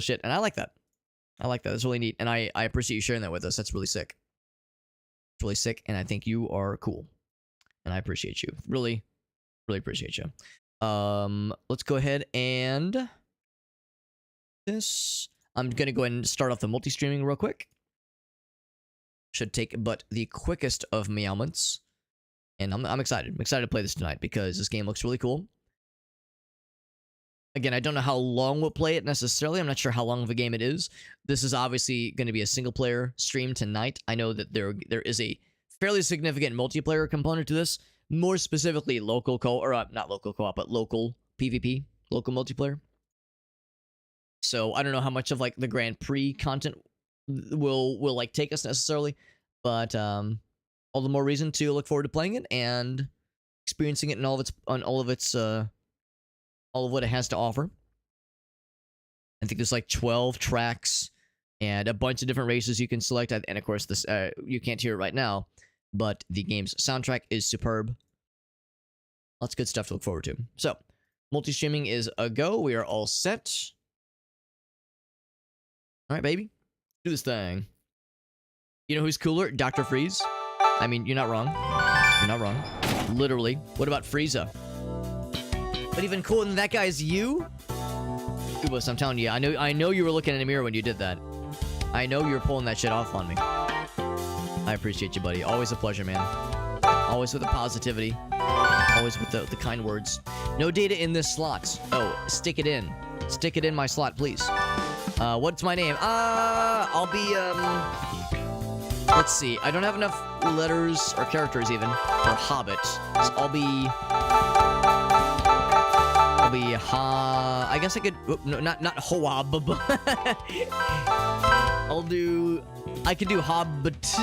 shit, and I like that. I like that. That's really neat, and I appreciate you sharing that with us. That's really sick. It's really sick, and I think you are cool, and I appreciate you. Really, really appreciate you. Let's go ahead and this. I'm gonna go ahead and start off the multi-streaming real quick. Should take but the quickest of meowments, and I'm excited. I'm excited to play this tonight because this game looks really cool. Again, I don't know how long we'll play it necessarily. I'm not sure how long of a game it is. This is obviously going to be a single-player stream tonight. I know that there is a fairly significant multiplayer component to this. More specifically, local co-op, or not local co-op, but local PvP, local multiplayer. So I don't know how much of like the Grand Prix content will like take us necessarily, but all the more reason to look forward to playing it and experiencing it in all of what it has to offer. I think there's like 12 tracks and a bunch of different races you can select. And of course, this you can't hear it right now, but the game's soundtrack is superb. Lots of good stuff to look forward to. So, multi-streaming is a go. We are all set. All right, baby. Do this thing. You know who's cooler? Dr. Freeze. I mean, you're not wrong. You're not wrong. Literally. What about Frieza? But even cooler than that guy is you? Goobus, I'm telling you, I know you were looking in the mirror when you did that. I know you were pulling that shit off on me. I appreciate you, buddy. Always a pleasure, man. Always with the positivity. Always with the kind words. No data in this slot. Oh, stick it in. Stick it in my slot, please. What's my name? I'll be, let's see. I don't have enough letters or characters even for Hobbit. So I'll be I guess I could, no, not Hoab, but I could do Hobbit.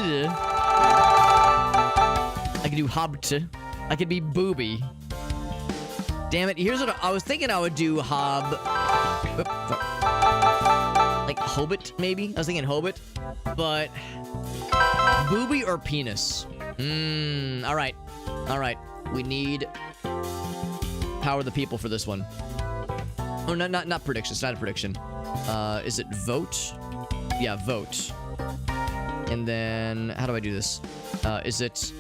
I could do Hobbit. I could be Booby. Damn it, here's what I was thinking I would do like Hobbit, maybe? I was thinking Hobbit, but Booby or Penis? Alright. Alright, we need Power of the People for this one. Oh, not prediction. It's not a prediction. Is it vote? Yeah, vote. And then, how do I do this? Is it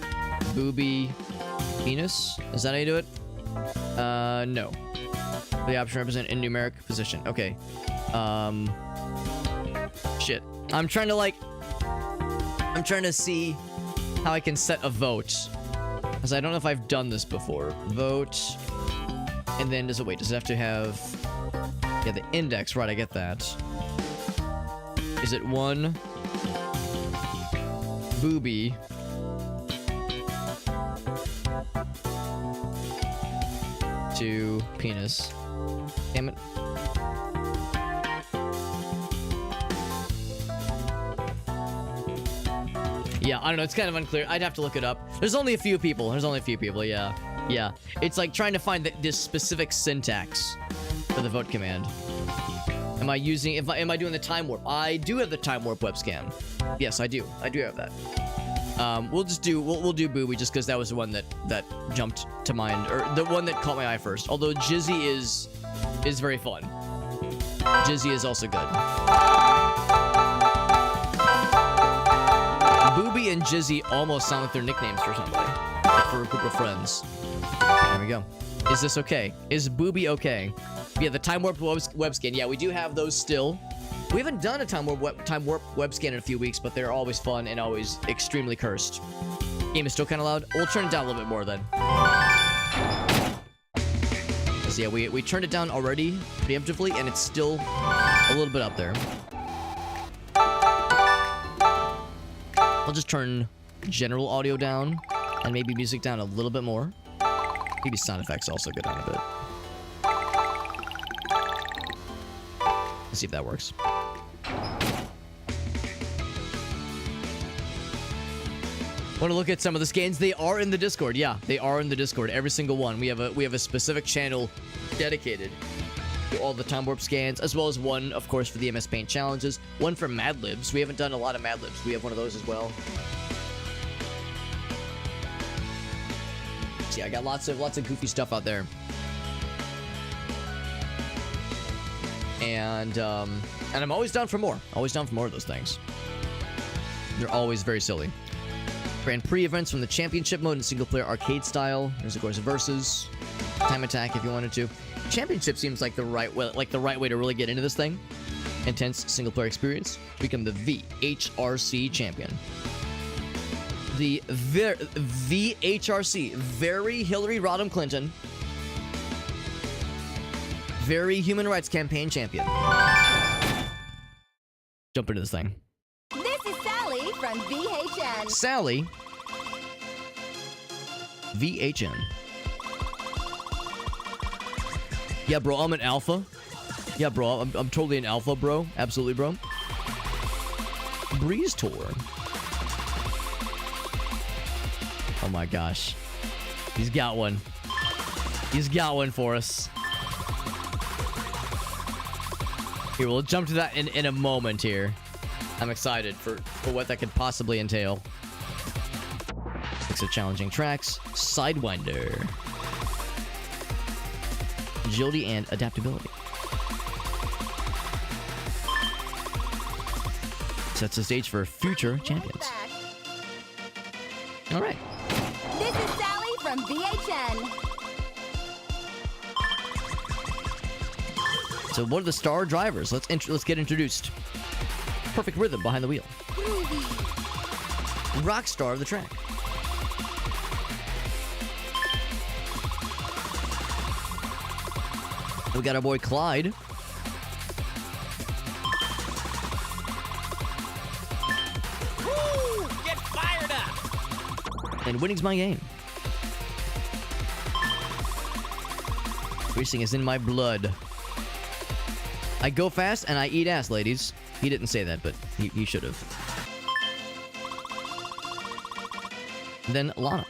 Booby Penis? Is that how you do it? No. The option represent in numeric position. Okay. Shit. I'm trying to see how I can set a vote. Because I don't know if I've done this before. Vote. And then does it have to have... Yeah, the index. Right, I get that. Is it 1 Booby 2 Penis? Damn it. Yeah, I don't know. It's kind of unclear. I'd have to look it up. There's only a few people. Yeah. Yeah. It's like trying to find this specific syntax for the vote command. Am I doing the time warp? I do have the time warp web scan. Yes, I do. I do have that. We'll do Booby just because that was the one that jumped to mind, or the one that caught my eye first. Although Jizzy is very fun. Jizzy is also good. Booby and Jizzy almost sound like their nicknames for somebody, like for a group of friends. There we go. Is this okay? Is Booby okay? Yeah, the time warp web scan. Yeah, we do have those still. We haven't done a time warp web scan in a few weeks, but they're always fun and always extremely cursed. Game is still kind of loud. We'll turn it down a little bit more then. So yeah, we turned it down already preemptively, and it's still a little bit up there. I'll just turn general audio down and maybe music down a little bit more. Maybe sound effects also go down a bit. Let's see if that works. Want to look at some of the scans? They are in the Discord. Yeah, they are in the Discord. Every single one. We have a specific channel dedicated to all the time warp scans, as well as one, of course, for the MS Paint challenges. One for Mad Libs. We haven't done a lot of Mad Libs. We have one of those as well. So yeah, I got lots of goofy stuff out there. And And I'm always down for more. Always down for more of those things. They're always very silly. Grand Prix events from the championship mode and single player arcade style. There's of course versus, time attack if you wanted to. Championship seems like the right way to really get into this thing. Intense single player experience. Become the VHRC champion. The VHRC, very Hillary Rodham Clinton, very human rights campaign champion. Jump into this thing. This is Sally from VHN. Sally. VHN. Yeah, bro, I'm an alpha. Yeah, bro, I'm totally an alpha, bro. Absolutely, bro. Breeze Tour. Oh my gosh. He's got one. He's got one for us. Here, we'll jump to that in a moment here. I'm excited for what that could possibly entail. Mix of challenging tracks. Sidewinder. Agility and adaptability. Sets the stage for future champions. All right. This is Sally from VHN. So what are the star drivers? Let's get introduced. Perfect rhythm behind the wheel. Rock star of the track. We got our boy Clyde. Woo! Get fired up! And winning's my game. Racing is in my blood. I go fast and I eat ass, ladies. He didn't say that, but he should have. Then Lana.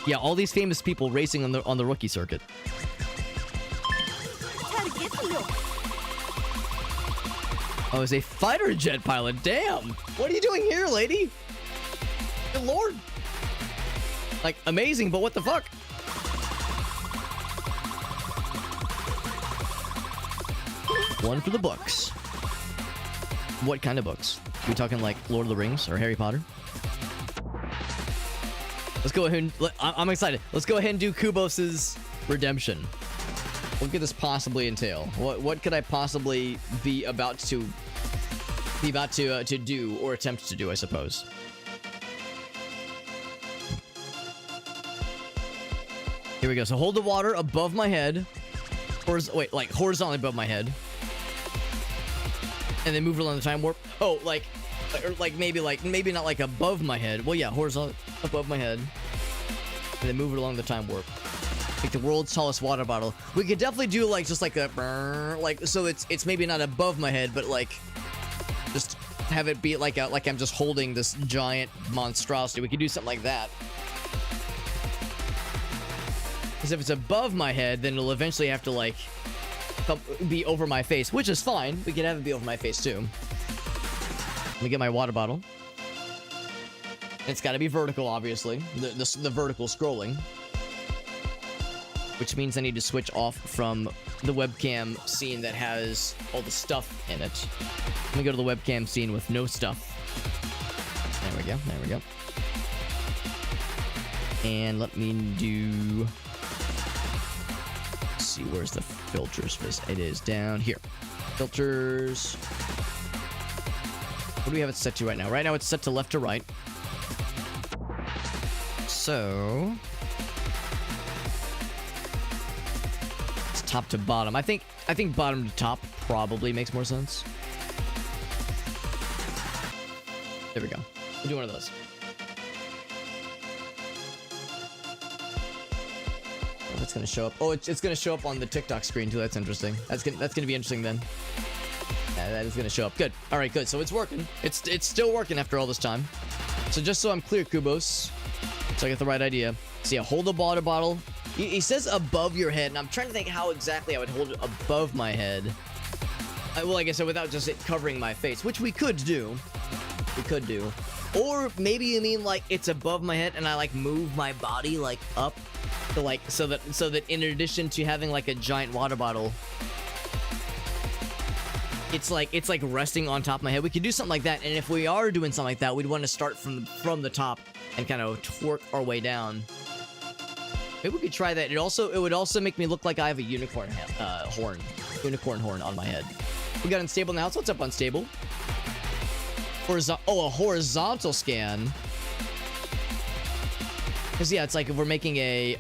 Yeah, all these famous people racing on the rookie circuit. Oh, it's a fighter jet pilot. Damn. What are you doing here, lady? Good lord. Like, amazing, but what the fuck? One for the books. What kind of books? Are we talking like Lord of the Rings or Harry Potter? Let's go ahead and... I'm excited. Let's go ahead and do Kubos's redemption. What could this possibly entail? What could I possibly be about to do or attempt to do, I suppose? Here we go. So hold the water above my head. Like horizontally above my head. And then move it along the time warp. Oh, like maybe not like above my head. Well, yeah, horizontal above my head. And then move it along the time warp. Like the world's tallest water bottle. We could definitely do like just like a like so it's maybe not above my head, but like just have it be like I'm just holding this giant monstrosity. We could do something like that. Because if it's above my head, then it'll eventually have to like be over my face, which is fine. We can have it be over my face too. Let me get my water bottle. It's got to be vertical, obviously. The vertical scrolling. Which means I need to switch off from the webcam scene that has all the stuff in it. Let me go to the webcam scene with no stuff. There we go. There we go. And let me do... Let's see, where's the filters for this? It is down here. Filters. What do we have it set to right now? Right now it's set to left to right. So... it's top to bottom. I think bottom to top probably makes more sense. There we go. We'll do one of those. Oh, it's gonna show up. Oh, it's gonna show up on the TikTok screen too. That's interesting. That's gonna be interesting then. Yeah, that is gonna show up. Good. All right, good. So it's working. It's still working after all this time. So just so I'm clear, Kubos, so I get the right idea. So yeah, hold the water bottle. He says above your head, and I'm trying to think how exactly I would hold it above my head. Well, like I said, without just it covering my face, which we could do. We could do. Or maybe you mean like it's above my head and I like move my body like up to like so that in addition to having like a giant water bottle, it's like resting on top of my head. We could do something like that, and if we are doing something like that, we'd want to start from the top and kind of twerk our way down. Maybe we could try that. It would also make me look like I have a unicorn horn on my head. We got unstable in the house. What's up, unstable? A horizontal scan. Cause yeah, it's like if we're making a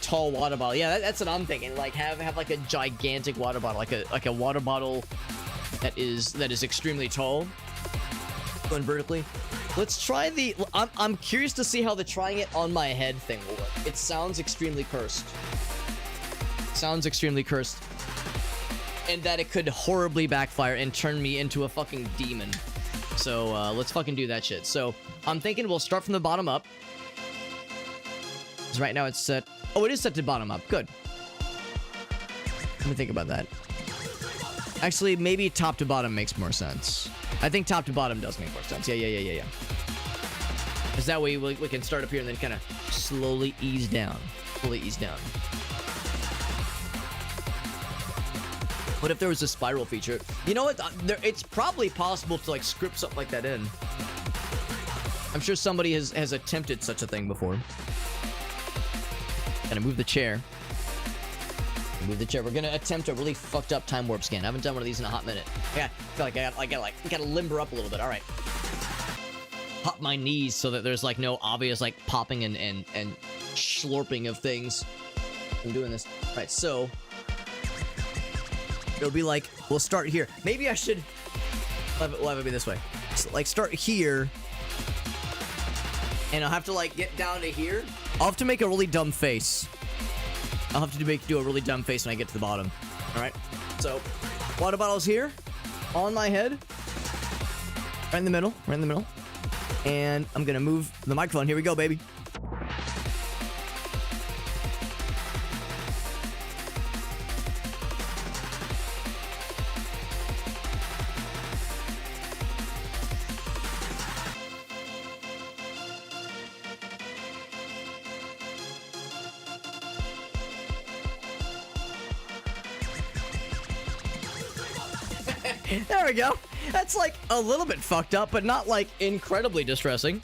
tall water bottle. Yeah, that's what I'm thinking. Like have like a gigantic water bottle, like a water bottle that is extremely tall, going vertically. Let's try the. I'm curious to see how the trying it on my head thing will work. It sounds extremely cursed. And that it could horribly backfire and turn me into a fucking demon. So let's fucking do that shit. So I'm thinking we'll start from the bottom up. Because right now it's set. Oh, it is set to bottom up. Good. Let me think about that. Actually, maybe top to bottom makes more sense. I think top to bottom does make more sense. Yeah. Because that way we can start up here and then kind of slowly ease down. What if there was a spiral feature? You know what? It's probably possible to like script something like that in. I'm sure somebody has attempted such a thing before. Gonna move the chair. We're gonna attempt a really fucked up time warp scan. I haven't done one of these in a hot minute. Yeah, I feel like I gotta limber up a little bit. All right. Pop my knees so that there's like no obvious like popping and slurping of things. I'm doing this. All right, so it'll be like, we'll start here. Maybe I should we'll have it be this way. So, like, start here. And I'll have to, like, get down to here. I'll have to make a really dumb face. I'll have to do a really dumb face when I get to the bottom. Alright? So, water bottle's here. On my head. Right in the middle. And I'm gonna move the microphone. Here we go, baby. There we go. That's like a little bit fucked up, but not like incredibly distressing.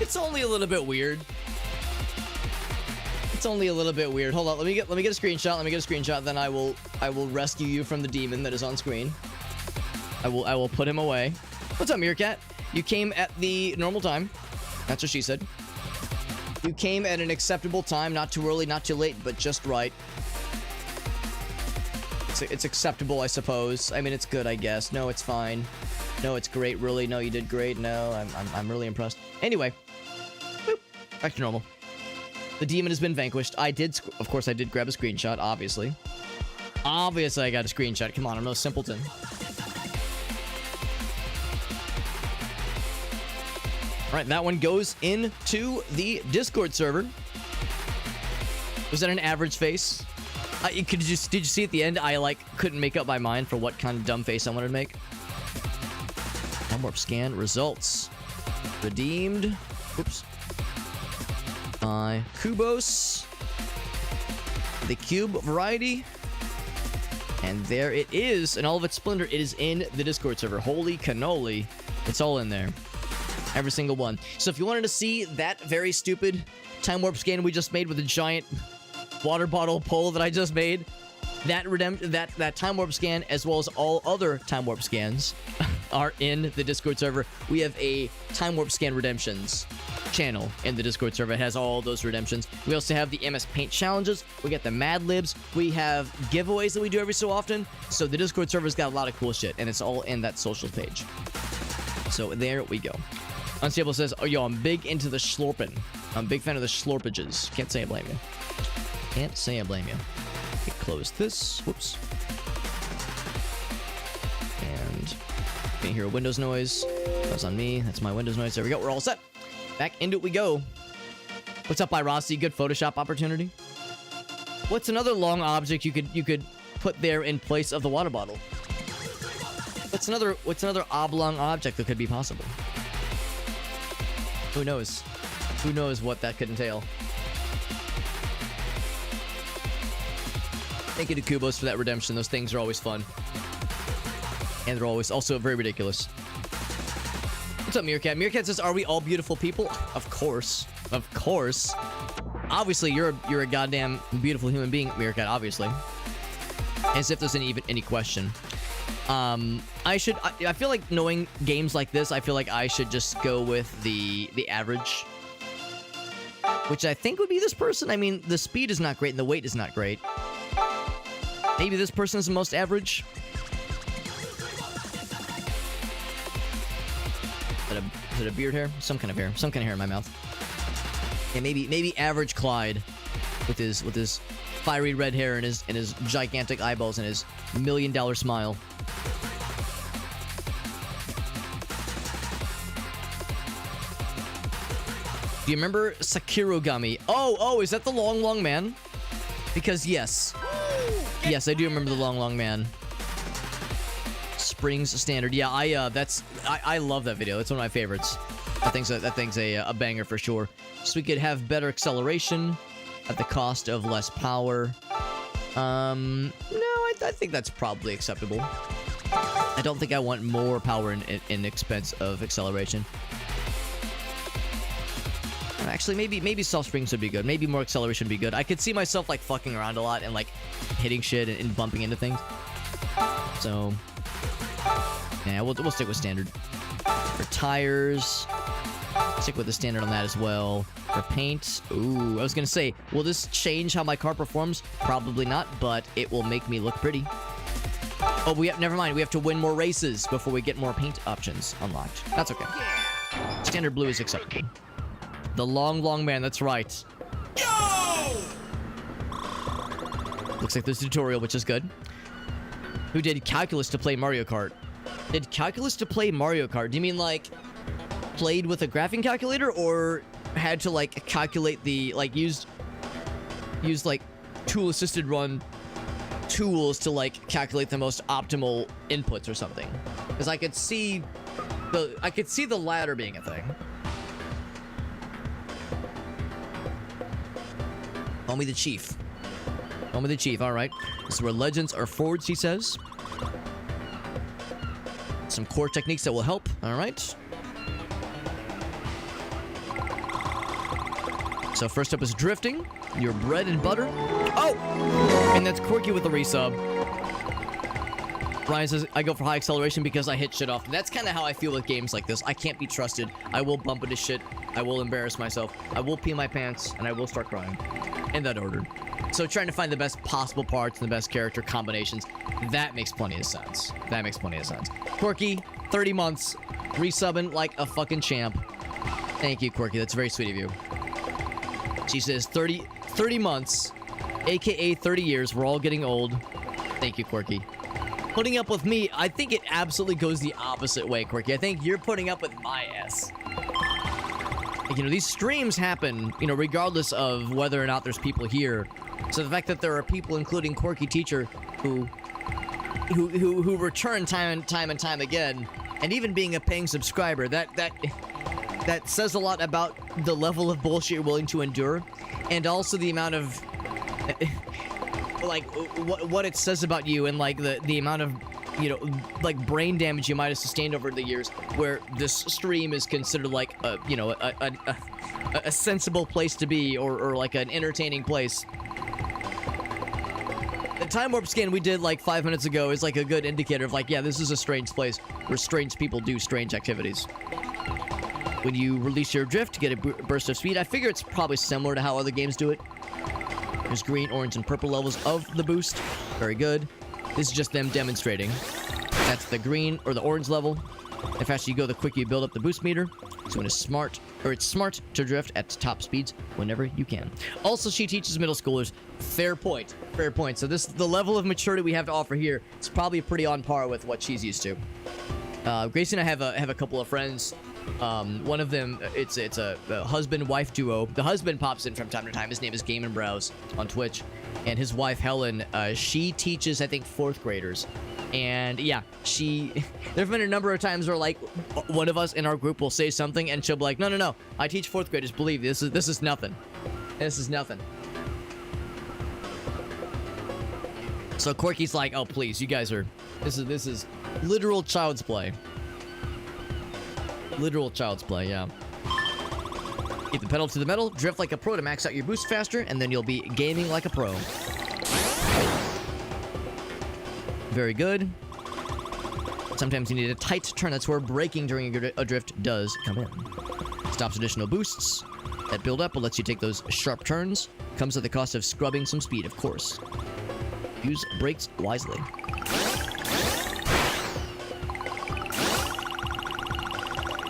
It's only a little bit weird. Hold on, let me get a screenshot. Then I will rescue you from the demon that is on screen. I will put him away. What's up, Meerkat? You came at the normal time. That's what she said. You came at an acceptable time, not too early, not too late, but just right. It's acceptable, I suppose. I mean, it's good, I guess. No, it's fine. No, it's great, really. No, you did great. No, I'm really impressed. Anyway, boop, back to normal. The demon has been vanquished. Of course, I did grab a screenshot, obviously. Obviously, I got a screenshot. Come on, I'm no simpleton. All right, that one goes into the Discord server. Was that an average face? Did you see at the end? I like couldn't make up my mind for what kind of dumb face I wanted to make. Time warp scan results redeemed. Oops. By Kubos, the cube variety, and there it is in all of its splendor. It is in the Discord server. Holy cannoli! It's all in there, every single one. So if you wanted to see that very stupid time warp scan we just made with a giant water bottle pole that I just made, that time warp scan, as well as all other time warp scans, are in the Discord server. We have a time warp scan redemptions channel in the Discord server. It has all those redemptions. We also have the MS Paint challenges. We got the Mad Libs. We have giveaways that we do every so often. So the Discord server's got a lot of cool shit, and it's all in that socials page. So there we go. Unstable says, oh, yo, I'm big into the slurping. I'm a big fan of the slurpages. Can't say I blame you. Can't say I blame you. Okay, close this. Whoops. And you can hear a Windows noise. That's on me. That's my Windows noise. There we go. We're all set. Back into it we go. What's up, Rossi? Good Photoshop opportunity. What's another long object you could put there in place of the water bottle? What's another oblong object that could be possible? Who knows? Who knows what that could entail? Thank you to Kubos for that redemption. Those things are always fun. And they're always also very ridiculous. What's up, Meerkat? Meerkat says, are we all beautiful people? Of course. Of course. Obviously, you're a goddamn beautiful human being, Meerkat, obviously. As if there's any question. I feel like knowing games like this, I feel like I should just go with the average. Which I think would be this person. I mean, the speed is not great and the weight is not great. Maybe this person is the most average. Is it a beard hair? Some kind of hair. Some kind of hair in my mouth. Yeah, maybe average Clyde with his fiery red hair and his gigantic eyeballs and his $1 million smile. Do you remember Sakirogami? Oh, is that the long man? Because yes. Yes, I do remember the long man. Springs Standard. Yeah, I love that video. It's one of my favorites. That thing's a banger for sure. So we could have better acceleration at the cost of less power. No, I think that's probably acceptable. I don't think I want more power in expense of acceleration. Actually, maybe soft springs would be good. Maybe more acceleration would be good. I could see myself like fucking around a lot and like hitting shit and bumping into things. So, yeah, we'll stick with standard. For tires, stick with the standard on that as well. For paint, ooh, I was gonna say, will this change how my car performs? Probably not, but it will make me look pretty. Oh, never mind. We have to win more races before we get more paint options unlocked. That's okay. Standard blue is acceptable. The long man, that's right. Yo! Looks like there's a tutorial, which is good. Who did calculus to play Mario Kart? Did calculus to play Mario Kart? Do you mean like played with a graphing calculator or had to like calculate the like used like tool assisted run tools to like calculate the most optimal inputs or something? Because I could see the latter being a thing. Call me the chief. Call me the chief, alright. This is where legends are forged, he says. Some core techniques that will help, alright. So first up is drifting. Your bread and butter. Oh! And that's Quirky with the resub. Ryan says, I go for high acceleration because I hit shit off. That's kind of how I feel with games like this. I can't be trusted. I will bump into shit. I will embarrass myself. I will pee my pants, and I will start crying. In that order. So trying to find the best possible parts and the best character combinations, that makes plenty of sense. That makes plenty of sense. Quirky, 30 months, resubbing like a fucking champ. Thank you, Quirky. That's very sweet of you. She says 30 months, aka 30 years. We're all getting old. Thank you, Quirky. Putting up with me, I think it absolutely goes the opposite way, Quirky. I think you're putting up with my ass. You know, these streams happen, you know, regardless of whether or not there's people here. So the fact that there are people, including Quirky Teacher, who return time and time again, and even being a paying subscriber, that says a lot about the level of bullshit you're willing to endure, and also the amount of like what it says about you, and like the amount of, you know, like brain damage you might have sustained over the years, where this stream is considered like a, you know, a sensible place to be, or like an entertaining place. The time warp scan we did like 5 minutes ago is like a good indicator of like, yeah, this is a strange place where strange people do strange activities. When you release your drift to get a burst of speed, I figure it's probably similar to how other games do it. There's green, orange, and purple levels of the boost. Very good. This is just them demonstrating. That's the green or the orange level. The faster you go, the quicker you build up the boost meter. So it's smart to drift at top speeds whenever you can. Also, she teaches middle schoolers. Fair point. Fair point. So the level of maturity we have to offer here is probably pretty on par with what she's used to. Gracie and I have a couple of friends. One of them, it's a husband-wife duo. The husband pops in from time to time. His name is Game and Browse on Twitch. And his wife, Helen, she teaches, I think, 4th graders. And yeah, there've been a number of times where like one of us in our group will say something and she'll be like, no, I teach 4th graders. Believe me, this is nothing. This is nothing. So Quirky's like, oh please, you guys are, this is Literal child's play. Literal child's play, yeah. Keep the pedal to the metal, drift like a pro to max out your boost faster, and then you'll be gaming like a pro. Very good. Sometimes you need a tight turn. That's where braking during a drift does come in. Stops additional boosts that build up, but lets you take those sharp turns. Comes at the cost of scrubbing some speed, of course. Use brakes wisely.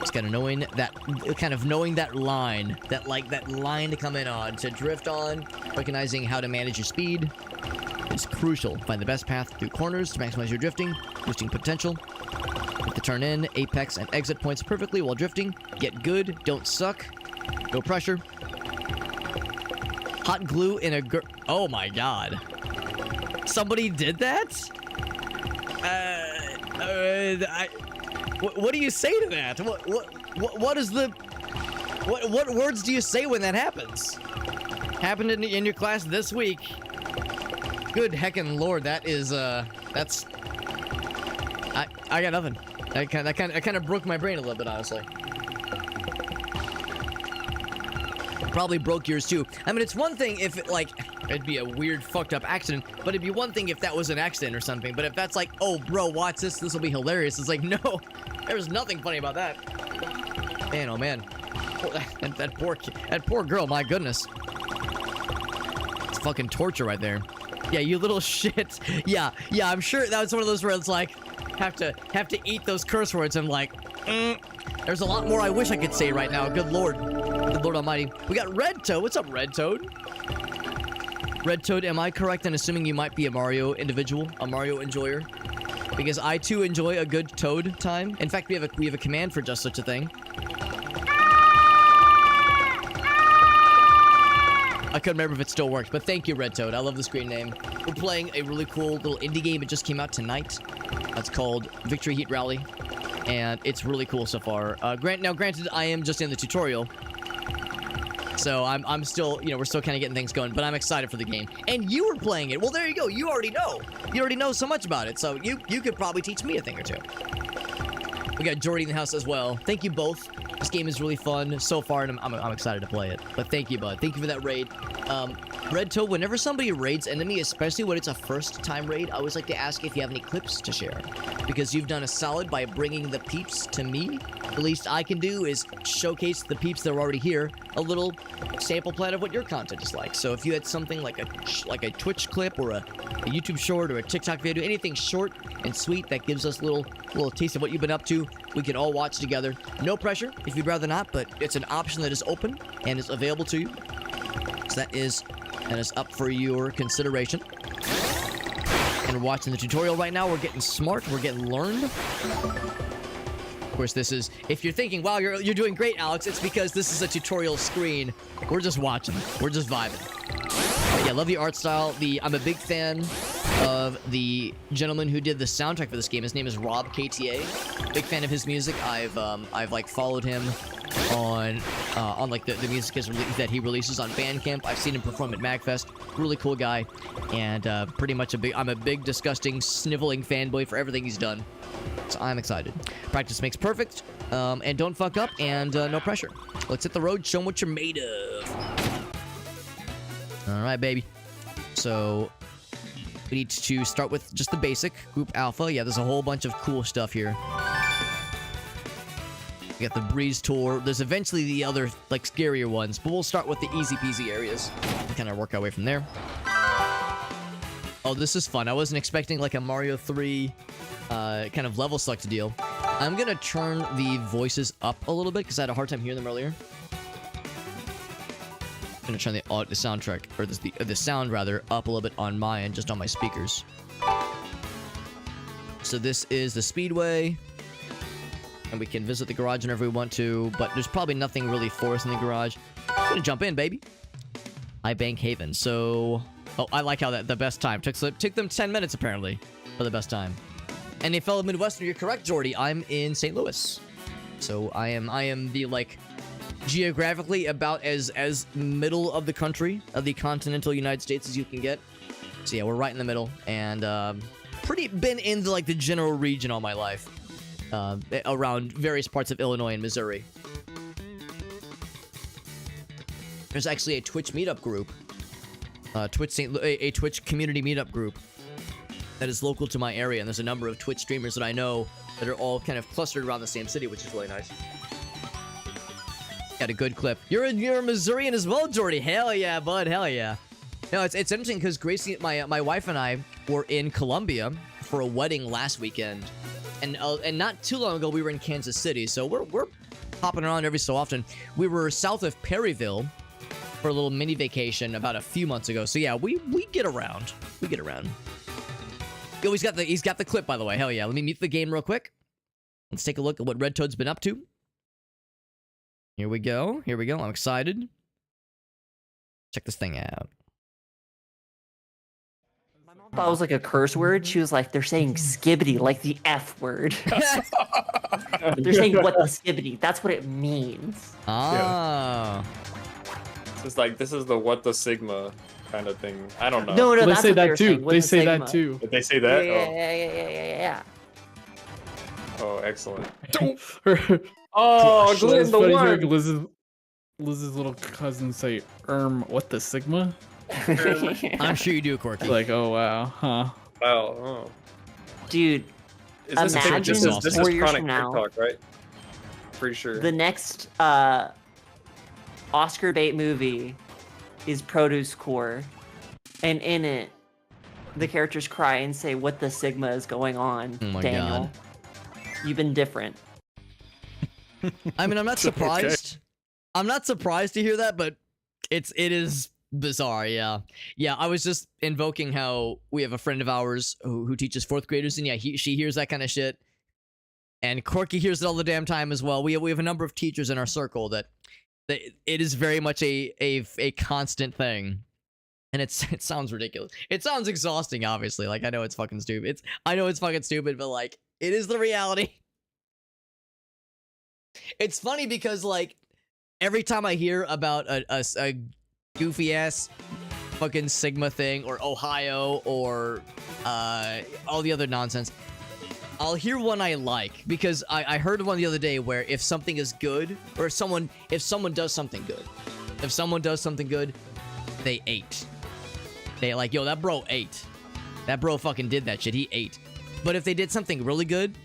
It's kind of knowing that line, that line to come in on, to drift on, recognizing how to manage your speed. It's crucial. Find the best path through corners to maximize your drifting, boosting potential. Hit the turn in, apex, and exit points perfectly while drifting. Get good, don't suck. No pressure. Hot glue in a oh my god. Somebody did that? What do you say to that? What is the... What words do you say when that happens? Happened in your class this week. Good heckin' lord, that is, that's... I got nothing. That kind of broke my brain a little bit, honestly. Probably broke yours too. I mean, it's one thing if, it'd be a weird, fucked up accident, but it'd be one thing if that was an accident or something. But if that's like, oh, bro, watch this, this will be hilarious. It's like, no, there's nothing funny about that. Man, oh man. That poor girl, my goodness. It's fucking torture right there. Yeah, you little shit. Yeah, I'm sure that was one of those where it's like, have to eat those curse words. I'm like, there's a lot more I wish I could say right now. Good lord. Good lord almighty. We got Red Toad. What's up, Red Toad? Red Toad, am I correct in assuming you might be a Mario individual, a Mario enjoyer? Because I too enjoy a good Toad time. In fact, we have a command for just such a thing. I couldn't remember if it still worked, but thank you, Red Toad. I love the screen name. We're playing a really cool little indie game. It just came out tonight. It's called Victory Heat Rally, and it's really cool so far. Granted, I am just in the tutorial, so I'm still, we're still kind of getting things going, but I'm excited for the game. And you were playing it. Well, there you go. You already know. You already know so much about it, so you could probably teach me a thing or two. We got Jordy in the house as well. Thank you both. This game is really fun so far, and I'm excited to play it. But thank you, bud. Thank you for that raid. Red Toad, whenever somebody raids enemy, especially when it's a first-time raid, I always like to ask if you have any clips to share. Because you've done a solid by bringing the peeps to me. The least I can do is showcase the peeps that are already here a little sample plan of what your content is like. So if you had something like a Twitch clip or a YouTube short or a TikTok video, anything short and sweet that gives us a little taste of what you've been up to, we can all watch together. No pressure if you'd rather not, but it's an option that is open and is available to you. So that is up for your consideration. And we're watching the tutorial right now. We're getting smart. We're getting learned. Of course, this is... If you're thinking, wow, you're doing great, Alex, it's because this is a tutorial screen. We're just watching. We're just vibing. But yeah, love the art style. I'm a big fan of the gentleman who did the soundtrack for this game. His name is Rob KTA. Big fan of his music. I've followed him on the music that he releases on Bandcamp. I've seen him perform at MagFest. Really cool guy, and pretty much I'm a big, disgusting, sniveling fanboy for everything he's done. So I'm excited. Practice makes perfect, and don't fuck up, and no pressure. Let's hit the road. Show them what you're made of. All right, baby. So we need to start with just the basic group alpha. Yeah, there's a whole bunch of cool stuff here. We got the breeze tour. There's eventually the other, scarier ones, but we'll start with the easy peasy areas and kind of work our way from there. Oh, this is fun. I wasn't expecting, a Mario 3 kind of level select deal. I'm gonna turn the voices up a little bit because I had a hard time hearing them earlier. I'm gonna turn the soundtrack, or the sound rather, up a little bit on my end, just on my speakers. So this is the Speedway. And we can visit the garage whenever we want to, but there's probably nothing really for us in the garage. I'm gonna jump in, baby. Bank Haven. So, oh, I like how the best time took them 10 minutes apparently for the best time. And a fellow Midwesterner, you're correct, Jordy. I'm in St. Louis, so I am the geographically about as middle of the country of the continental United States as you can get. So yeah, we're right in the middle, and been in like the general region all my life, around various parts of Illinois and Missouri. There's actually a Twitch meetup group, a Twitch community meetup group that is local to my area, and there's a number of Twitch streamers that I know that are all kind of clustered around the same city, which is really nice. Got a good clip. You're a Missourian as well, Jordy. Hell yeah, bud. Hell yeah. No, it's interesting because Gracie, my wife and I were in Columbia for a wedding last weekend, and not too long ago we were in Kansas City. So we're hopping around every so often. We were south of Perryville for a little mini vacation about a few months ago. So yeah, we get around. We get around. Yo, he's got the clip, by the way. Hell yeah. Let me mute the game real quick. Let's take a look at what Red Toad's been up to. Here we go. Here we go. I'm excited. Check this thing out. My mom thought it was like a curse word. She was like, they're saying skibbity, like the F word. They're saying what the skibbity. That's what it means. Ah. This is the what the sigma kind of thing. I don't know. No, Well, they that's say what that were too. saying, what They the say sigma. that too. Did they say that? Yeah. Oh, excellent. Oh, Oh, Glenn, it's the funny hearing one. Liz's little cousin say, what the sigma? I'm sure you do, Corky. Like, oh wow, huh? Wow. Oh. Dude, Is this imagine this is 4 years chronic from now, TikTok, right? Pretty sure. the next Oscar bait movie is Produce Corps, and in it, the characters cry and say, "What the sigma is going on, Oh my Daniel? God. You've been different." I mean, I'm not surprised. I'm not surprised to hear that, but it is bizarre. Yeah. I was just invoking how we have a friend of ours who teaches 4th graders, and yeah, she hears that kind of shit, and Corky hears it all the damn time as well. We have a number of teachers in our circle that it is very much a constant thing, and it sounds ridiculous. It sounds exhausting, obviously. Like, I know it's fucking stupid. I know it's fucking stupid, but like, it is the reality. It's funny because, like, every time I hear about a goofy ass fucking Sigma thing, or Ohio, or all the other nonsense, I'll hear one I like, because I heard one the other day where if something is good, or if someone does something good, they ate. They like, yo, that bro ate. That bro fucking did that shit. He ate. But if they did something really good,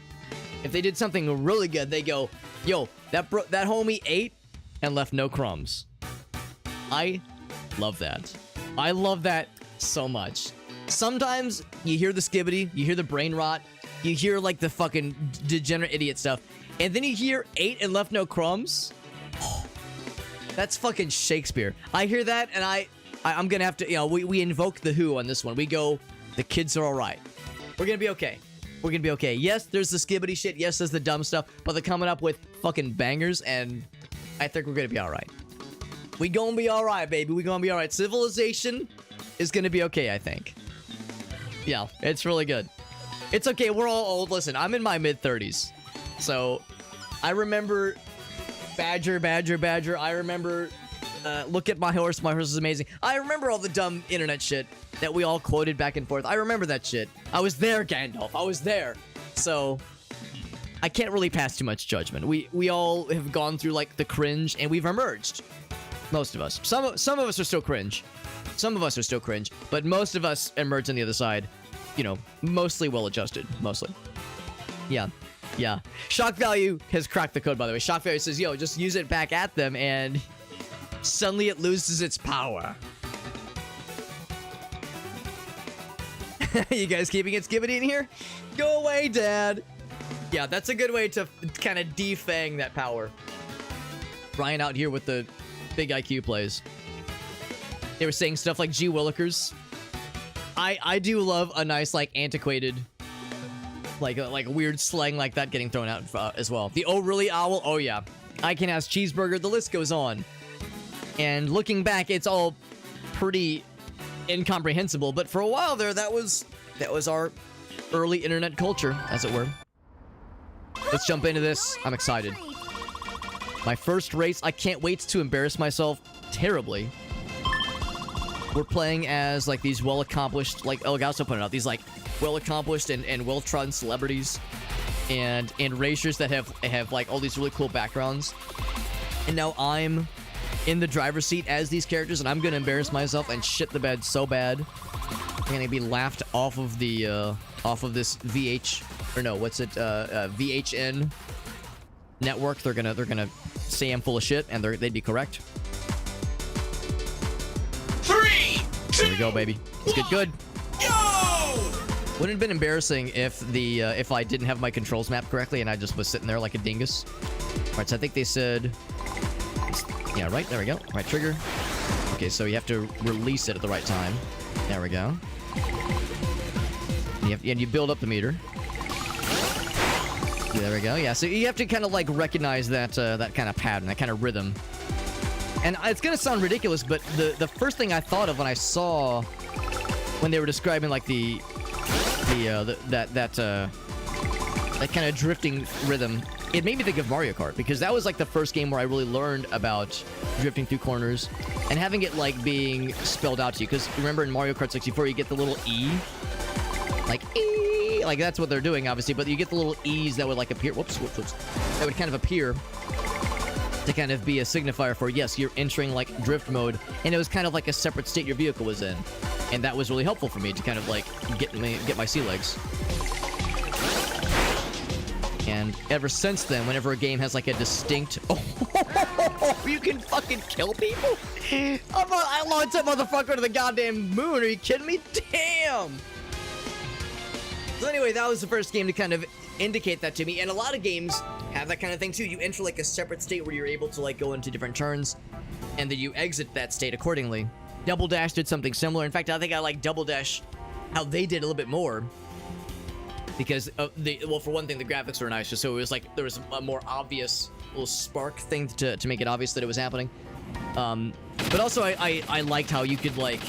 they go, yo, that homie ate and left no crumbs. I love that. I love that so much. Sometimes you hear the skibbity, you hear the brain rot, you hear like the fucking degenerate idiot stuff, and then you hear ate and left no crumbs. Oh, that's fucking Shakespeare. I hear that, and I'm gonna have to, we invoke the Who on this one. We go, the kids are all right. We're gonna be okay. We're gonna be okay. Yes, there's the skibbity shit. Yes, there's the dumb stuff. But they're coming up with fucking bangers, and I think we're gonna be all right. We gonna be all right, baby. We gonna be all right. Civilization is gonna be okay, I think. Yeah, it's really good. It's okay. We're all old. Listen, I'm in my mid-30s, so I remember Badger. I remember look at my horse. My horse is amazing. I remember all the dumb internet shit that we all quoted back and forth. I remember that shit. I was there, Gandalf. I was there. So I can't really pass too much judgment. We all have gone through like the cringe, and we've emerged. Most of us. Some of us are still cringe. But most of us emerge on the other side. Mostly well-adjusted. Mostly. Yeah. Shock value has cracked the code, by the way. Shock value says, yo, just use it back at them, and suddenly it loses its power. You guys keeping it skibbity in here? Go away, Dad. Yeah, that's a good way to kind of defang that power. Ryan out here with the big IQ plays. They were saying stuff like G Willikers. I do love a nice, like, antiquated, like weird slang like that getting thrown out as well. The oh really owl? Oh yeah. I can ask cheeseburger. The list goes on. And looking back, it's all pretty incomprehensible. But for a while there, that was our early internet culture, as it were. Let's jump into this. I'm excited. My first race. I can't wait to embarrass myself terribly. We're playing as like these well-accomplished, like Elgato pointed out, these like well accomplished and well trodden celebrities and racers that have like all these really cool backgrounds. And now I'm in the driver's seat as these characters, and I'm gonna embarrass myself and shit the bed so bad. I'm gonna be laughed off of the off of this VHN network. They're gonna say I'm full of shit, and they'd be correct. 3, 2, There we go, baby. Let's get good. go! Wouldn't it have been embarrassing if if I didn't have my controls mapped correctly and I just was sitting there like a dingus? All right, so I think they said, yeah, right, there we go. Right trigger. Okay, so you have to release it at the right time. There we go. And you build up the meter. Yeah, there we go. Yeah, so you have to kind of like recognize that that kind of pattern, that kind of rhythm. And it's gonna sound ridiculous, but the first thing I thought of when I saw when they were describing like that kind of drifting rhythm, it made me think of Mario Kart, because that was like the first game where I really learned about drifting through corners and having it like being spelled out to you. Because remember in Mario Kart 64 you get the little E, like E, like that's what they're doing obviously, but you get the little E's that would like appear, whoops, that would kind of appear to kind of be a signifier for, yes, you're entering like drift mode, and it was kind of like a separate state your vehicle was in, and that was really helpful for me to kind of like get my sea legs. And ever since then, whenever a game has like a distinct, you can fucking kill people. I launched that motherfucker to the goddamn moon. Are you kidding me? Damn. So anyway, that was the first game to kind of indicate that to me, and a lot of games have that kind of thing too. You enter like a separate state where you're able to like go into different turns, and then you exit that state accordingly. Double Dash did something similar. In fact, I think I like Double Dash how they did a little bit more, because well, for one thing, the graphics were nicer, so it was like there was a more obvious little spark thing to make it obvious that it was happening. But also I liked how you could like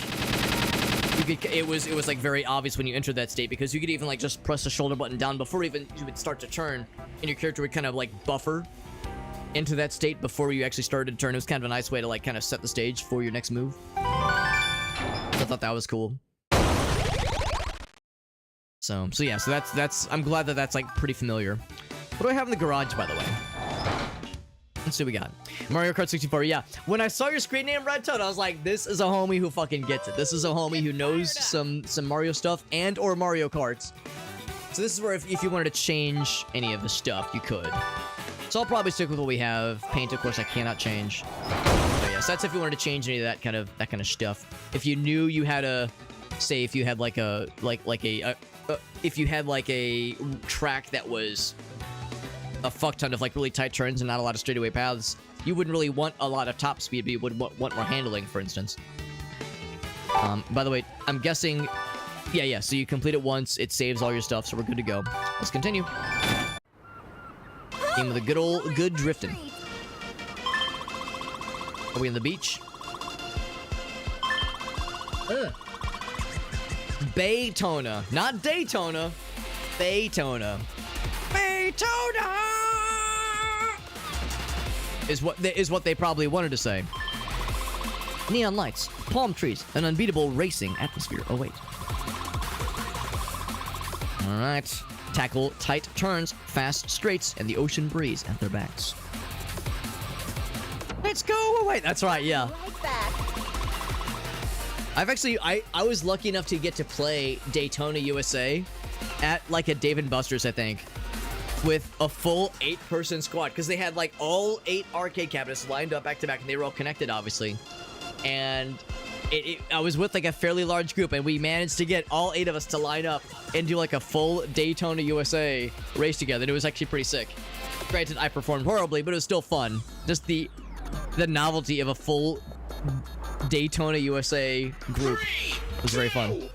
it was like very obvious when you entered that state, because you could even like just press the shoulder button down before even you would start to turn, and your character would kind of like buffer into that state before you actually started to turn. It was kind of a nice way to like kind of set the stage for your next move. I thought that was cool. So yeah, so that's I'm glad that that's like pretty familiar. What do I have in the garage, by the way? Let's see what we got. Mario Kart 64, yeah. When I saw your screen name, Red Toad, I was like, this is a homie who fucking gets it. This is a homie who knows some Mario stuff and or Mario Karts. So this is where if you wanted to change any of the stuff, you could. So I'll probably stick with what we have. Paint, of course, I cannot change. But yeah, so that's if you wanted to change any of that kind of stuff. If you knew you had a, say, if you had like a if you had like a track that was a fuck ton of like really tight turns and not a lot of straightaway paths, you wouldn't really want a lot of top speed, but you would want more handling, for instance. By the way, I'm guessing, yeah, so you complete it once, it saves all your stuff, so we're good to go. Let's continue. Game with a good drifting. Are we on the beach? Baytona, not Daytona. Baytona. Baytona is what they probably wanted to say. Neon lights, palm trees, an unbeatable racing atmosphere. Oh wait. All right. Tackle tight turns, fast straights, and the ocean breeze at their backs. Let's go! Oh, wait, that's right, yeah. Right back. I've actually, I was lucky enough to get to play Daytona USA at like a Dave & Buster's, I think, with a full 8-person squad, because they had like all 8 arcade cabinets lined up back to back, and they were all connected, obviously. And I was with like a fairly large group, and we managed to get all 8 of us to line up and do like a full Daytona USA race together. And it was actually pretty sick. Granted, I performed horribly, but it was still fun. Just the novelty of a full Daytona USA group was very fun. 1,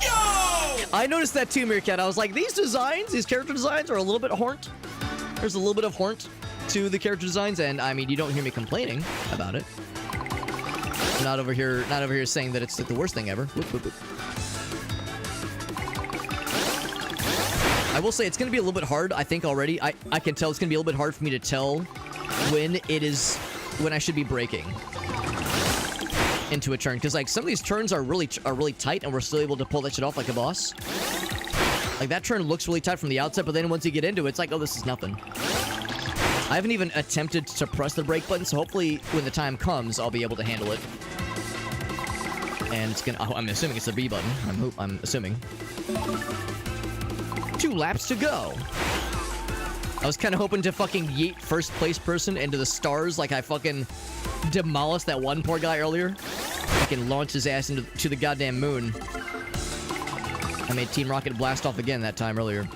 go! I noticed that too, Meerkat. I was like, these character designs are a little bit horned. There's a little bit of hornt to the character designs, and I mean, you don't hear me complaining about it. I'm not over here saying that it's like the worst thing ever. Whoop, whoop, whoop. I will say it's going to be a little bit hard, I think already. I can tell it's going to be a little bit hard for me to tell when I should be braking. into a turn, because like some of these turns are really tight, and we're still able to pull that shit off like a boss. Like that turn looks really tight from the outset, but then once you get into it, it's like, oh, this is nothing. I haven't even attempted to press the brake button, so hopefully when the time comes, I'll be able to handle it. And it's gonna, oh, I'm assuming it's the B button. I'm assuming. 2 laps to go. I was kind of hoping to fucking yeet first place person into the stars like I fucking demolished that one poor guy earlier. Fucking launched his ass into the goddamn moon. I made Team Rocket blast off again that time earlier.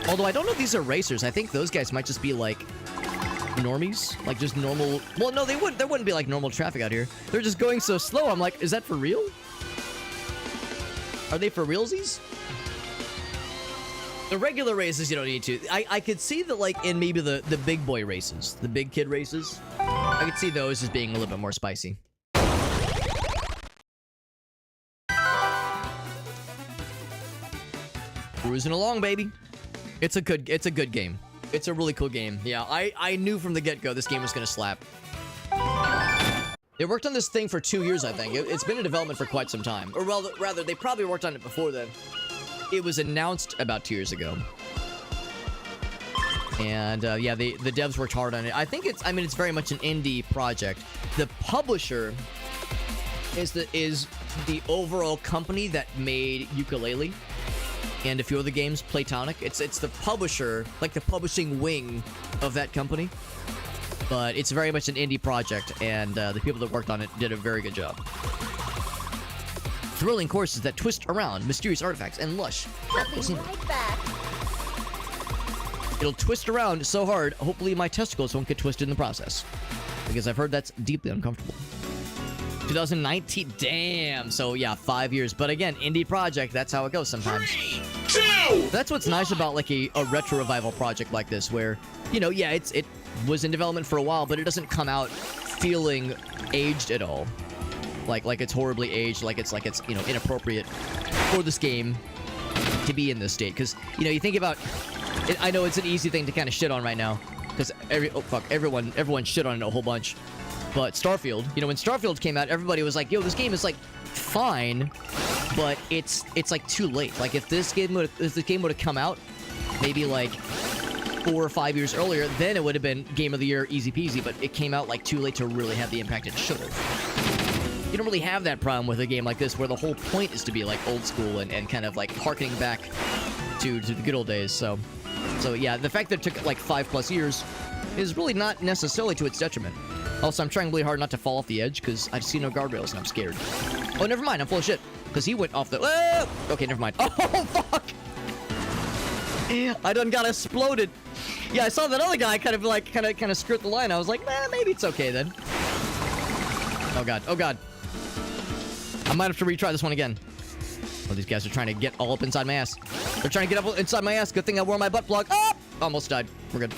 Although I don't know if these are racers. I think those guys might just be like normies, like just normal. Well, no, they wouldn't. There wouldn't be like normal traffic out here. They're just going so slow. I'm like, is that for real? Are they for realsies? The regular races, you don't need to. I could see that, like, in maybe the big boy races, the big kid races, I could see those as being a little bit more spicy. Cruising along, baby. It's a good game. It's a really cool game. Yeah, I knew from the get-go this game was gonna slap. They worked on this thing for 2 years, I think. It's been in development for quite some time. Or rather, they probably worked on it before then. It was announced about 2 years ago. And yeah, the devs worked hard on it. I think it's very much an indie project. The publisher is the overall company that made Yooka-Laylee and a few other games, Playtonic. It's the publisher, like the publishing wing of that company. But it's very much an indie project, and the people that worked on it did a very good job. Thrilling courses that twist around, mysterious artifacts, and lush. I'll be right back. It'll twist around so hard, hopefully my testicles won't get twisted in the process. Because I've heard that's deeply uncomfortable. 2019, damn. So yeah, 5 years. But again, indie project, that's how it goes sometimes. 3, 2. That's what's nice about like a retro revival project like this, where, you know, yeah, it was in development for a while, but it doesn't come out feeling aged at all. Like it's horribly aged, like it's you know, inappropriate for this game to be in this state. Because, you know, you think about it, I know it's an easy thing to kind of shit on right now, because everyone shit on it a whole bunch. But Starfield, you know, when Starfield came out, everybody was like, yo, this game is like fine, but it's like too late. Like if this game would have come out maybe like 4 or 5 years earlier, then it would have been Game of the Year, easy peasy. But it came out like too late to really have the impact it should have. You don't really have that problem with a game like this, where the whole point is to be like old school and kind of like harkening back to the good old days. So yeah, the fact that it took like 5+ years is really not necessarily to its detriment. Also, I'm trying really hard not to fall off the edge because I see no guardrails and I'm scared. Oh, never mind, I'm full of shit. Because he went off the... Whoa! Okay, never mind. Oh, fuck! I done got exploded. Yeah, I saw that other guy kind of skirt the line. I was like, nah, maybe it's okay then. Oh god, oh god. I might have to retry this one again. Oh, these guys are trying to get all up inside my ass. They're trying to get up inside my ass. Good thing I wore my butt plug. Oh! Almost died. We're good.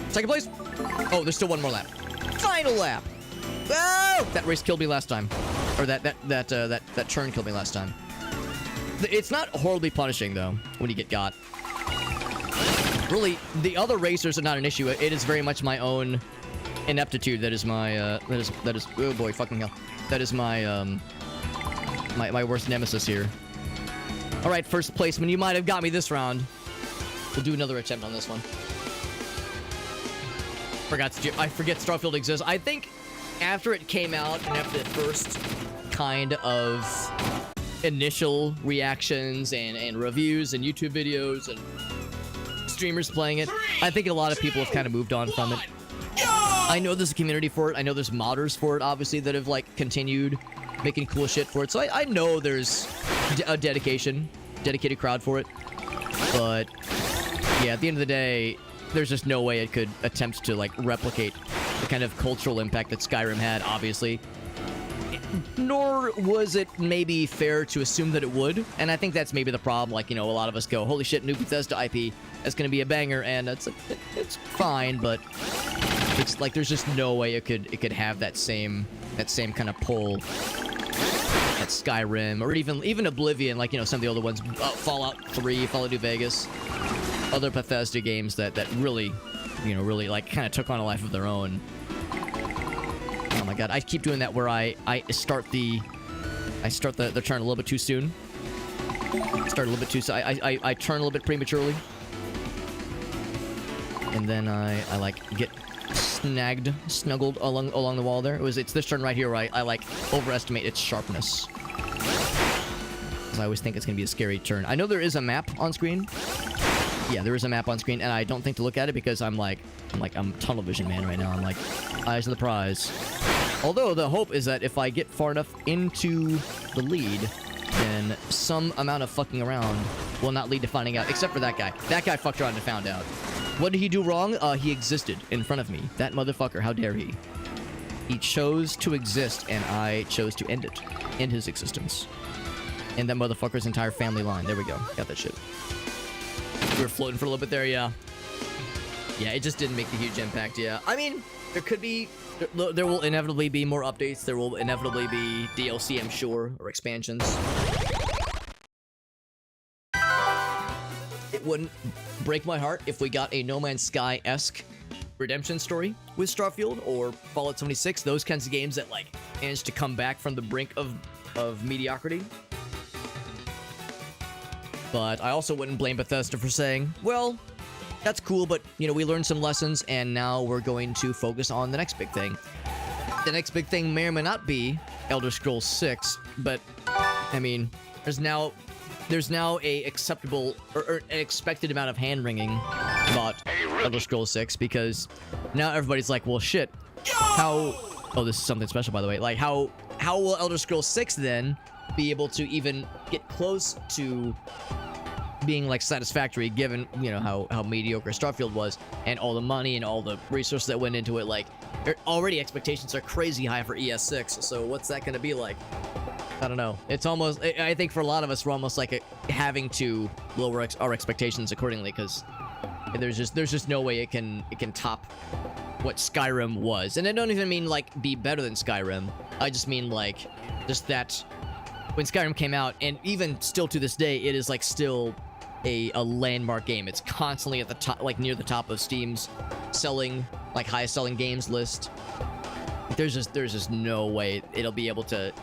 Second place. Oh, there's still one more lap. Final lap. Oh! That race killed me last time. Or that turn killed me last time. It's not horribly punishing though when you get got. Really, the other racers are not an issue. It is very much my own ineptitude that is my that is oh boy, fucking hell. That is my my worst nemesis here. All right, first placeman, you might have got me this round. We'll do another attempt on this one. I forget Starfield exists. I think after it came out and after the first kind of initial reactions and reviews and YouTube videos and streamers playing it, I think a lot of people have kind of moved on from it. I know there's a community for it. I know there's modders for it, obviously, that have like continued making cool shit for it. So I know there's a dedicated crowd for it. But yeah, at the end of the day, there's just no way it could attempt to like replicate the kind of cultural impact that Skyrim had, obviously. Nor was it maybe fair to assume that it would. And I think that's maybe the problem. Like, you know, a lot of us go, holy shit, new Bethesda IP, that's going to be a banger. And it's fine, but it's like there's just no way it could have that same kind of pull at Skyrim or even Oblivion, like, you know, some of the older ones, Fallout 3, Fallout New Vegas, other Bethesda games that really, you know, really like kind of took on a life of their own. Oh my god, I keep doing that where I start the turn a little bit too soon. Start a little bit too soon. I turn a little bit prematurely. And then I like get snuggled along the wall there. It's this turn right here where I like overestimate its sharpness. I always think it's gonna be a scary turn. I know there is a map on screen. Yeah, there is a map on screen, and I don't think to look at it because I'm tunnel vision man right now. I'm like, eyes on the prize. Although the hope is that if I get far enough into the lead, then some amount of fucking around will not lead to finding out. Except for that guy. That guy fucked around and found out. What did he do wrong? He existed in front of me. That motherfucker. How dare he? He chose to exist, and I chose to end it. End his existence. And that motherfucker's entire family line. There we go. Got that shit. We were floating for a little bit there, yeah. Yeah, it just didn't make the huge impact, yeah. I mean, there could be... There will inevitably be more updates. There will inevitably be DLC, I'm sure, or expansions. It wouldn't break my heart if we got a No Man's Sky-esque redemption story with Starfield or Fallout 76. Those kinds of games that, like, managed to come back from the brink of mediocrity. But I also wouldn't blame Bethesda for saying, well, that's cool, but, you know, we learned some lessons, and now we're going to focus on the next big thing. The next big thing may or may not be Elder Scrolls 6, but, I mean, there's now a acceptable or an expected amount of hand-wringing about Elder Scrolls 6, because now everybody's like, well, shit, how... Oh, this is something special, by the way. Like, how will Elder Scrolls 6, then, be able to even get close to being like satisfactory, given, you know, how mediocre Starfield was, and all the money and all the resources that went into it? Like, already expectations are crazy high for ES6, so what's that gonna be like? I don't know. It's almost, I think for a lot of us, we're almost like having to lower our expectations accordingly, because there's just no way it can top what Skyrim was. And I don't even mean like be better than Skyrim. I just mean like just that when Skyrim came out, and even still to this day, it is like still a landmark game. It's constantly at the top, like near the top of Steam's highest selling games list. There's just no way it'll be able to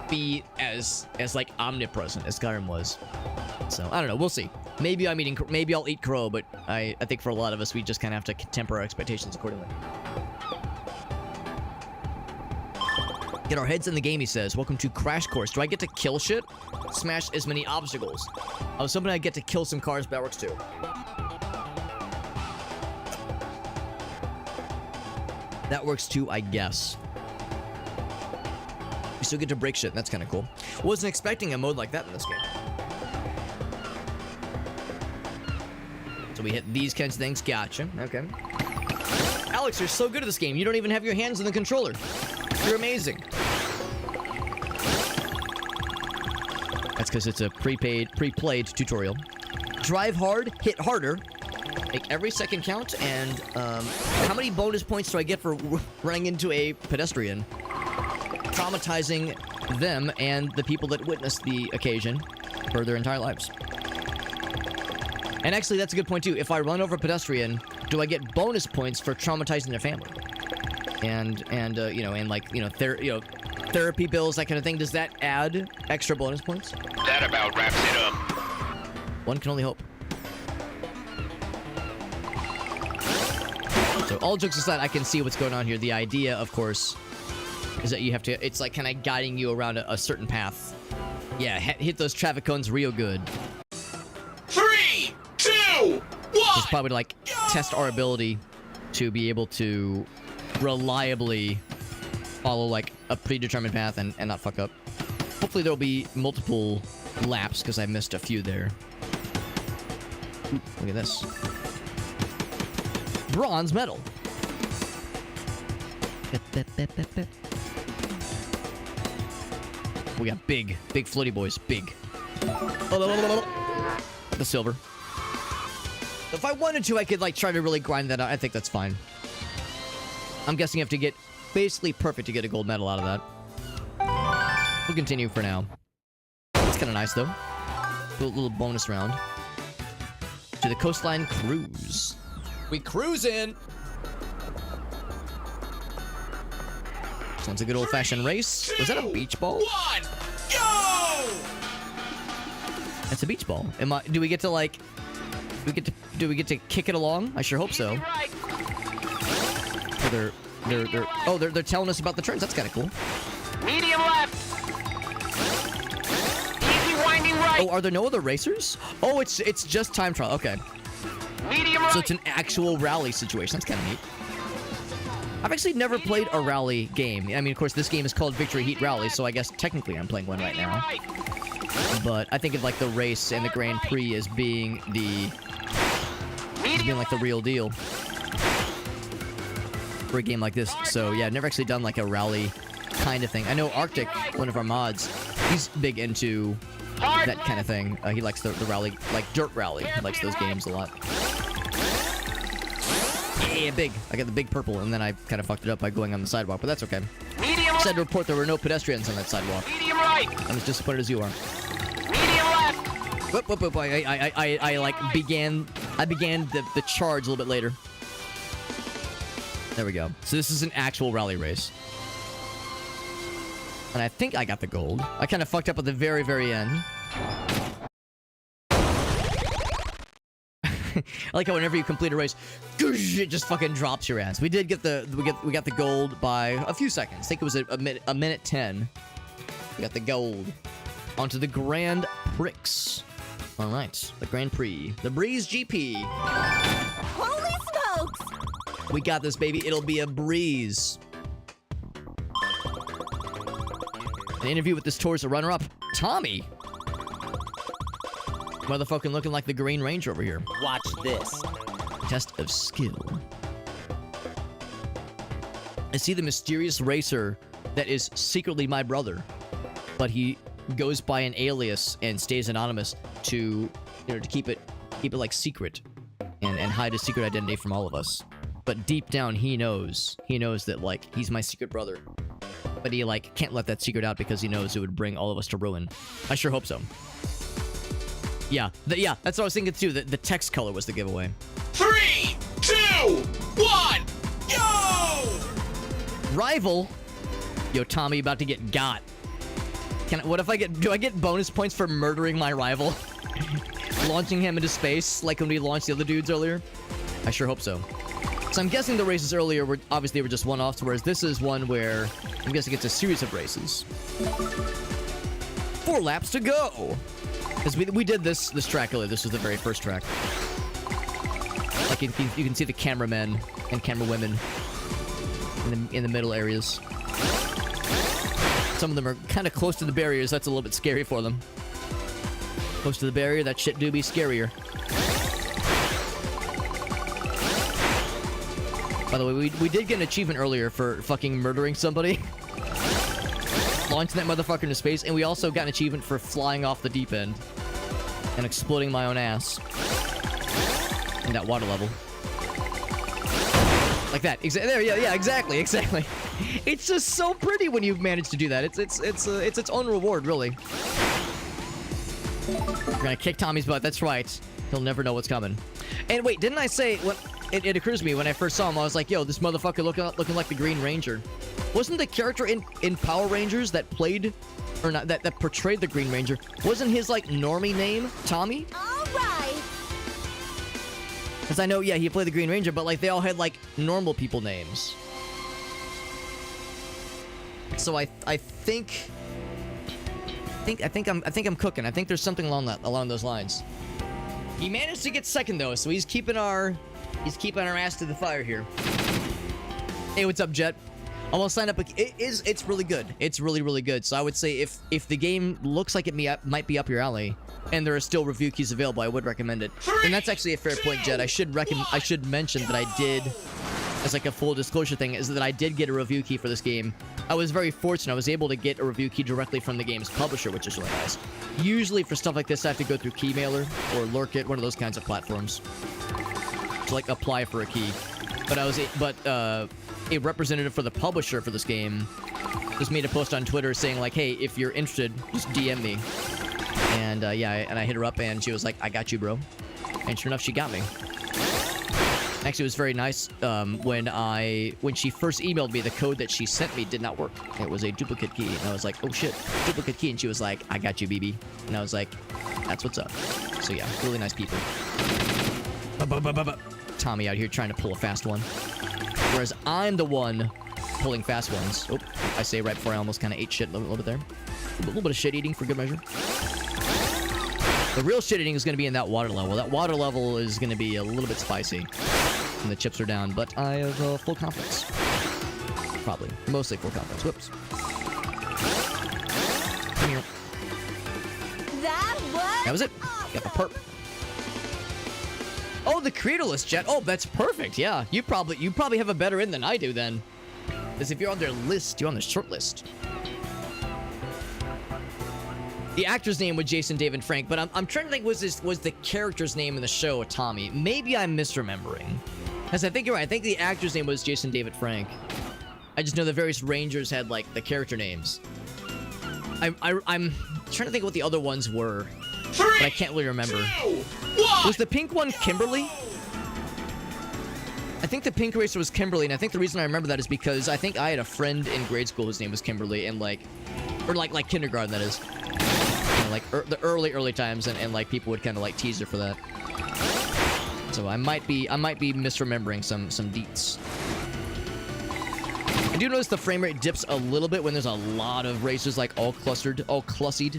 be as like omnipresent as Skyrim was. So I don't know. We'll see. Maybe I'll eat crow, but I think for a lot of us, we just kind of have to temper our expectations accordingly. Get our heads in the game, he says. Welcome to Crash Course. Do I get to kill shit? Smash as many obstacles. I was hoping I'd get to kill some cars, but that works too. That works too, I guess. We still get to break shit. That's kind of cool. Wasn't expecting a mode like that in this game. So we hit these kinds of things. Gotcha. Okay. Alex, you're so good at this game. You don't even have your hands on the controller. You're amazing. That's because it's a pre-played tutorial. Drive hard, hit harder, make every second count, and how many bonus points do I get for running into a pedestrian? Traumatizing them and the people that witnessed the occasion for their entire lives. And actually, that's a good point too. If I run over a pedestrian, do I get bonus points for traumatizing their family? And you know, and like, you know, therapy bills, that kind of thing. Does that add extra bonus points? That about wraps it up. One can only hope. So all jokes aside, I can see what's going on here. The idea, of course, is that you have to, it's like kind of guiding you around a certain path. Yeah, hit those traffic cones real good. 3, 2, 1. It's probably to like test our ability to be able to reliably follow like a predetermined path and not fuck up. Hopefully there'll be multiple laps, because I missed a few there. Ooh, look at this. Bronze medal. We got big floaty boys. Big. The silver. If I wanted to, I could like try to really grind that out. I think that's fine. I'm guessing you have to get basically perfect to get a gold medal out of that. We'll continue for now. It's kind of nice, though. A little bonus round. To the coastline cruise. We cruise in! So it's a good old-fashioned race. Was that a beach ball? 1, go! That's a beach ball. Do we get to like? Do we get to kick it along? I sure hope so. Oh, they're telling us about the turns. That's kind of cool. Medium left. Easy winding right. Oh, are there no other racers? Oh, it's just time trial. Okay. Medium right. So it's an actual rally situation. That's kind of neat. I've actually never played a rally game. I mean, of course, this game is called Victory Heat Rally, so I guess technically I'm playing one right now. But I think of like the race and the Grand Prix as being like the real deal for a game like this. So yeah, I've never actually done like a rally kind of thing. I know Arctic, one of our mods, he's big into that kind of thing. He likes the rally, like Dirt Rally. He likes those games a lot. Yeah, big. I got the big purple, and then I kind of fucked it up by going on the sidewalk, but that's okay. Sad to report there were no pedestrians on that sidewalk. Medium right. I'm as disappointed as you are. Medium left. Whoop, whoop, whoop. I like began the charge a little bit later. There we go. So this is an actual rally race. And I think I got the gold. I kind of fucked up at the very, very end. I like how whenever you complete a race, it just fucking drops your ass. We did get we got the gold by a few seconds. I think it was a minute 10. We got the gold. Onto the Grand Prix. All right, the Grand Prix, the Breeze GP. Holy smokes! We got this, baby. It'll be a breeze. An interview with this tour's runner-up, Tommy. Motherfucking looking like the Green Ranger over here. Watch this. Test of skill. I see the mysterious racer that is secretly my brother, but he goes by an alias and stays anonymous to keep it like secret and hide his secret identity from all of us. But deep down he knows that like he's my secret brother. But he like can't let that secret out because he knows it would bring all of us to ruin. I sure hope so. Yeah, that's what I was thinking too. The text color was the giveaway. 3, 2, 1, go! Rival? Yo, Tommy, about to get got. Do I get bonus points for murdering my rival? Launching him into space, like when we launched the other dudes earlier? I sure hope so. So I'm guessing the races earlier were just one-offs, whereas this is one where I'm guessing it's a series of races. 4 laps to go! Because we did this track earlier. This was the very first track. Like you can see the cameramen and camerawomen in the middle areas. Some of them are kind of close to the barriers. That's a little bit scary for them. Close to the barrier, that shit do be scarier. By the way, we did get an achievement earlier for fucking murdering somebody. Launching that motherfucker into space, and we also got an achievement for flying off the deep end and exploding my own ass in that water level. Like that. There, yeah, exactly. It's just so pretty when you've managed to do that. It's its own reward, really. We're gonna kick Tommy's butt. That's right. He'll never know what's coming. And wait, didn't I say what? It occurs to me when I first saw him, I was like, yo, this motherfucker looking like the Green Ranger. Wasn't the character in Power Rangers that played, or not, that portrayed the Green Ranger, wasn't his, like, normie name Tommy? All right. Because I know, yeah, he played the Green Ranger, but, like, they all had, like, normal people names. So I think I'm cooking. I think there's something along those lines. He managed to get second, though, so he's keeping our ass to the fire here. Hey, what's up, Jet? Almost signed up. It's really good. It's really, really good. So I would say if the game looks like it might be up your alley, and there are still review keys available, I would recommend it. And that's actually a fair point, Jet. I should mention that I did, as like a full disclosure thing, is that I did get a review key for this game. I was very fortunate. I was able to get a review key directly from the game's publisher, which is really nice. Usually for stuff like this, I have to go through Keymailer or Lurkit, one of those kinds of platforms, to like apply for a key. But a representative for the publisher for this game just made a post on Twitter saying like, hey, if you're interested, just DM me. And I hit her up and she was like, I got you, bro. And sure enough, she got me. Actually, it was very nice when she first emailed me, the code that she sent me did not work. It was a duplicate key. And I was like, oh shit, duplicate key. And she was like, I got you, BB. And I was like, that's what's up. So yeah, really nice people. Tommy out here trying to pull a fast one. Whereas I'm the one pulling fast ones. Oh, I say right before I almost kind of ate shit a little bit there. A little bit of shit eating for good measure. The real shit eating is going to be in that water level. That water level is going to be a little bit spicy. And the chips are down, but I have full confidence. Probably. Mostly full confidence. Whoops. Come here. That was it. Got the perp. Oh, the creatorless jet. Oh, that's perfect. Yeah, you probably have a better in than I do then. Because if you're on their list, you're on the short list. The actor's name was Jason David Frank, but I'm trying to think, was the character's name in the show Tommy? Maybe I'm misremembering. Because I think you're right. I think the actor's name was Jason David Frank. I just know the various Rangers had, like, the character names. I'm trying to think what the other ones were, but I can't really remember. 2, 1, Was the pink one Kimberly? I think the pink racer was Kimberly, and I think the reason I remember that is because I think I had a friend in grade school whose name was Kimberly, and like kindergarten, that is. You know, like the early times, and like people would kind of like tease her for that. So I might be misremembering some deets. I do notice the frame rate dips a little bit when there's a lot of racers like all clustered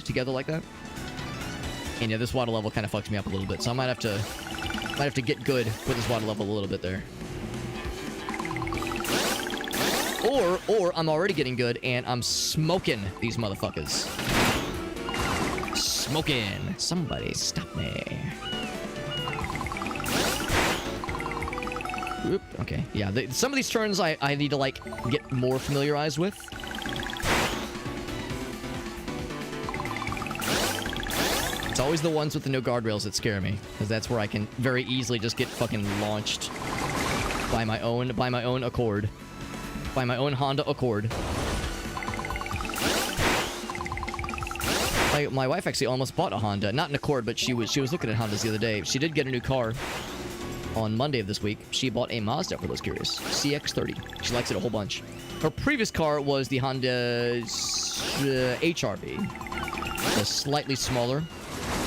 together like that. And yeah, this water level kind of fucks me up a little bit, so I might have to get good with this water level a little bit there. Or I'm already getting good and I'm smoking these motherfuckers. Smoking. Somebody stop me. Oop, okay. Yeah, some of these turns I need to like get more familiarized with. It's always the ones with the no guardrails that scare me, because that's where I can very easily just get fucking launched by my own accord. By my own Honda Accord. My wife actually almost bought a Honda. Not an Accord, but she was looking at Hondas the other day. She did get a new car on Monday of this week. She bought a Mazda, for those curious. CX-30. She likes it a whole bunch. Her previous car was the Honda HRV. The slightly smaller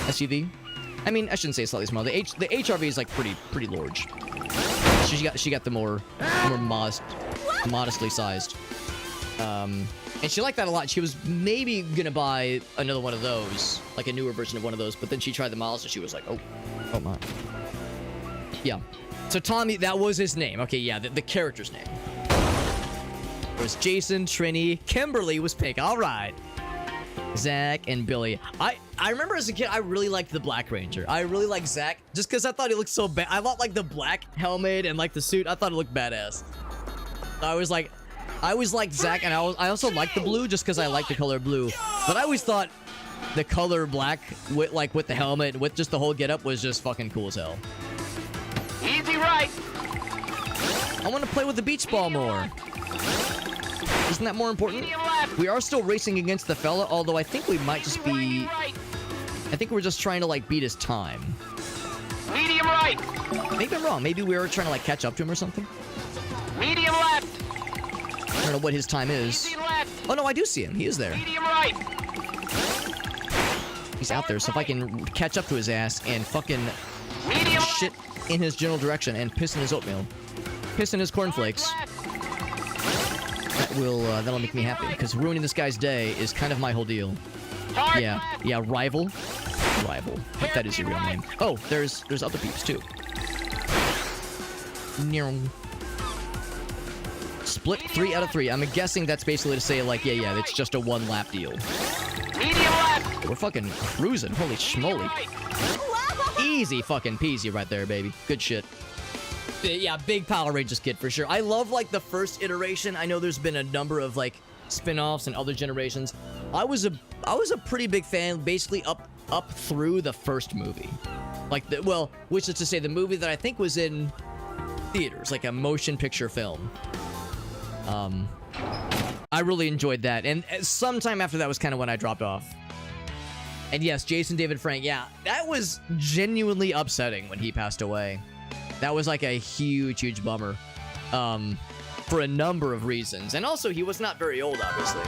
SUV. I mean, I shouldn't say slightly smaller. The HRV is like pretty large. She got the more modestly sized. And she liked that a lot. She was maybe gonna buy another one of those, like a newer version of one of those, but then she tried the Mazda and she was like, oh my. Yeah. So Tommy, that was his name. Okay, yeah, the character's name. It was Jason, Trini, Kimberly was pink. All right. Zach and Billy. I remember as a kid, I really liked the Black Ranger. I really liked Zach, just because I thought he looked so bad. I thought like the black helmet and like the suit, I thought it looked badass. I always liked Zach, and I also liked the blue just because I like the color blue. But I always thought the color black with the helmet and with just the whole getup was just fucking cool as hell. Easy right. I want to play with the beach ball more. Isn't that more important? Medium left. We are still racing against the fella, although I think we might just be... Right. I think we're just trying to like beat his time. Medium right. Maybe I'm wrong. Maybe we were trying to like catch up to him or something. Medium left. I don't know what his time is. Easy left. Oh no, I do see him. He is there. Medium right. He's out there, so if I can catch up to his ass and fucking Medium shit in his general direction and piss in his oatmeal, piss in his cornflakes, left. that'll make me happy, because ruining this guy's day is kind of my whole deal. Hard Yeah, left. yeah, rival. I think that is your real name. Oh, there's other peeps too. Split 3 out of 3. I'm guessing that's basically to say like, yeah, it's just a 1 lap deal. Medium left. We're fucking cruising. Holy schmoly. Right. Easy fucking peasy right there, baby. Good shit. Yeah, big Power Rangers kid for sure. I love like the first iteration. I know there's been a number of like spin-offs and other generations. I was a pretty big fan basically up through the first movie. Like which is to say the movie that I think was in theaters, like a motion picture film. I really enjoyed that, and sometime after that was kind of when I dropped off. And yes, Jason David Frank, yeah, that was genuinely upsetting when he passed away. That was like a huge, huge bummer. For a number of reasons. And also, he was not very old, obviously.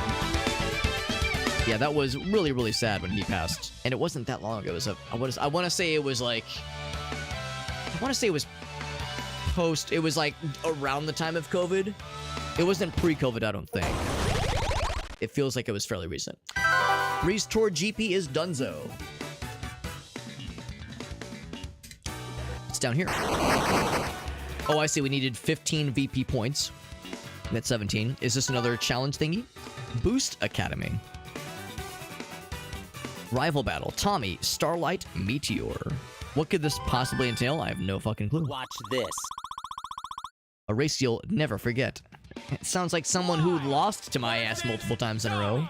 Yeah, that was really, really sad when he passed. And it wasn't that long ago. It was I want to say it was like... I want to say it was post... It was like around the time of COVID. It wasn't pre-COVID, I don't think. It feels like it was fairly recent. Breeze Tour GP is donezo. It's down here. Oh, I see. We needed 15 VP points. That's 17. Is this another challenge thingy? Boost Academy. Rival battle. Tommy, Starlight, Meteor. What could this possibly entail? I have no fucking clue. Watch this. A race you'll never forget. It sounds like someone who lost to my ass multiple times in a row.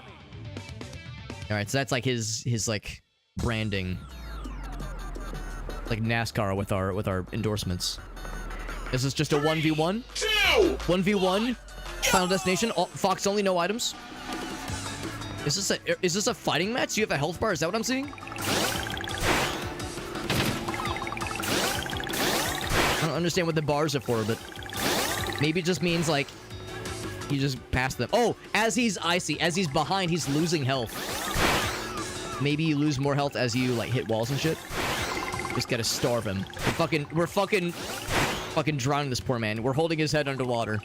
Alright, so that's like his like branding. Like NASCAR with our endorsements. Is this just a 1v1? 1v1? Final destination? Fox only, no items? Is this a fighting match? Do you have a health bar? Is that what I'm seeing? I don't understand what the bars are for, but maybe it just means like you just pass them. Oh, as he's behind, he's losing health. Maybe you lose more health as you like hit walls and shit. Just gotta starve him. We're fucking drowning this poor man. We're holding his head underwater.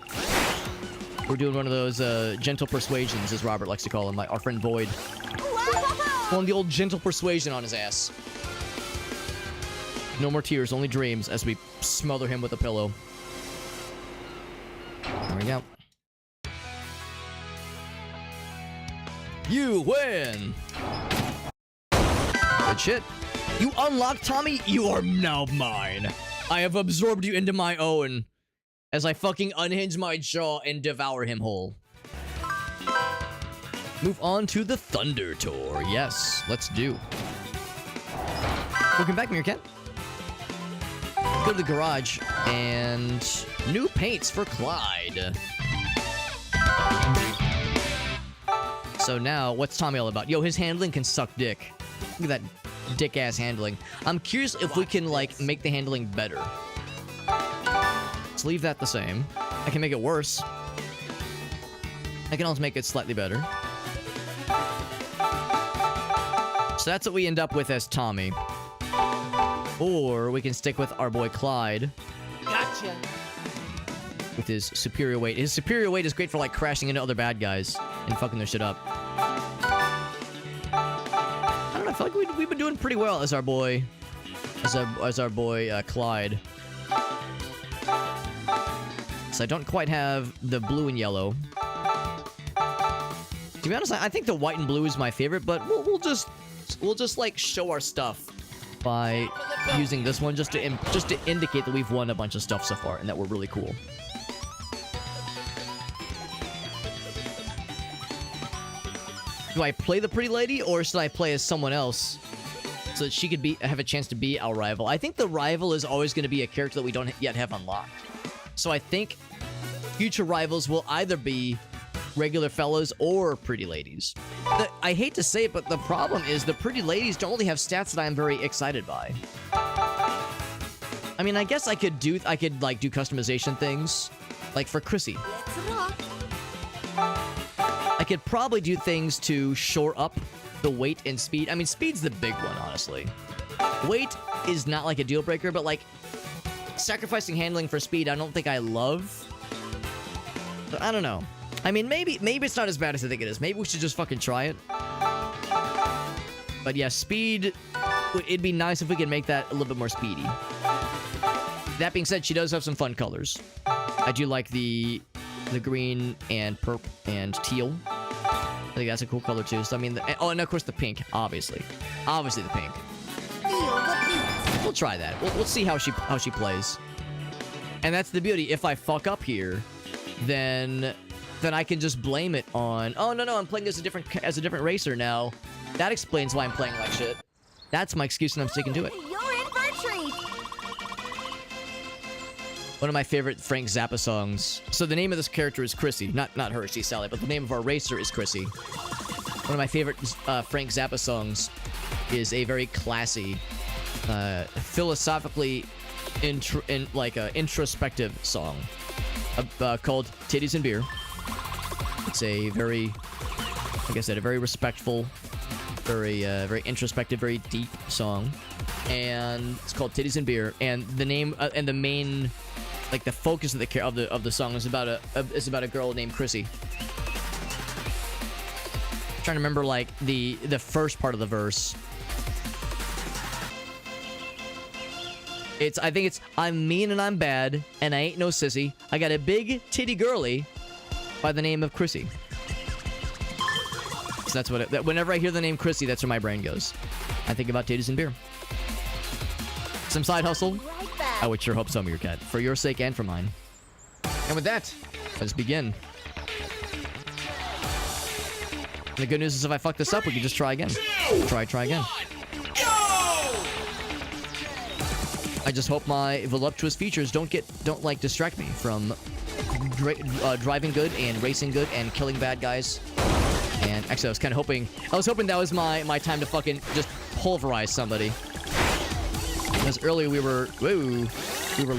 We're doing one of those gentle persuasions, as Robert likes to call him, our friend Void. Pulling the old gentle persuasion on his ass. No more tears, only dreams, as we smother him with a pillow. There we go. You win! Good shit. You unlocked Tommy? You are now mine. I have absorbed you into my own. As I fucking unhinge my jaw and devour him whole. Move on to the Thunder Tour. Yes, let's do. Welcome back, Meerkat. Go to the garage and new paints for Clyde. So now, what's Tommy all about? Yo, his handling can suck dick. Look at that dick-ass handling. I'm curious if we can, like, make the handling better. Let's leave that the same. I can make it worse. I can also make it slightly better. So that's what we end up with as Tommy. Or we can stick with our boy Clyde. Gotcha. With his superior weight. His superior weight is great for, like, crashing into other bad guys and fucking their shit up. I don't know, I feel like we've been doing pretty well as our boy... As our boy, Clyde. So I don't quite have the blue and yellow. To be honest, I think the white and blue is my favorite, but we'll just like show our stuff by using this one just to indicate that we've won a bunch of stuff so far and that we're really cool. Do I play the pretty lady or should I play as someone else so that she could have a chance to be our rival? I think the rival is always going to be a character that we don't yet have unlocked. So I think future rivals will either be regular fellows or pretty ladies. I hate to say it, but the problem is the pretty ladies don't really have stats that I'm very excited by. I mean, I guess I could like do customization things, like for Chrissy. I could probably do things to shore up the weight and speed. I mean, speed's the big one, honestly. Weight is not like a deal breaker, but like sacrificing handling for speed, I don't think I love. But I don't know. I mean, maybe it's not as bad as I think it is. Maybe we should just fucking try it. But yeah, speed, it'd be nice if we could make that a little bit more speedy. That being said, she does have some fun colors. I do like the green and purple and teal. I think that's a cool color too. So I mean, and of course the pink, obviously the pink. We'll try that. We'll see how she plays. And that's the beauty. If I fuck up here, then I can just blame it on, oh no, I'm playing as a different racer now. That explains why I'm playing like shit. That's my excuse and I'm sticking to it. You're in for a treat. One of my favorite Frank Zappa songs. So the name of this character is Chrissy. Not her, she's Sally, but the name of our racer is Chrissy. One of my favorite Frank Zappa songs is a very classy, philosophically introspective song called "Titties and Beer." It's a very, like I said, a very respectful, very introspective, very deep song, and it's called "Titties and Beer." And the name and the main, like the focus of the song is about a girl named Chrissy. I'm trying to remember like the first part of the verse. I think it's I'm mean and I'm bad and I ain't no sissy. I got a big titty girly by the name of Chrissy. So that's what whenever I hear the name Chrissy, that's where my brain goes. I think about titties and beer. Some side hustle. Right back. I would sure hope so, Meerkat. For your sake and for mine. And with that, let's begin. And the good news is if I fuck this up, we can just try again. Try again. I just hope my voluptuous features don't distract me from driving good and racing good and killing bad guys. And actually, I was hoping that was my time to fucking just pulverize somebody. Because earlier we were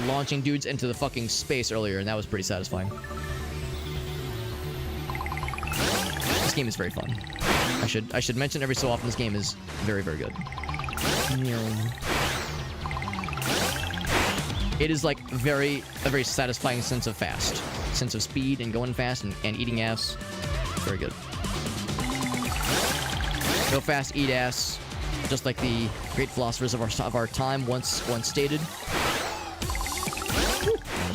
launching dudes into the fucking space earlier, and that was pretty satisfying. This game is very fun. I should mention every so often this game is very, very good. It is like a very satisfying sense of speed and going fast and eating ass. Very good. Go fast, eat ass, just like the great philosophers of our time once stated.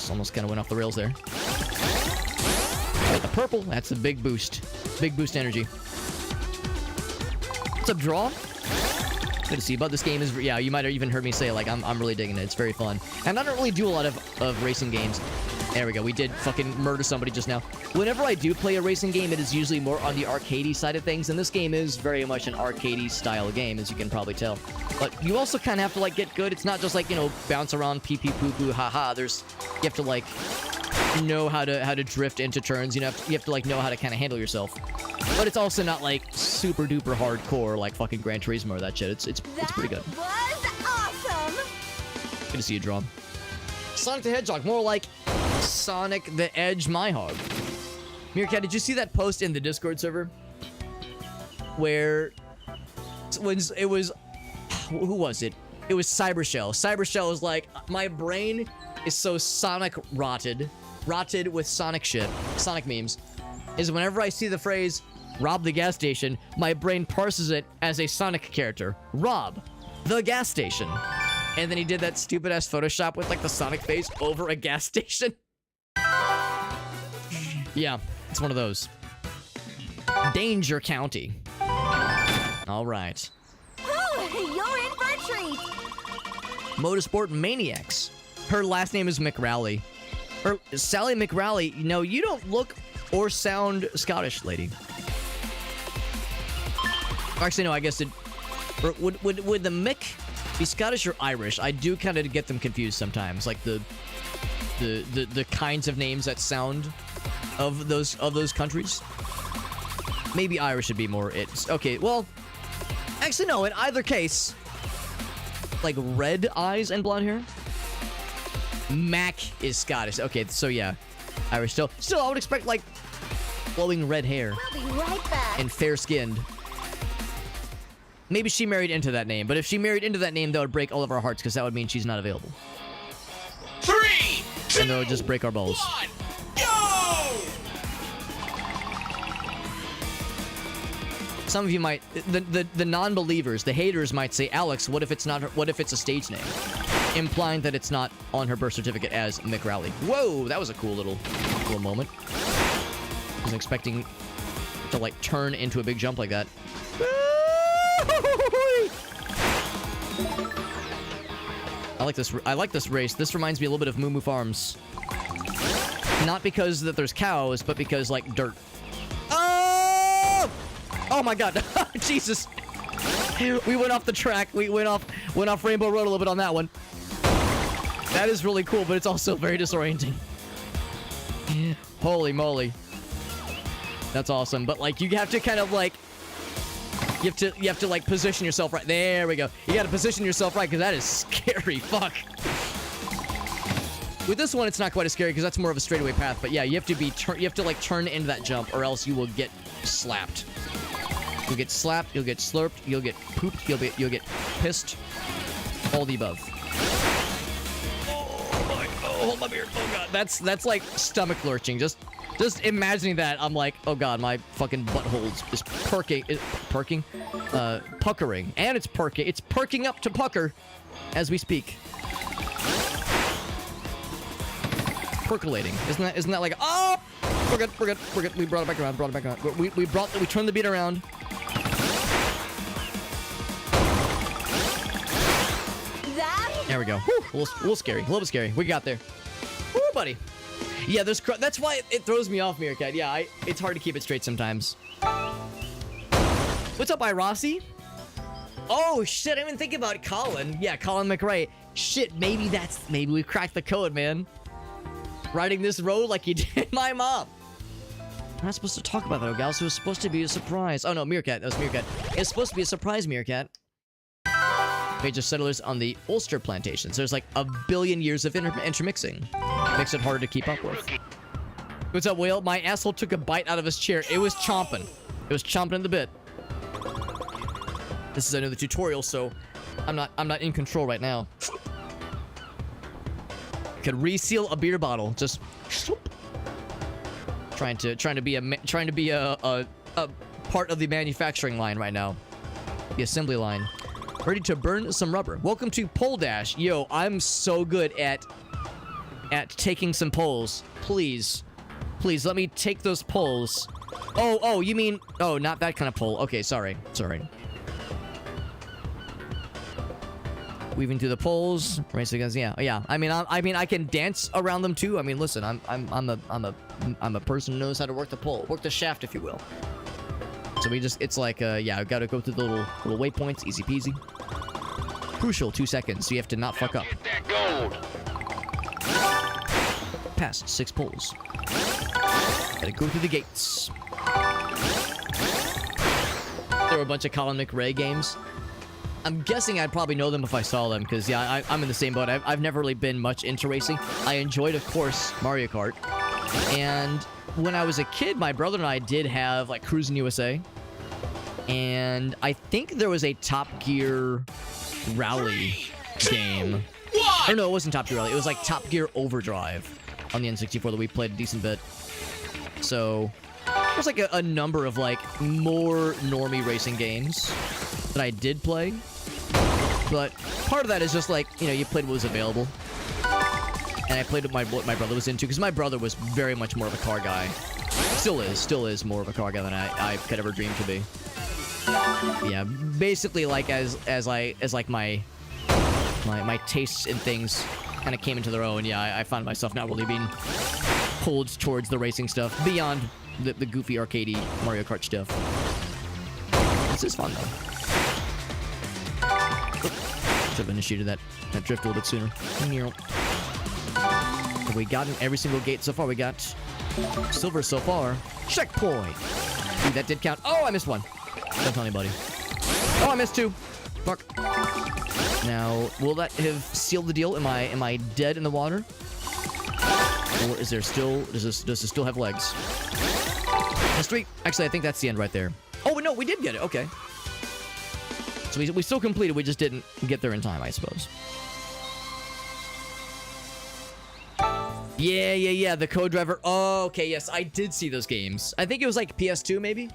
Almost kind of went off the rails there. Got the purple. That's a big boost energy. What's up, Draw? Good to see you, but this game is, yeah, you might have even heard me say, like, I'm really digging it. It's very fun. And I don't really do a lot of racing games. There we go. We did fucking murder somebody just now. Whenever I do play a racing game, it is usually more on the arcadey side of things, and this game is very much an arcadey style game, as you can probably tell. But you also kind of have to, like, get good. It's not just, like, you know, bounce around, pee-pee, poo-poo, ha-ha. You have to, like, know how to drift into turns. You know, you have to, like, know how to kind of handle yourself. But it's also not, like, super duper hardcore like fucking Gran Turismo or that shit. It's pretty good. That was awesome. Good to see you, Drum. Sonic the Hedgehog, more like Sonic the Edge My Hog. Meerkat, did you see that post in the Discord server? Where it was who was it? It was Cybershell. Cybershell is like, my brain is so Sonic rotted with Sonic shit, Sonic memes, is whenever I see the phrase rob the gas station, my brain parses it as a Sonic character. Rob the gas station. And then he did that stupid ass Photoshop with like the Sonic face over a gas station. Yeah, it's one of those. Danger County. All right. Oh, you're in for a treat. Motorsport Maniacs. Her last name is McRally. Or Sally McRally. No, you don't look or sound Scottish, lady. Actually, no, I guess it... Or would the Mick be Scottish or Irish? I do kind of get them confused sometimes. Like the kinds of names that sound of those countries. Maybe Irish should be more it. Okay, well... Actually, no, in either case... Like red eyes and blonde hair? Mac is Scottish. Okay, so yeah. Irish still. Still, I would expect like flowing red hair We'll be right back. and fair-skinned. Maybe she married into that name, but if she married into that name, that would break all of our hearts because that would mean she's not available. 3, 2, And that would just break our balls. 1, go! Some of you might, the non-believers, the haters might say, Alex, what if it's not her, what if it's a stage name? Implying that it's not on her birth certificate as McRally. Whoa, that was a cool little moment. Wasn't expecting to like turn into a big jump like that. I like this race. This reminds me a little bit of Moo Moo Farms. Not because that there's cows, but because like dirt. Oh! Oh my god. Jesus. We went off the track. We went off Rainbow Road a little bit on that one. That is really cool, but it's also very disorienting. Holy moly. That's awesome. But like you have to kind of like you have to like position yourself right. There we go. You got to position yourself right because that is scary. Fuck. With this one, it's not quite as scary because that's more of a straightaway path. But yeah, you have to like turn into that jump, or else you will get slapped. You'll get slapped. You'll get slurped. You'll get pooped. You'll get pissed. All the above. Oh, hold my beer. Oh god, that's like stomach lurching. Just imagining that, I'm like, oh god, my fucking butthole is puckering, and it's perking. It's perking up to pucker as we speak. Percolating, isn't that like, oh, we're good. We brought it back around. We turned the beat around. There we go. Whew, a little scary. A little bit scary. We got there. Woo, buddy. Yeah, that's why it throws me off, Meerkat. Yeah, it's hard to keep it straight sometimes. What's up, Rossi? Oh, shit, I didn't even think about Colin. Yeah, Colin McRae. Shit, maybe we cracked the code, man. Riding this road like you did my mom. I'm not supposed to talk about that, Ogals. It was supposed to be a surprise. Oh, no, Meerkat. That was Meerkat. It's supposed to be a surprise, Meerkat. Page of settlers on the Ulster plantations. There's like a billion years of intermixing. Makes it harder to keep up with. What's up, Whale? My asshole took a bite out of his chair. It was chomping. It was chomping in the bit. This is another tutorial, so I'm not in control right now. Could reseal a beer bottle. Just trying to be a part of the manufacturing line right now. The assembly line. Ready to burn some rubber. Welcome to Pole Dash. Yo, I'm so good at taking some poles. Please let me take those poles. Oh, you mean, oh, not that kind of pole. Okay, sorry. Weaving through the poles. Race against, yeah. I mean, I can dance around them too. I mean, listen, I'm a person who knows how to work the pole, work the shaft, if you will. So it's like, yeah, I've got to go through the little waypoints, easy peasy. Crucial 2 seconds, so you have to not fuck up. Past 6 poles. Gotta go through the gates. There were a bunch of Colin McRae games. I'm guessing I'd probably know them if I saw them, because yeah, I'm in the same boat. I've never really been much into racing. I enjoyed, of course, Mario Kart. And when I was a kid, my brother and I did have like Cruis'n USA. And I think there was a Top Gear Rally game. Or no, it wasn't Top Gear Rally. It was like Top Gear Overdrive on the N64 that we played a decent bit. So there's like a number of like more normie racing games that I did play. But part of that is just like, you know, you played what was available. And I played what my brother was into, because my brother was very much more of a car guy. Still is more of a car guy than I could ever dream to be. Yeah, basically like as like my tastes in things kind of came into their own. Yeah, I found myself not really being pulled towards the racing stuff beyond the goofy arcadey Mario Kart stuff. This is fun though. Should have initiated that drift a little bit sooner. Have we gotten every single gate so far? We got silver so far. Checkpoint. Dude, that did count. Oh, I missed one. Don't tell anybody. Oh, I missed 2. Fuck. Now, will that have sealed the deal? Am I dead in the water? Or is there still, does this still have legs? Mystery. Actually, I think that's the end right there. Oh, no, we did get it. Okay. So we still completed. We just didn't get there in time, I suppose. Yeah. The co-driver. Oh, okay. Yes, I did see those games. I think it was like PS2, maybe?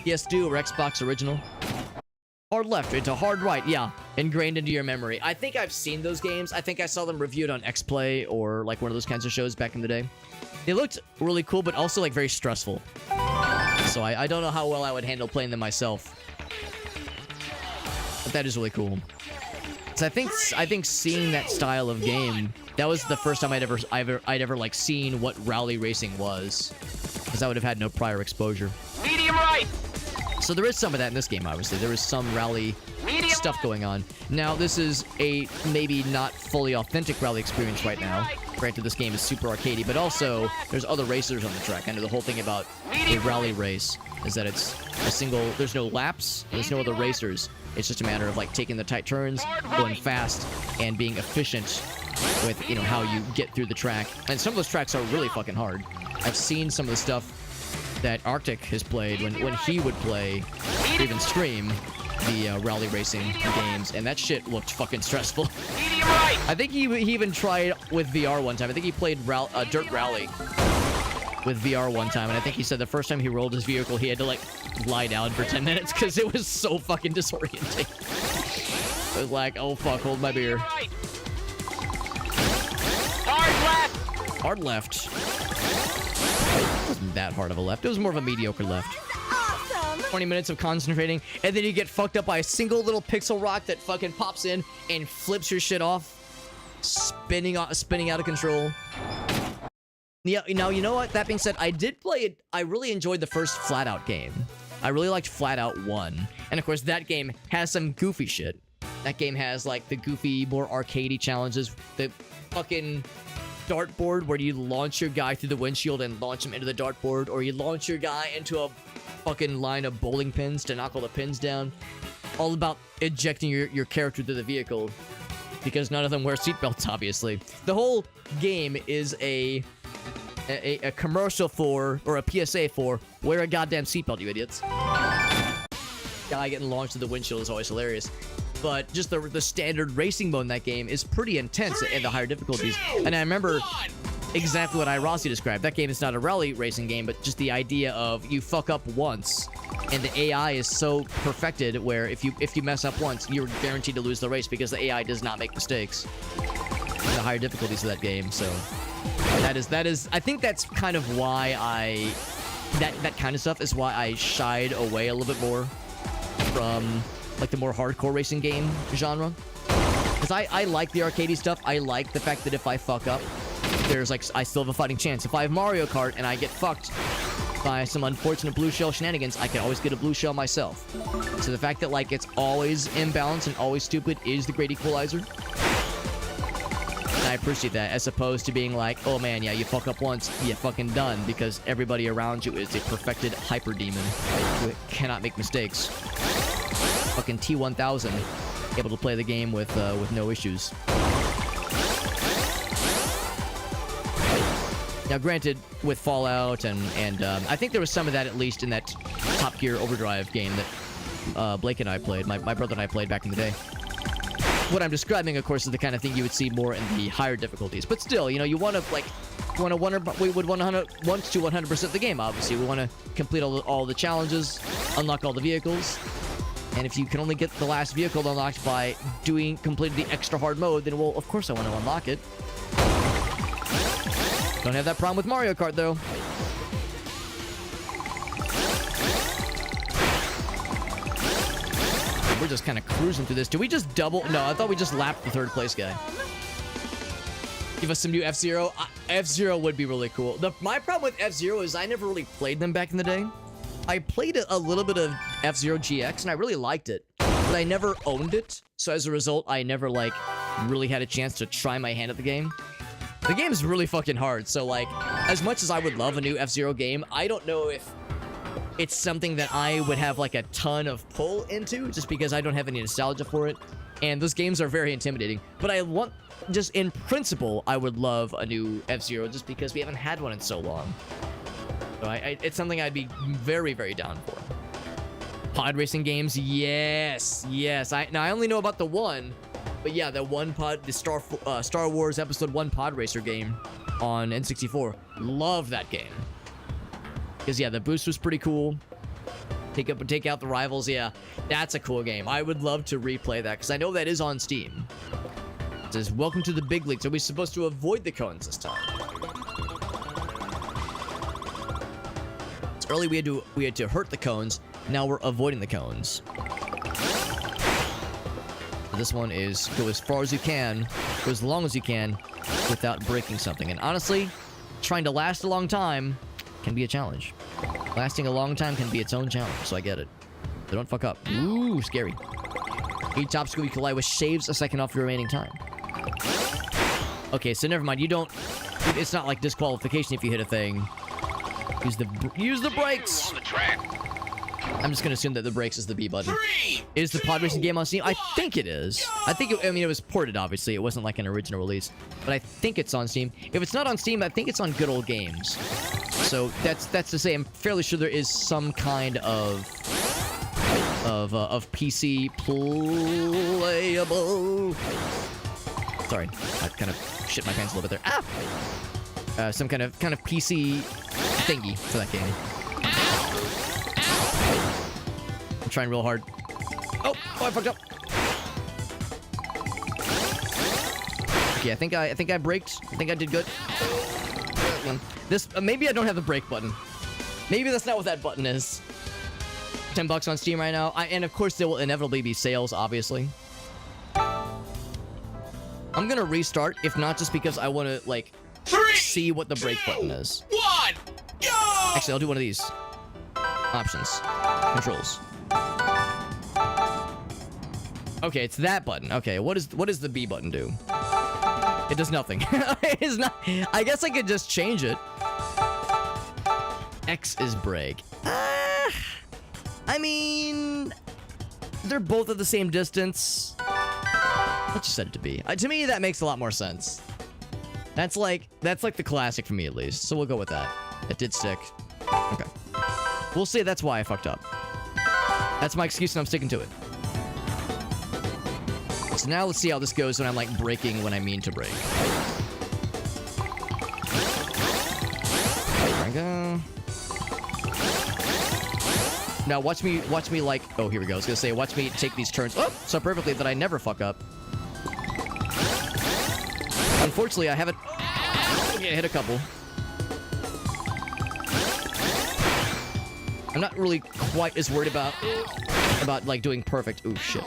PS2 or Xbox original. Hard left into hard right. Yeah, ingrained into your memory. I think I've seen those games. I think I saw them reviewed on X-Play or like one of those kinds of shows back in the day. They looked really cool, but also like very stressful. So I don't know how well I would handle playing them myself. But that is really cool. So I think seeing that style of game, that was the first time I'd ever like seen what rally racing was, because I would have had no prior exposure. Medium right. So there is some of that in this game, obviously. There is some rally stuff going on. Now, this is a maybe not fully authentic rally experience right now. Granted, this game is super arcadey, but also there's other racers on the track. I know the whole thing about a rally race is that it's a single, there's no laps, there's no other racers. It's just a matter of like taking the tight turns, going fast, and being efficient with, you know, how you get through the track. And some of those tracks are really fucking hard. I've seen some of the stuff that Arctic has played when he would play, or even stream, the rally racing games, and that shit looked fucking stressful. Medium right. I think he even tried with VR one time. I think he played Dirt Rally with VR one time, and I think he said the first time he rolled his vehicle, he had to, like, lie down for 10 minutes because it was so fucking disorienting. I was like, oh fuck, hold my beer. Right. Hard left. Hard left. It wasn't that hard of a left. It was more of a mediocre left. Awesome! 20 minutes of concentrating, and then you get fucked up by a single little pixel rock that fucking pops in and flips your shit off, spinning out of control. Yeah, now, you know what? That being said, I did play it. I really enjoyed the first Flat Out game. I really liked Flat Out 1. And of course, that game has some goofy shit. That game has, like, the goofy, more arcadey challenges. The fucking dartboard where you launch your guy through the windshield and launch him into the dartboard, or you launch your guy into a fucking line of bowling pins to knock all the pins down. All about ejecting your character through the vehicle, because none of them wear seatbelts, obviously. The whole game is a commercial for, or a PSA for, wear a goddamn seatbelt, you idiots. Guy getting launched through the windshield is always hilarious. But just the standard racing mode in that game is pretty intense in the higher difficulties. And I remember exactly what Rossi described. That game is not a rally racing game, but just the idea of you fuck up once, and the AI is so perfected where if you mess up once, you're guaranteed to lose the race because the AI does not make mistakes. The higher difficulties of that game, so that is I think that's kind of why that kind of stuff is why I shied away a little bit more from, like, the more hardcore racing game genre. Because I like the arcadey stuff. I like the fact that if I fuck up, there's, like, I still have a fighting chance. If I have Mario Kart and I get fucked by some unfortunate blue shell shenanigans, I can always get a blue shell myself. So the fact that, like, it's always imbalanced and always stupid is the great equalizer. And I appreciate that, as opposed to being like, oh man, yeah, you fuck up once, you're fucking done, because everybody around you is a perfected hyper demon who cannot make mistakes. Fucking T1000, able to play the game with no issues. Now, granted, with Fallout and I think there was some of that, at least, in that Top Gear Overdrive game that Blake and I played, my brother and I played back in the day. What I'm describing, of course, is the kind of thing you would see more in the higher difficulties. But still, you know, you want to, like, we would want to 100% the game, obviously. We want to complete all the challenges, unlock all the vehicles. And if you can only get the last vehicle unlocked by completing the extra hard mode, then, well, of course I want to unlock it. Don't have that problem with Mario Kart, though. We're just kind of cruising through this. Do we just double? No, I thought we just lapped the third place guy. Give us some new F-Zero. F-Zero would be really cool. My problem with F-Zero is I never really played them back in the day. I played a little bit of F-Zero GX, and I really liked it. But I never owned it. So as a result, I never, like, really had a chance to try my hand at the game. The game is really fucking hard. So, like, as much as I would love a new F-Zero game, I don't know if it's something that I would have, like, a ton of pull into, just because I don't have any nostalgia for it. And those games are very intimidating. But just in principle, I would love a new F-Zero, just because we haven't had one in so long. So it's something I'd be very, very down for. Pod racing games, yes. Now, I only know about the one, but yeah, the Star Wars Episode 1 Pod Racer game on N64. Love that game. Because, yeah, the boost was pretty cool. Take out the rivals, yeah. That's a cool game. I would love to replay that, because I know that is on Steam. It says, welcome to the big leagues. Are we supposed to avoid the cones this time? It's early, we had to hurt the cones. Now we're avoiding the cones. This one is go as far as you can, go as long as you can, without breaking something. And honestly, trying to last a long time can be a challenge. Lasting a long time can be its own challenge, so I get it. So don't fuck up. Ooh, scary. Each obstacle you collide with shaves a second off your remaining time. Okay, so never mind. It's not like disqualification if you hit a thing. Use the brakes. On the track. I'm just gonna assume that the brakes is the B button. 3, Is the pod racing game on Steam? I 1, think it is. I think it, I mean, it was ported, obviously. It wasn't like an original release. But I think it's on Steam. If it's not on Steam, I think it's on Good Old Games. So that's to say, I'm fairly sure there is some kind of PC playable. Sorry, I kind of shit my pants a little bit there. Ah! Some kind of PC thingy for that game. I'm trying real hard. Oh, I fucked up. Okay, I think I braked. I think I did good. This maybe I don't have the brake button. Maybe that's not what that button is. $10 on Steam right now. And of course there will inevitably be sales, obviously. I'm gonna restart, if not just because I want to like 3, see what the brake button is. 1, go! Actually, I'll do one of these. Options. Controls. Okay, it's that button. Okay, what does the B button do? It does nothing. It's not. I guess I could just change it. X is brake. I mean, they're both at the same distance. What you set it to be? To me, that makes a lot more sense. That's like the classic for me at least. So we'll go with that. It did stick. Okay. We'll say that's why I fucked up. That's my excuse and I'm sticking to it. So now let's see how this goes when I'm like braking when I mean to brake. There we go. Now watch me like, oh, here we go. I was gonna say, watch me take these turns so perfectly that I never fuck up. Unfortunately, I haven't. Yeah, I hit a couple. I'm not really quite as worried about like doing perfect. Ooh, shit.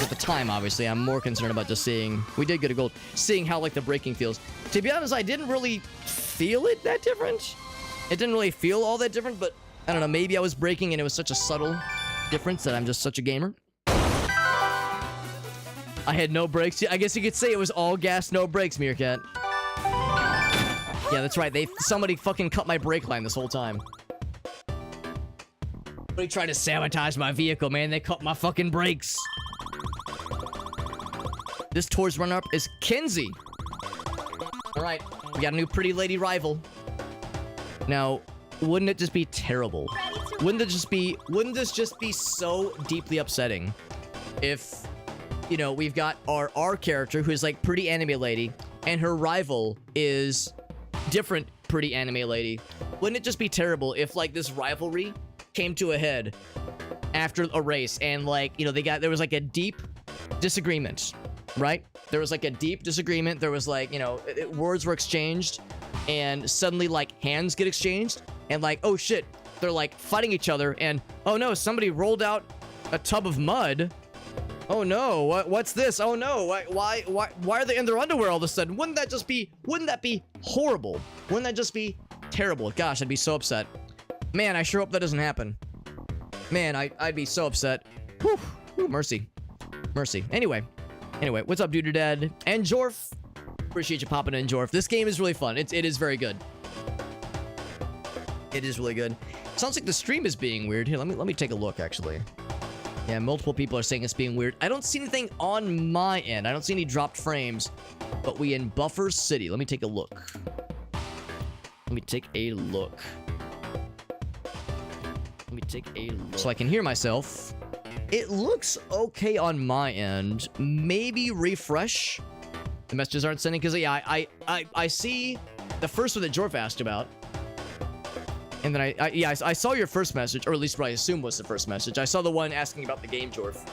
At the time, obviously, I'm more concerned about just seeing. We did get a gold. Seeing how like the braking feels. To be honest, I didn't really feel it that different. It didn't really feel all that different, but I don't know. Maybe I was braking and it was such a subtle difference that I'm just such a gamer. I had no brakes. I guess you could say it was all gas, no brakes, Meerkat. Yeah, that's right. Somebody fucking cut my brake line this whole time. Somebody tried to sabotage my vehicle, man. They cut my fucking brakes. This tour's runner-up is Kenzie. All right, we got a new pretty lady rival. Now, wouldn't it just be terrible? Wouldn't this just be so deeply upsetting if, you know, we've got our character who's like pretty anime lady and her rival is different pretty anime lady? Wouldn't it just be terrible if like this rivalry came to a head after a race and like, you know, there was like a deep disagreement, right? There was like a deep disagreement. There was like, you know, words were exchanged and suddenly like hands get exchanged and like, oh shit, they're like fighting each other and oh no, somebody rolled out a tub of mud. Oh no, what's this? Oh no, why are they in their underwear all of a sudden? Wouldn't that be horrible? Wouldn't that just be terrible? Gosh, I'd be so upset. Man, I sure hope that doesn't happen. Man, I'd be so upset. Whew, whew, mercy. Anyway, what's up, Dude Dad? And Jorf. Appreciate you popping in, Jorf. This game is really fun. It is very good. It is really good. Sounds like the stream is being weird. Here, let me take a look, actually. Yeah, multiple people are saying it's being weird. I don't see anything on my end. I don't see any dropped frames. But we in Buffer City. Let me take a look. So I can hear myself. It looks okay on my end. Maybe refresh. The messages aren't sending because yeah, I see the first one that Jorf asked about. And then I saw your first message, or at least what I assume was the first message. I saw the one asking about the game, Jorf.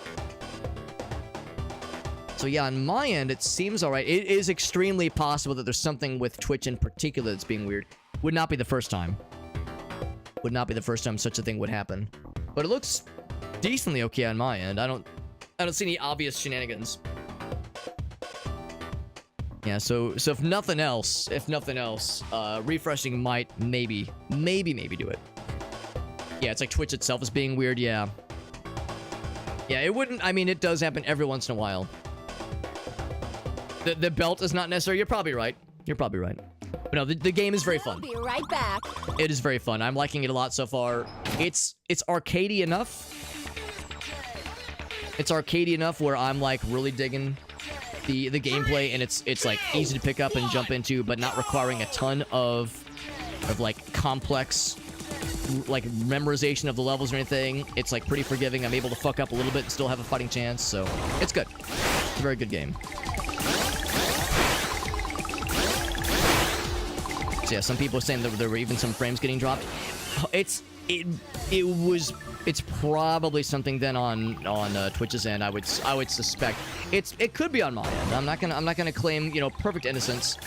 So yeah, on my end, it seems alright. It is extremely possible that there's something with Twitch in particular that's being weird. Would not be the first time. Would not be the first time such a thing would happen. But it looks decently okay on my end. I don't see any obvious shenanigans. Yeah, so if nothing else, refreshing might maybe do it. Yeah, it's like Twitch itself is being weird, yeah. Yeah, it wouldn't, I mean, it does happen every once in a while. The belt is not necessary. You're probably right. But no, the game is very I'll fun. be right back. It is very fun. I'm liking it a lot so far. It's arcadey enough. It's arcadey enough where I'm like really digging the gameplay, and it's like easy to pick up and jump into, but not requiring a ton of like complex like memorization of the levels or anything. It's like pretty forgiving. I'm able to fuck up a little bit and still have a fighting chance, so it's good. It's a very good game. So yeah, some people are saying that there were even some frames getting dropped. It's probably something then on Twitch's end. I would suspect it could be on my end. I'm not gonna claim, you know, perfect innocence.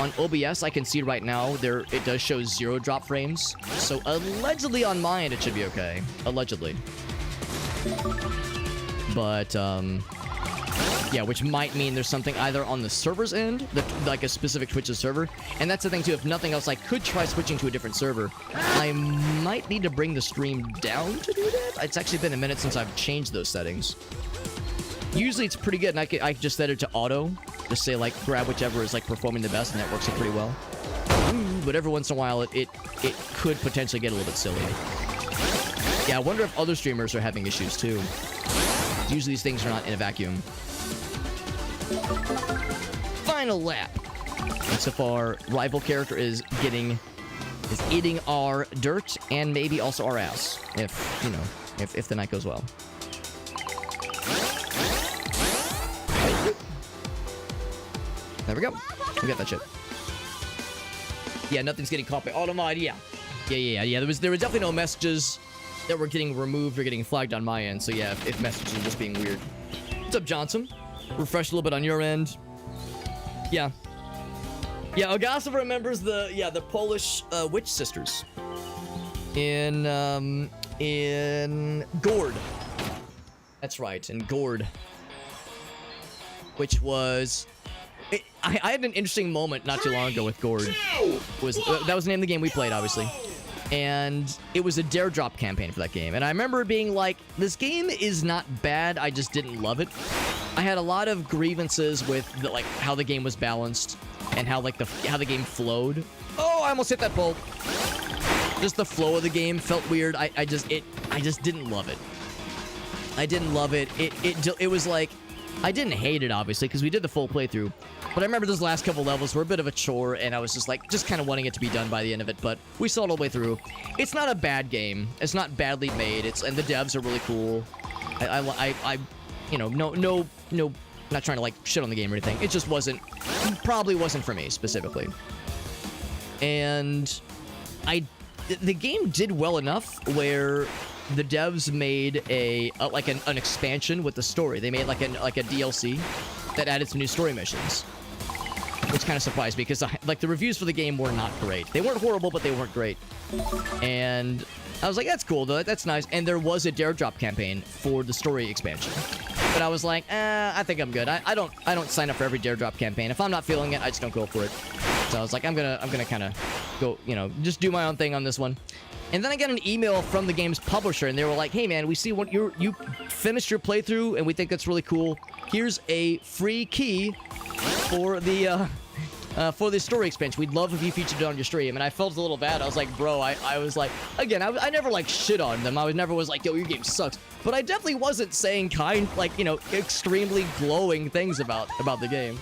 On OBS, I can see right now it does show 0 drop frames. So allegedly on my end it should be okay. Allegedly. But yeah, which might mean there's something either on the server's end, like a specific Twitch's server, and that's the thing too. If nothing else, I could try switching to a different server. I might need to bring the stream down to do that. It's actually been a minute since I've changed those settings. Usually it's pretty good, and I can just set it to auto, just say like grab whichever is like performing the best, and that works pretty well. But every once in a while, it could potentially get a little bit silly. Yeah, I wonder if other streamers are having issues too. Usually these things are not in a vacuum. Final lap. And so far, rival character is eating our dirt and maybe also our ass, if you know, if the night goes well. There we go. We got that shit. Yeah, nothing's getting caught by automod. Yeah. There were definitely no messages that were getting removed or getting flagged on my end. So yeah, if messages are just being weird. What's up, Johnson? Refresh a little bit on your end. Yeah. Yeah, Ogasa remembers the Polish witch sisters in Gord. That's right, in Gord. Which was I had an interesting moment not too long ago with Gord. That was the name of the game we played, obviously. And it was a dare drop campaign for that game. And I remember being like, this game is not bad, I just didn't love it. I had a lot of grievances with like how the game was balanced and how like how the game flowed. Oh, I almost hit that pole. Just the flow of the game felt weird. I just didn't love it. I didn't love it. It was like, I didn't hate it obviously because we did the full playthrough. But I remember those last couple levels were a bit of a chore, and I was just like, just kind of wanting it to be done by the end of it, but we saw it all the way through. It's not a bad game. It's not badly made. And the devs are really cool. I you know, no, not trying to like shit on the game or anything. It just probably wasn't for me specifically. And the game did well enough where the devs made like an expansion with the story. They made like a DLC that added some new story missions, which kind of surprised me because like the reviews for the game were not great. They weren't horrible, but they weren't great. And I was like, that's cool though. That's nice. And there was a dare drop campaign for the story expansion. But I was like, I think I'm good. I don't sign up for every dare drop campaign. If I'm not feeling it, I just don't go for it. So I was like, I'm gonna kind of go, you know, just do my own thing on this one. And then I got an email from the game's publisher, and they were like, hey man, we see what you finished your playthrough, and we think that's really cool. Here's a free key for the story expansion. We'd love if you featured it on your stream. And I felt a little bad. I was like, bro, I was like, again, I never like shit on them. I never was like, yo, your game sucks. But I definitely wasn't saying like, you know, extremely glowing things about the game.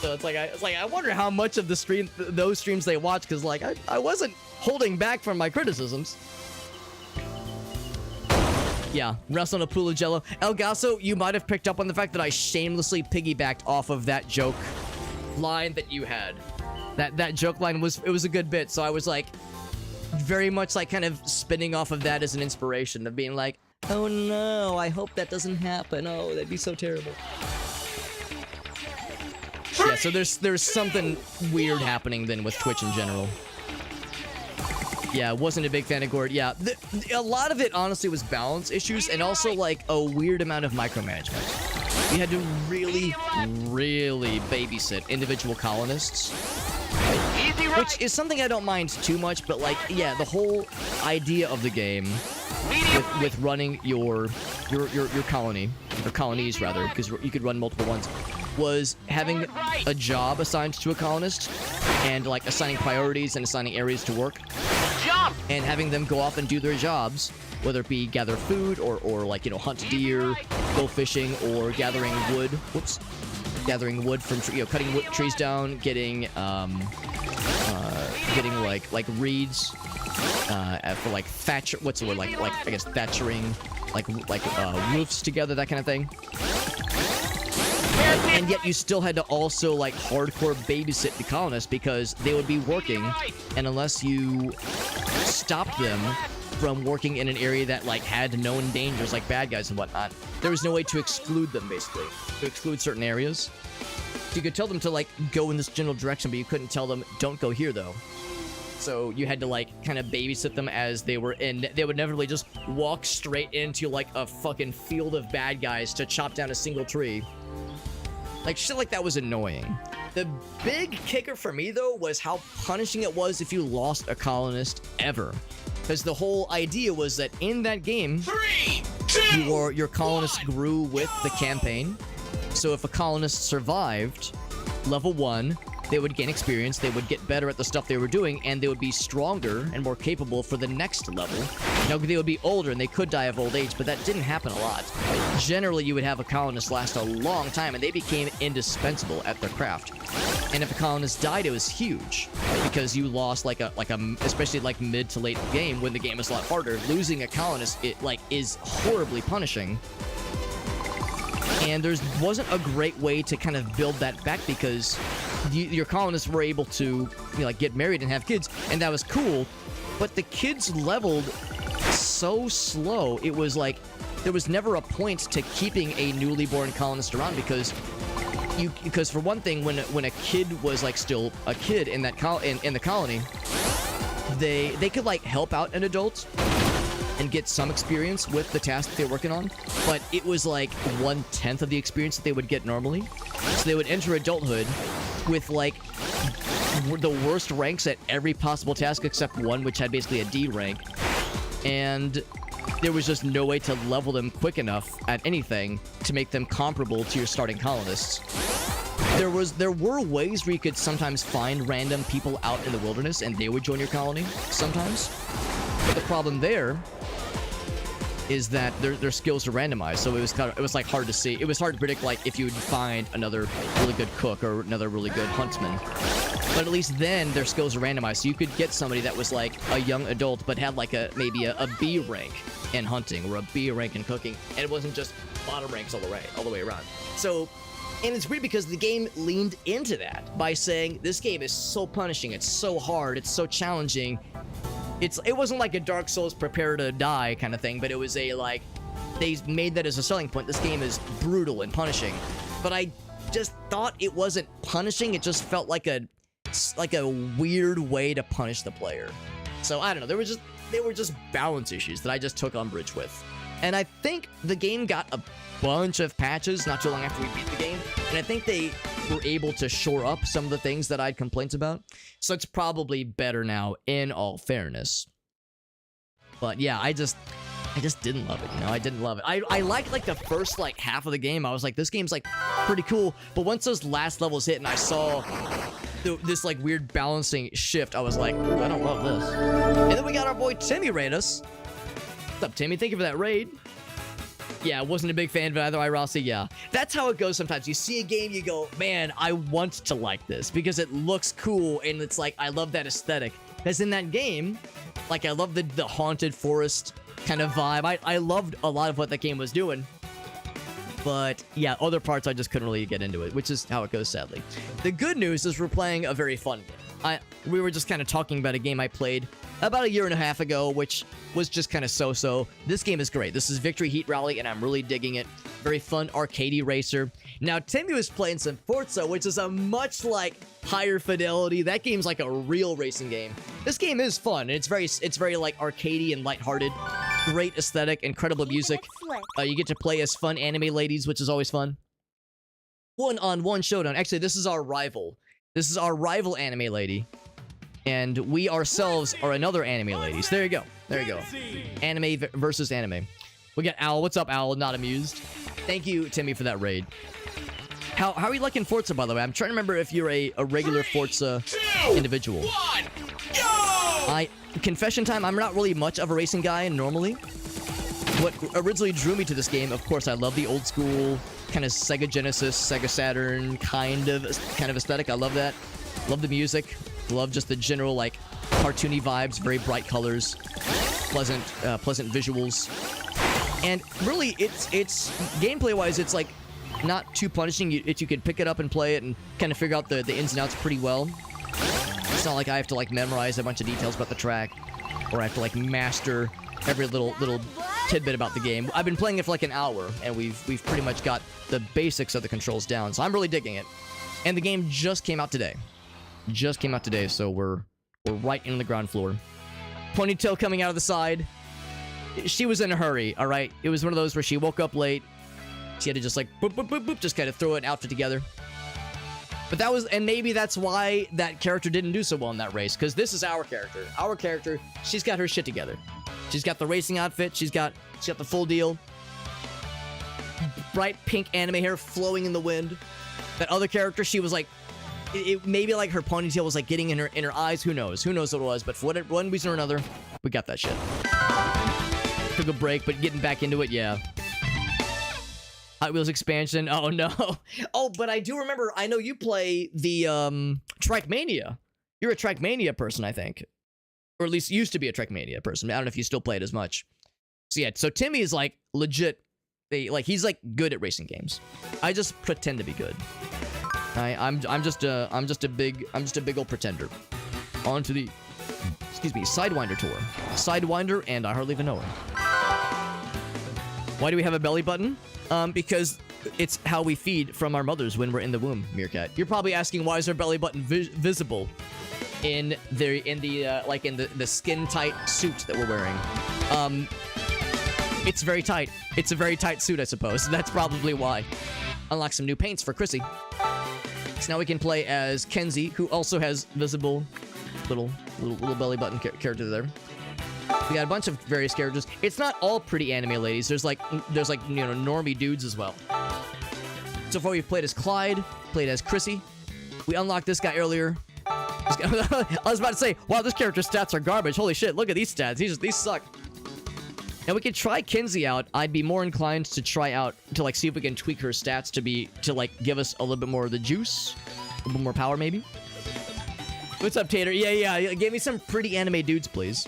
So it's like I wonder how much of those streams they watch, because like I wasn't holding back from my criticisms. Yeah, wrestle in a pool of jello. Elgaso, you might have picked up on the fact that I shamelessly piggybacked off of that joke line that you had. That joke line was a good bit, so I was like very much like kind of spinning off of that as an inspiration of being like, oh no, I hope that doesn't happen. Oh, that'd be so terrible. Yeah, so there's something weird happening then with Twitch in general. Yeah, wasn't a big fan of Gord. Yeah, a lot of it honestly was balance issues and also like a weird amount of micromanagement. We had to really babysit individual colonists, which is something I don't mind too much, but like, yeah, the whole idea of the game with running your colony, or colonies rather, because you could run multiple ones. was having a job assigned to a colonist and like assigning priorities and assigning areas to work Jump! and having them go off and do their jobs, whether it be gather food or like, you know, hunt deer, go fishing, or gathering wood. Whoops. Gathering wood from, cutting trees down, getting like reeds, for like thatcher. What's the word? Like I guess thatchering, like roofs together, that kind of thing. And yet you still had to also like hardcore babysit the colonists because they would be working, and unless you stopped them from working in an area that like had known dangers like bad guys and whatnot, there was no way to exclude them, basically, to exclude certain areas. You could tell them to like go in this general direction, but you couldn't tell them don't go here though. So you had to like kind of babysit them as they were in. They would inevitably just walk straight into like a fucking field of bad guys to chop down a single tree. Like shit like that was annoying. The big kicker for me though was how punishing it was if you lost a colonist ever. Because the whole idea was that in that game, 3, 2, your colonists grew with the campaign. So if a colonist survived level 1, they would gain experience, they would get better at the stuff they were doing, and they would be stronger and more capable for the next level. Now, they would be older and they could die of old age, but that didn't happen a lot. Generally, you would have a colonist last a long time, and they became indispensable at their craft. And if a colonist died, it was huge, because you lost especially like mid to late game when the game is a lot harder. Losing a colonist, is horribly punishing. And there wasn't a great way to kind of build that back because your colonists were able to, get married and have kids, and that was cool. But the kids leveled so slow. It was like there was never a point to keeping a newly born colonist around because for one thing, when a kid was like still a kid in that in the colony, they could like help out an adult and get some experience with the task that they're working on, but it was like 1/10 of the experience that they would get normally. So they would enter adulthood with like the worst ranks at every possible task except one, which had basically a D rank, and there was just no way to level them quick enough at anything to make them comparable to your starting colonists. There were ways where you could sometimes find random people out in the wilderness and they would join your colony sometimes, but the problem there is that their skills are randomized, so it was like hard to see. It was hard to predict like if you would find another really good cook or another really good huntsman. But at least then their skills are randomized, so you could get somebody that was like a young adult but had like maybe a B rank in hunting or a B rank in cooking, and it wasn't just bottom ranks all the way around. So, and it's weird because the game leaned into that by saying this game is so punishing, it's so hard, it's so challenging. It wasn't like a Dark Souls prepare to die kind of thing, but it was they made that as a selling point. This game is brutal and punishing, but I just thought it wasn't punishing. It just felt like a weird way to punish the player. So I don't know. They were just balance issues that I just took umbrage with. And I think the game got a bunch of patches not too long after we beat the game, and I think they were able to shore up some of the things that I had complaints about. So it's probably better now, in all fairness. But yeah, I just didn't love it, I didn't love it. I liked like the first like half of the game. I was like, this game's like pretty cool. But once those last levels hit and I saw this like weird balancing shift, I was like, ooh, I don't love this. And then we got our boy Timmy raid us. What's up, Timmy? Thank you for that raid. Yeah, wasn't a big fan of it either, Rossi. Yeah, that's how it goes sometimes. You see a game, you go, man, I want to like this because it looks cool, and it's like, I love that aesthetic. Because in that game, like, I love the haunted forest kind of vibe. I loved a lot of what that game was doing. But yeah, other parts I just couldn't really get into it, which is how it goes, sadly. The good news is we're playing a very fun game. We were just kind of talking about a game I played about a year and a half ago, which was just kind of so-so. This game is great. This is Victory Heat Rally, and I'm really digging it. Very fun arcadey racer. Now, Timmy was playing some Forza, which is a much like higher fidelity. That game's like a real racing game. This game is fun, and it's very like arcadey and lighthearted. Great aesthetic, incredible music. You get to play as fun anime ladies, which is always fun. One-on-one showdown. Actually, this is our rival. This is our rival anime lady. And we ourselves are another anime ladies. There you go. There you go. Anime versus anime. We got Owl. What's up, Owl? Not amused. Thank you, Timmy, for that raid. How are you liking Forza, by the way? I'm trying to remember if you're a regular Forza individual. 1, go! Confession time, I'm not really much of a racing guy normally. What originally drew me to this game, of course, I love the old school kind of Sega Genesis, Sega Saturn kind of aesthetic. I love that. Love the music. Love just the general like cartoony vibes, very bright colors, pleasant visuals. And really, it's gameplay-wise, it's like not too punishing. You can pick it up and play it and kind of figure out the ins and outs pretty well. It's not like I have to like memorize a bunch of details about the track, or I have to like master every little tidbit about the game. I've been playing it for like an hour, and we've pretty much got the basics of the controls down. So I'm really digging it. And the game just came out today. So we're right in the ground floor. Ponytail coming out of the side. She was in a hurry, all right? It was one of those where she woke up late. She had to just like boop, boop, boop, boop, just kind of throw an outfit together. But that was, and maybe that's why that character didn't do so well in that race, because this is our character. Our character, she's got her shit together. She's got the racing outfit. She's got the full deal. Bright pink anime hair flowing in the wind. That other character, she was like, maybe like her ponytail was like getting in her eyes. Who knows? Who knows what it was? But for one reason or another, we got that shit. Took a break, but getting back into it, yeah. Hot Wheels expansion. Oh no. Oh, but I do remember. I know you play the Trackmania. You're a Trackmania person, I think, or at least used to be a Trackmania person. I don't know if you still play it as much. So yeah. So Timmy is like legit. He's like good at racing games. I just pretend to be good. I'm just a big old pretender. On to the Sidewinder tour. Sidewinder, and I hardly even know her. Why do we have a belly button? Because it's how we feed from our mothers when we're in the womb, Meerkat. You're probably asking, why is our belly button visible in the skin tight suit that we're wearing? It's very tight. It's a very tight suit, I suppose. That's probably why. Unlock some new paints for Chrissy. So now we can play as Kenzie, who also has visible little belly button character there. We got a bunch of various characters. It's not all pretty anime ladies. There's like normie dudes as well. So far we've played as Clyde, played as Chrissy. We unlocked this guy earlier. I was about to say, wow, this character's stats are garbage. Holy shit, look at these stats. These suck. Now we could try Kenzie out. I'd be more inclined to try out to like see if we can tweak her stats to like give us a little bit more of the juice, a little more power maybe. What's up, Tater? Yeah. Give me some pretty anime dudes, please.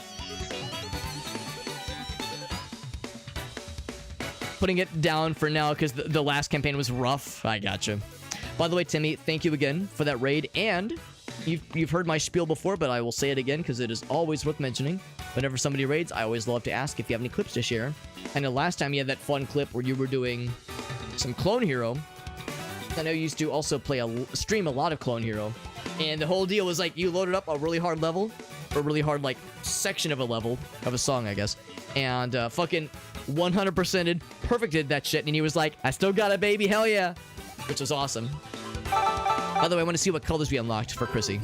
Putting it down for now because the last campaign was rough. I gotcha. By the way, Timmy, thank you again for that raid. And you've heard my spiel before, but I will say it again because it is always worth mentioning. Whenever somebody raids, I always love to ask if you have any clips to share. I know last time you had that fun clip where you were doing some Clone Hero. I know you used to also stream a lot of Clone Hero. And the whole deal was like you loaded up a really hard level, or a really hard like section of a level of a song, I guess. And fucking 100%ed, perfected that shit. And he was like, I still got it, baby, hell yeah. Which was awesome. By the way, I want to see what colors we unlocked for Chrissy.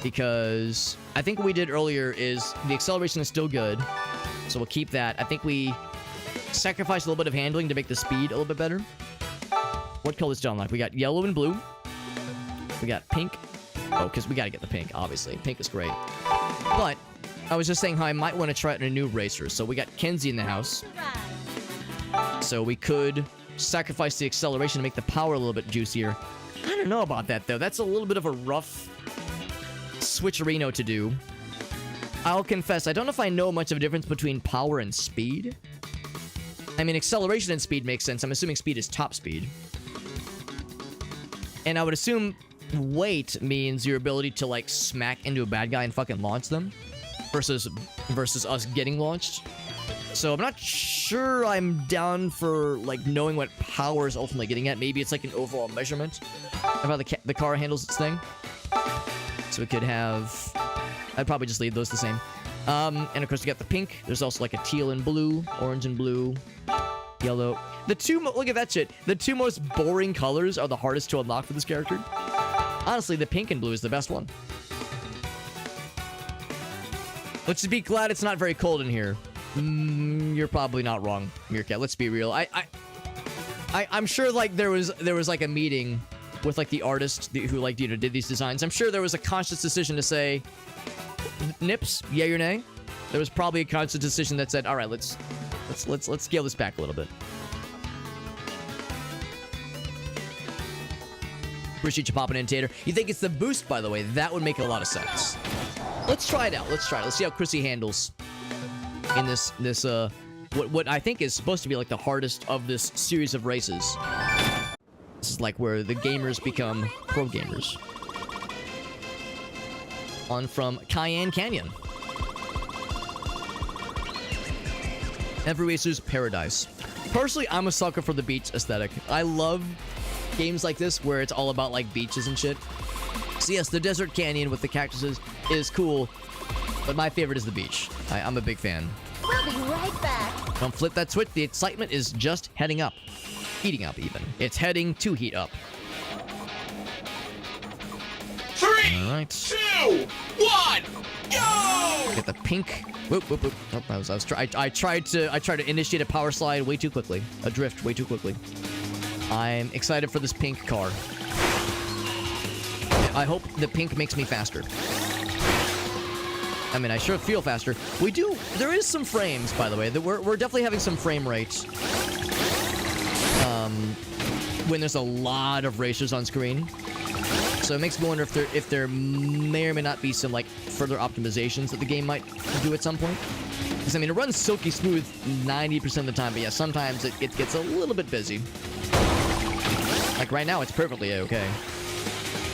Because I think what we did earlier is the acceleration is still good. So we'll keep that. I think we sacrificed a little bit of handling to make the speed a little bit better. What colors do I unlock? We got yellow and blue. We got pink. Oh, because we got to get the pink, obviously. Pink is great. But I was just saying how I might want to try out a new racer. So we got Kenzie in the house. So we could sacrifice the acceleration to make the power a little bit juicier. I don't know about that, though. That's a little bit of a rough switcherino to do. I'll confess, I don't know if I know much of a difference between power and speed. I mean, acceleration and speed makes sense. I'm assuming speed is top speed. And I would assume weight means your ability to, like, smack into a bad guy and fucking launch them. Versus us getting launched. So I'm not sure I'm down for, like, knowing what power is ultimately getting at. Maybe it's, like, an overall measurement of how the car handles its thing. So we could have... I'd probably just leave those the same. And of course we got the pink. There's also like a teal and blue, orange and blue, yellow. Look at that shit. The two most boring colors are the hardest to unlock for this character. Honestly, the pink and blue is the best one. Let's just be glad it's not very cold in here. You're probably not wrong, Meerkat. Let's be real. I I'm sure like there was like a meeting with like the artist who like did these designs. I'm sure there was a conscious decision to say, Nips, yay or nay. There was probably a conscious decision that said, all right, let's scale this back a little bit. Appreciate you popping in, Tater. You think it's the boost, by the way? That would make a lot of sense. Let's try it out. Let's see how Chrissy handles in this what I think is supposed to be like the hardest of this series of races. This is like where the gamers become pro gamers. On from Cayenne Canyon. Every racer's paradise. Personally, I'm a sucker for the beach aesthetic. I love games like this where it's all about like beaches and shit. So yes, the desert canyon with the cactuses is cool, but my favorite is the beach. I'm a big fan. We'll be right back. Don't flip that switch. The excitement is just heading up. Heating up, even. It's heading to heat up. 3, All right. 2, 1, go! Get the pink. Whoop, whoop, whoop. Oh, I tried to initiate a power slide way too quickly. A drift way too quickly. I'm excited for this pink car. I hope the pink makes me faster. I mean, I sure feel faster. There is some frames, by the way. We're definitely having some frame rates. When there's a lot of racers on screen. So it makes me wonder if there may or may not be some, like, further optimizations that the game might do at some point. Because, I mean, it runs silky smooth 90% of the time, but yeah, sometimes it gets a little bit busy. Like, right now, it's perfectly okay.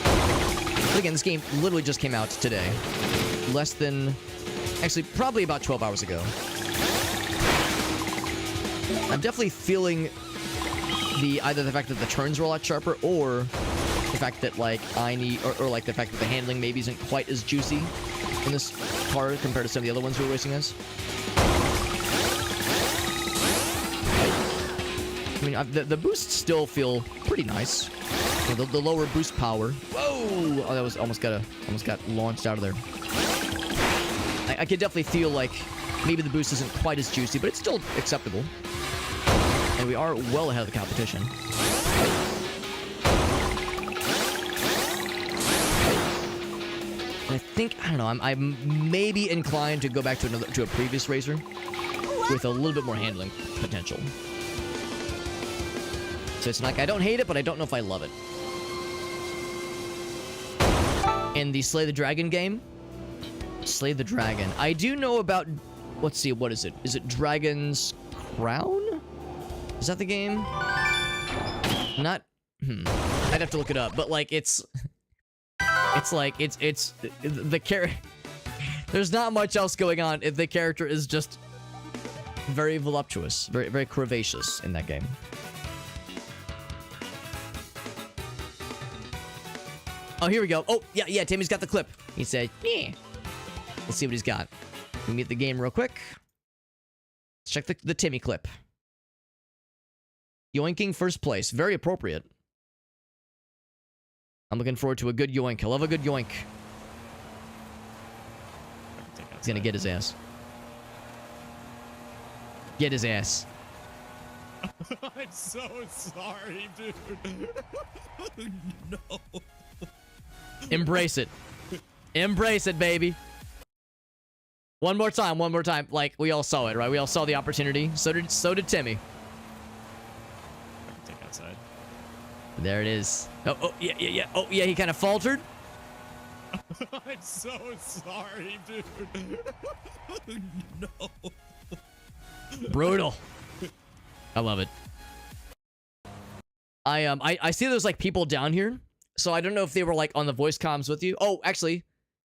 But again, this game literally just came out today. Less than... Actually, probably about 12 hours ago. I'm definitely feeling either the fact that the turns are a lot sharper, or the fact that, like, or like the fact that the handling maybe isn't quite as juicy in this car compared to some of the other ones we're racing as. I mean, the boosts still feel pretty nice. The lower boost power. Whoa! Oh, that was almost got launched out of there. I could definitely feel like maybe the boost isn't quite as juicy, but it's still acceptable. And we are well ahead of the competition. And I think, I don't know, I'm maybe inclined to go back to a previous racer with a little bit more handling potential. So it's like, I don't hate it, but I don't know if I love it. In the Slay the Dragon game, Slay the Dragon. I do know about, let's see, what is it? Is it Dragon's Crown? Is that the game? Not, I'd have to look it up, but like it's the character, there's not much else going on if the character is just very voluptuous, very, very curvaceous in that game. Oh, here we go. Oh, yeah, Timmy's got the clip. He said, yeah. Let's see what he's got. Let me get the game real quick. Let's check the Timmy clip. Yoinking first place. Very appropriate. I'm looking forward to a good yoink. I love a good yoink. He's gonna get his ass. Get his ass. I'm so sorry, dude. No. Embrace it. Embrace it, baby. One more time. Like, we all saw it, right? We all saw the opportunity. So did Timmy. Take outside. There it is. Oh, yeah. Oh, yeah, he kind of faltered. I'm so sorry, dude. No. Brutal. I love it. I see there's like people down here. So I don't know if they were like on the voice comms with you. Oh, actually,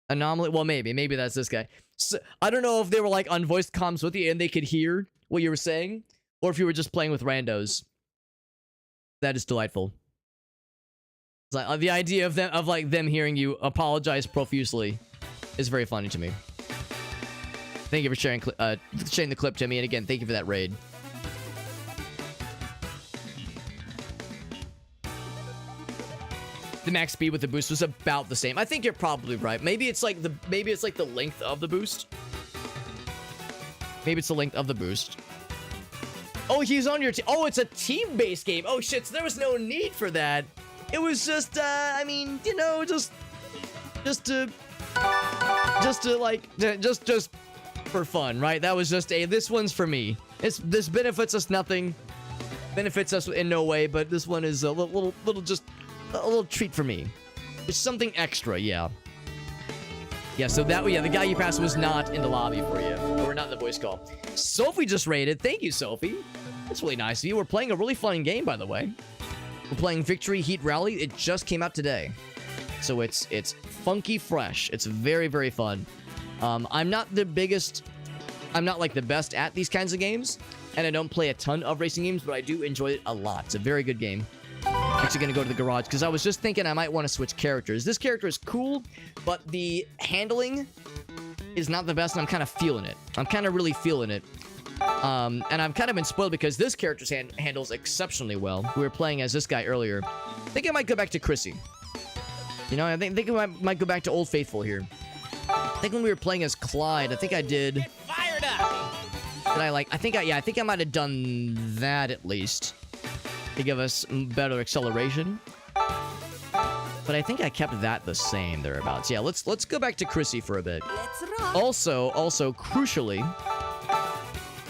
Anomaly. Well, maybe that's this guy. So, I don't know if they were like on voice comms with you and they could hear what you were saying, or if you were just playing with randos. That is delightful. It's like, the idea of them hearing you apologize profusely is very funny to me. Thank you for sharing the clip, Timmy, and again, thank you for that raid. The max speed with the boost was about the same. I think you're probably right. Maybe it's like the length of the boost. Maybe it's the length of the boost. Oh, he's on your team. Oh, it's a team-based game. Oh, shit, so there was no need for that. It was just, I mean, you know, just for fun, right? That was just this one's for me. This benefits us nothing, benefits us in no way, but this one is a little treat for me. It's something extra, yeah. Yeah, so that, yeah, the guy you passed was not in the lobby for you, or not in the voice call. Sophie just raided. Thank you, Sophie. That's really nice of you. We're playing a really fun game, by the way. We're playing Victory Heat Rally. It just came out today. So it's funky fresh. It's very, very fun. I'm not like the best at these kinds of games, and I don't play a ton of racing games, but I do enjoy it a lot. It's a very good game. Actually gonna go to the garage because I was just thinking I might want to switch characters. This character is cool, but the handling is not the best, and I'm kind of feeling it. I'm kind of really feeling it. And I've kind of been spoiled because this character handles exceptionally well. We were playing as this guy earlier. I think I might go back to Chrissy. You know, I think I might go back to Old Faithful here. I think when we were playing as Clyde, I think I did. Fired up. I think I might have done that at least to give us better acceleration. But I think I kept that the same thereabouts. Yeah, let's go back to Chrissy for a bit. Let's rock. Also, crucially,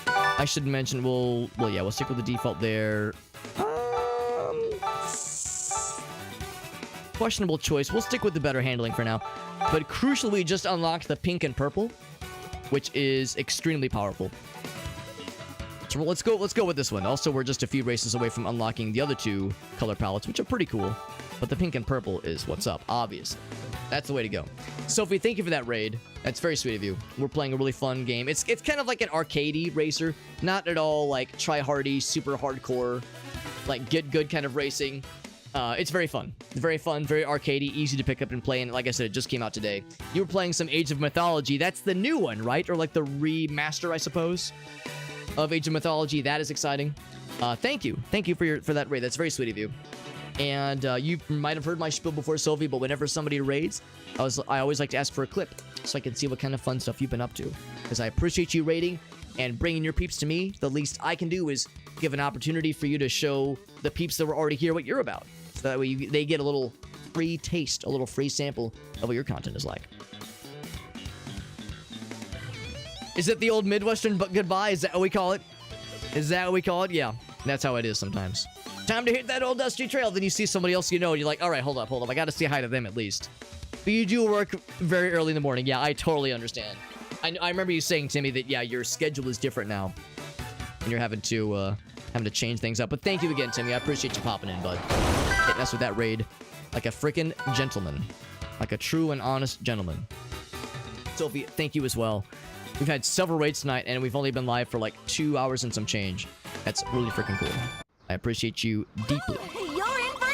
I should mention we'll stick with the default there. Questionable choice. We'll stick with the better handling for now. But crucially, we just unlocked the pink and purple, which is extremely powerful. So let's go with this one. Also, we're just a few races away from unlocking the other two color palettes, which are pretty cool. But the pink and purple is what's up, obviously. That's the way to go. Sophie, thank you for that raid. That's very sweet of you. We're playing a really fun game. It's kind of like an arcadey racer. Not at all like try-hardy, super hardcore, like get good kind of racing. It's very fun. Very fun, very arcadey, easy to pick up and play. And like I said, it just came out today. You were playing some Age of Mythology. That's the new one, right? Or like the remaster, I suppose, of Age of Mythology. That is exciting. Thank you. Thank you for that raid. That's very sweet of you. And you might have heard my spiel before, Sophie, but whenever somebody raids, I always like to ask for a clip so I can see what kind of fun stuff you've been up to. Because I appreciate you raiding and bringing your peeps to me. The least I can do is give an opportunity for you to show the peeps that were already here what you're about. So that way they get a little free taste, a little free sample of what your content is like. Is it the old Midwestern goodbye? Is that what we call it? Is that what we call it? Yeah, that's how it is sometimes. Time to hit that old dusty trail. Then you see somebody else you know, and you're like, all right, hold up. I got to say hi to them at least. But you do work very early in the morning. Yeah, I totally understand. I remember you saying, Timmy, that, yeah, your schedule is different now. And you're having to change things up. But thank you again, Timmy. I appreciate you popping in, bud. Hitting us with that raid like a freaking gentleman. Like a true and honest gentleman. Sophie, thank you as well. We've had several raids tonight, and we've only been live for like 2 hours and some change. That's really freaking cool. I appreciate you deeply.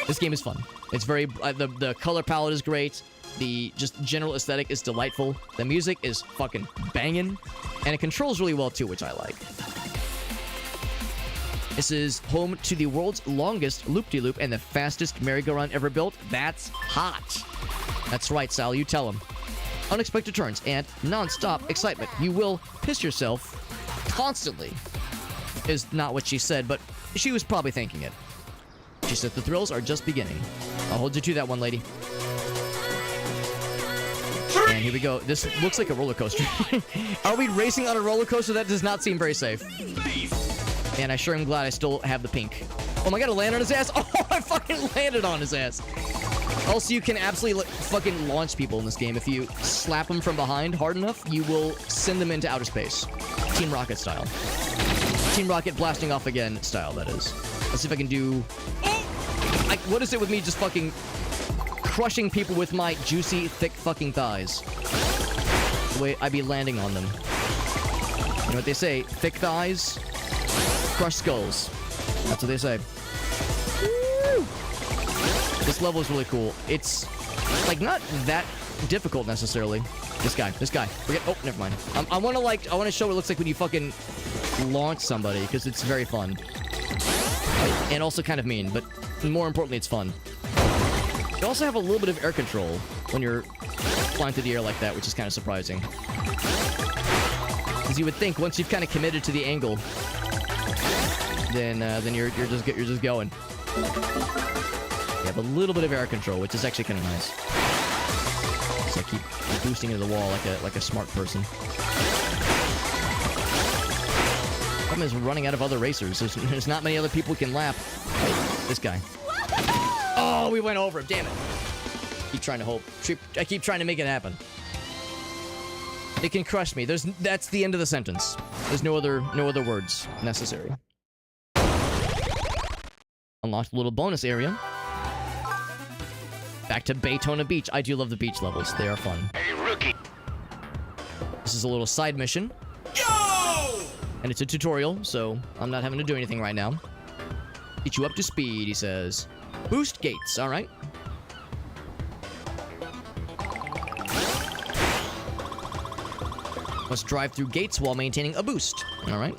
This game is fun. It's very... the color palette is great. The just general aesthetic is delightful. The music is fucking banging. And it controls really well, too, which I like. This is home to the world's longest loop-de-loop and the fastest merry-go-round ever built. That's hot. That's right, Sal. You tell him. Unexpected turns and non-stop excitement. You will piss yourself constantly. Is not what she said, but she was probably thinking it. She said the thrills are just beginning. I'll hold you to that one, lady. And here we go. This looks like a roller coaster. Are we racing on a roller coaster? That does not seem very safe. And I sure am glad I still have the pink. Oh my god, I landed on his ass. Oh, I fucking landed on his ass. Also, you can absolutely fucking launch people in this game. If you slap them from behind hard enough, you will send them into outer space. Team Rocket style. Team Rocket blasting off again style, that is. Let's see if I can do... what is it with me just fucking crushing people with my juicy, thick fucking thighs? The way I be landing on them. You know what they say? Thick thighs, crush skulls. That's what they say. Woo! This level is really cool. It's, like, not that difficult necessarily. This guy. Forget. Oh, never mind. I want to show what it looks like when you fucking launch somebody, because it's very fun. And also kind of mean, but more importantly, it's fun. You also have a little bit of air control when you're flying through the air like that, which is kind of surprising. Because you would think once you've kind of committed to the angle, then you're just going. You have a little bit of air control, which is actually kind of nice. So keep boosting into the wall like a smart person. Problem is running out of other racers. There's not many other people who can lap. This guy. Oh, we went over him. Damn it. Keep trying to hope. I keep trying to make it happen. It can crush me. That's the end of the sentence. There's no other words necessary. Unlocked a little bonus area. Back to Baytona Beach. I do love the beach levels. They are fun. Hey, rookie. This is a little side mission. Go! And it's a tutorial, so I'm not having to do anything right now. Get you up to speed, he says. Boost gates, alright. Must drive through gates while maintaining a boost. Alright.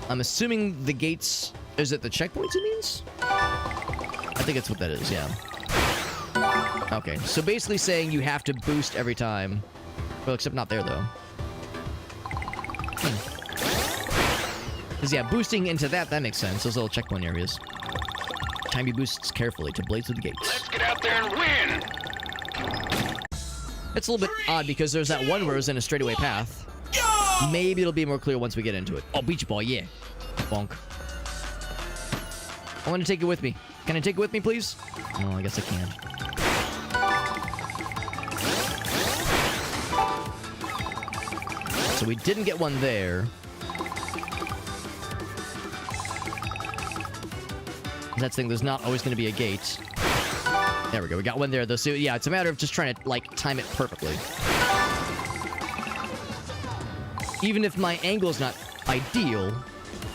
I'm assuming the gates... Is it the checkpoints it means? I think it's what that is, yeah. Okay, so basically saying you have to boost every time. Well, except not there, though. Because, yeah, boosting into that makes sense. Those little checkpoint areas. Time you boosts carefully to blaze through the gates. Let's get out there and win. It's a little bit odd because there's that one where it's in a straightaway path. Maybe it'll be more clear once we get into it. Oh, beach ball, yeah. Bonk. I want to take it with me. Can I take it with me, please? Oh, I guess I can. So we didn't get one there. That's the thing, there's not always going to be a gate. There we go, we got one there though. So yeah, it's a matter of just trying to, like, time it perfectly. Even if my angle's not ideal.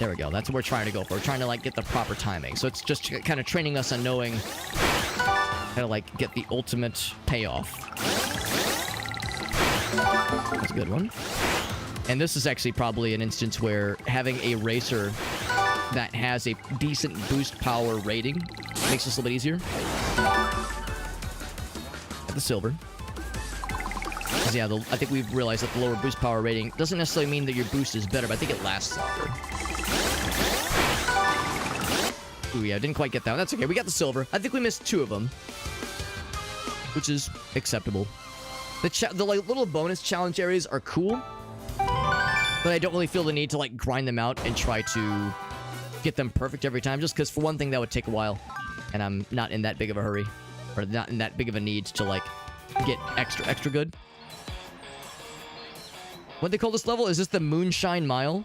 There we go, that's what we're trying to go for. We're trying to, like, get the proper timing. So it's just kind of training us on knowing how to, like, get the ultimate payoff. That's a good one. And this is actually probably an instance where having a racer that has a decent boost power rating makes this a little bit easier. At the silver. Because, yeah, I think we've realized that the lower boost power rating doesn't necessarily mean that your boost is better, but I think it lasts longer. Ooh, yeah, didn't quite get that one. That's okay. We got the silver. I think we missed 2 of them, which is acceptable. The like, little bonus challenge areas are cool, but I don't really feel the need to, like, grind them out and try to get them perfect every time, just because, for one thing, that would take a while, and I'm not in that big of a hurry, or not in that big of a need to, like, get extra good. What they call this level? Is this the Moonshine Mile?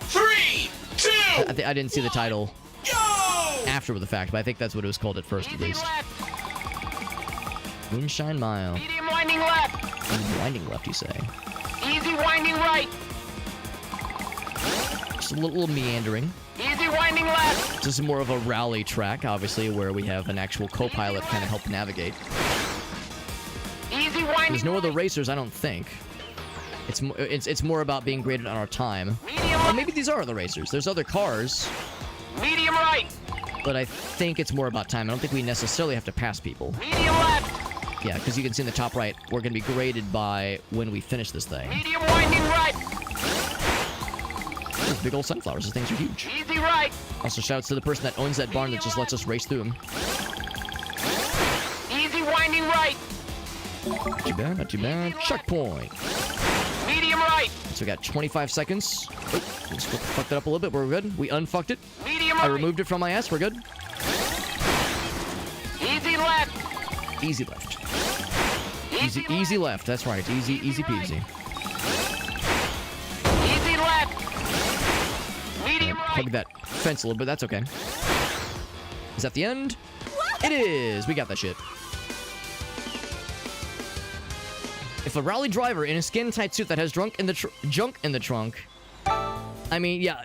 3, 2. I didn't see the title after the fact, but I think that's what it was called at first, at Easy least. left. Moonshine Mile. Medium winding left. Winding left, you say? Easy winding right. Just a little meandering. Easy winding left. This is more of a rally track, obviously, where we have an actual co-pilot kind of help navigate. Easy winding. There's no other racers, I don't think. It's more about being graded on our time. Medium Or left. maybe these are other racers. There's other cars, Medium right. but I think it's more about time. I don't think we necessarily have to pass people. Medium left. Yeah, because you can see in the top right, we're going to be graded by when we finish this thing. Medium winding right. Those big old sunflowers, those things are huge. Easy right. Also, shouts to the person that owns that barn that just lets us race through them. Easy winding right. Not too bad, not too bad. Checkpoint. Medium right. So we got 25 seconds. Oh, just fucked it up a little bit. We're good. We unfucked it. Medium I right. removed it from my ass. We're good. Easy left. Easy left. Easy left. That's right. Easy peasy. Easy left. Medium right. Hug that fence a little bit. That's okay. Is that the end? It is. We got that shit. If a rally driver in a skin-tight suit that has junk in the trunk, I mean, yeah,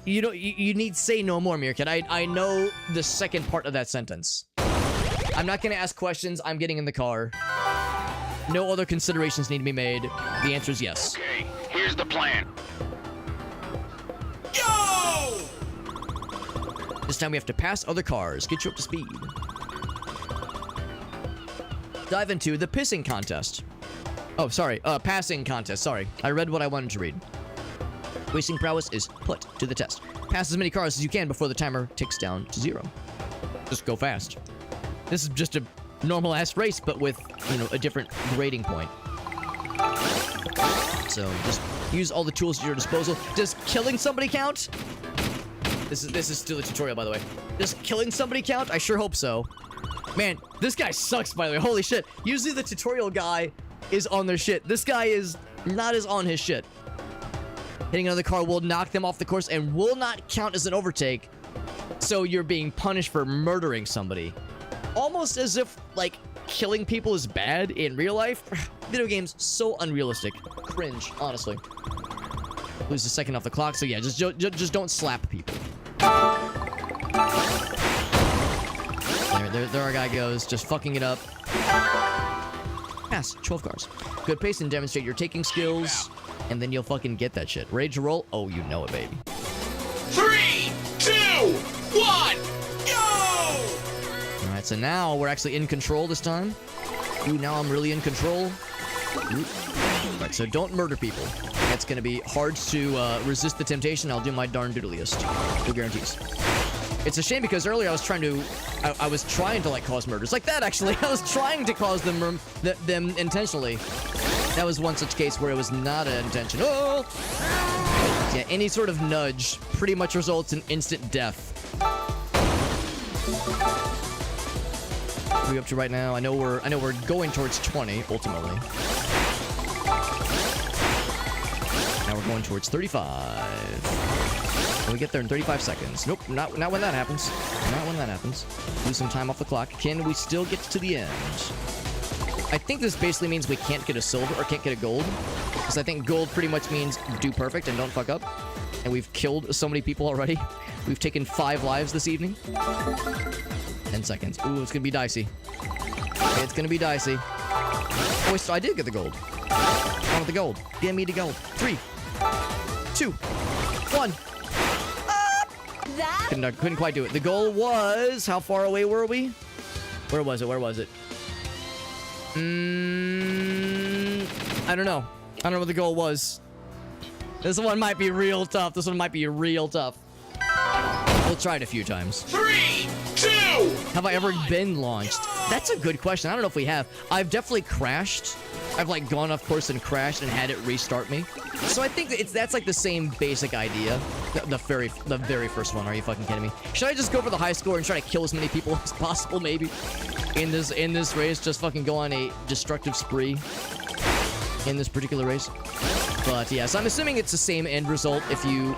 you need say no more, Meerkat. I know the second part of that sentence. I'm not gonna ask questions. I'm getting in the car. No other considerations need to be made. The answer is yes. Okay, here's the plan. Go! This time we have to pass other cars. Get you up to speed. Dive into the pissing contest. Oh, sorry. Passing contest. Sorry. I read what I wanted to read. Racing prowess is put to the test. Pass as many cars as you can before the timer ticks down to 0. Just go fast. This is just a normal ass race, but with, you know, a different grading point. So just use all the tools at your disposal. Does killing somebody count? This is still a tutorial, by the way. Does killing somebody count? I sure hope so. Man, this guy sucks, by the way. Holy shit. Usually the tutorial guy is on their shit. This guy is not as on his shit. Hitting another car will knock them off the course and will not count as an overtake. So you're being punished for murdering somebody. Almost as if, like, killing people is bad in real life. Video games, so unrealistic. Cringe, honestly. Lose a second off the clock, so yeah, just don't slap people. There our guy goes, just fucking it up. Pass, 12 cars. Good pace and demonstrate your taking skills, and then you'll fucking get that shit. Ready to roll? Oh, you know it, baby. 3, 2, 1, go! Alright, so now we're actually in control this time. Ooh, now I'm really in control. Ooh. Right, so don't murder people. That's gonna be hard to resist the temptation. I'll do my darn doodliest. No guarantees. It's a shame because earlier I was trying to like cause murders like that. Actually, I was trying to cause them intentionally. That was one such case where it was not intentional. Yeah, any sort of nudge pretty much results in instant death. What are we up to right now? I know we're going towards 20 ultimately. Now we're going towards 35. Can we get there in 35 seconds? Nope, not when that happens. Not when that happens. Lose some time off the clock. Can we still get to the end? I think this basically means we can't get a silver or can't get a gold. Because I think gold pretty much means do perfect and don't fuck up. And we've killed so many people already. We've taken 5 lives this evening. 10 seconds. Ooh, it's gonna be dicey. Okay, it's gonna be dicey. Oh, wait, so I did get the gold. I want the gold. Give me the gold. 3, 2, 1. That Couldn't quite do it. The goal was... How far away were we? Where was it? Where was it? I don't know. I don't know what the goal was. This one might be real tough. This one might be real tough. We'll try it a few times. 3, 2, Have I ever been launched? That's a good question. I don't know if we have. I've definitely crashed. I've like gone off course and crashed and had it restart me. So I think that's like the same basic idea. The very first one. Are you fucking kidding me? Should I just go for the high score and try to kill as many people as possible? Maybe in this race, just fucking go on a destructive spree in this particular race. But yeah, so I'm assuming it's the same end result if you.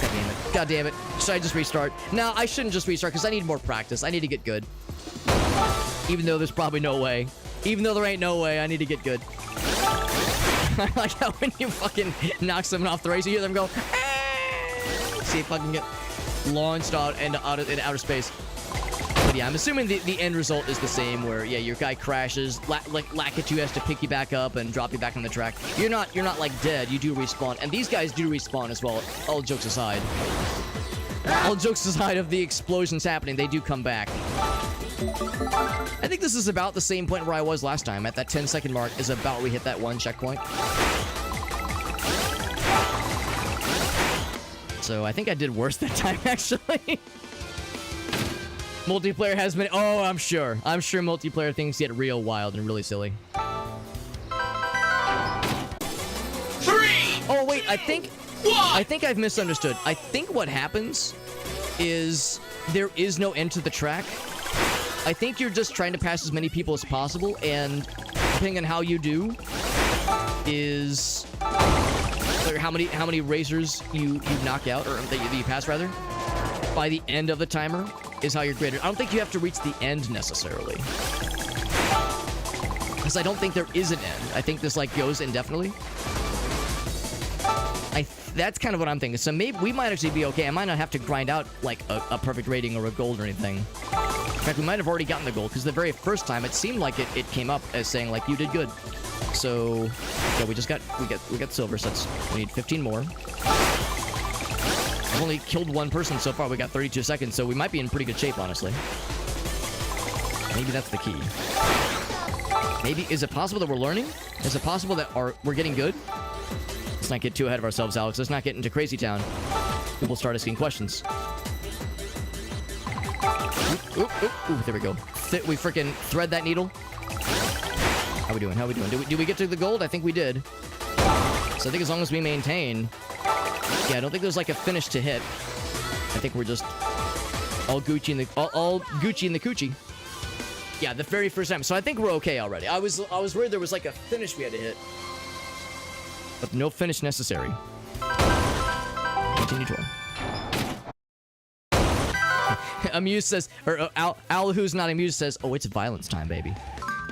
God damn it! God damn it! Should I just restart? No, I shouldn't just restart because I need more practice. I need to get good. Even though there's probably no way. Even though there ain't no way, I need to get good. I like how when you fucking knock someone off the race, you hear them go, "Ah!" See if I can get launched out into outer space. But yeah, I'm assuming the end result is the same, where yeah, your guy crashes, like Lakitu has to pick you back up and drop you back on the track. You're not like dead. You do respawn, and these guys do respawn as well. All jokes aside. All jokes aside of the explosions happening, they do come back. I think this is about the same point where I was last time. At that 10-second mark is about we hit that one checkpoint. So I think I did worse that time, actually. Multiplayer has been... Oh, I'm sure. I'm sure multiplayer things get real wild and really silly. 3. Oh, wait, I think 1. I've misunderstood. I think what happens is there is no end to the track. I think you're just trying to pass as many people as possible, and depending on how you do, is or how many racers you knock out, or that you pass rather, by the end of the timer is how you're graded. I don't think you have to reach the end necessarily, because I don't think there is an end. I think this like goes indefinitely. That's kind of what I'm thinking. So maybe we might actually be okay. I might not have to grind out like a perfect rating or a gold or anything. In fact, we might have already gotten the gold, because the very first time it seemed like it came up as saying like you did good. So yeah, we got silver. So we need 15 more. I've only killed one person so far. We got 32 seconds, so we might be in pretty good shape, honestly. Maybe that's the key. Maybe is it possible that we're learning? Is it possible that we're getting good? Let's not get too ahead of ourselves, Alex. Let's not get into Crazy Town. People start asking questions. Ooh, there we go. We freaking thread that needle. How we doing? How we doing? Did we get to the gold? I think we did. So I think as long as we maintain... Yeah, I don't think there's like a finish to hit. I think we're just all Gucci in the all Gucci in the coochie. Yeah, the very first time. So I think we're okay already. I was worried there was like a finish we had to hit. But no finish necessary. Continue to run. Amuse says, or Al who's not amused says, oh, it's violence time, baby.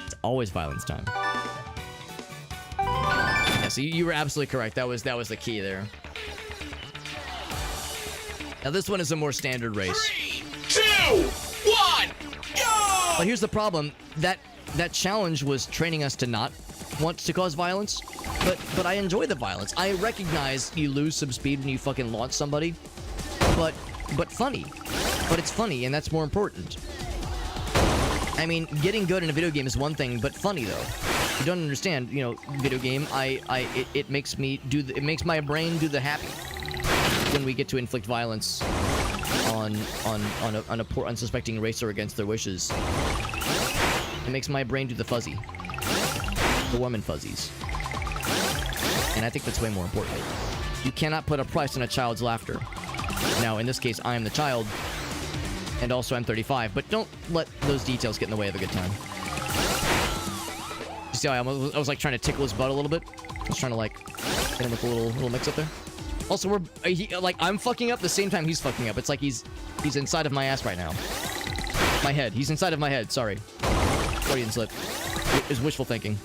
It's always violence time. Yeah, so you were absolutely correct. That was the key there. Now this one is a more standard race. 3, 2, 1, go! But here's the problem. That challenge was training us to not want to cause violence. But I enjoy the violence. I recognize you lose some speed when you fucking launch somebody. But funny. But it's funny, and that's more important. I mean, getting good in a video game is one thing, but funny though. You don't understand, you know, video game. It makes me it makes my brain do the happy when we get to inflict violence on a poor unsuspecting racer against their wishes. It makes my brain do the fuzzy, the warm and fuzzies, and I think that's way more important. You cannot put a price on a child's laughter. Now, in this case, I am the child. And also I'm 35, but don't let those details get in the way of a good time. You see how I was like trying to tickle his butt a little bit? I was trying to like get him with a little mix up there. Also, I'm fucking up the same time he's fucking up. It's like he's inside of my ass right now. My head. He's inside of my head. Sorry. Freudian slip. It's wishful thinking.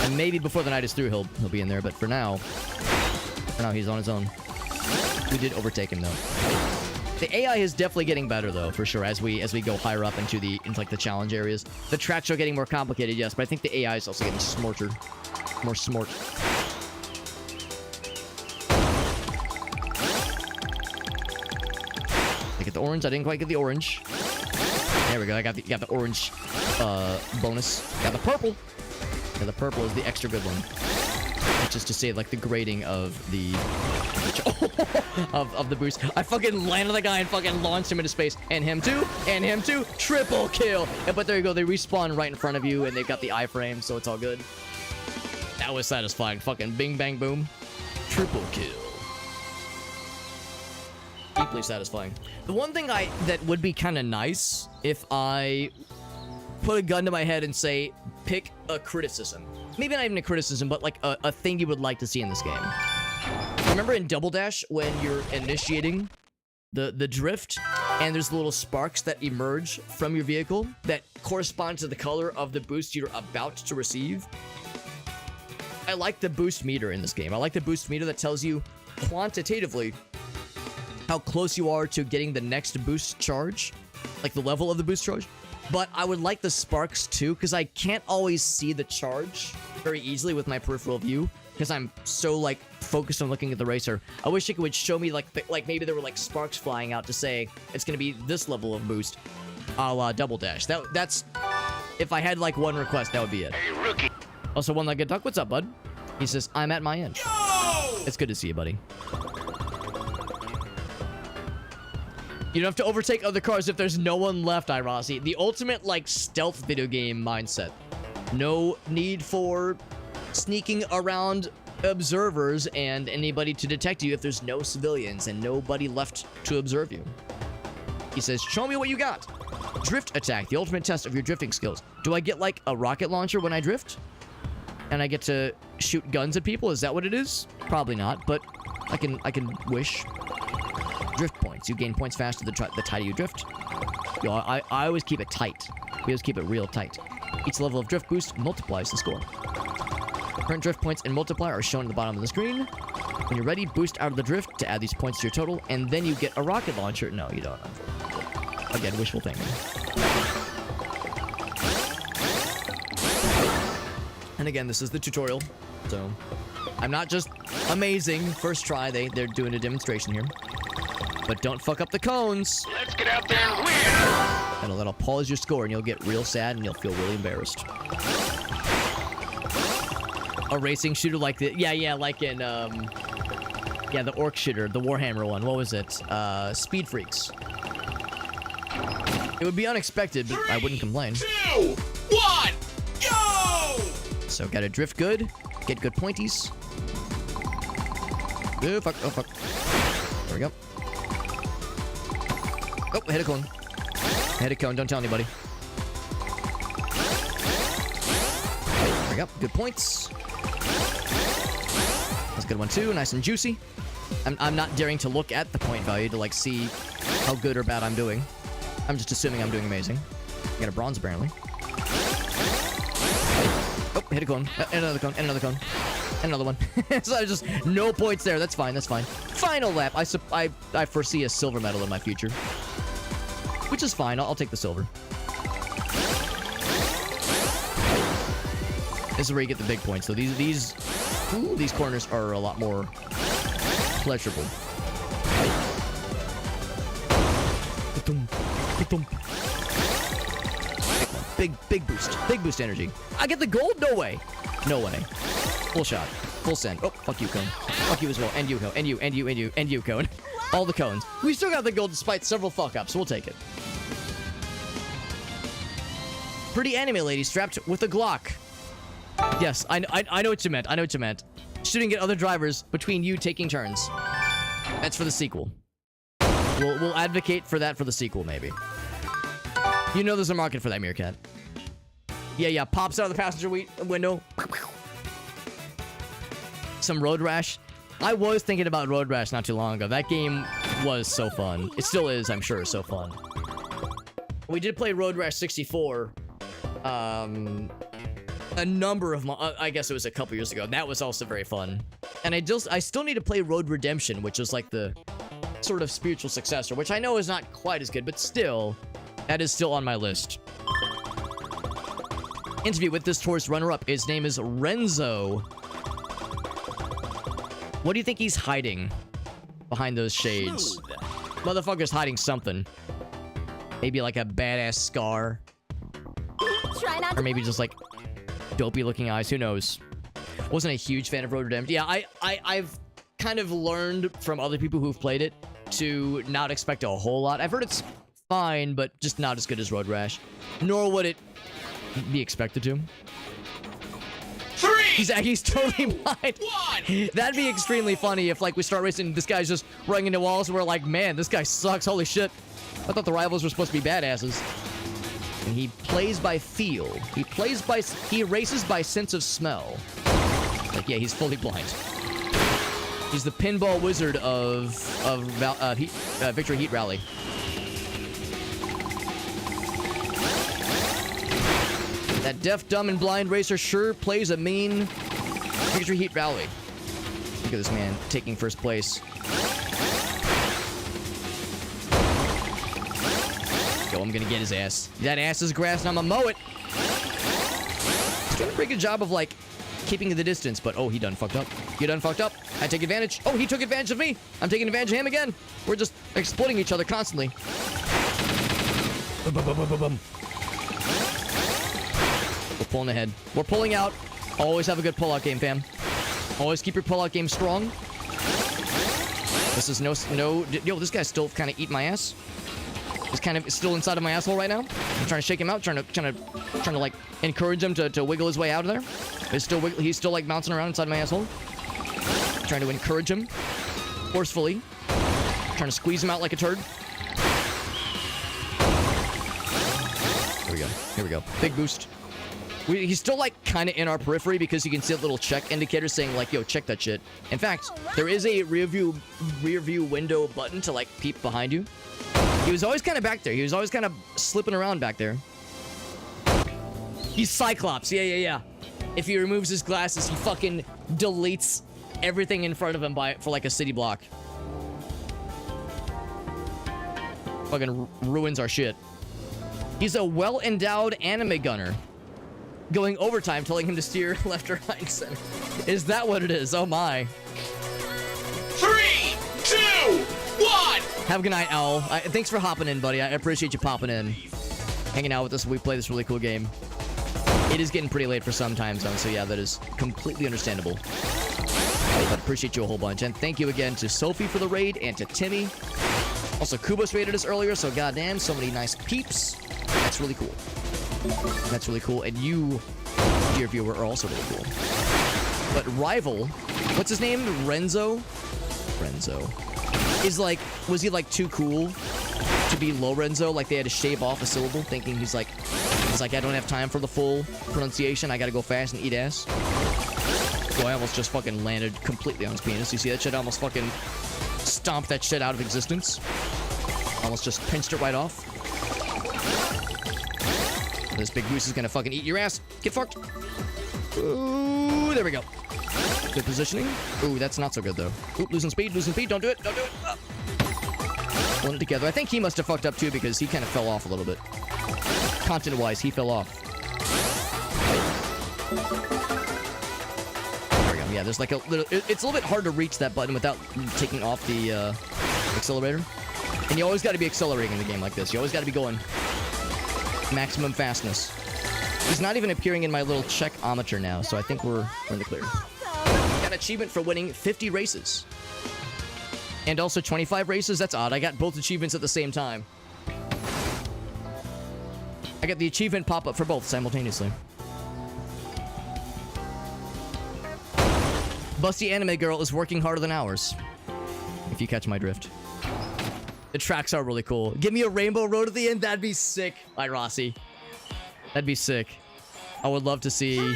And maybe before the night is through, he'll be in there. But for now he's on his own. We did overtake him though. The AI is definitely getting better though, for sure, as we go higher up into like the challenge areas. The tracks are getting more complicated, yes, but I think the AI is also getting smarter. More smart. I get the orange. I didn't quite get the orange. There we go. I got the orange bonus. Got the purple. Yeah, the purple is the extra good one. Just to say, like, the grading of the of the boost. I fucking landed the guy and fucking launched him into space. And him too. And him too. Triple kill. Yeah, but there you go. They respawn right in front of you, and they've got the iframe, so it's all good. That was satisfying. Fucking bing, bang, boom. Triple kill. Deeply satisfying. The one thing that would be kind of nice if I put a gun to my head and say, pick a criticism. Maybe not even a criticism, but like a thing you would like to see in this game. Remember in Double Dash when you're initiating the drift and there's little sparks that emerge from your vehicle that correspond to the color of the boost you're about to receive? I like the boost meter in this game. I like the boost meter that tells you quantitatively how close you are to getting the next boost charge, like the level of the boost charge. But I would like the sparks too, because I can't always see the charge very easily with my peripheral view, because I'm so like focused on looking at the racer. I wish it would show me like maybe there were like sparks flying out to say it's gonna be this level of boost, a la Double Dash. That's if I had like one request, that would be it. Hey, rookie. Also, One Legged Duck, what's up, bud? He says, I'm at my end. It's good to see you, buddy. You don't have to overtake other cars if there's no one left, Irasi. The ultimate, like, stealth video game mindset. No need for sneaking around observers and anybody to detect you if there's no civilians and nobody left to observe you. He says, show me what you got. Drift attack, the ultimate test of your drifting skills. Do I get, like, a rocket launcher when I drift? And I get to shoot guns at people? Is that what it is? Probably not, but I can wish. Drift points. You gain points faster the tighter you drift. Yo, I always keep it tight. We always keep it real tight. Each level of drift boost multiplies the score. Current drift points and multiplier are shown at the bottom of the screen. When you're ready, boost out of the drift to add these points to your total, and then you get a rocket launcher. No, you don't. Again, wishful thinking. And again, this is the tutorial, so I'm not just amazing. First try, they're doing a demonstration here. But don't fuck up the cones. Let's get out there and win. And that'll pause your score, and you'll get real sad, and you'll feel really embarrassed. A racing shooter like the like in yeah, the orc shooter, the Warhammer one. What was it? Speed Freaks. It would be unexpected, but I wouldn't complain. 2, 1, go! So gotta drift good, get good pointies. Oh fuck, oh fuck. There we go. Oh, I hit a cone. I hit a cone, don't tell anybody. There we go, good points. That's a good one too, nice and juicy. I'm not daring to look at the point value to like see how good or bad I'm doing. I'm just assuming I'm doing amazing. I got a bronze apparently. Oh, hit a cone. And another cone. And another cone. And another one. So I just no points there. That's fine. That's fine. Final lap. I foresee a silver medal in my future, which is fine. I'll take the silver. This is where you get the big points. So these corners are a lot more pleasurable. Big boost. Big boost energy. I get the gold? No way. No way. Full shot. Full send. Oh, fuck you, cone. Fuck you as well. And you, cone. And you, cone. All the cones. We still got the gold despite several fuck-ups. We'll take it. Pretty anime lady strapped with a Glock. Yes, I know what you meant. I know what you meant. Shooting at other drivers between you taking turns. That's for the sequel. We'll advocate for that for the sequel, maybe. You know there's a market for that, Meerkat. Yeah, pops out of the passenger window. Some Road Rash. I was thinking about Road Rash not too long ago. That game was so fun. It still is, I'm sure, so fun. We did play Road Rash 64. A number of I guess it was a couple years ago. That was also very fun. And I still need to play Road Redemption, which is like the sort of spiritual successor, which I know is not quite as good, but still, that is still on my list. Interview with this tour's runner-up. His name is Renzo. What do you think he's hiding behind those shades? Motherfucker's hiding something. Maybe like a badass scar. Try not Or maybe just like dopey looking eyes. Who knows? Wasn't a huge fan of Road Redemption. Yeah, I've kind of learned from other people who've played it to not expect a whole lot. I've heard it's fine, but just not as good as Road Rash. Nor would it be expected to. 3, He's totally blind. 1, That'd be extremely funny if, like, we start racing, this guy's just running into walls, and we're like, man, this guy sucks, holy shit. I thought the rivals were supposed to be badasses. And he plays by feel. He races by sense of smell. Like, yeah, he's fully blind. He's the pinball wizard of Victory Heat Rally. That deaf, dumb, and blind racer sure plays a mean Victory Heat Rally. Look at this man taking first place. Yo, I'm gonna get his ass. That ass is grass, and I'm gonna mow it. He's doing a pretty good job of, like, keeping the distance, but oh, he done fucked up. You done fucked up. I take advantage. Oh, he took advantage of me. I'm taking advantage of him again. We're just exploiting each other constantly. Boom, boom, boom, boom, boom, boom. We're pulling ahead. We're pulling out. Always have a good pull-out game, fam. Always keep your pull-out game strong. This is no. Yo, this guy's still kind of eating my ass. He's kind of still inside of my asshole right now. I'm trying to shake him out, trying to like encourage him to wiggle his way out of there. He's still like bouncing around inside my asshole. Trying to encourage him forcefully. Trying to squeeze him out like a turd. Here we go. Big boost. He's still like kind of in our periphery because you can see a little check indicator saying like, yo, check that shit. In fact, there is a rear view window button to like peep behind you. He was always kind of back there. He was always kind of slipping around back there. He's Cyclops. Yeah. If he removes his glasses, he fucking deletes everything in front of him for like a city block. Fucking ruins our shit. He's a well-endowed anime gunner. Going overtime, telling him to steer left or right and center. Is that what it is? Oh my. 3, 2, 1. Have a good night, Owl. Thanks for hopping in, buddy. I appreciate you popping in. Hanging out with us. We play this really cool game. It is getting pretty late for some time zones, so yeah, that is completely understandable. But appreciate you a whole bunch. And thank you again to Sophie for the raid and to Timmy. Also, Kubos raided us earlier, so goddamn, so many nice peeps. That's really cool. That's really cool. And you, dear viewer, are also really cool. But Rival, what's his name? Renzo? Is like, was he like too cool to be Lorenzo? Like they had to shave off a syllable, thinking he's like, I don't have time for the full pronunciation. I gotta go fast and eat ass. So I almost just fucking landed completely on his penis. You see that shit? I almost fucking stomped that shit out of existence. Almost just pinched it right off. This big goose is gonna fucking eat your ass. Get fucked. Ooh, there we go. Good positioning. Ooh, that's not so good though. Ooh, losing speed. Don't do it. Oh. Pulling it together. I think he must have fucked up too because he kind of fell off a little bit. Content-wise, he fell off. There we go. Yeah, there's like a little... It's a little bit hard to reach that button without taking off the accelerator. And you always got to be accelerating in the game like this. You always got to be going maximum fastness. He's not even appearing in my little check-ometer now, so I think we're in the clear. Got an achievement for winning 50 races. And also 25 races? That's odd. I got both achievements at the same time. I got the achievement pop-up for both simultaneously. Busty Anime Girl is working harder than ours. If you catch my drift. The tracks are really cool. Give me a Rainbow Road at the end. That'd be sick. Hi, Rossi. That'd be sick. I would love to see...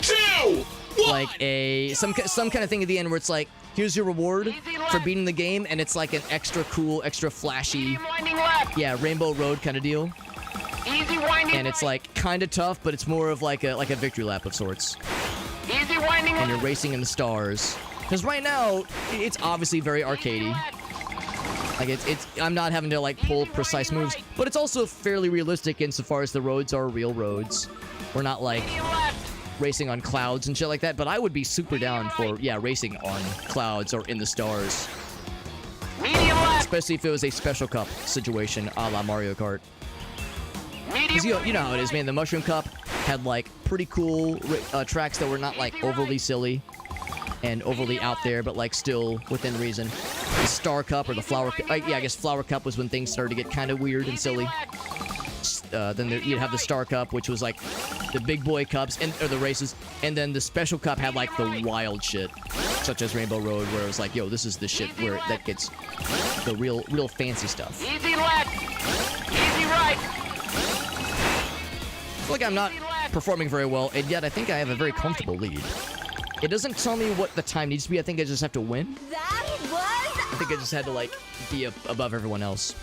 3, 2, 1. Like some kind of thing at the end where it's like, here's your reward for beating the game, and it's like an extra cool, extra flashy, yeah, Rainbow Road kind of deal. Easy winding. And it's like kind of tough, but it's more of like a victory lap of sorts. Easy winding. And you're racing in the stars. Because right now, it's obviously very arcadey. Like it's I'm not having to like pull precise moves, but it's also fairly realistic insofar as the roads are real roads. We're not like racing on clouds and shit like that, but I would be super down for, yeah, racing on clouds or in the stars. Medium left. Especially if it was a special cup situation a la Mario Kart. Because you know how it is, man. The Mushroom Cup had like pretty cool tracks that were not like overly silly and overly out there, but like still within reason. The Star Cup or the Flower Cup, yeah, I guess Flower Cup was when things started to get kind of weird and silly. Then you'd have the Star Cup, which was like the big boy cups or the races, and then the Special Cup had like the wild shit, such as Rainbow Road, where it was like, yo, this is the shit where that gets the real fancy stuff. Easy left. Easy right. I feel like I'm not performing very well, and yet I think I have a very comfortable lead. It doesn't tell me what the time needs to be. I think I just have to win. That was I think I just had to like be above everyone else.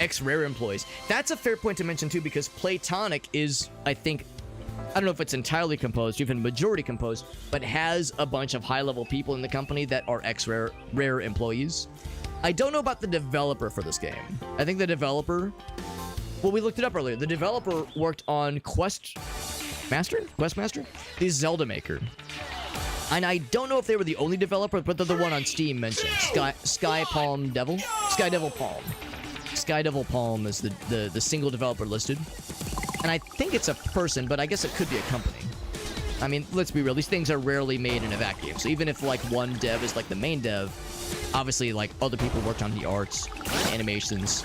Ex-Rare employees. That's a fair point to mention too, because Playtonic is, I think, I don't know if it's entirely composed, even majority composed, but has a bunch of high-level people in the company that are ex-Rare employees. I don't know about the developer for this game. I think the developer, well, we looked it up earlier. The developer worked on Questmaster? The Zelda Maker. And I don't know if they were the only developer, but they're the one on Steam mentioned. Sky Devil Palm. Sky Devil Palm is the single developer listed. And I think it's a person, but I guess it could be a company. I mean, let's be real, these things are rarely made in a vacuum. So even if like one dev is like the main dev, obviously like other people worked on the arts, animations.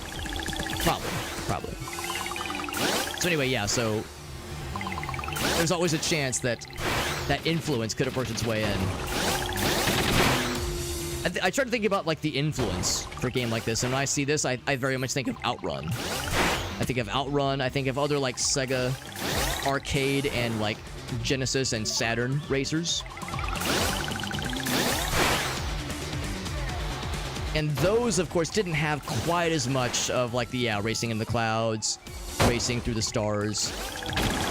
Probably. So anyway, yeah, so there's always a chance that that influence could have worked its way in. I started thinking about like the influence for a game like this, and when I see this, I very much think of Outrun. I think of Outrun, I think of other like Sega arcade and like Genesis and Saturn racers. And those, of course, didn't have quite as much of like the, yeah, racing in the clouds, racing through the stars,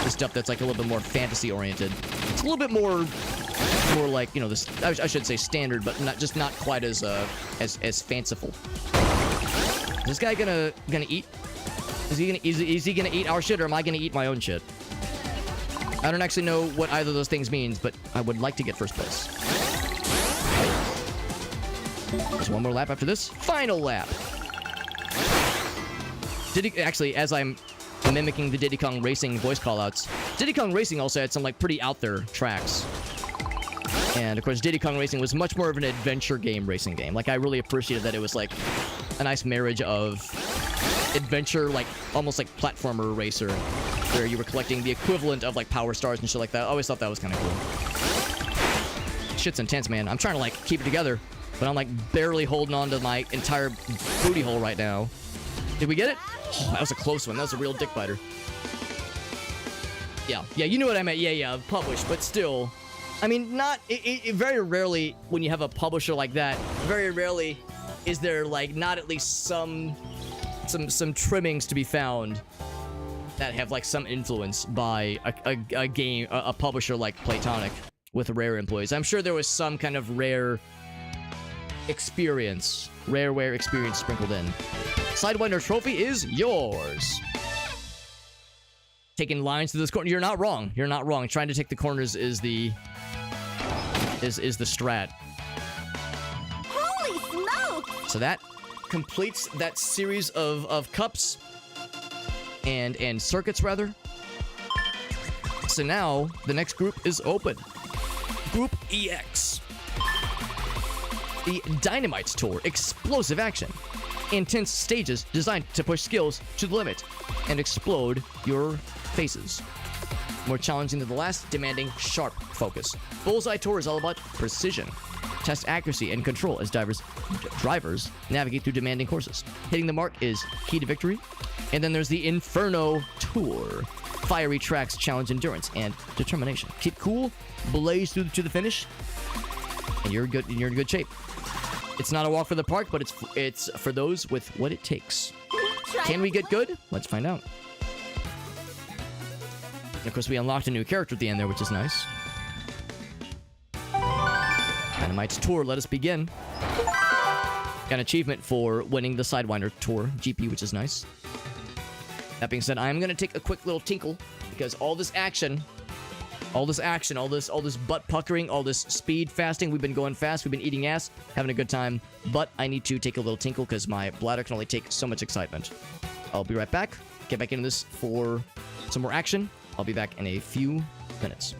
the stuff that's like a little bit more fantasy oriented. It's a little bit more like, you know, this, I should say standard, but not quite as fanciful. Is this guy gonna eat? Is he gonna eat our shit, or am I gonna eat my own shit? I don't actually know what either of those things means, but I would like to get first place. There's one more lap after this. Final lap. Did he actually, as I'm mimicking the Diddy Kong Racing voice callouts. Diddy Kong Racing also had some like pretty out there tracks. And of course, Diddy Kong Racing was much more of an adventure game racing game. Like I really appreciated that it was like a nice marriage of adventure, like almost like platformer racer, where you were collecting the equivalent of like power stars and shit like that. I always thought that was kind of cool. Shit's intense, man. I'm trying to like keep it together, but I'm like barely holding on to my entire booty hole right now. Did we get it? Oh, that was a close one. That was a real dick biter. Yeah, you knew what I meant. Yeah, published, but still. I mean, not it very rarely when you have a publisher like that. Very rarely is there like not at least some trimmings to be found that have like some influence by a publisher like Playtonic with Rare employees. I'm sure there was some kind of rareware experience sprinkled in. Sidewinder trophy is yours. Taking lines to this corner. You're not wrong. Trying to take the corners is the strat. Holy smoke! So that completes that series of cups and circuits rather. So now the next group is open. Group EX. The Dynamites Tour, explosive action. Intense stages designed to push skills to the limit and explode your faces. More challenging than the last, demanding sharp focus. Bullseye Tour is all about precision. Test accuracy and control as drivers navigate through demanding courses. Hitting the mark is key to victory. And then there's the Inferno Tour. Fiery tracks challenge endurance and determination. Keep cool, blaze through to the finish, and you're good. You're in good shape. It's not a walk for the park, but it's for those with what it takes. Can we get good? Let's find out. And of course, we unlocked a new character at the end there, which is nice. Dynamite's Tour, let us begin. Got an achievement for winning the Sidewinder Tour GP, which is nice. That being said, I'm gonna take a quick little tinkle because all this action, all this butt puckering, all this speed fasting, we've been going fast, we've been eating ass, having a good time, but I need to take a little tinkle because my bladder can only take so much excitement. I'll be right back. Get back into this for some more action. I'll be back in a few minutes.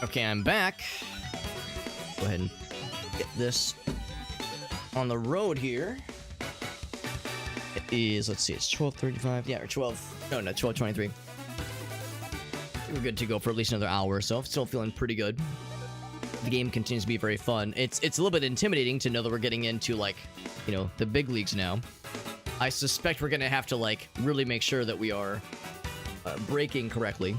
Okay, I'm back. Go ahead and get this on the road here. It is, let's see, it's 12:35. Yeah, or 12. No, 12:23. We're good to go for at least another hour or so. Still feeling pretty good. The game continues to be very fun. It's a little bit intimidating to know that we're getting into, like, you know, the big leagues now. I suspect we're gonna have to, like, really make sure that we are braking correctly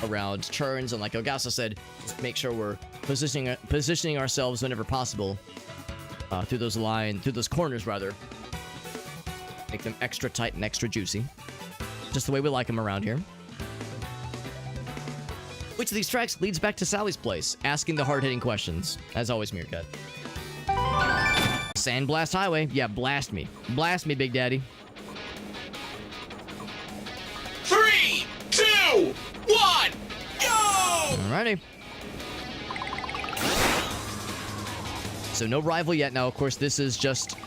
around turns, and like Ogasa said, just make sure we're positioning ourselves whenever possible through those corners rather. Make them extra tight and extra juicy, just the way we like them around here. Which of these tracks leads back to Sally's place? Asking the hard-hitting questions, as always, Meerkat. Sandblast Highway, yeah, blast me, Big Daddy. 3, 2, 1, go! Alrighty. So no rival yet. Now, of course, this is just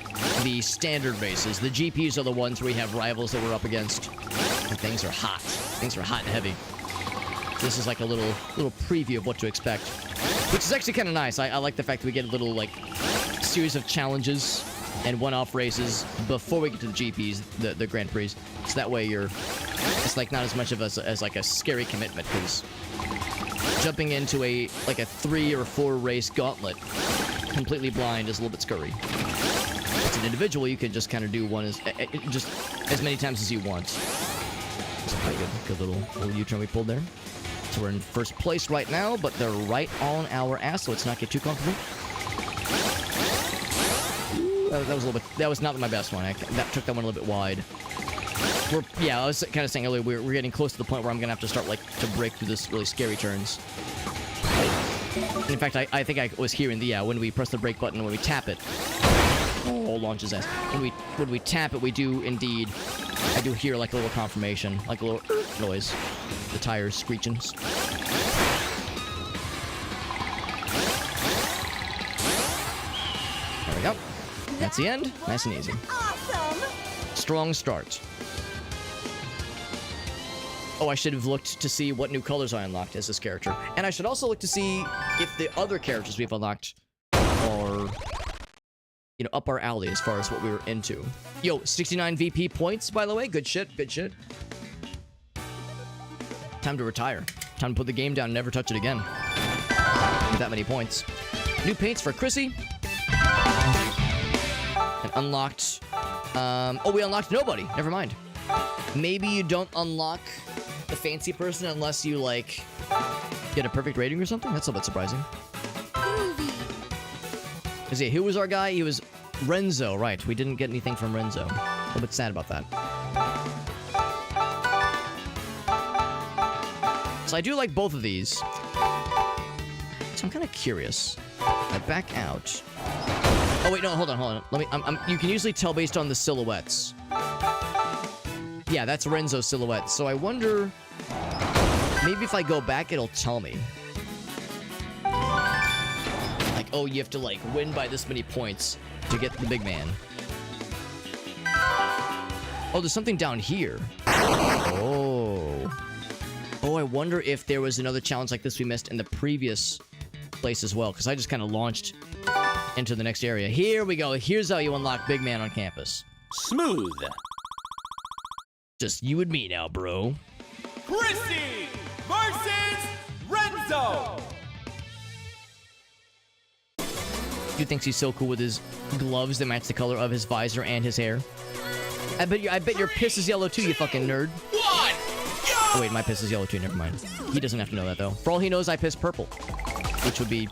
the standard races. The GPs are the ones where we have rivals that we're up against. And things are hot. Things are hot and heavy. This is like a little preview of what to expect, which is actually kind of nice. I like the fact that we get a little, like, series of challenges and one-off races before we get to the GPs, the Grand Prix. So that way it's like not as much of as like a scary commitment, because jumping into a 3 or 4 race gauntlet completely blind is a little bit scary. As an individual, you can just kind of do one just as many times as you want. It's a pretty good little U-turn we pulled there. So we're in first place right now, but they're right on our ass, so let's not get too comfortable. That was not my best one. That took that one a little bit wide. I was kind of saying earlier, we're getting close to the point where I'm gonna have to start to break through this really scary turns. And in fact, I think I was hearing when we press the brake button, when we tap it, launch his ass. When we tap it, we do indeed. I do hear like a little confirmation, like a little noise. The tires screeching. There we go. That's the end. Nice and easy. Awesome! Strong start. Oh, I should have looked to see what new colors I unlocked as this character. And I should also look to see if the other characters we've unlocked are, you know, up our alley as far as what we were into. Yo, 69 VP points, by the way. Good shit, good shit. Time to retire. Time to put the game down and never touch it again. With that many points. New paints for Chrissy. And unlocked... oh, we unlocked nobody. Never mind. Maybe you don't unlock the fancy person unless you, like, get a perfect rating or something? That's a bit surprising. See, who was our guy? He was Renzo, right. We didn't get anything from Renzo. A little bit sad about that. So I do like both of these. So I'm kind of curious. I back out. Oh, wait, no, hold on. Let me, you can usually tell based on the silhouettes. Yeah, that's Renzo's silhouette. So I wonder, maybe if I go back, it'll tell me. Like, oh, you have to, like, win by this many points to get the big man. Oh, there's something down here. Oh. Oh, I wonder if there was another challenge like this we missed in the previous place as well, because I just kind of launched into the next area. Here we go. Here's how you unlock big man on campus. Smooth. Just you and me now, bro. Chrissy versus Renzo. Dude thinks he's so cool with his gloves that match the color of his visor and his hair. I bet your piss is yellow too, you fucking nerd. 1, go! Oh wait, my piss is yellow too, never mind. He doesn't have to know that though. For all he knows, I piss purple. Which would be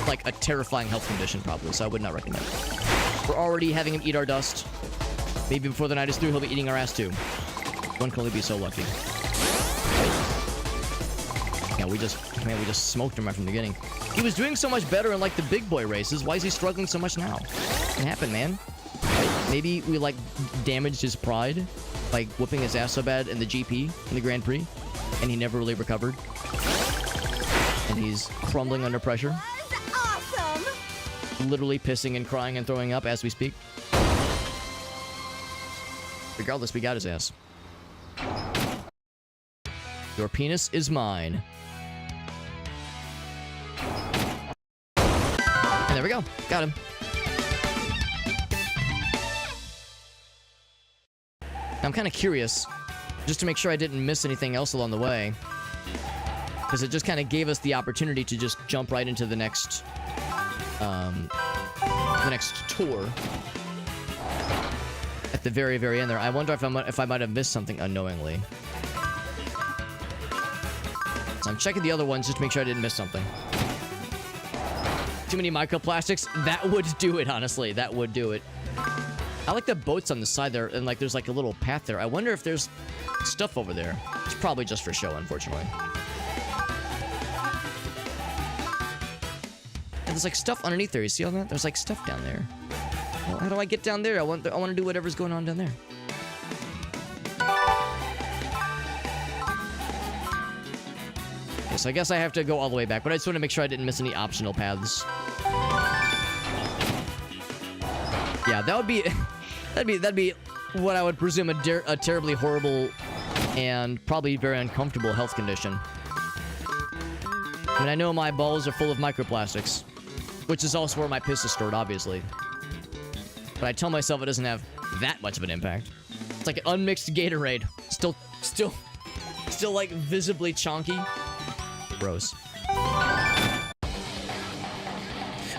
like a terrifying health condition probably, so I would not recommend it. We're already having him eat our dust. Maybe before the night is through, he'll be eating our ass too. One can only be so lucky. Yeah, we just smoked him right from the beginning. He was doing so much better in like the big boy races. Why is he struggling so much now? What happened, man? Maybe we like damaged his pride by whooping his ass so bad in the GP, in the Grand Prix, and he never really recovered. And he's crumbling under pressure. Awesome! Literally pissing and crying and throwing up as we speak. Regardless, we got his ass. Your penis is mine. There we go. Got him. I'm kind of curious, just to make sure I didn't miss anything else along the way, because it just kind of gave us the opportunity to just jump right into the next tour at the very, very end there. I wonder if I might have missed something unknowingly. So I'm checking the other ones just to make sure I didn't miss something. Too many microplastics? That would do it, honestly. That would do it. I like the boats on the side there, and like there's like a little path there. I wonder if there's stuff over there. It's probably just for show, unfortunately. And there's like stuff underneath there. You see all that? There's like stuff down there. Well, how do I get down there? I want to do whatever's going on down there. Okay, so I guess I have to go all the way back, but I just want to make sure I didn't miss any optional paths. Yeah, that would be that'd be what I would presume a terribly horrible and probably very uncomfortable health condition. I mean, I know my balls are full of microplastics, which is also where my piss is stored, obviously. But I tell myself it doesn't have that much of an impact. It's like an unmixed Gatorade, still like visibly chonky. Gross.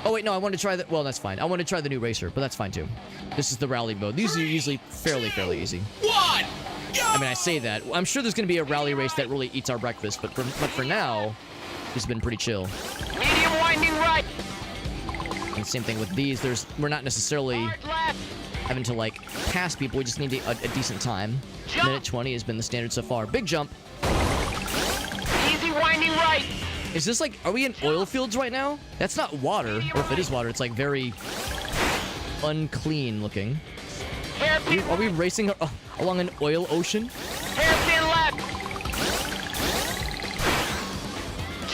Oh wait, no, I want to try that. Well, that's fine. I want to try the new racer, but that's fine too. This is the rally mode. These are usually fairly easy. One, go! I mean, I say that. I'm sure there's going to be a rally race that really eats our breakfast, but for now, it's been pretty chill. Medium winding right. And same thing with these. We're not necessarily Hard left. having to like pass people. We just need a decent time. Minute 20 has been the standard so far. Big jump. Easy winding right. Is this like, are we in oil fields right now? That's not water, or if it is water, it's like very unclean looking. Hairpin, Are we racing along an oil ocean? hairpin left.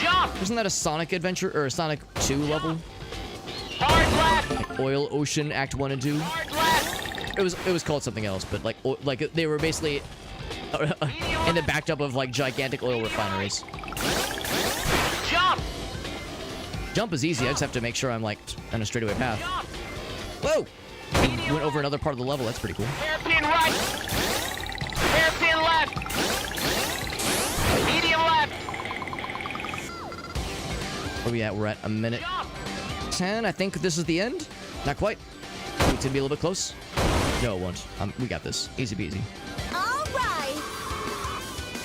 Jump. Isn't that a Sonic adventure or a Sonic 2 level? Hard left. Oil Ocean Act 1 and 2? Hard left. It was called something else, but like they were basically in the backed up of like gigantic oil refineries. Jump. Jump is easy. I just have to make sure I'm like on a straightaway path. Jump. Whoa! We went over another part of the level. That's pretty cool. Hairpin right. Hairpin left. Medium left. Where are we at? We're at a minute Jump. 10. I think this is the end. Not quite. It's gonna be a little bit close. No, it won't. We got this. Easy peasy. All right.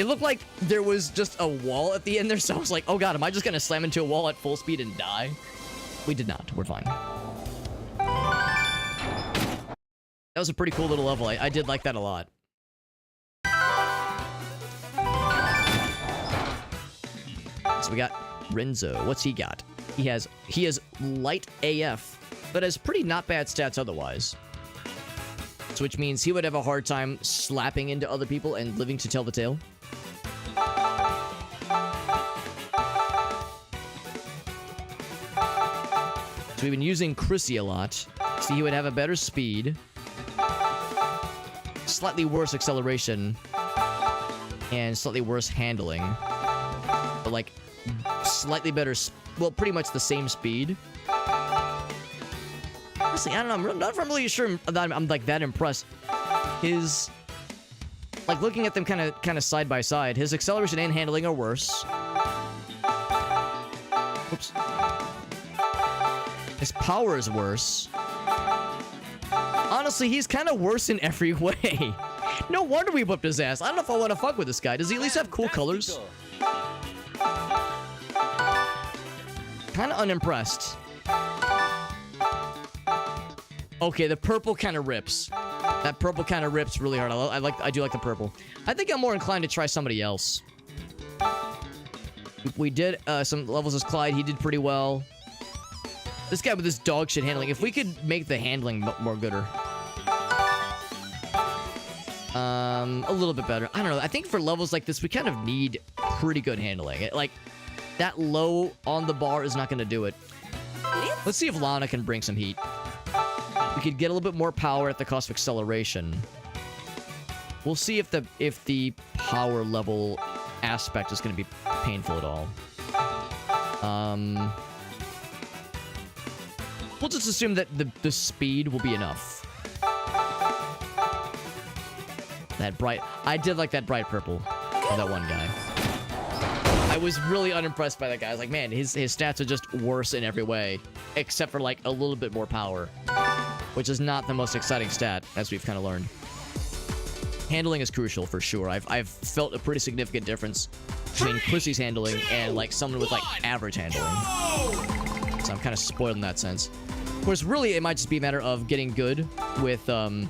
It looked like there was just a wall at the end there, so I was like, oh god, am I just gonna slam into a wall at full speed and die? We did not. We're fine. That was a pretty cool little level. I did like that a lot. So we got Renzo. What's he got? He has light AF, but has pretty not bad stats otherwise. So which means he would have a hard time slapping into other people and living to tell the tale. So we've been using Chrissy a lot. So he would have a better speed, slightly worse acceleration, and slightly worse handling. But like slightly better, well, pretty much the same speed. Honestly, I don't know. I'm not really sure that I'm like that impressed. His, like looking at them kind of side by side, his acceleration and handling are worse. Oops. His power is worse. Honestly, he's kind of worse in every way. No wonder we whipped his ass. I don't know if I want to fuck with this guy. Does he at least have cool colors? Kind of unimpressed. Okay, the purple kind of rips. That purple kind of rips really hard. I do like the purple. I think I'm more inclined to try somebody else. We did some levels as Clyde. He did pretty well. This guy with this dog shit handling. If we could make the handling more gooder. A little bit better. I don't know. I think for levels like this, we kind of need pretty good handling. Like, that low on the bar is not going to do it. Let's see if Lana can bring some heat. We could get a little bit more power at the cost of acceleration. We'll see if the power level aspect is going to be painful at all. We'll just assume that the speed will be enough. That bright... I did like that bright purple of that one guy. I was really unimpressed by that guy. I was like, man, his stats are just worse in every way, except for like a little bit more power, which is not the most exciting stat, as we've kind of learned. Handling is crucial for sure. I've felt a pretty significant difference between Chrissy's handling and like someone with like average handling. So I'm kind of spoiled in that sense. Of course, really, it might just be a matter of getting good with knowing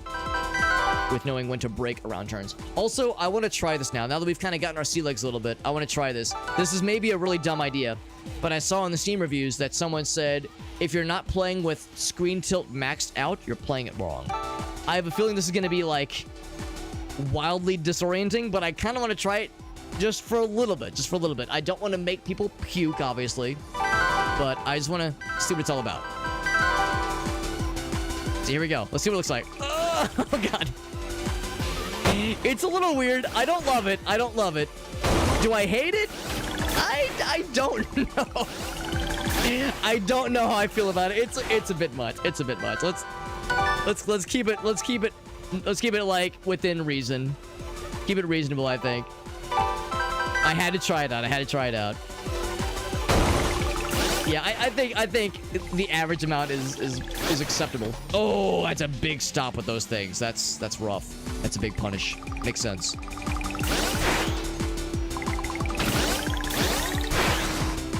when to break around turns. Also, I want to try this now. Now that we've kind of gotten our sea legs a little bit, I want to try this. This is maybe a really dumb idea, but I saw in the Steam reviews that someone said, if you're not playing with screen tilt maxed out, you're playing it wrong. I have a feeling this is going to be, like, wildly disorienting, but I kind of want to try it just for a little bit. Just for a little bit. I don't want to make people puke, obviously, but I just want to see what it's all about. So here we go. Let's see what it looks like. Oh, God. It's a little weird. I don't love it. I don't love it. Do I hate it? I don't know. I don't know how I feel about it. It's a bit much. It's a bit much. Let's keep it like within reason. Keep it reasonable, I think. I had to try it out. Yeah, I think the average amount is acceptable. Oh, that's a big stop with those things. That's rough. That's a big punish. Makes sense.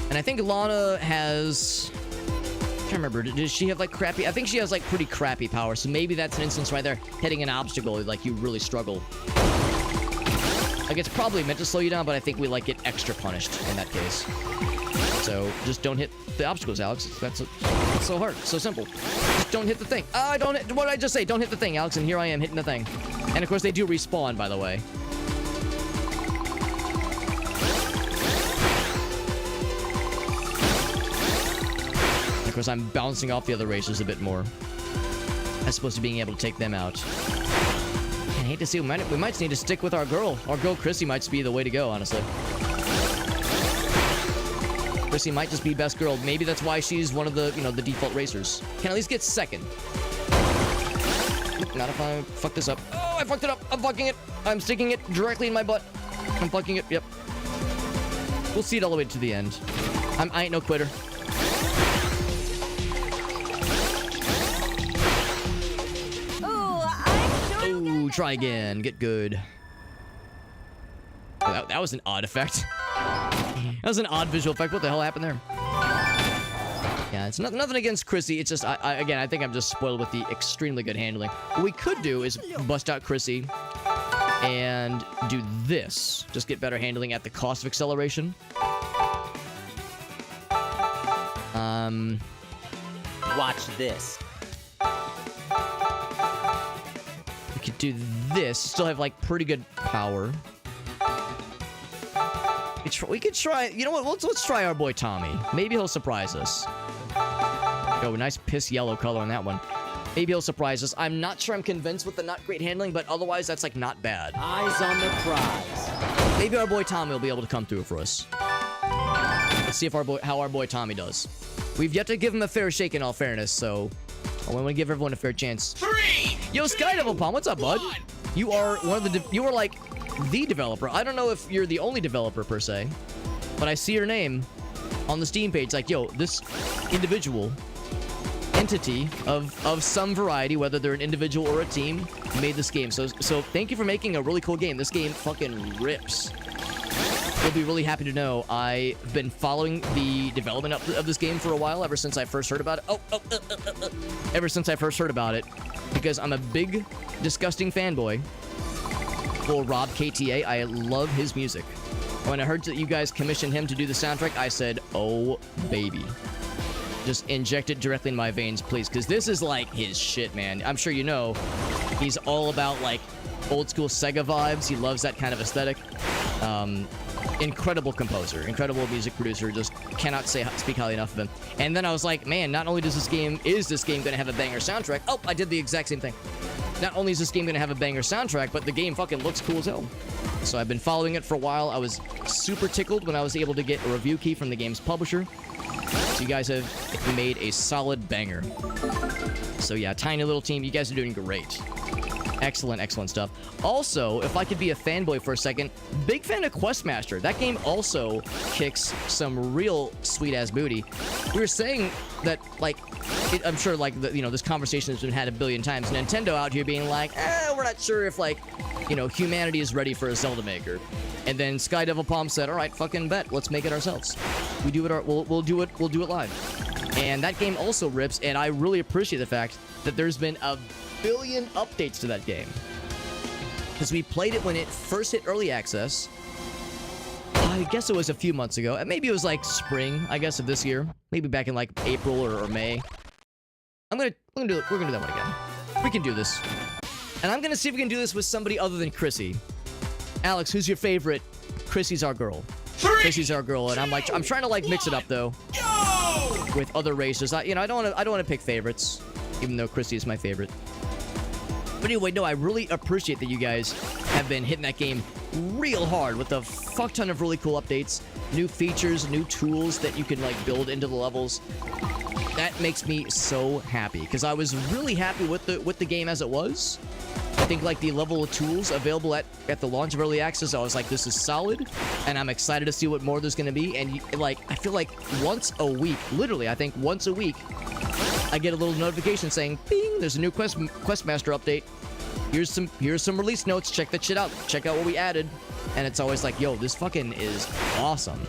And I think Lana has... I can't remember. Does she have like crappy... I think she has like pretty crappy power. So maybe that's an instance right there. Hitting an obstacle, like you really struggle. Like it's probably meant to slow you down, but I think we like get extra punished in that case. So just don't hit the obstacles, Alex. That's so hard, so simple. Just don't hit the thing. What did I just say? Don't hit the thing, Alex. And here I am hitting the thing. And of course they do respawn, by the way. And of course I'm bouncing off the other racers a bit more, as opposed to being able to take them out. I hate to see. We might just need to stick with our girl. Our girl Chrissy might just be the way to go, honestly. Chrissy might just be best girl. Maybe that's why she's one of the, the default racers. Can at least get second. Not if I fuck this up. Oh, I fucked it up. I'm fucking it. I'm sticking it directly in my butt. I'm fucking it. Yep. We'll see it all the way to the end. I ain't no quitter. Ooh, try again. Get good. Oh, that was an odd effect. That was an odd visual effect. What the hell happened there? Yeah, it's nothing against Chrissy. It's just, again, I think I'm just spoiled with the extremely good handling. What we could do is bust out Chrissy and do this. Just get better handling at the cost of acceleration. Watch this. We could do this. Still have, like, pretty good power. We could try... You know what? Let's try our boy Tommy. Maybe he'll surprise us. Oh, nice piss yellow color on that one. Maybe he'll surprise us. I'm not sure I'm convinced with the not great handling, but otherwise that's, like, not bad. Eyes on the prize. Maybe our boy Tommy will be able to come through for us. Let's see if how our boy Tommy does. We've yet to give him a fair shake in all fairness, so... I want to give everyone a fair chance. 3! Yo, Sky Devil Palm, what's up, bud? You are one of the... You are, like... the developer. I don't know if you're the only developer per se, but I see your name on the Steam page. Like, yo, this individual entity of some variety, whether they're an individual or a team, made this game. So thank you for making a really cool game. This game fucking rips. You'll be really happy to know I've been following the development of this game for a while, ever since I first heard about it. Ever since I first heard about it, because I'm a big, disgusting fanboy for Rob KTA. I love his music. When I heard that you guys commissioned him to do the soundtrack, I said, oh, baby. Just inject it directly in my veins, please, because this is, like, his shit, man. I'm sure you know he's all about, like, old-school Sega vibes. He loves that kind of aesthetic. Incredible composer, incredible music producer. Just cannot speak highly enough of him. And then I was like, man, not only is this game going to have a banger soundtrack. Oh, I did the exact same thing. Not only is this game going to have a banger soundtrack, but the game fucking looks cool as hell. So I've been following it for a while. I was super tickled when I was able to get a review key from the game's publisher. So you guys have made a solid banger. So yeah, tiny little team. You guys are doing great. Excellent, excellent stuff. Also, if I could be a fanboy for a second, big fan of Questmaster. That game also kicks some real sweet-ass booty. We were saying that, like, I'm sure, like, this conversation has been had a billion times. Nintendo out here being like, we're not sure if, like, humanity is ready for a Zelda maker. And then Sky Devil Palm said, all right, fucking bet, let's make it ourselves. We'll do it live. And that game also rips, and I really appreciate the fact that there's been a billion updates to that game. Because we played it when it first hit early access. I guess it was a few months ago. Maybe it was like spring, I guess, of this year. Maybe back in like April or May. We're gonna do that one again. We can do this. And I'm gonna see if we can do this with somebody other than Chrissy. Alex, who's your favorite? Chrissy's our girl. Chrissy's our girl, and I'm trying to like mix it up though. With other races. I don't want to pick favorites, even though Chrissy is my favorite. But anyway, no, I really appreciate that you guys have been hitting that game real hard with a fuck ton of really cool updates, new features, new tools that you can like build into the levels. That makes me so happy because I was really happy with the game as it was. I think like the level of tools available at the launch of early access, I was like, this is solid, and I'm excited to see what more there's gonna be. And like, I feel like once a week, literally, I think once a week, I get a little notification saying, "Bing! There's a new Questmaster update. Here's some release notes. Check that shit out. Check out what we added." And it's always like, "Yo, this fucking is awesome."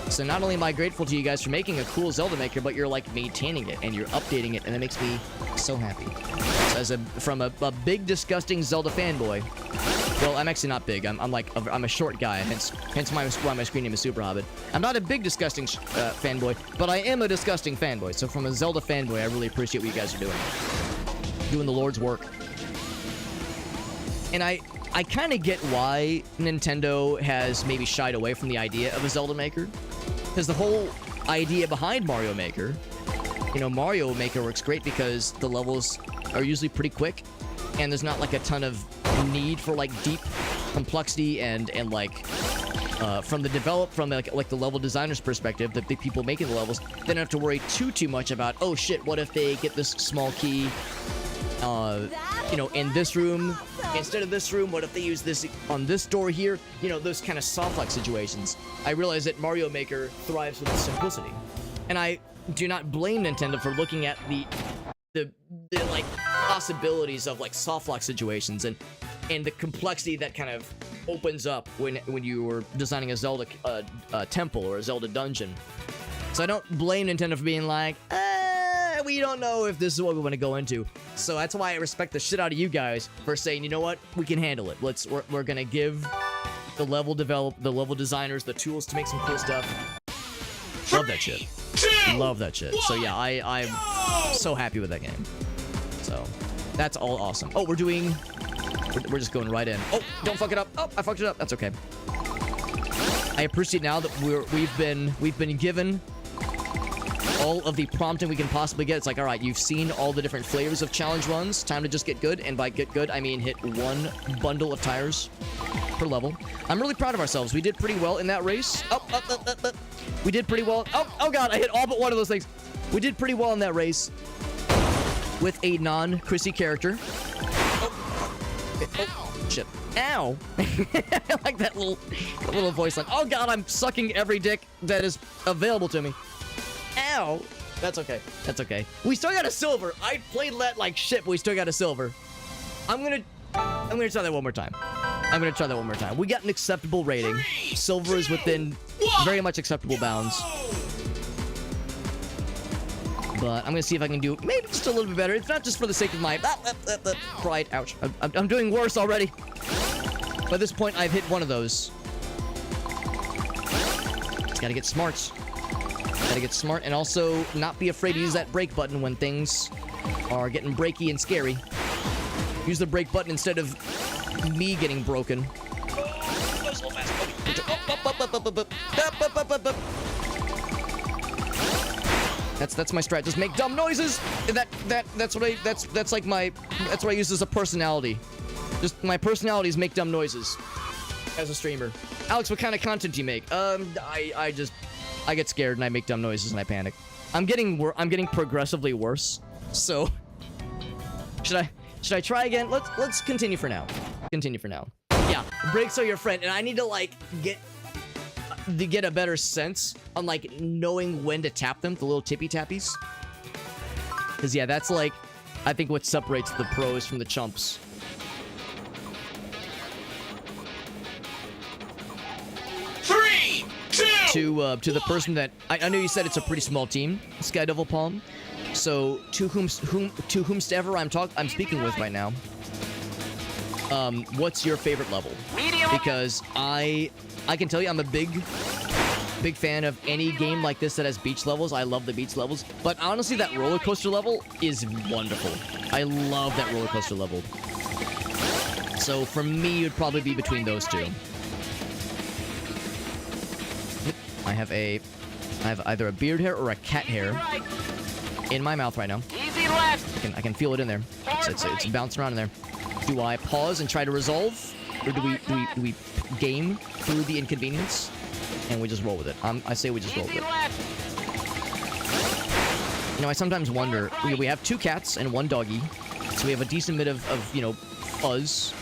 So not only am I grateful to you guys for making a cool Zelda maker, but you're like maintaining it and you're updating it, and it makes me so happy. So from a big disgusting Zelda fanboy. Well, I'm actually not big. I'm a short guy, hence why my screen name is Super Hobbit. I'm not a big disgusting fanboy, but I am a disgusting fanboy. So from a Zelda fanboy, I really appreciate what you guys are doing the Lord's work. And I kind of get why Nintendo has maybe shied away from the idea of a Zelda maker. Because the whole idea behind Mario Maker, Mario Maker works great because the levels are usually pretty quick, and there's not like a ton of need for like deep complexity and like from the level designer's perspective, the people making the levels, they don't have to worry too much about, oh shit, what if they get this small key in this room instead of this room? What if they use this on this door here? Those kind of soft-like situations. I realize that Mario Maker thrives with simplicity. And I do not blame Nintendo for looking at the like possibilities of like soft-lock situations and the complexity that kind of opens up when you were designing a Zelda temple or a Zelda dungeon. So I don't blame Nintendo for being like, we don't know if this is what we want to go into. So that's why I respect the shit out of you guys for saying, you know what, we can handle it. We're gonna give the level designers the tools to make some cool stuff. Love that shit. Love that shit. So yeah, I'm so happy with that game. So that's all awesome. Oh, we're just going right in. Oh, don't fuck it up. Oh, I fucked it up. That's okay. I appreciate now that we've been given all of the prompting we can possibly get. It's like, all right, you've seen all the different flavors of challenge runs. Time to just get good. And by get good, I mean hit one bundle of tires per level. I'm really proud of ourselves. We did pretty well in that race. We did pretty well. Oh god, I hit all but one of those things. We did pretty well in that race with a non-Chrissy character. Oh, shit. Ow. I like that little voice like, oh god, I'm sucking every dick that is available to me. Ow. That's okay. That's okay. We still got a silver. I played like shit, but we still got a silver. I'm gonna try that one more time. We got an acceptable rating. Silver is within very much acceptable bounds. But I'm gonna see if I can do maybe just a little bit better. It's not just for the sake of my pride. Ouch. I'm doing worse already. By this point, I've hit one of those. Just gotta get smart. Gotta get smart and also not be afraid to use that brake button when things are getting breaky and scary. Use the brake button instead of me getting broken. That's my strat. Just make dumb noises. That's what I use as a personality. Just my personality is make dumb noises as a streamer. Alex, what kind of content do you make? I just I get scared and I make dumb noises and I panic. I'm getting progressively worse. So should I try again? Let's continue for now. Continue for now. Yeah, breaks are your friend, and I need to like get a better sense on like knowing when to tap them, the little tippy tappies. Cause yeah, that's like I think what separates the pros from the chumps. Three, two. To the person that I know you said it's a pretty small team, Sky Devil Palm. So to whomsoever I'm speaking with right now. What's your favorite level? Medium. Because I can tell you I'm a big fan of any game like this that has beach levels. I love the beach levels. But honestly, that roller coaster level is wonderful. I love that roller coaster level. So for me, it would probably be between those two. I have either a beard hair or a cat hair in my mouth right now. Easy left. I can feel it in there. It's bouncing around in there. Do I pause and try to resolve, or do we game through the inconvenience and we just roll with it? I say we just roll with Easy it. left. You know, I sometimes wonder. We have 2 cats and 1 doggy, so we have a decent bit of you know fuzz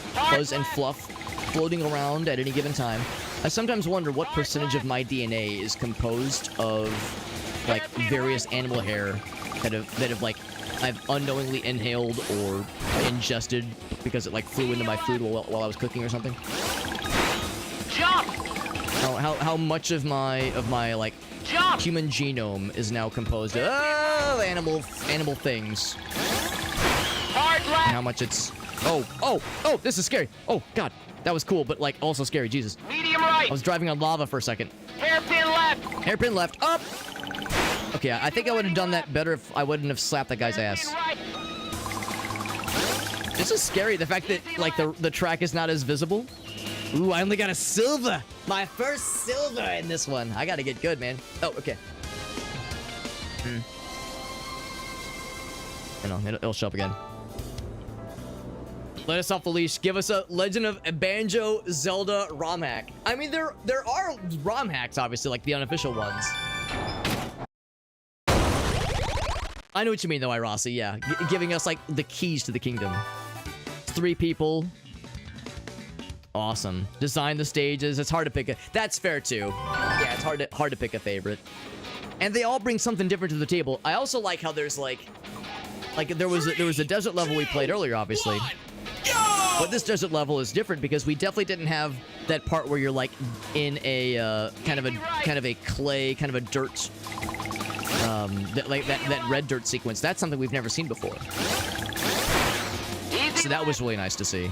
and fluff floating around at any given time. I sometimes wonder what percentage of my DNA is composed of like various animal hair that have like I've unknowingly inhaled or ingested because it like flew into my food while I was cooking or something. Jump. How much of my like Jump. human genome is now composed of animal things, Hard and left. how much it's oh this is scary. Oh god, that was cool, but like also scary. Jesus, Medium right. I was driving on lava for a second. Hairpin left. Hairpin left, up. Okay, I think I would have done that better if I wouldn't have slapped that guy's ass. Right. This is scary, the fact that, like, the track is not as visible. Ooh, I only got a silver. My first silver in this one. I gotta get good, man. Oh, okay. You know, it'll show up again. Let us off the leash. Give us a Legend of Banjo Zelda ROM hack. I mean, there are ROM hacks, obviously, like the unofficial ones. I know what you mean, though, Irasi, yeah. Giving us, like, the keys to the kingdom. 3 people. Awesome. Design the stages. It's hard to pick a... That's fair, too. Yeah, it's hard to pick a favorite. And they all bring something different to the table. I also like how there's, like... Like, there was a desert level we played earlier, obviously. But this desert level is different because we definitely didn't have that part where you're, like, in a, kind of a clay, kind of a dirt... that red dirt sequence. That's something we've never seen before. So that was really nice to see.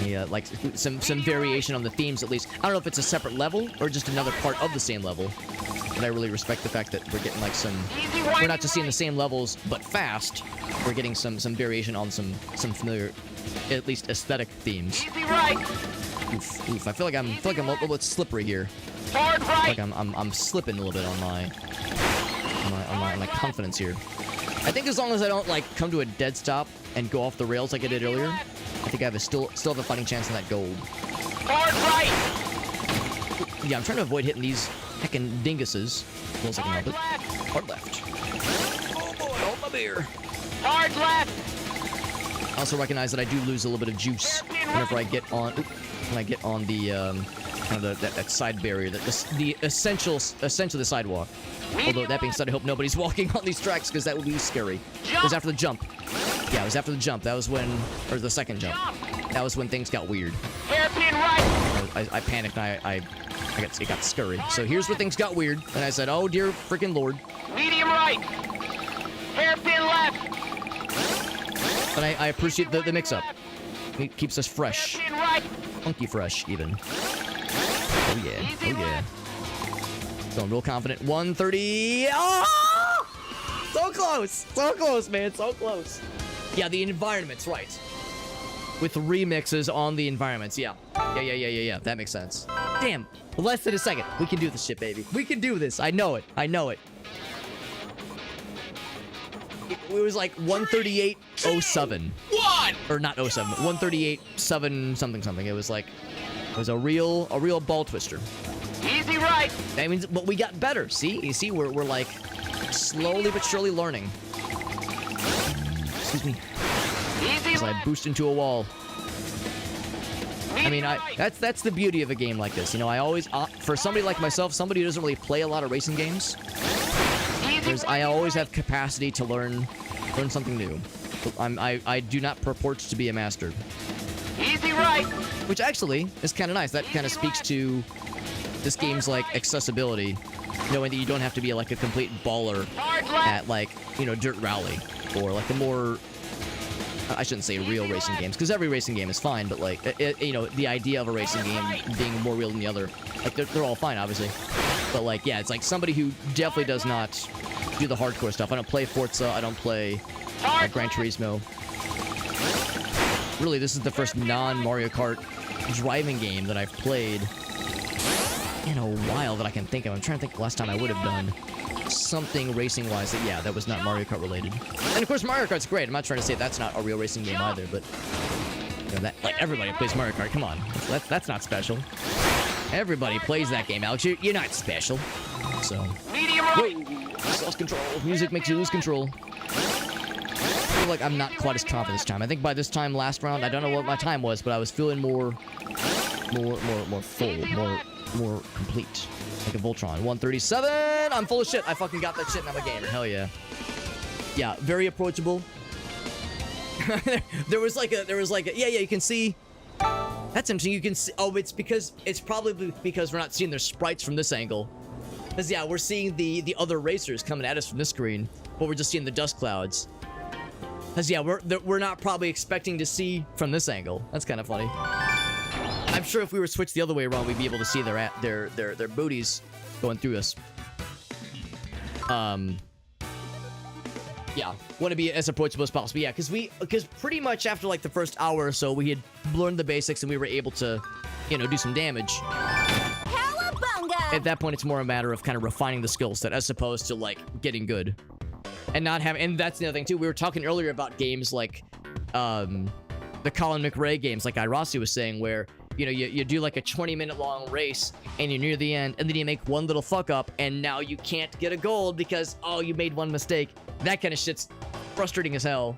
Yeah, like some variation on the themes at least. I don't know if it's a separate level or just another part of the same level. But I really respect the fact that we're getting like some. We're not just seeing the same levels, but fast. We're getting some variation on some familiar, at least aesthetic themes. Easy right. Oof. I feel like I'm a little bit slippery here. Hard right. Like I'm slipping a little bit on my confidence here. I think as long as I don't like come to a dead stop and go off the rails like I did earlier, I think I have still have a fighting chance in that gold. Hard right. Yeah, I'm trying to avoid hitting these heckin' dinguses. Feels like I can help it. Left. Hard left. Oh boy, hold my beer. Hard left. I also recognize that I do lose a little bit of juice whenever I get on the kind of that side barrier, the essentially the sidewalk. Although that being said, I hope nobody's walking on these tracks because that would be scary. It was after the jump. Yeah, it was after the jump. That was when, or the second jump. That was when things got weird. Hairpin right. I panicked and it got scurry. So here's where things got weird, and I said, "Oh dear freaking lord!" Medium right. Hairpin left. But I appreciate the mix-up. It keeps us fresh, Hairpin right. funky fresh even. Oh yeah, oh yeah. Feeling real confident. 130. Oh! So close, man, so close. Yeah, the environments, right? With remixes on the environments, yeah. That makes sense. Damn, less than a second. We can do this shit, baby. We can do this. I know it. It was like 138.07. Or not 07, but 138.7 something. It was a real ball twister. Easy right. That means, but we got better. See, you see, we're like slowly but surely learning. Excuse me, Easy as I left. boost into a wall. I mean, Medium right. that's the beauty of a game like this. You know, I always for somebody like myself, somebody who doesn't really play a lot of racing games, Easy I right. always have capacity to learn something new. I do not purport to be a master, Easy right. which actually is kind of nice. That kind of speaks to this game's like accessibility, knowing that you don't have to be like a complete baller Hard left. at like, you know, Dirt Rally or like the more, I shouldn't say real racing games, because every racing game is fine, but like you know, the idea of a racing game being more real than the other, like they're all fine obviously, but like yeah, it's like somebody who definitely does not do the hardcore stuff. I don't play Forza, I don't play Gran Turismo. Really, this is the first non-Mario Kart driving game that I've played in a while that I can think of. I'm trying to think the last time I would have done something racing-wise that was not Mario Kart related. And of course, Mario Kart's great. I'm not trying to say that's not a real racing game either, but you know, that like everybody plays Mario Kart. Come on, that's not special. Everybody plays that game, Alex. You're not special. So, Medium right. lost control. Music makes you lose control. I feel like I'm not quite as confident this time. I think by this time last round, I don't know what my time was, but I was feeling more full, more complete. Like a Voltron. 137. I'm full of shit. I fucking got that shit and I'm a gamer. Hell yeah. Yeah, very approachable. there was like a yeah, you can see. That's interesting. You can see. Oh, it's probably because we're not seeing their sprites from this angle. Because yeah, we're seeing the other racers coming at us from this screen, but we're just seeing the dust clouds. Because yeah, we're not probably expecting to see from this angle. That's kind of funny. I'm sure if we were switched the other way around, we'd be able to see their booties going through us. Yeah, want to be as approachable as possible. Yeah, because pretty much after like the first hour or so, we had learned the basics and we were able to, you know, do some damage. Cowabunga! At that point, it's more a matter of kind of refining the skill set as opposed to like getting good. And not having, and that's the other thing too. We were talking earlier about games like the Colin McRae games, like Irasi was saying, where you know you do like a 20-minute long race and you're near the end, and then you make one little fuck up, and now you can't get a gold because oh you made one mistake. That kind of shit's frustrating as hell.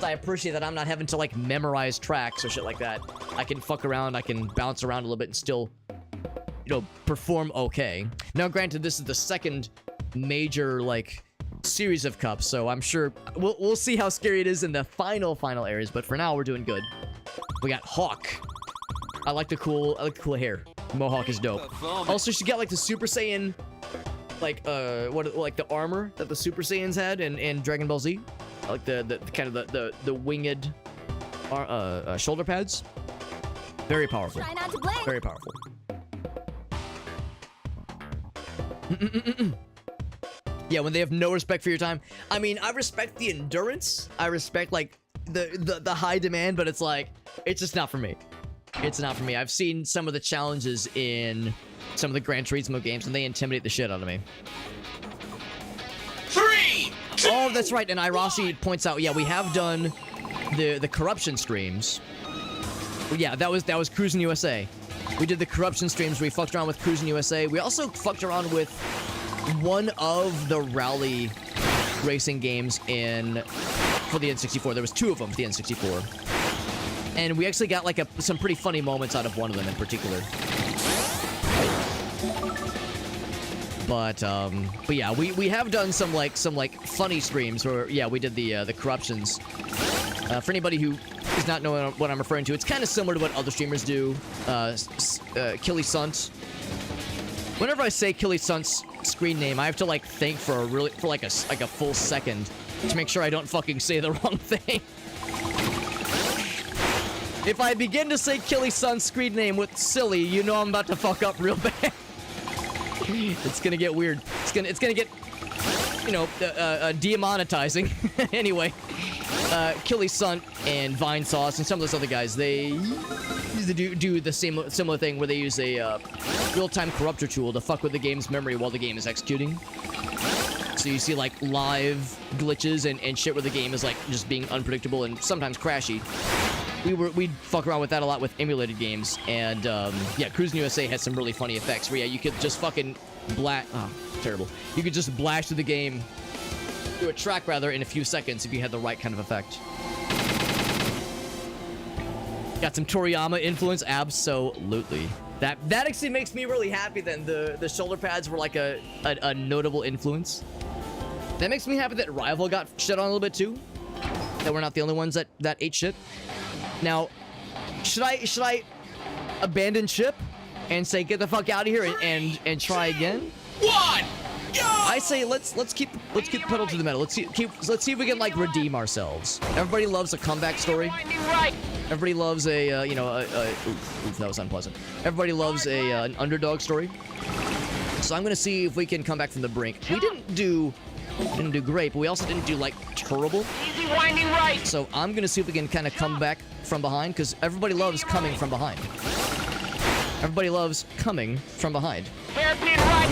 So I appreciate that I'm not having to like memorize tracks or shit like that. I can fuck around, I can bounce around a little bit and still, you know, perform okay. Now, granted, this is the second major like series of cups, so I'm sure we'll see how scary it is in the final areas, but for now we're doing good. We got Hawk. I like the cool hair. Mohawk is dope. Also, she got like the Super Saiyan, like like the armor that the Super Saiyans had in Dragon Ball Z. I like the kind of the winged shoulder pads. Very powerful. Try not to blink. Very powerful. Yeah, when they have no respect for your time. I mean, I respect the endurance. I respect like the high demand, but it's like it's just not for me. It's not for me. I've seen some of the challenges in some of the Gran Turismo games, and they intimidate the shit out of me. 3, 2, Oh, that's right. And Irasi points out, yeah, we have done the corruption streams. Yeah, that was Cruising USA. We did the corruption streams where we fucked around with Cruising USA. We also fucked around with one of the rally racing games for the N64. There was two of them for the N64. And we actually got like some pretty funny moments out of one of them in particular. But yeah, we have done some funny streams where yeah, we did the corruptions. For anybody who is not knowing what I'm referring to, it's kind of similar to what other streamers do. Killy Sunt. Whenever I say Killy Sunt's screen name, I have to like think for like a full second to make sure I don't fucking say the wrong thing. If I begin to say Killy Sunt's screen name with silly, you know I'm about to fuck up real bad. It's gonna get weird. It's gonna get, you know, demonetizing. Anyway, Killy Sunt and Vine Sauce and some of those other guys, they do the similar thing where they use a real-time corruptor tool to fuck with the game's memory while the game is executing. So you see like live glitches and shit where the game is like just being unpredictable and sometimes crashy. we'd fuck around with that a lot with emulated games, and yeah, Cruising USA has some really funny effects where yeah, you could just fucking terrible. You could just blast through the game, through a track rather, in a few seconds if you had the right kind of effect. Got some Toriyama influence, absolutely. That actually makes me really happy. Then the shoulder pads were like a notable influence. That makes me happy that Rival got shit on a little bit too. That we're not the only ones that ate shit. Now, should I abandon ship and say get the fuck out of here and try again? 1, go! I say let's keep pedal to the metal. Let's see if we can like redeem ourselves. Everybody loves a comeback story. Winding right. Everybody loves a oof, that was unpleasant. Everybody loves an underdog story. So I'm gonna see if we can come back from the brink. We didn't do great, but we also didn't do like terrible. Easy winding right. So I'm gonna see if we can kind of come back from behind, because everybody loves coming from behind. Everybody loves coming from behind. Hairpin right.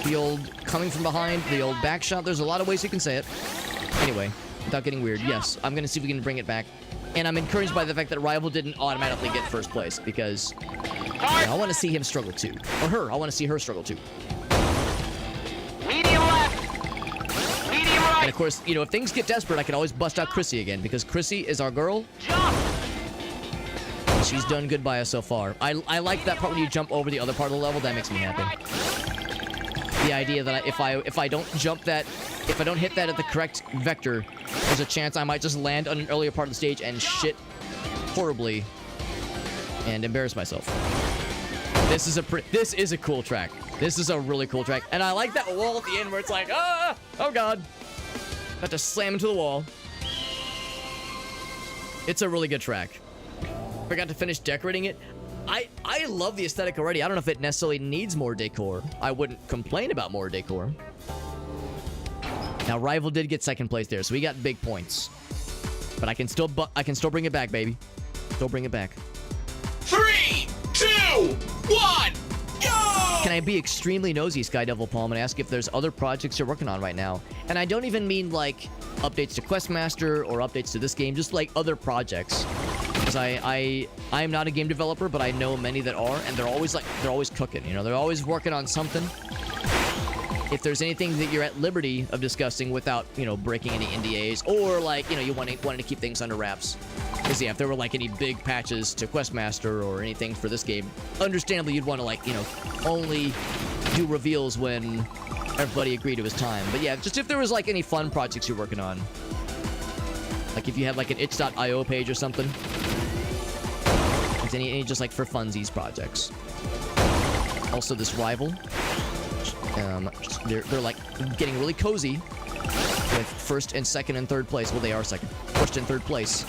The old coming from behind, the old back shot. There's a lot of ways you can say it. Anyway, without getting weird, yes, I'm gonna see if we can bring it back. And I'm encouraged by the fact that Rival didn't automatically get first place, because I want to see him struggle too. Or her. I want to see her struggle too. Medium left. Medium right. And of course, you know, if things get desperate, I can always bust out Chrissy again, because Chrissy is our girl. Jump. She's done good by us so far. I like that part when you jump over the other part of the level. That makes me happy. The idea that if I don't jump that, if I don't hit that at the correct vector, there's a chance I might just land on an earlier part of the stage and shit horribly and embarrass myself. This is a cool track. This is a really cool track. And I like that wall at the end where it's like, oh god. Got to slam into the wall. It's a really good track. Forgot to finish decorating it. I love the aesthetic already. I don't know if it necessarily needs more decor. I wouldn't complain about more decor. Now, Rival did get second place there, so we got big points. But I can still bring it back, baby. Still bring it back. 3, 2, 1, go! Can I be extremely nosy, Sky Devil Palm, and ask if there's other projects you're working on right now? And I don't even mean like updates to Questmaster or updates to this game, just like other projects. Because I am not a game developer, but I know many that are, and they're always cooking. You know, they're always working on something. If there's anything that you're at liberty of discussing without, you know, breaking any NDAs, or like, you know, you wanting to keep things under wraps. Because yeah, if there were like any big patches to Questmaster or anything for this game, understandably you'd want to like, you know, only do reveals when everybody agreed it was time. But yeah, just if there was like any fun projects you're working on, like if you had like an itch.io page or something, any just like for funsies projects. Also, this Rival, they're like getting really cozy with first and second and third place. Well, they are second, first and third place.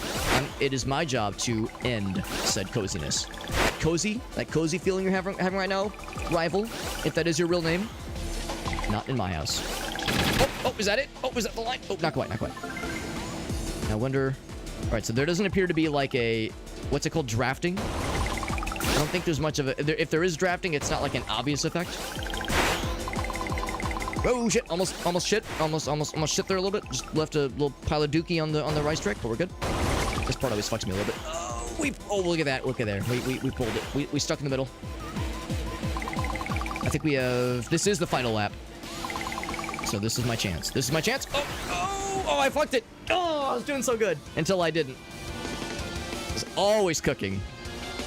It is my job to end said coziness. That cozy feeling you're having right now, Rival, if that is your real name, not in my house. Oh, is that it? Oh, was that the line? Oh, not quite. I wonder. All right, so there doesn't appear to be like a, what's it called, drafting? I don't think there's much of a, if there is drafting, it's not like an obvious effect. Oh shit, almost shit there a little bit. Just left a little pile of dookie on the rice trick, but we're good. This part always fucks me a little bit. Oh, look at that, look at there. We pulled it. We stuck in the middle. I think we have, this is the final lap. So this is my chance. Oh, I fucked it. Oh, I was doing so good until I didn't. It's always cooking.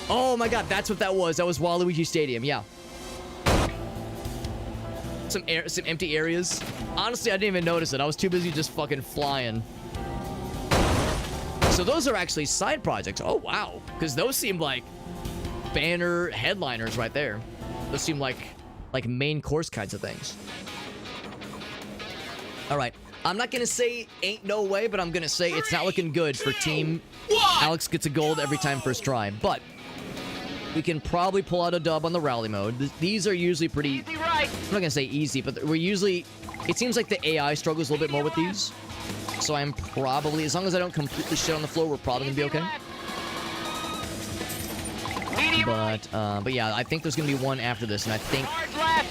Oh my god, that's what that was. That was Waluigi Stadium, yeah. Some empty areas. Honestly, I didn't even notice it. I was too busy just fucking flying. So those are actually side projects. Oh wow, because those seem like banner headliners right there. Those seem like main course kinds of things. All right. I'm not going to say ain't no way, but I'm going to say it's not looking good for team Alex gets a gold every time first try. But we can probably pull out a dub on the rally mode. These are usually pretty, I'm not going to say easy, but we're usually, it seems like the AI struggles a little bit more with these. So I'm probably, as long as I don't completely shit on the floor, we're probably going to be okay. But yeah, I think there's going to be one after this, and I think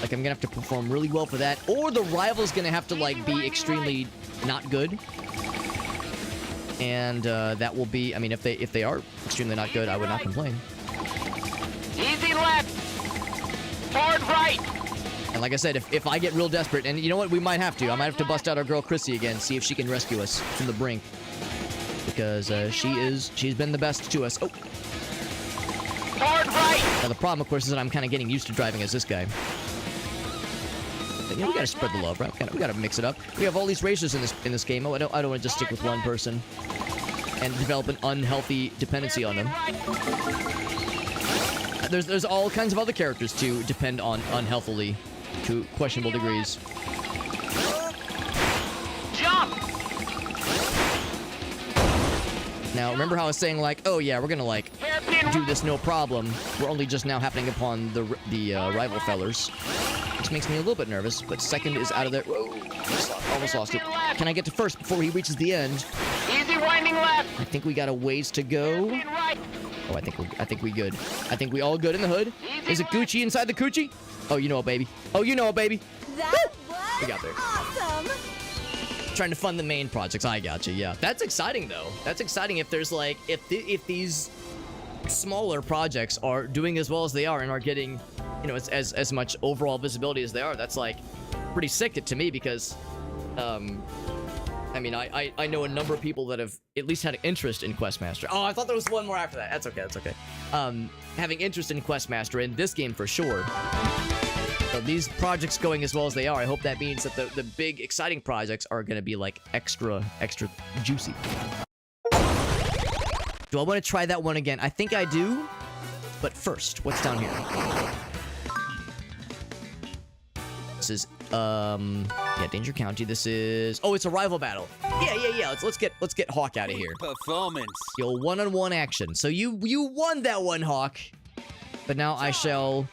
like I'm going to have to perform really well for that, or the Rival's going to have to like be extremely not good. And that will be, I mean, if they are extremely not good, I would not complain. Easy left. Hard right. And like I said, if I get real desperate, and you know what, we might have to. I might have to bust out our girl Chrissy again, see if she can rescue us from the brink. Because she's been the best to us. Oh! Hard right. Now the problem, of course, is that I'm kind of getting used to driving as this guy. But, you know, we gotta spread the love, right? We gotta mix it up. We have all these racers in this game. Oh, I don't want to just stick with one person and develop an unhealthy dependency on them. There's all kinds of other characters to depend on unhealthily to questionable degrees. Jump. Now, remember how I was saying, like, oh yeah, we're gonna, like, Hairpin. do this no problem. We're only just now happening upon the rival fellers. Which makes me a little bit nervous, but second is out of there. Whoa, almost lost it. Can I get to first before he reaches the end? Easy winding left. I think we got a ways to go. Hairpin right. Oh, I think we good. I think we all good in the hood. Is it Gucci inside the coochie? Oh, you know it, baby. Oh, you know it, baby. That We was got there. awesome. Trying to fund the main projects. I gotcha. Yeah, that's exciting though. That's exciting if there's like if these smaller projects are doing as well as they are and are getting, you know, as much overall visibility as they are. That's like pretty sick to me because, I mean, I know a number of people that have at least had an interest in Questmaster. Oh, I thought there was one more after that. That's okay. That's okay. Having interest in Questmaster in this game for sure. So these projects going as well as they are, I hope that means that the big exciting projects are going to be like extra juicy. Do I want to try that one again? I think I do. But first, what's down here? This is yeah, Danger County. This is, oh, it's a rival battle. Yeah. Let's get Hawk out of here. Performance. Yo, one-on-one action. So you won that one, Hawk. But now I shall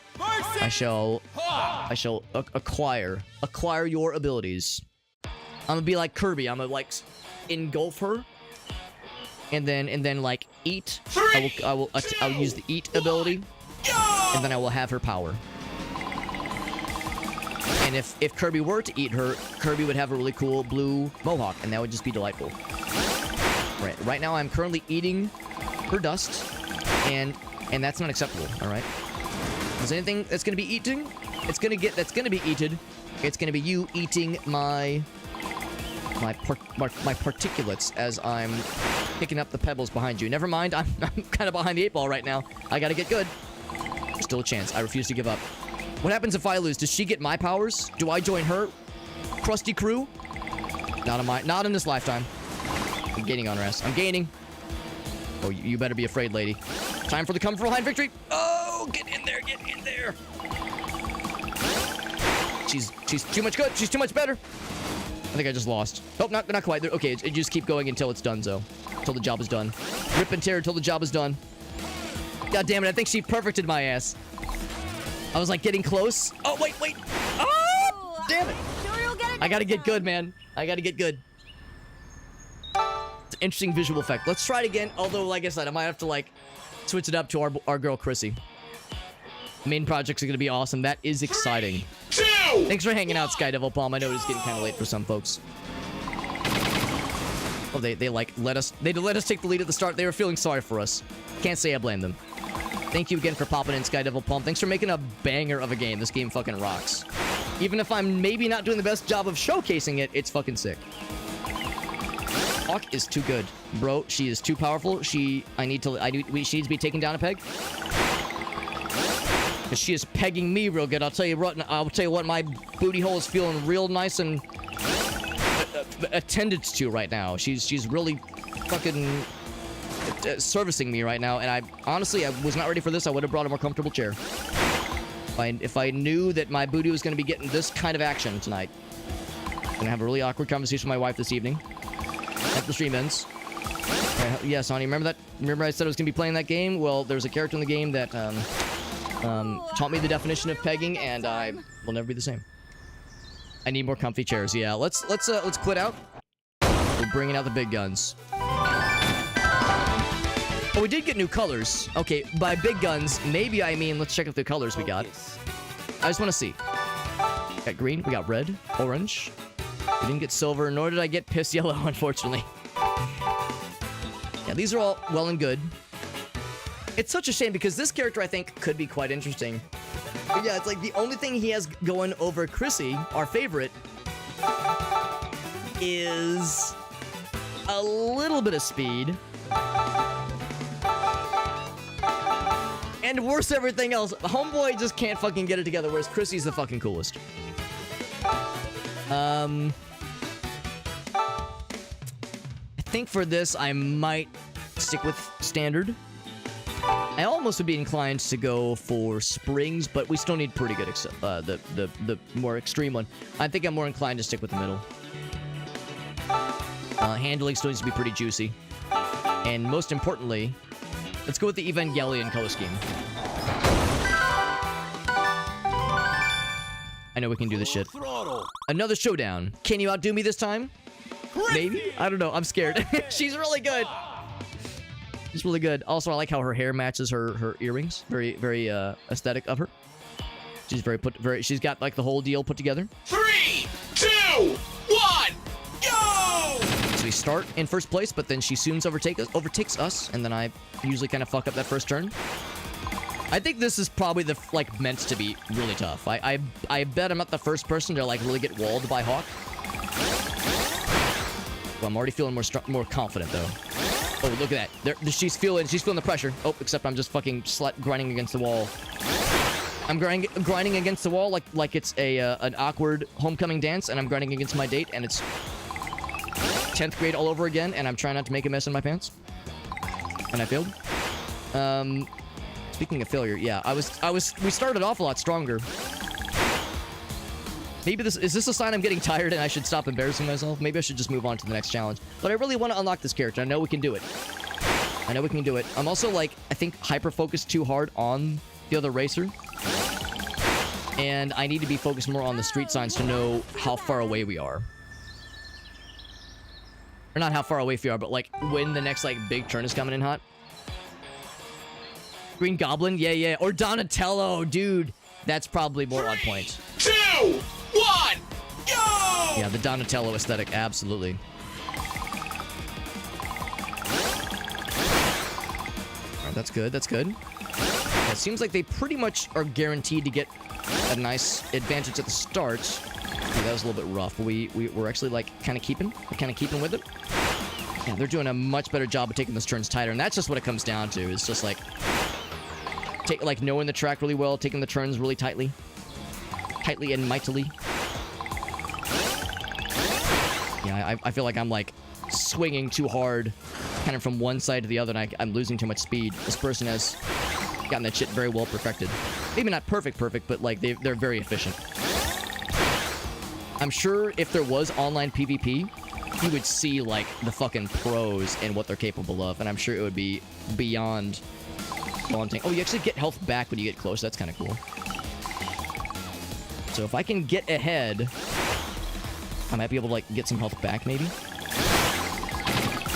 acquire your abilities. I'm gonna be like Kirby. I'm gonna like engulf her, and then like eat. I'll use the eat ability, and then I will have her power. And if Kirby were to eat her, Kirby would have a really cool blue mohawk, and that would just be delightful. Right now I'm currently eating her dust, and that's not acceptable. All right. Is anything that's gonna be eating? That's gonna be eaten. It's gonna be you eating my particulates as I'm picking up the pebbles behind you. Never mind. I'm kind of behind the 8-ball right now. I gotta get good. Still a chance. I refuse to give up. What happens if I lose? Does she get my powers? Do I join her crusty crew? Not in this lifetime. I'm gaining on her ass. I'm gaining. Oh, you better be afraid, lady. Time for the comfortable line victory. Oh, get in there. She's too much good. She's too much better. I think I just lost. Oh, not quite. Okay, it just keep going until it's done, so. Until the job is done. Rip and tear until the job is done. God damn it, I think she perfected my ass. I was like getting close. Oh, wait. Oh, damn it. Sure you'll get it I gotta next get time. good, man. I gotta get good. It's an interesting visual effect. Let's try it again. Although, like I said, I might have to like switch it up to our girl Chrissy. Main projects are gonna be awesome. That is exciting. 2. Thanks for hanging out, Skydevil Palm. I know it's getting kind of late for some folks. Oh, they like let us take the lead at the start. They were feeling sorry for us. Can't say I blame them. Thank you again for popping in, Skydevil Palm. Thanks for making a banger of a game. This game fucking rocks. Even if I'm maybe not doing the best job of showcasing it, it's fucking sick. Hawk is too good, bro. She is too powerful. She needs to be taken down a peg. Cause she is pegging me real good. I'll tell you what. My booty hole is feeling real nice and attended to right now. She's really fucking servicing me right now. And I honestly was not ready for this. I would have brought a more comfortable chair. If I knew that my booty was going to be getting this kind of action tonight. I'm gonna have a really awkward conversation with my wife this evening. After the stream ends. Yes, Sonny. Remember I said I was gonna be playing that game? Well, there's a character in the game that taught me the definition of pegging, and I will never be the same. I need more comfy chairs. Yeah, let's quit out. We're bringing out the big guns. Oh, we did get new colors. Okay, by big guns, maybe I mean let's check out the colors we got. I just want to see. We got green. We got red, orange. We didn't get silver, nor did I get piss yellow, unfortunately. these are all well and good. It's such a shame because this character, I think, could be quite interesting. But yeah, it's like the only thing he has going over Chrissy, our favorite, is a little bit of speed. And worse everything else. Homeboy just can't fucking get it together, whereas Chrissy's the fucking coolest. I think for this, I might stick with standard. I almost would be inclined to go for springs, but we still need pretty good, the more extreme one. I think I'm more inclined to stick with the middle. Handling still needs to be pretty juicy. And most importantly, let's go with the Evangelion color scheme. I know we can do this shit. Another showdown. Can you outdo me this time? Maybe? I don't know. I'm scared. She's really good. She's really good. Also, I like how her hair matches her earrings. Very, very aesthetic of her. She's she's got like the whole deal put together. 3, 2, 1, go! So we start in first place, but then she soon overtakes us, and then I usually kind of fuck up that first turn. I think this is probably meant to be really tough. I bet I'm not the first person to like really get walled by Hawk. Well, I'm already feeling more confident though. Oh, look at that. She's feeling the pressure. Oh, except I'm just fucking grinding against the wall. I'm grinding against the wall like it's an awkward homecoming dance, and I'm grinding against my date, and it's 10th grade all over again, and I'm trying not to make a mess in my pants. And I failed. Speaking of failure, yeah, we started off a lot stronger. Maybe is this a sign I'm getting tired and I should stop embarrassing myself? Maybe I should just move on to the next challenge. But I really want to unlock this character. I know we can do it. I know we can do it. I'm also like, I think hyper-focused too hard on the other racer. And I need to be focused more on the street signs to know how far away we are. Or not how far away we are, but like when the next like big turn is coming in hot. Green Goblin? Yeah. Or Donatello, dude. That's probably more on point. 2, 1, go! Yeah, the Donatello aesthetic, absolutely. Alright, that's good, that's good. Yeah, it seems like they pretty much are guaranteed to get a nice advantage at the start. Yeah, that was a little bit rough, but we're actually like kind of keeping with it. Yeah, they're doing a much better job of taking those turns tighter, and that's just what it comes down to. It's just like knowing the track really well, taking the turns really tightly and mightily. Yeah, I feel like I'm like swinging too hard, kind of from one side to the other, and I'm losing too much speed. This person has gotten that shit very well perfected. Maybe not perfect, but like they're very efficient. I'm sure if there was online PvP, you would see like the fucking pros and what they're capable of, and I'm sure it would be beyond daunting. Oh, you actually get health back when you get close. That's kind of cool. So if I can get ahead, I might be able to like get some health back maybe.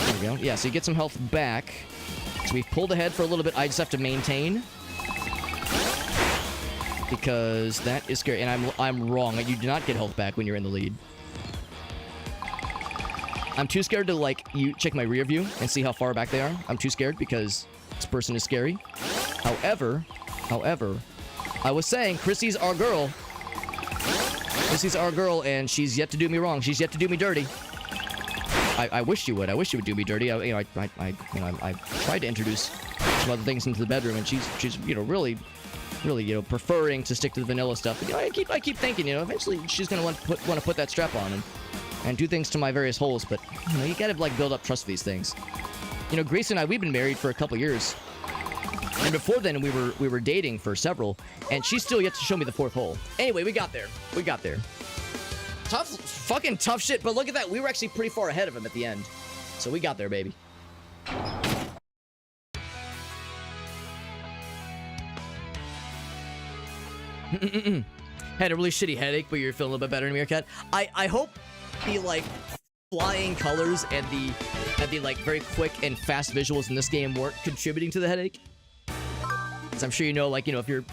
There we go. Yeah, so you get some health back. So we've pulled ahead for a little bit. I just have to maintain, because that is scary. And I'm wrong. You do not get health back when you're in the lead. I'm too scared to like check my rear view and see how far back they are. I'm too scared because this person is scary. However, I was saying Chrissy's our girl. Chrissy's our girl, and she's yet to do me wrong. She's yet to do me dirty. I wish she would. I wish she would do me dirty. I tried to introduce some other things into the bedroom, and she's really preferring to stick to the vanilla stuff. But I keep thinking, eventually she's gonna want to put that strap on and do things to my various holes. But you gotta like build up trust for these things. Grace and I, we've been married for a couple years, and before then we were dating for several, and she's still yet to show me the fourth hole. Anyway, we got there. Fucking tough shit, but look at that. We were actually pretty far ahead of him at the end. So we got there, baby. Had a really shitty headache, but you're feeling a little bit better in Meerkat. I hope the like flying colors and the like very quick and fast visuals in this game weren't contributing to the headache. As I'm sure if you're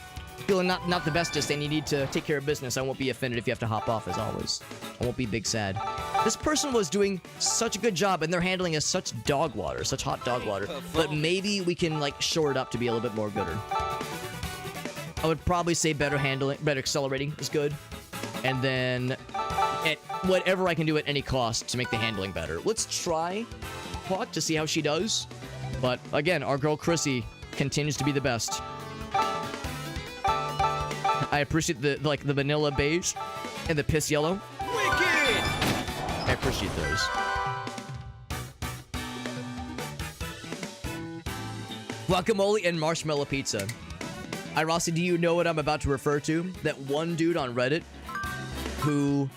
feeling not the bestest and you need to take care of business, I won't be offended if you have to hop off, as always. I won't be big sad. This person was doing such a good job, and their handling is such dog water, such hot dog water. But maybe we can, like, shore it up to be a little bit more gooder. I would probably say better handling, better accelerating is good. And then at whatever I can do at any cost to make the handling better. Let's try Hawk to see how she does. But again, our girl Chrissy continues to be the best. I appreciate the vanilla beige and the piss yellow. Wicked! I appreciate those. Guacamole and marshmallow pizza. Rossi, do you know what I'm about to refer to? That one dude on Reddit who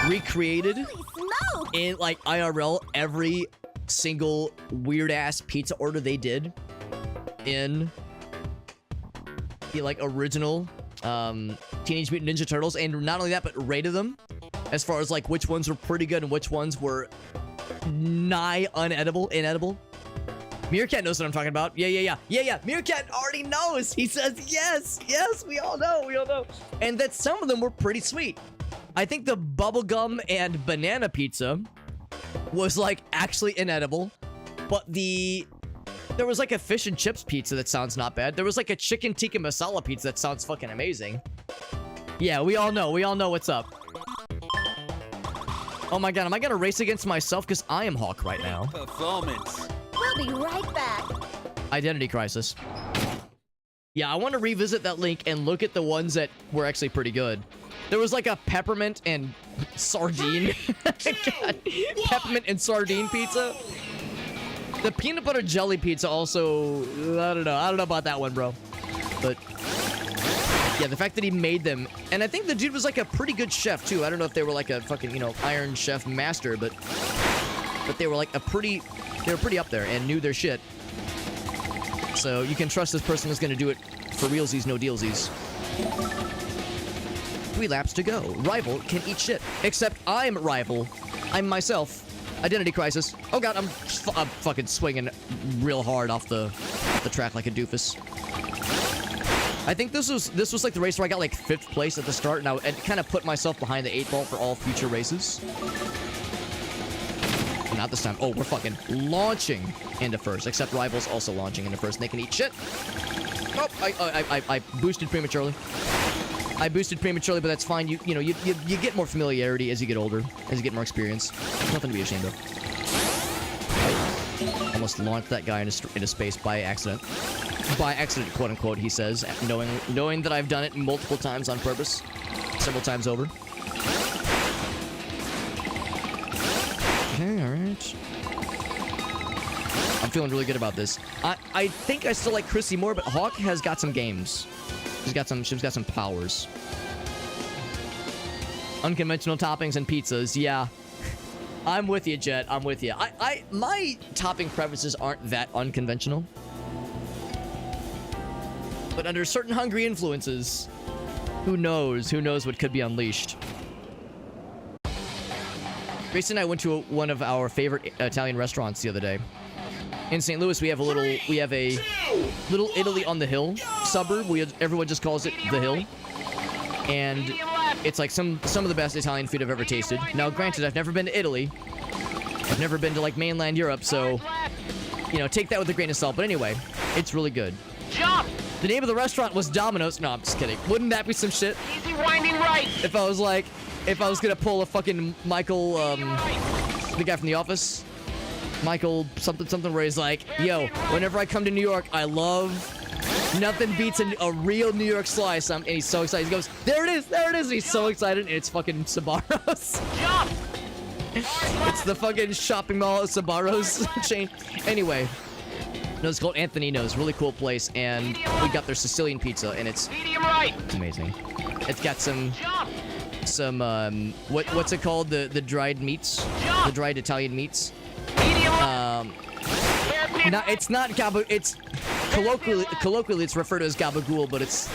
recreated Smoke! in like IRL every single weird ass pizza order they did in the like original Teenage Mutant Ninja Turtles, and not only that, but rated them as far as like which ones were pretty good and which ones were nigh inedible. Meerkat knows what I'm talking about. Yeah. Meerkat already knows. He says yes. We all know. And that some of them were pretty sweet. I think the bubblegum and banana pizza was like actually inedible, but there was like a fish and chips pizza that sounds not bad. There was like a chicken tikka masala pizza that sounds fucking amazing. Yeah, we all know what's up. Oh my god, am I gonna race against myself? Because I am Hawk right now. Performance. We'll be right back. Identity crisis. Yeah, I want to revisit that link and look at the ones that were actually pretty good. There was like a peppermint and sardine. God. Peppermint and sardine pizza. The peanut butter jelly pizza also, I don't know about that one, bro. But yeah, the fact that he made them, and I think the dude was like a pretty good chef too. I don't know if they were like a fucking, Iron Chef master, but they were like they were pretty up there and knew their shit. So you can trust this person is going to do it for realsies, no dealsies. 3 laps to go. Rival can eat shit. Except I'm Rival. I'm myself. Identity crisis. Oh god, I'm fucking swinging real hard off the track like a doofus. I think this was like the race where I got like 5th place at the start, and I kind of put myself behind the 8 ball for all future races. Not this time. Oh, we're fucking launching into first. Except Rival's also launching into first, and they can eat shit. Oh, I boosted prematurely. But that's fine. You get more familiarity as you get older, as you get more experience. Nothing to be ashamed of. I almost launched that guy into space by accident. By accident, quote unquote, he says, knowing that I've done it multiple times on purpose, several times over. Okay, alright. I'm feeling really good about this. I think I still like Chrissy more, but Hawk has got some games. She's got some powers. Unconventional toppings and pizzas, yeah. I'm with you, Jet. I'm with you. My topping preferences aren't that unconventional. But under certain hungry influences, who knows what could be unleashed. Grace and I went to one of our favorite Italian restaurants the other day. In St. Louis, we have a little Italy on the Hill suburb. Everyone just calls it the Hill, and it's like some of the best Italian food I've ever tasted. Now, granted, I've never been to Italy. I've never been to like mainland Europe, so take that with a grain of salt. But anyway, it's really good. Jump! The name of the restaurant was Domino's. No, I'm just kidding. Wouldn't that be some shit? Easy winding right. If I was gonna pull a fucking Michael, the guy from The Office. Michael something where he's like, yo, whenever I come to New York, I love nothing beats a real New York slice. And he's so excited. He goes, there it is. And he's so excited, and it's fucking Sbarro's. Jump! It's the fucking shopping mall Sbarro's chain. Anyway, no, it's called Anthonino's. Really cool place, and we got their Sicilian pizza, and it's Medium right. amazing. It's got some Jump! what's it called? The dried meats, the dried Italian meats. Medium No, it's not gabagool. It's colloquially it's referred to as gabagool, but it's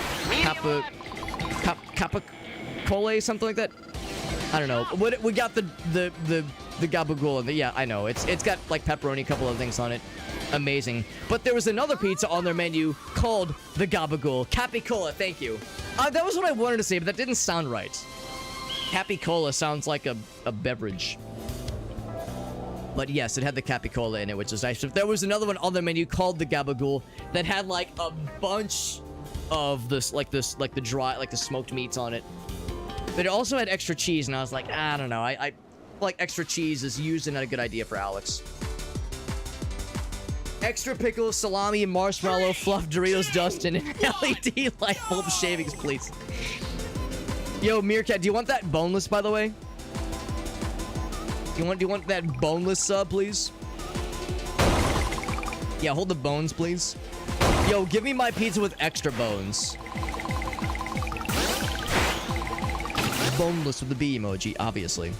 capicole, something like that. I don't know. We got the the gabagool. And yeah, I know. It's got like pepperoni, a couple of things on it. Amazing. But there was another pizza on their menu called the gabagool. Capicola, thank you. That was what I wanted to say, but that didn't sound right. Capicola sounds like a beverage. But yes, it had the capicola in it, which is nice. There was another one on the menu called the gabagool that had like a bunch of the smoked meats on it. But it also had extra cheese, and I was like, I don't know. I like extra cheese is usually not a good idea for Alex. Extra pickles, salami, marshmallow, fluff, Doritos dust, and LED light bulb shavings, please. Yo, Meerkat, do you want that boneless, by the way? Do you want that boneless sub, please? Yeah, hold the bones, please. Yo, give me my pizza with extra bones. Boneless with the B emoji, obviously.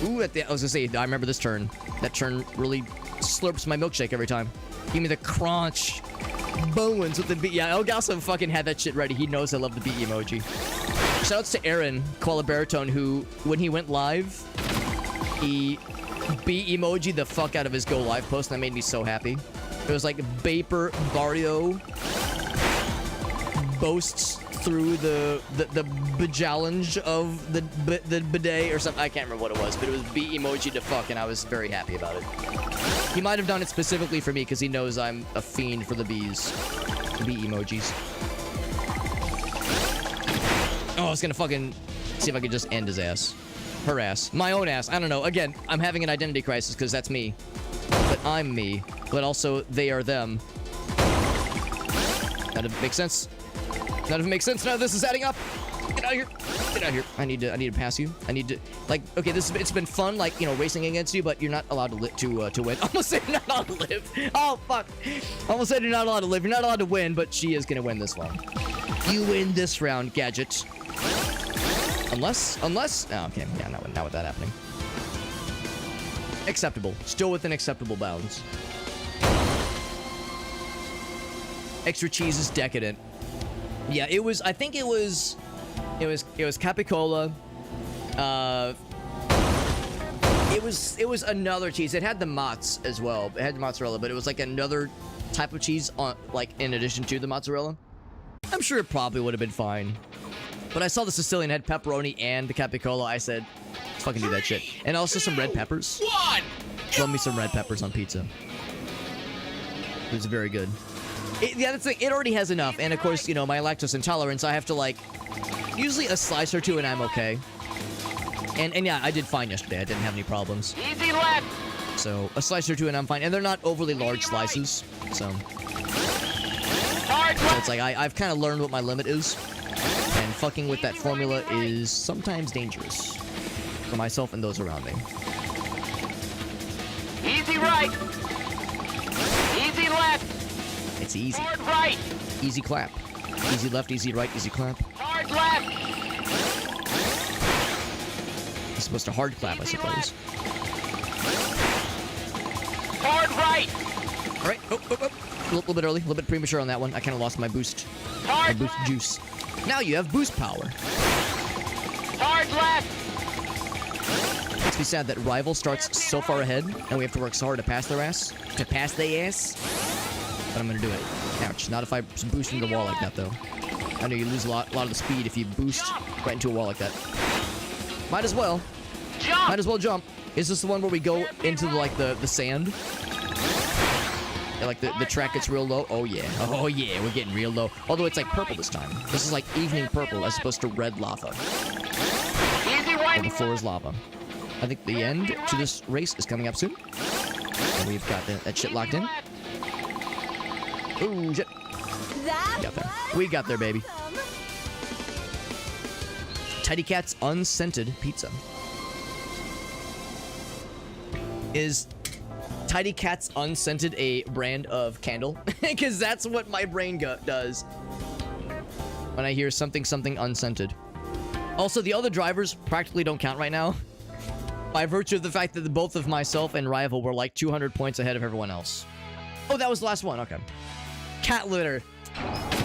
Ooh, I was gonna say, I remember this turn. That turn really slurps my milkshake every time. Give me the crunch. Bones with the B. Yeah, Elgaso fucking had that shit ready. He knows I love the B emoji. Shoutouts to Aaron, Koala Baritone, who, when he went live, he B emoji the fuck out of his go live post, and that made me so happy. It was like Baper Barrio boasts through the challenge of the bidet or something. I can't remember what it was, but it was B emoji to fuck, and I was very happy about it. He might have done it specifically for me because he knows I'm a fiend for the bees. The B emojis. Oh, I was gonna fucking see if I could just end his ass. Her ass. My own ass. I don't know. Again, I'm having an identity crisis because that's me. But I'm me. But also, they are them. That makes sense. None of it makes sense. None of this is adding up. Get out of here. Get out of here. I need to pass you. I need to, like, okay, it's been fun, like, you know, racing against you, but you're not allowed to win. Almost said you're not allowed to live. Oh, fuck. Almost said you're not allowed to live. You're not allowed to win, but she is gonna win this one. You win this round, Gadget. Unless, oh, okay, yeah, not with that happening. Acceptable. Still within acceptable bounds. Extra cheese is decadent. Yeah, it was, I think it was Capicola. It was another cheese. It had the mozz as well. It had the mozzarella, but it was like another type of cheese on, like, in addition to the mozzarella. I'm sure it probably would have been fine. But I saw the Sicilian had pepperoni and the capicola. I said, let's fucking do that shit. And also some red peppers. Love me some red peppers on pizza. It was very good. Yeah, that's like, it already has enough. And of course, you know, my lactose intolerance, I have to, like, usually a slice or two and I'm okay. And yeah, I did fine yesterday. I didn't have any problems. Easy left. So a slice or two and I'm fine. And they're not overly large slices. So it's like, I've kind of learned what my limit is. And fucking with that formula is sometimes dangerous for myself and those around me. Easy right. Easy left. It's easy. Hard right. Easy clap. Easy left, easy right, easy clap. Hard left. You're supposed to hard clap, I suppose. Hard right. All right. Oh. A little bit early, a little bit premature on that one. I kind of lost my boost. My Hard boost juice. Now you have boost power. Hard left. Makes me sad that Rival starts so far ahead, and we have to work so hard to pass their ass. To pass their ass. But I'm gonna do it. Ouch. Not if I boost into the wall like that, though. I know you lose a lot of the speed if you boost right into a wall like that. Might as well. Jump. Might as well jump. Is this the one where we go into the sand? Yeah, like the track gets real low. Oh yeah. Oh yeah, we're getting real low. Although it's like purple this time. This is like evening purple as opposed to red lava. Easy Where right. the floor is lava. I think the end to this race is coming up soon. And we've got that shit locked in. Ooh, shit. That We got there. was We got there, baby. awesome. Tidy Cat's unscented pizza. Is Tidy Cat's unscented a brand of candle? Because that's what my brain does when I hear something unscented. Also, the other drivers practically don't count right now by virtue of the fact that both of myself and Rival were like 200 points ahead of everyone else. Oh, that was the last one. Okay. Cat litter.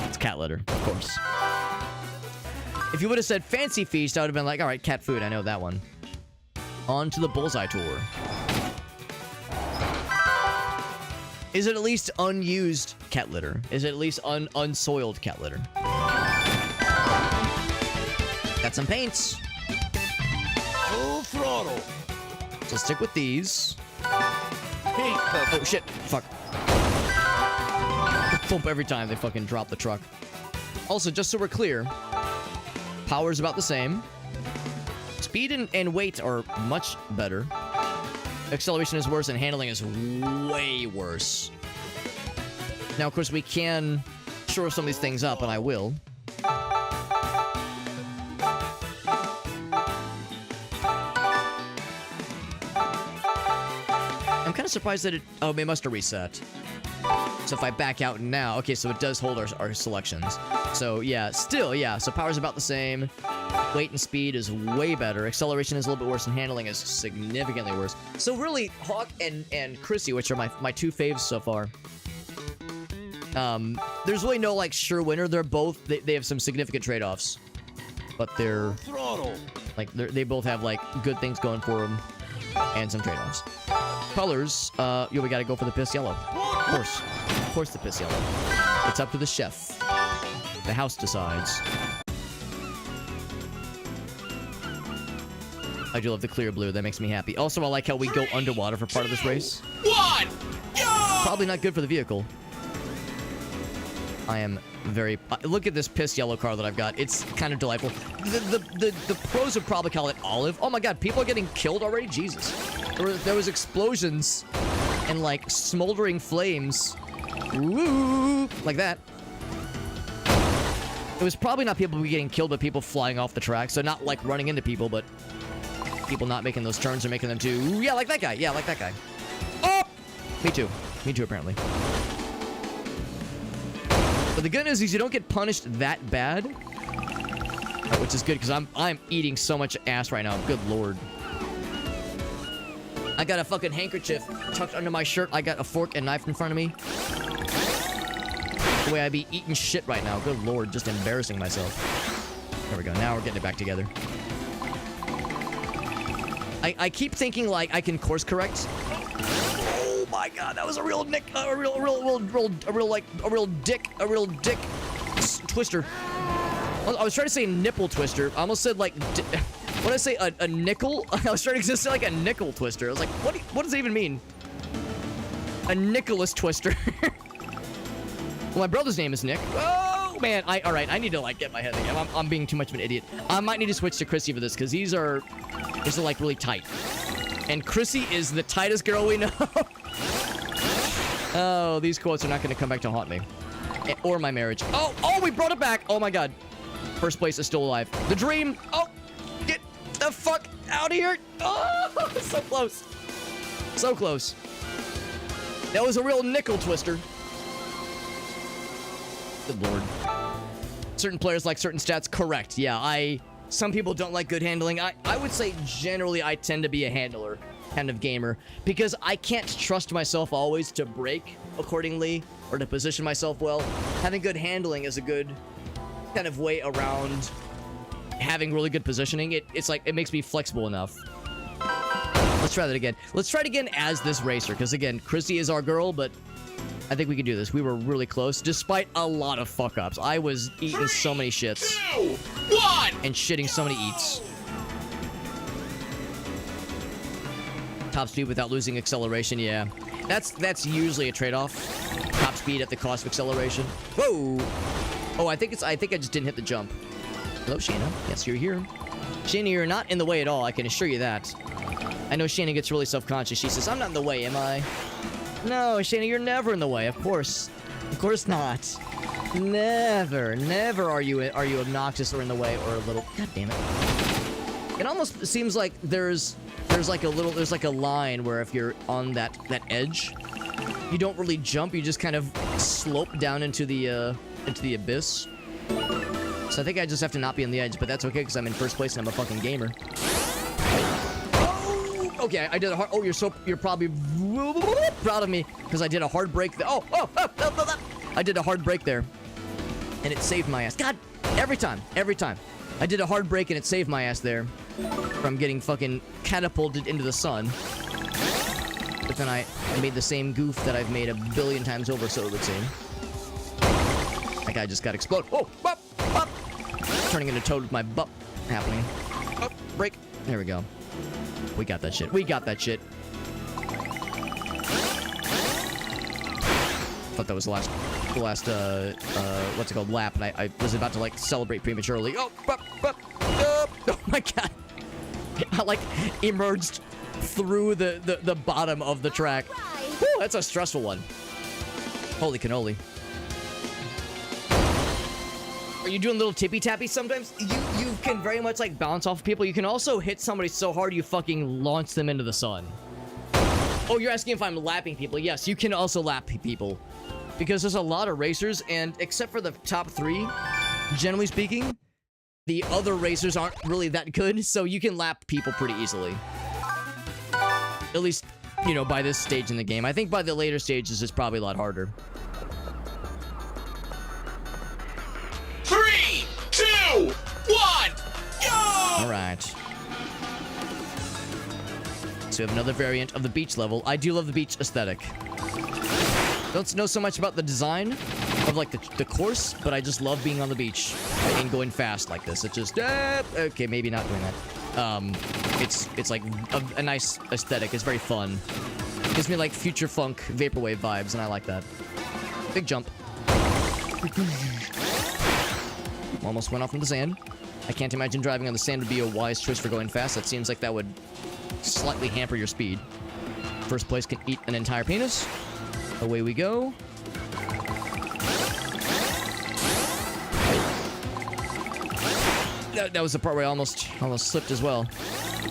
It's cat litter, of course. If you would have said fancy feast, I would have been like, all right, cat food. I know that one. On to the Bullseye Tour. Is it at least unused cat litter? Is it at least unsoiled cat litter? Got some paints. Full throttle. So stick with these. Pink. Oh shit, fuck. Thump every time they fucking drop the truck. Also, just so we're clear, power's about the same. Speed and weight are much better. Acceleration is worse and handling is way worse. Now, of course, we can shore some of these things up, and I will. I'm kind of surprised that it... Oh, it must have reset. So if I back out now... Okay, so it does hold our selections. So, yeah, still, yeah. So power's about the same. Weight and speed is way better. Acceleration is a little bit worse, and handling is significantly worse. So really, Hawk and Chrissy, which are my two faves so far, there's really no, like, sure winner. They're both... They have some significant trade-offs. But they're... Throttle. Like, they both have, like, good things going for them. And some trade-offs. Colors, we gotta go for the piss yellow. Of course the piss yellow. It's up to the chef. The house decides. I do love the clear blue. That makes me happy. Also, I like how we go underwater for part of this race. 1, go! Probably not good for the vehicle. I am very... look at this piss yellow car that I've got. It's kind of delightful. The pros would probably call it olive. Oh my god, people are getting killed already? Jesus. There was explosions and, like, smoldering flames. Woo! Like that. It was probably not people getting killed, but people flying off the track. So not, like, running into people, but people not making those turns or making them too... Yeah, like that guy. Yeah, like that guy. Oh! Me too. Me too, apparently. But the good news is you don't get punished that bad, which is good because I'm eating so much ass right now. Good lord. I got a fucking handkerchief tucked under my shirt. I got a fork and knife in front of me. The way I be eating shit right now. Good lord, just embarrassing myself. There we go. Now we're getting it back together. I keep thinking like I can course correct. Oh my god, that was a real dick twister. I was trying to say nipple twister. I almost said like, what did I say, a nickel? I was trying to say like a nickel twister. I was like, what does it even mean? A Nicholas twister. Well, my brother's name is Nick. Oh man, all right, I need to like get my head again. I'm being too much of an idiot. I might need to switch to Chrissy for this because these are like really tight. And Chrissy is the tightest girl we know. Oh, these quotes are not going to come back to haunt me. Or my marriage. Oh, we brought it back. Oh my god. First place is still alive. The dream. Oh, get the fuck out of here. Oh, so close. So close. That was a real nickel twister. Good lord. Certain players like certain stats. Correct. Yeah, some people don't like good handling. I would say generally I tend to be a handler kind of gamer because I can't trust myself always to brake accordingly or to position myself well. Having good handling is a good kind of way around having really good positioning. It's like it makes me flexible enough. Let's try that again. Let's try it again as this racer because again, Chrissy is our girl, but I think we can do this. We were really close, despite a lot of fuck-ups. I was eating so many shits. 2, 1. And shitting so many eats. Top speed without losing acceleration, yeah. That's usually a trade-off. Top speed at the cost of acceleration. Whoa! Oh, I think I just didn't hit the jump. Hello, Shayna. Yes, you're here. Shayna, you're not in the way at all, I can assure you that. I know Shayna gets really self-conscious. She says, I'm not in the way, am I? No, Shayna, you're never in the way, of course. Of course not. Never are you obnoxious or in the way or a little... God damn it. It almost seems like there's like a line where if you're on that edge, you don't really jump, you just kind of slope down into the abyss. So I think I just have to not be on the edge, but that's okay because I'm in first place and I'm a fucking gamer. Okay, I did a hard... Oh, you're probably proud of me because I did a hard break there. I did a hard break there. And it saved my ass. God, every time. I did a hard break and it saved my ass there. from getting fucking catapulted into the sun. But then I made the same goof that I've made a billion times over, so it would seem. That guy just got exploded. Oh, bop, bop. Turning into Toad with my butt happening. Oh, break. There we go. We got that shit. We got that shit. Thought that was the last what's it called, lap, and I was about to like celebrate prematurely. Oh, bop, bop, oh my god. I like emerged through the bottom of the track. Whew, that's a stressful one. Holy cannoli. Are you doing little tippy tappy sometimes? You can very much like bounce off people. You can also hit somebody so hard you fucking launch them into the sun. Oh, you're asking if I'm lapping people? Yes, you can also lap people. Because there's a lot of racers, and except for the top 3, generally speaking, the other racers aren't really that good, so you can lap people pretty easily. At least, you know, by this stage in the game. I think by the later stages, it's probably a lot harder. 3, 2, 1, go! Alright. So we have another variant of the beach level. I do love the beach aesthetic. Don't know so much about the design of like the course, but I just love being on the beach and going fast like this. It's just okay, maybe not doing that. It's like a nice aesthetic. It's very fun. Gives me like future funk vaporwave vibes, and I like that. Big jump. Almost went off in the sand. I can't imagine driving on the sand would be a wise choice for going fast. That seems like that would slightly hamper your speed. First place can eat an entire penis. Away we go. That was the part where I almost slipped as well.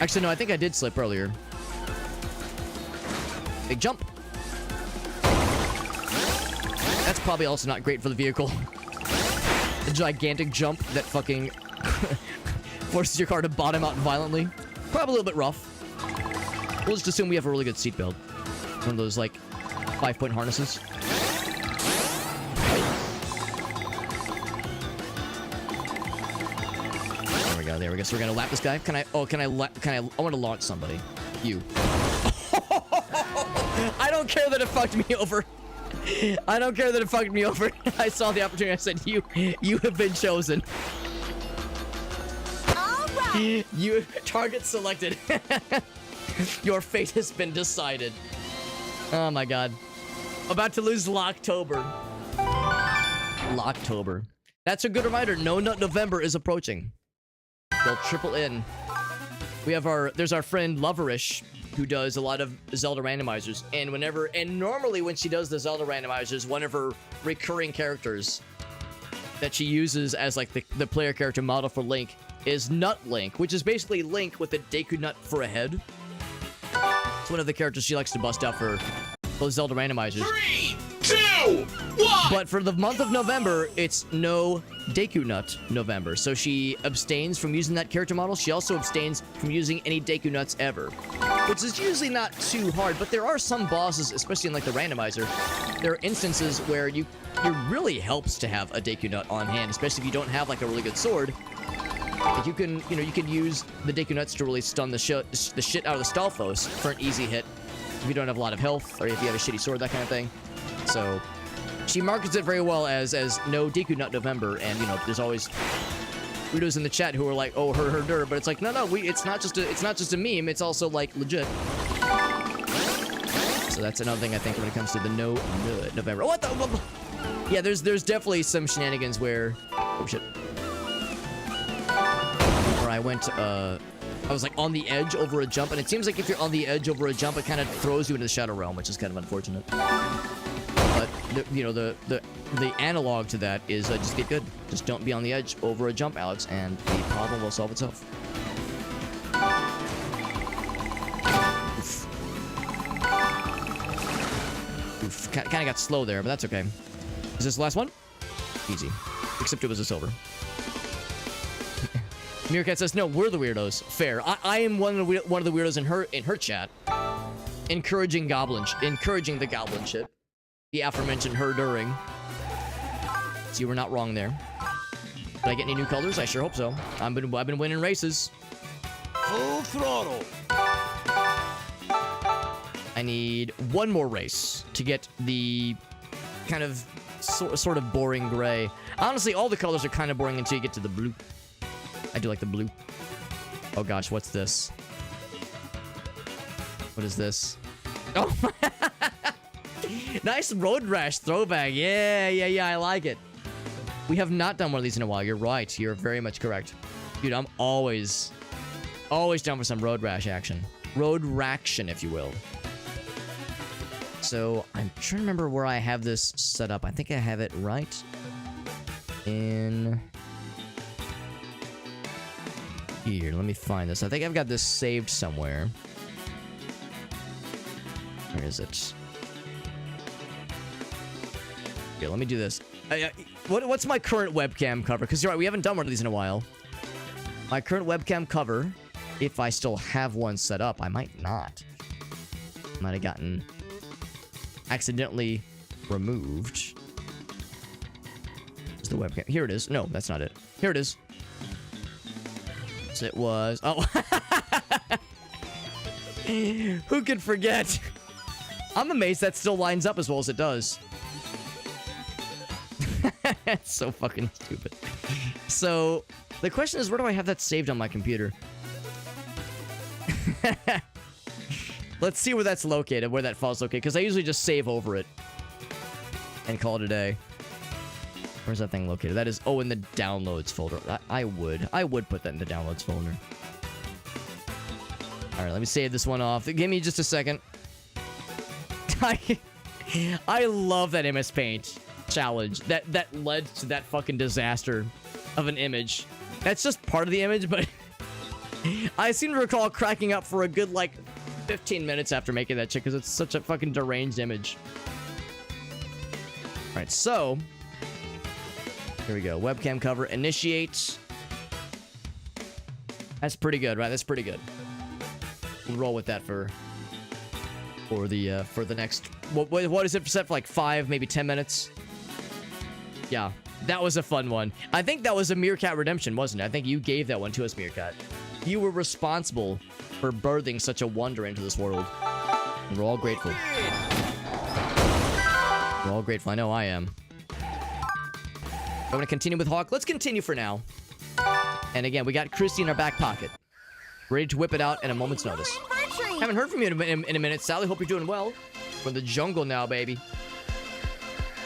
Actually, no, I think I did slip earlier. Big jump. That's probably also not great for the vehicle. A gigantic jump that fucking forces your car to bottom out violently. Probably a little bit rough. We'll just assume we have a really good seatbelt. One of those, like, 5-point harnesses. There we go, there we go. So we're gonna lap this guy. I want to launch somebody. You. I don't care that it fucked me over. I don't care that it fucked me over. I saw the opportunity. I said, you have been chosen. All right. You target selected. Your fate has been decided. Oh my god. About to lose Locktober. Locktober. That's a good reminder. No Nut November is approaching. They'll triple in. We have there's our friend Loverish, who does a lot of Zelda randomizers, and normally when she does the Zelda randomizers, one of her recurring characters that she uses as like the player character model for Link is Nut Link, which is basically Link with a Deku Nut for a head. It's one of the characters she likes to bust out for those Zelda randomizers. 3, 2, 1. But for the month of November, it's no Deku Nut November. So she abstains from using that character model. She also abstains from using any Deku Nuts ever, which is usually not too hard. But there are some bosses, especially in like the randomizer, there are instances where it really helps to have a Deku Nut on hand, especially if you don't have like a really good sword. Like you can use the Deku Nuts to really stun the shit out of the Stalfos for an easy hit if you don't have a lot of health or if you have a shitty sword, that kind of thing. So she markets it very well as no Deku Nut November, and you know there's always weirdos in the chat who are like, oh her, but it's like no, it's not just a meme, it's also like legit. So that's another thing I think when it comes to the no November. What the? Yeah, there's definitely some shenanigans where oh shit. I went, I was like on the edge over a jump, and it seems like if you're on the edge over a jump, it kind of throws you into the Shadow Realm, which is kind of unfortunate. But, the analog to that is just get good. Just don't be on the edge over a jump, Alex, and the problem will solve itself. Oof. Kind of got slow there, but that's okay. Is this the last one? Easy. Except it was a silver. Meerkat says, no, we're the weirdos. Fair. I am one of the weirdos in her chat. Encouraging the goblin shit. The aforementioned her during. So you were not wrong there. Did I get any new colors? I sure hope so. I've been winning races. Full throttle. I need one more race to get the kind of sort of boring gray. Honestly, all the colors are kind of boring until you get to the blue. I do like the blue. Oh gosh, what's this? What is this? Oh, nice Road Rash throwback. Yeah, I like it. We have not done one of these in a while. You're right. You're very much correct. Dude, I'm always down for some Road Rash action. Road Raction, if you will. So, I'm trying to remember where I have this set up. I think I have it right in here. Let me find this. I think I've got this saved somewhere. Where is it? Here, let me do this. What's my current webcam cover? Because you're right, we haven't done one of these in a while. My current webcam cover, if I still have one set up, I might not. Might have gotten accidentally removed. Is the webcam? Here it is. No, that's not it. Here it is. So it was. Oh. Who could forget? I'm amazed that still lines up as well as it does. It's so fucking stupid. So, the question is, where do I have that saved on my computer? Let's see where that's located, where that file's located, because I usually just save over it and call it a day. Where's that thing located? That is, oh, in the downloads folder. I would put that in the downloads folder. All right, let me save this one off. Give me just a second. I love that MS Paint challenge that led to that fucking disaster of an image. That's just part of the image, but I seem to recall cracking up for a good like 15 minutes after making that shit because it's such a fucking deranged image. All right, so here we go. Webcam cover, initiate. That's pretty good, right? That's pretty good. We'll roll with that for the next. What is it set for? Like 5, maybe 10 minutes. Yeah, that was a fun one. I think that was a Meerkat Redemption, wasn't it? I think you gave that one to us, Meerkat. You were responsible for birthing such a wonder into this world. And we're all grateful. We're all grateful. I know I am. I want to continue with Hawk. Let's continue for now. And again, we got Christy in our back pocket, ready to whip it out at a moment's notice. Infantry! Haven't heard from you in a minute, Sally. Hope you're doing well. We're in the jungle now, baby.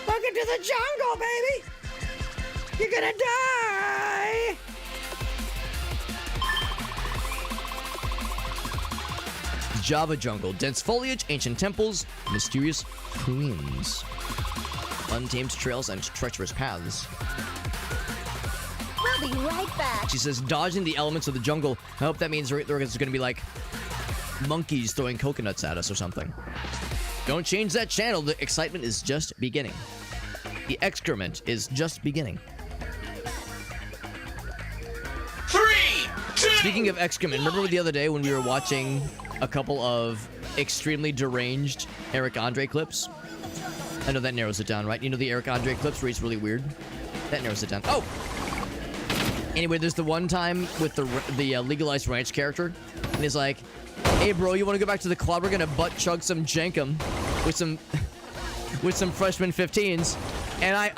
Welcome to the jungle, baby! You're gonna die! Java jungle. Dense foliage, ancient temples, mysterious queens. Untamed trails and treacherous paths. We'll be right back. She says, dodging the elements of the jungle. I hope that means there's going to be like monkeys throwing coconuts at us or something. Don't change that channel. The excitement is just beginning. The excrement is just beginning. 3, 2. Speaking of excrement, remember the other day when we were watching a couple of extremely deranged Eric Andre clips? I know that narrows it down, right? You know the Eric Andre clips where he's really weird? That narrows it down. Oh! Anyway, there's the one time with the Legalized Ranch character, and he's like, hey bro, you want to go back to the club? We're gonna butt chug some Jenkum with some freshman 15s. And I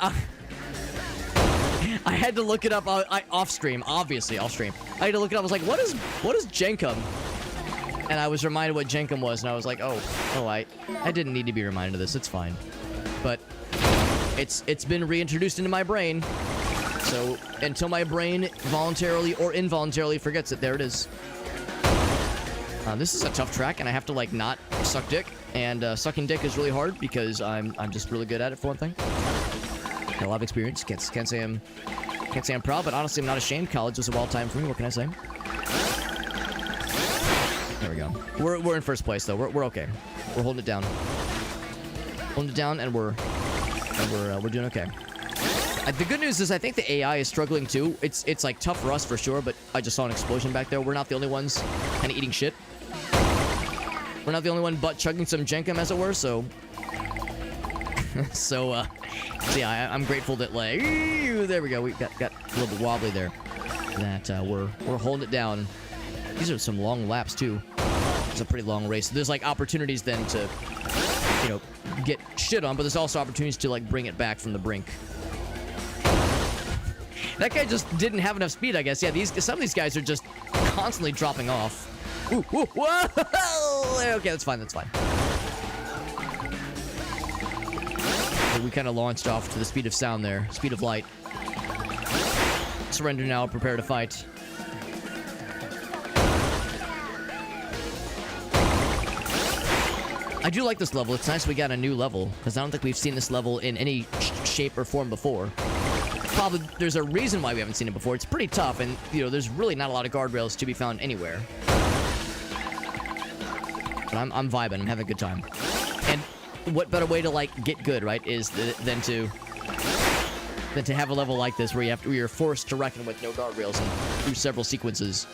had to look it up off stream, obviously off stream. I had to look it up. I was like, what is Jenkum? And I was reminded what Jenkum was, and I was like, oh, I didn't need to be reminded of this. It's fine. But it's been reintroduced into my brain. So until my brain voluntarily or involuntarily forgets it, there it is. This is a tough track, and I have to like not suck dick. And sucking dick is really hard because I'm just really good at it for one thing. Got a lot of experience. Can't say I'm proud, but honestly I'm not ashamed. College was a wild time for me. What can I say? There we go. We're in first place though. We're okay. We're holding it down. Holding it down, and we're doing okay. The good news is I think the AI is struggling too. It's like tough for us for sure, but I just saw an explosion back there. We're not the only ones kind of eating shit. We're not the only one butt chugging some Jenkum, as it were. So yeah, I'm grateful that like there we go. We got a little bit wobbly there. That we're holding it down. These are some long laps too. It's a pretty long race. There's like opportunities then to, you know, get shit on, but there's also opportunities to like bring it back from the brink. That guy just didn't have enough speed, I guess. Yeah, some of these guys are just constantly dropping off. Ooh, ooh, whoa! Okay, that's fine, that's fine. We kind of launched off to the speed of sound there. Speed of light. Surrender now, prepare to fight. I do like this level. It's nice we got a new level, because I don't think we've seen this level in any shape or form before. Probably there's a reason why we haven't seen it before. It's pretty tough, and, you know, there's really not a lot of guardrails to be found anywhere. But I'm vibing. I'm having a good time. And what better way to, like, get good, right, is than to have a level like this where you're forced to reckon with no guardrails and through several sequences.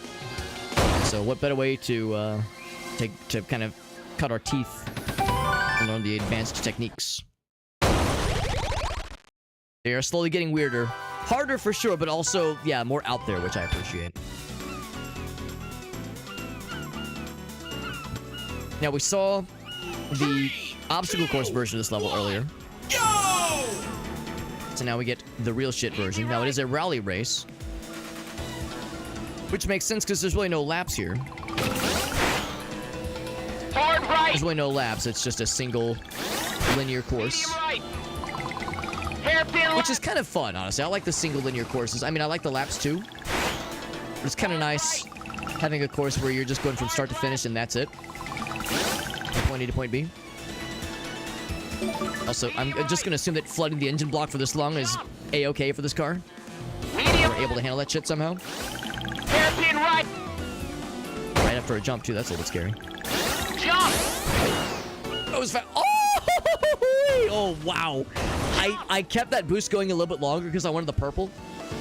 So what better way to kind of cut our teeth and learn the advanced techniques. They are slowly getting weirder. Harder for sure, but also, yeah, more out there, which I appreciate. Now, we saw the obstacle course version of this level earlier. Go! So now we get the real shit version. Now, it is a rally race, which makes sense because there's really no laps here. Hard right. There's really no laps. It's just a single linear course. Medium right. Hairpin Which is kind of fun, honestly. I like the single linear courses. I mean, I like the laps too. But it's kind of nice having a course where you're just going from start to finish and that's it. From point A to point B. Also, I'm just going to assume that flooding the engine block for this long is A-okay for this car. medium. We're able to handle that shit somehow. Hairpin right. Right after a jump, too. That's a little bit scary. Jump. That was fast. Oh! Oh, wow. I kept that boost going a little bit longer because I wanted the purple,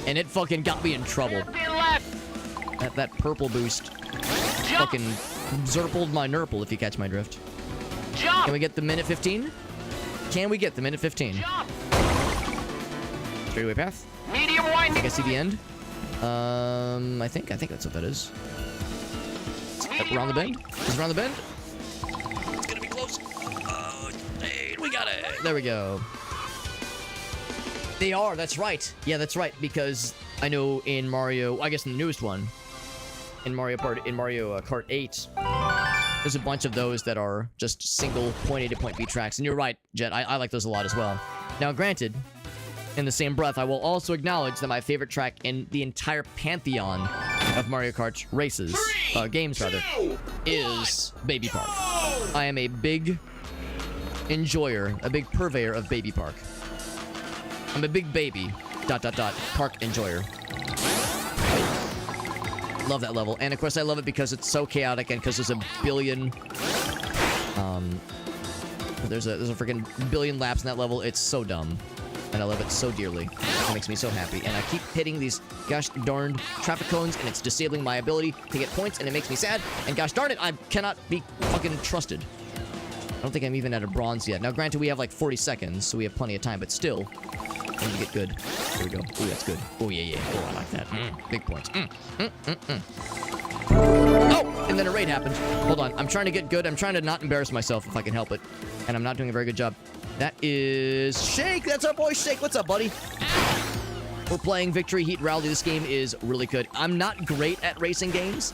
and it fucking got me in trouble. Hairpin left. That purple boost Jump. fucking zerpled my nurple, if you catch my drift. Jump. Can we get the minute 15? Can we get the minute 15? Jump. Straightaway path. Medium I winding. think I see the end. I think that's what that is. Up around the bend. Is it around the bend? It's gonna be close. Oh, hey, we got it. There we go. They are. That's right. Yeah, that's right. Because I know in Mario, I guess in the newest one, in Mario Kart 8, there's a bunch of those that are just single point A to point B tracks. And you're right, Jet. I like those a lot as well. Now, granted, in the same breath, I will also acknowledge that my favorite track in the entire pantheon of Mario Kart races, games rather, is Baby Park. I am a big enjoyer, a big purveyor of Baby Park. I'm a big baby, ... park enjoyer. Love that level. And of course I love it because it's so chaotic and because there's a billion, there's a freaking billion laps in that level. It's so dumb. And I love it so dearly. It makes me so happy. And I keep hitting these gosh darned traffic cones and it's disabling my ability to get points and it makes me sad. And gosh darn it, I cannot be fucking trusted. I don't think I'm even at a bronze yet. Now granted, we have like 40 seconds, so we have plenty of time, but still, I need to get good. There we go. Oh, that's good. Oh, yeah, yeah. Oh, I like that. Big points. Oh, and then a raid happened. Hold on. I'm trying to get good. I'm trying to not embarrass myself if I can help it. And I'm not doing a very good job. That is Shake. That's our boy Shake. What's up, buddy? We're playing Victory Heat Rally. This game is really good. I'm not great at racing games.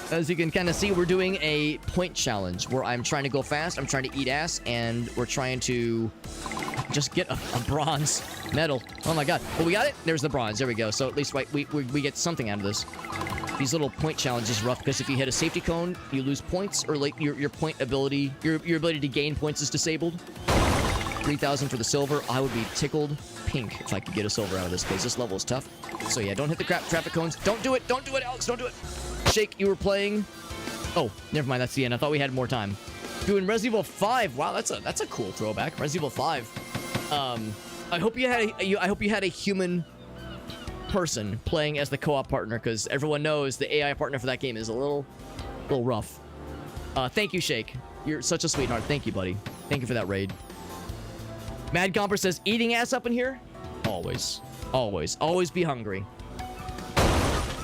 As you can kind of see, we're doing a point challenge where I'm trying to go fast, I'm trying to eat ass, and we're trying to just get a bronze medal. Oh my god. Well, we got it. There's the bronze. There we go. So at least we get something out of this. These little point challenges are rough because if you hit a safety cone, you lose points, or like your point ability, your ability to gain points is disabled. 3,000 for the silver. I would be tickled pink if I could get a silver out of this because this level is tough. So yeah, don't hit the traffic cones. Don't do it. Don't do it, Alex. Don't do it. Shake, you were playing. Oh, never mind. That's the end. I thought we had more time. Doing Resident Evil 5. Wow, that's a cool throwback. Resident Evil 5. I hope you had a human person playing as the co-op partner because everyone knows the AI partner for that game is a little rough. Thank you, Shake. You're such a sweetheart. Thank you, buddy. Thank you for that raid. Mad Comper says, eating ass up in here? Always. Always. Always be hungry.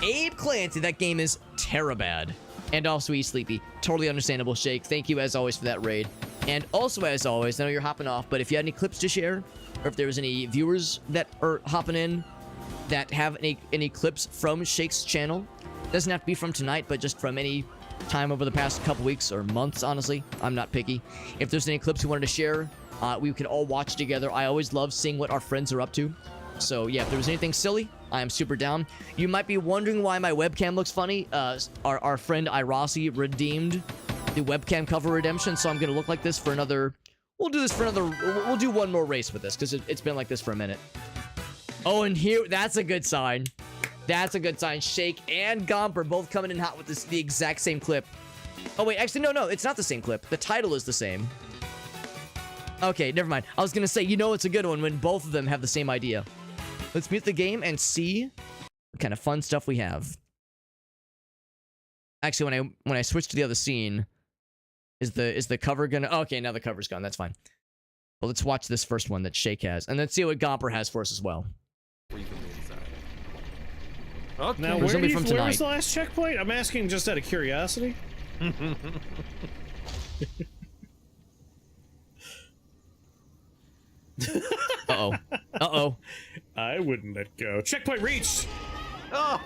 Abe Clancy, that game is terabad. And also Eat Sleepy. Totally understandable, Shake. Thank you as always for that raid. And also as always, I know you're hopping off, but if you had any clips to share, or if there was any viewers that are hopping in that have any clips from Shake's channel, doesn't have to be from tonight, but just from any time over the past couple weeks or months, honestly. I'm not picky. If there's any clips you wanted to share, we could all watch together. I always love seeing what our friends are up to. So yeah, if there was anything silly, I am super down. You might be wondering why my webcam looks funny. Our friend Irasi redeemed the webcam cover redemption, so I'm gonna look like this for another... We'll do one more race with this, because it's been like this for a minute. Oh, and here, that's a good sign. That's a good sign. Shake and Gomper both coming in hot with the exact same clip. Oh wait, actually no, it's not the same clip. The title is the same. Okay, never mind. I was gonna say, you know it's a good one when both of them have the same idea. Let's mute the game and see what kind of fun stuff we have. Actually, when I switch to the other scene, is the cover gonna... Okay, now the cover's gone. That's fine. Well, let's watch this first one that Shake has, and let's see what Gomper has for us as well. Okay. Where Now, where tonight. was the last checkpoint? I'm asking just out of curiosity. Uh-oh. Uh-oh. I wouldn't let go. Checkpoint reached! Oh,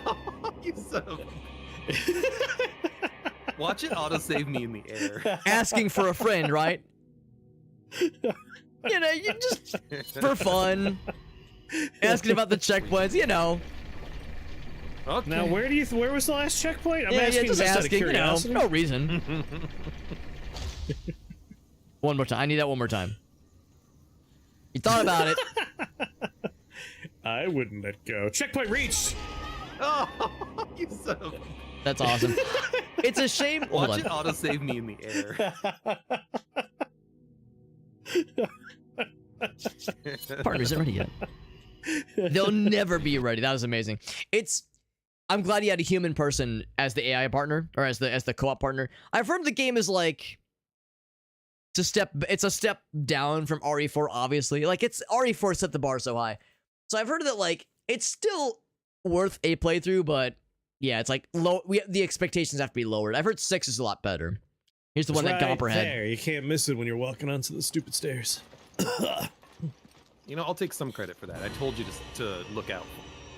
you son of Watch it autosave me in the air. Asking for a friend, right? You know, you just... For fun. Asking about the checkpoints, you know. Okay. Now, where was the last checkpoint? I'm asking just out of asking, curiosity. no reason. One more time. I need that one more time. You thought about it. I wouldn't let go. Checkpoint reached! Oh, you son of That's awesome. It's a shame. Hold Watch on. it autosave me in the air. Partner isn't ready yet. They'll never be ready. That was amazing. I'm glad he had a human person as the AI partner, or as the co-op partner. I've heard the game is like it's a step down from RE4, obviously. Like RE4 set the bar so high. So I've heard that like it's still worth a playthrough, but yeah, it's like low. The expectations have to be lowered. I've heard 6 is a lot better. Here's the one that Gomper had. There, you can't miss it when you're walking onto the stupid stairs. You know, I'll take some credit for that. I told you to look out.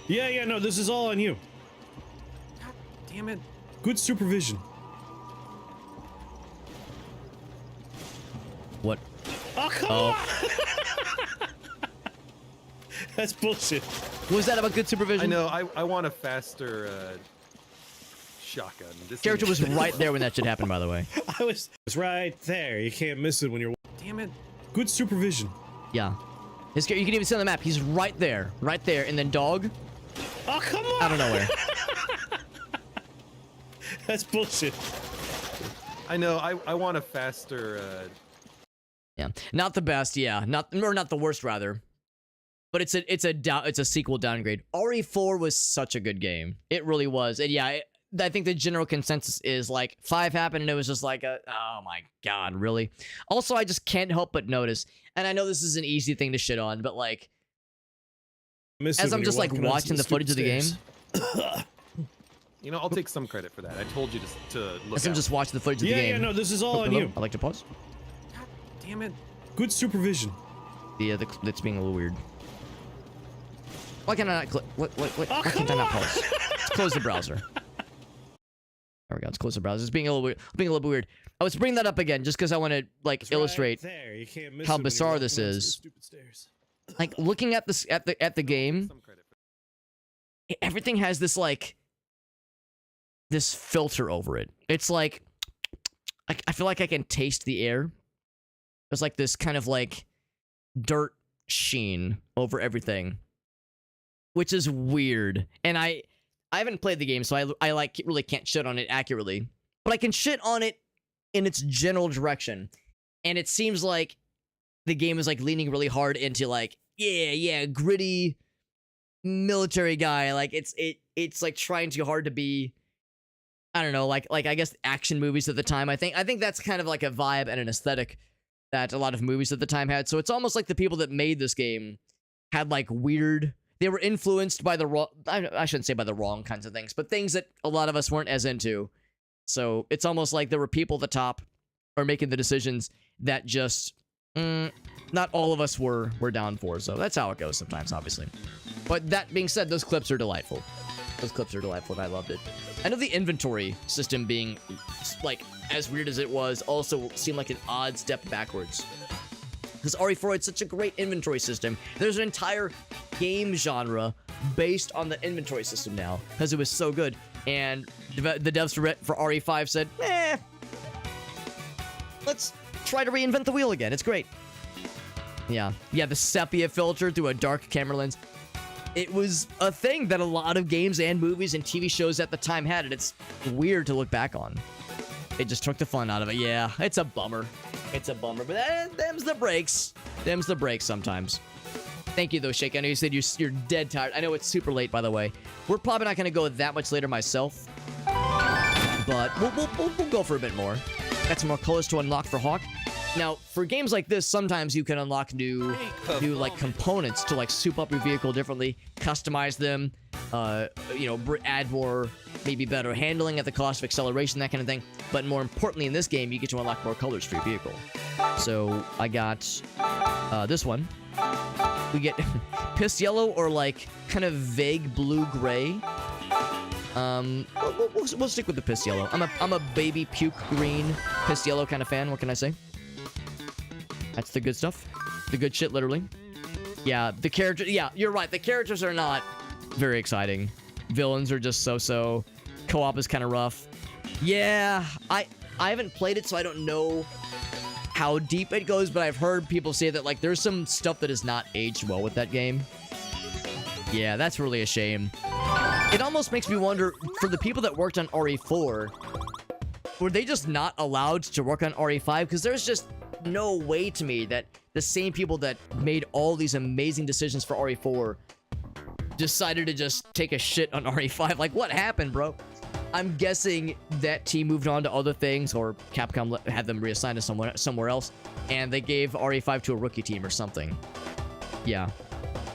Yeah, no, this is all on you. God damn it. Good supervision. What? Oh, come on! That's bullshit. What was that about good supervision? I know, I want a faster shotgun. This Character thing was is- right there when that shit happened, by the way. I was right there. You can't miss it when you're... Damn it. Good supervision. Yeah. You can even see on the map. He's right there. Right there. And then dog. Oh, come on! Out of nowhere. That's bullshit. I know, I want a faster Yeah. Not the best, yeah. Not the worst, rather. But it's a sequel downgrade. RE4 was such a good game. It really was. And yeah, I think the general consensus is like 5 happened and it was just like oh my god, really? Also, I just can't help but notice, and I know this is an easy thing to shit on, but like as I'm just like watching the footage of the game, You know, I'll take some credit for that. I told you to look as I'm out. just watching the footage of the game. Yeah, no, this is all on Hello? you. I like to pause. God damn it. Good supervision. Yeah, that's being a little weird. Why can't I not click? Why can't I not pause? Let's close the browser. There we go. Let's close the browser. It's being a little weird. Being a little bit weird. I was bringing that up again just because I want to like It's illustrate right there. You can't miss how it when you're bizarre walking this onto the is. stupid stairs. Like looking at this at the game. Some credit for Everything has this like this filter over it. It's like I feel like I can taste the air. There's like this kind of like dirt sheen over everything, which is weird. And I haven't played the game, so I like really can't shit on it accurately, but I can shit on it in its general direction. And it seems like the game is like leaning really hard into like yeah gritty military guy. Like it's like trying too hard to be, I don't know, like I guess action movies at the time. I think that's kind of like a vibe and an aesthetic that a lot of movies at the time had. So it's almost like the people that made this game had like weird, they were influenced by the wrong, I shouldn't say by the wrong kinds of things, but things that a lot of us weren't as into. So it's almost like there were people at the top are making the decisions that just not all of us were down for. So that's how it goes sometimes, obviously. But that being said, those clips are delightful. Those clips are delightful, and I loved it. I know the inventory system being, like, as weird as it was, also seemed like an odd step backwards. Because RE4 had such a great inventory system. There's an entire game genre based on the inventory system now, because it was so good. And the devs for RE5 said, let's try to reinvent the wheel again. It's great. Yeah, the sepia filter through a dark camera lens. It was a thing that a lot of games and movies and TV shows at the time had, and it's weird to look back on. It just took the fun out of it. Yeah, it's a bummer. It's a bummer, but them's the breaks. Them's the breaks sometimes. Thank you, though, Shake. I know you said you're dead tired. I know it's super late, by the way. We're probably not going to go that much later myself, but we'll go for a bit more. Got some more colors to unlock for Hawk. Now, for games like this, sometimes you can unlock new like components to like soup up your vehicle differently, customize them, add more, maybe better handling at the cost of acceleration, that kind of thing. But more importantly, in this game, you get to unlock more colors for your vehicle. So I got this one. We get piss yellow or like kind of vague blue-gray. We'll stick with the piss yellow. I'm a baby puke green piss yellow kind of fan. What can I say? That's the good stuff. The good shit, literally. Yeah, the character. Yeah, you're right. The characters are not very exciting. Villains are just so-so. Co-op is kind of rough. Yeah, I haven't played it, so I don't know how deep it goes, but I've heard people say that like there's some stuff that has not aged well with that game. Yeah, that's really a shame. It almost makes me wonder, for the people that worked on RE4, were they just not allowed to work on RE5? Because there's just no way to me that the same people that made all these amazing decisions for RE4 decided to just take a shit on RE5. Like, what happened, bro? I'm guessing that team moved on to other things, or Capcom had them reassigned to somewhere else, and they gave RE5 to a rookie team or something. Yeah.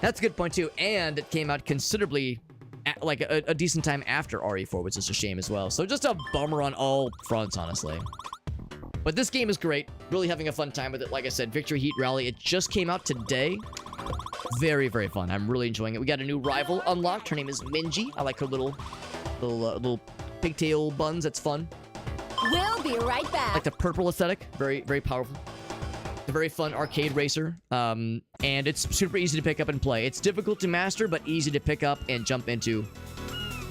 That's a good point, too. And it came out considerably, like, a decent time after RE4, which is a shame as well. So just a bummer on all fronts, honestly. But this game is great. Really having a fun time with it. Like I said, Victory Heat Rally. It just came out today. Very, very fun. I'm really enjoying it. We got a new rival unlocked. Her name is Minji. I like her little pigtail buns. That's fun. We'll be right back. I like the purple aesthetic. Very, very powerful. A very fun arcade racer. And it's super easy to pick up and play. It's difficult to master, but easy to pick up and jump into.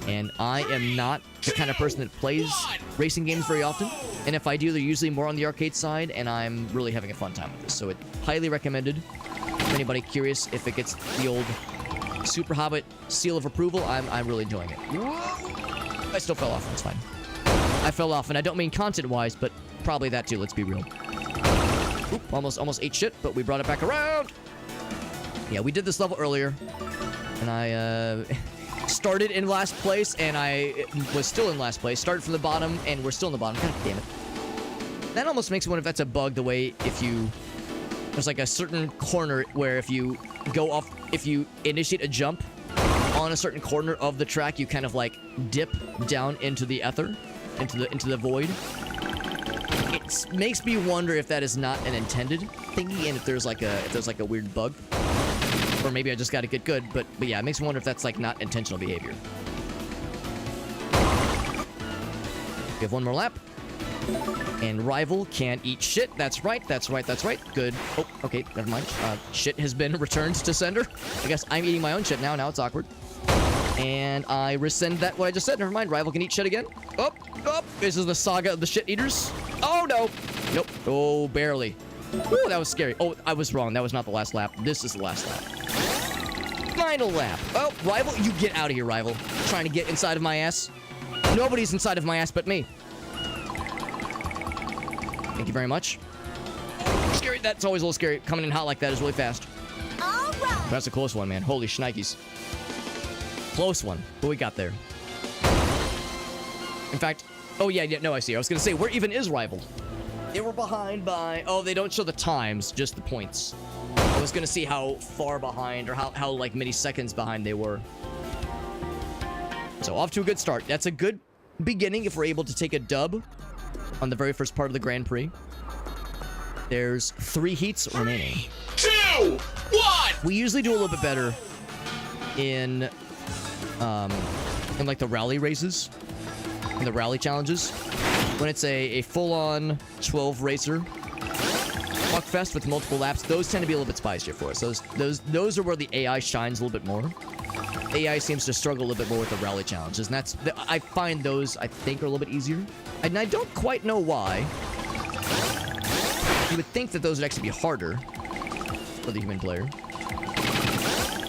And I am not the kind of person that plays racing games very often. And if I do, they're usually more on the arcade side, and I'm really having a fun time with this. So it's highly recommended. If anybody curious if it gets the old Super Hobbit seal of approval, I'm really enjoying it. I still fell off. That's fine. I fell off, and I don't mean content-wise, but probably that too. Let's be real. Oop, almost ate shit, but we brought it back around. Yeah, we did this level earlier, and I started in last place, and I was still in last place. Started from the bottom, and we're still in the bottom. God damn it. That almost makes me wonder if that's a bug, the way there's like a certain corner where if you initiate a jump on a certain corner of the track, you kind of like dip down into the ether, into the void. It makes me wonder if that is not an intended thingy, and if there's like a weird bug. Or maybe I just gotta get good, but yeah, it makes me wonder if that's like not intentional behavior. We have one more lap. And rival can't eat shit. That's right. Good. Oh, okay, never mind. Shit has been returned to sender. I guess I'm eating my own shit now. Now it's awkward. And I rescind what I just said. Never mind. Rival can eat shit again. Oh. This is the saga of the shit eaters. Oh, no. Nope. Oh, barely. Ooh, that was scary. Oh, I was wrong. That was not the last lap. This is the last lap. Final lap. Oh, rival, you get out of here, rival. Trying to get inside of my ass. Nobody's inside of my ass but me. Thank you very much. Scary. That's always a little scary. Coming in hot like that is really fast. All right. That's a close one, man. Holy shnikes. Close one. But we got there. In fact, oh yeah, no, I see. I was going to say, where even is rival? They were behind by... Oh, they don't show the times, just the points. I was gonna see how far behind or how like many seconds behind they were. So off to a good start. That's a good beginning if we're able to take a dub on the very first part of the Grand Prix. There's 3 heats remaining. 2, 1. We usually do a little bit better in like the rally races, in the rally challenges, when it's a full-on 12 racer fuckfest with multiple laps. Those tend to be a little bit spicier for us. Those are where the AI shines a little bit more. AI seems to struggle a little bit more with the rally challenges, and I find those, I think, are a little bit easier, and I don't quite know why. You would think that those would actually be harder for the human player.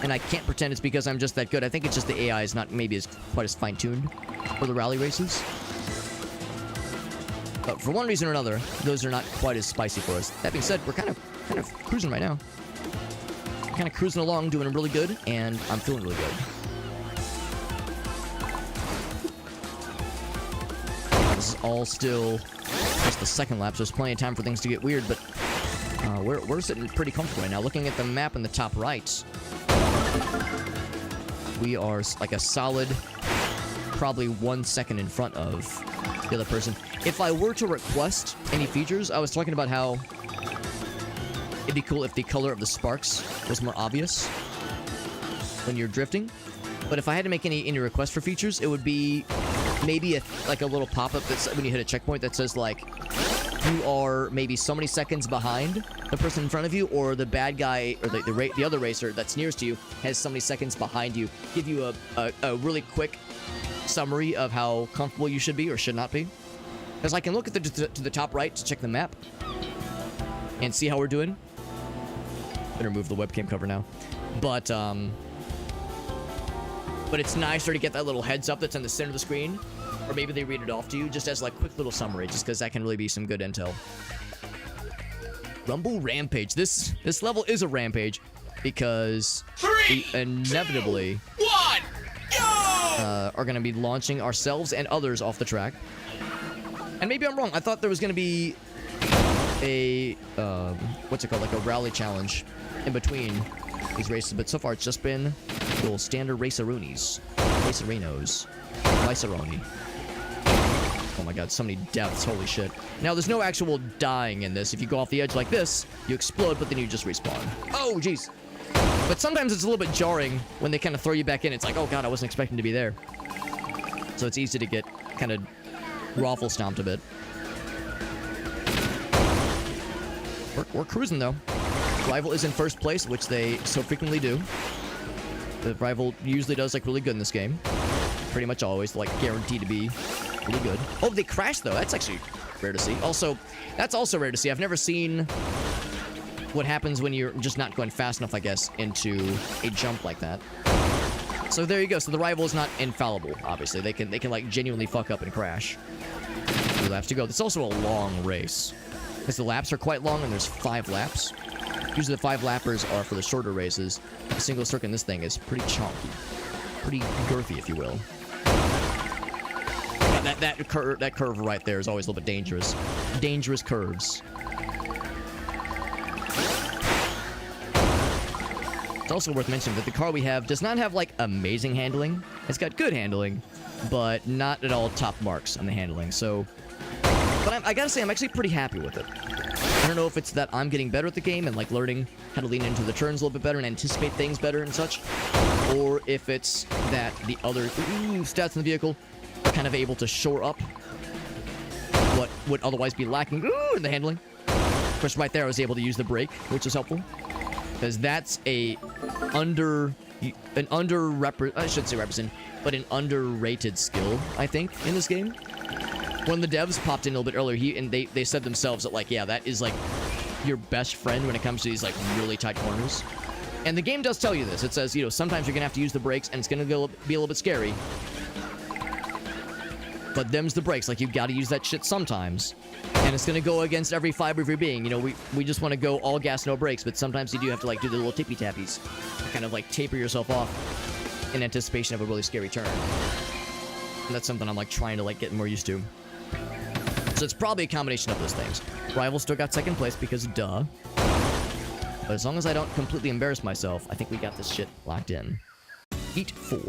And I can't pretend it's because I'm just that good. I think it's just the AI is not maybe as quite as fine-tuned for the rally races. But for one reason or another, those are not quite as spicy for us. That being said, we're kind of cruising right now. Kind of cruising along, doing really good, and I'm feeling really good. This is all still just the second lap, so there's plenty of time for things to get weird, but we're sitting pretty comfortable right now. Looking at the map in the top right, we are like a solid, probably 1 second in front of the other person. If I were to request any features, I was talking about how it'd be cool if the color of the sparks was more obvious when you're drifting. But if I had to make any requests for features, it would be maybe like a little pop-up that's when you hit a checkpoint that says like you are maybe so many seconds behind the person in front of you, or the bad guy or the other racer that's nearest to you has so many seconds behind you. Give you a really quick summary of how comfortable you should be or should not be. Because I can look at to the top right to check the map and see how we're doing. I'm gonna remove the webcam cover now, but it's nicer to get that little heads up that's in the center of the screen, or maybe they read it off to you just as like quick little summary, just because that can really be some good intel. Rumble Rampage. This level is a rampage because 3, we inevitably 2, 1, go! are gonna be launching ourselves and others off the track. And maybe I'm wrong. I thought there was gonna be a what's it called, like a rally challenge in between these races, but so far it's just been little standard raceroonies, racerinos, Viceroni. Oh my god, so many deaths, holy shit. Now there's no actual dying in this. If you go off the edge like this, you explode, but then you just respawn. Oh jeez. But sometimes it's a little bit jarring when they kind of throw you back in. It's like, oh god, I wasn't expecting to be there. So it's easy to get kind of raffle stomped a bit. We're cruising though. Rival is in first place, which they so frequently do. The rival usually does like really good in this game. Pretty much always, like guaranteed to be really good. Oh, they crashed though. That's actually rare to see. Also, that's also rare to see. I've never seen what happens when you're just not going fast enough, I guess, into a jump like that. So there you go. So the rival is not infallible, obviously. They can like genuinely fuck up and crash. 2 laps to go. It's also a long race, because the laps are quite long and there's 5 laps. Usually the 5 lappers are for the shorter races. A single circuit in this thing is pretty chunky. Pretty girthy, if you will. That curve right there is always a little bit dangerous. Dangerous curves. It's also worth mentioning that the car we have does not have, like, amazing handling. It's got good handling, but not at all top marks on the handling, so... But I gotta say, I'm actually pretty happy with it. I don't know if it's that I'm getting better at the game and like learning how to lean into the turns a little bit better and anticipate things better and such, or if it's that the other stats in the vehicle are kind of able to shore up what would otherwise be lacking in the handling. Of course, right there I was able to use the brake, which is helpful, because that's I should say represent, but an underrated skill, I think, in this game. One of the devs popped in a little bit earlier, and they said themselves that, like, yeah, that is, like, your best friend when it comes to these, like, really tight corners. And the game does tell you this. It says, you know, sometimes you're gonna have to use the brakes, and it's gonna be a little bit scary. But them's the brakes. Like, you gotta use that shit sometimes. And it's gonna go against every fiber of your being. You know, we just want to go all gas, no brakes, but sometimes you do have to, like, do the little tippy-tappies. Kind of, like, taper yourself off in anticipation of a really scary turn. And that's something I'm, like, trying to, like, get more used to. So it's probably a combination of those things. Rival still got second place because duh. But as long as I don't completely embarrass myself, I think we got this shit locked in. Eat 4.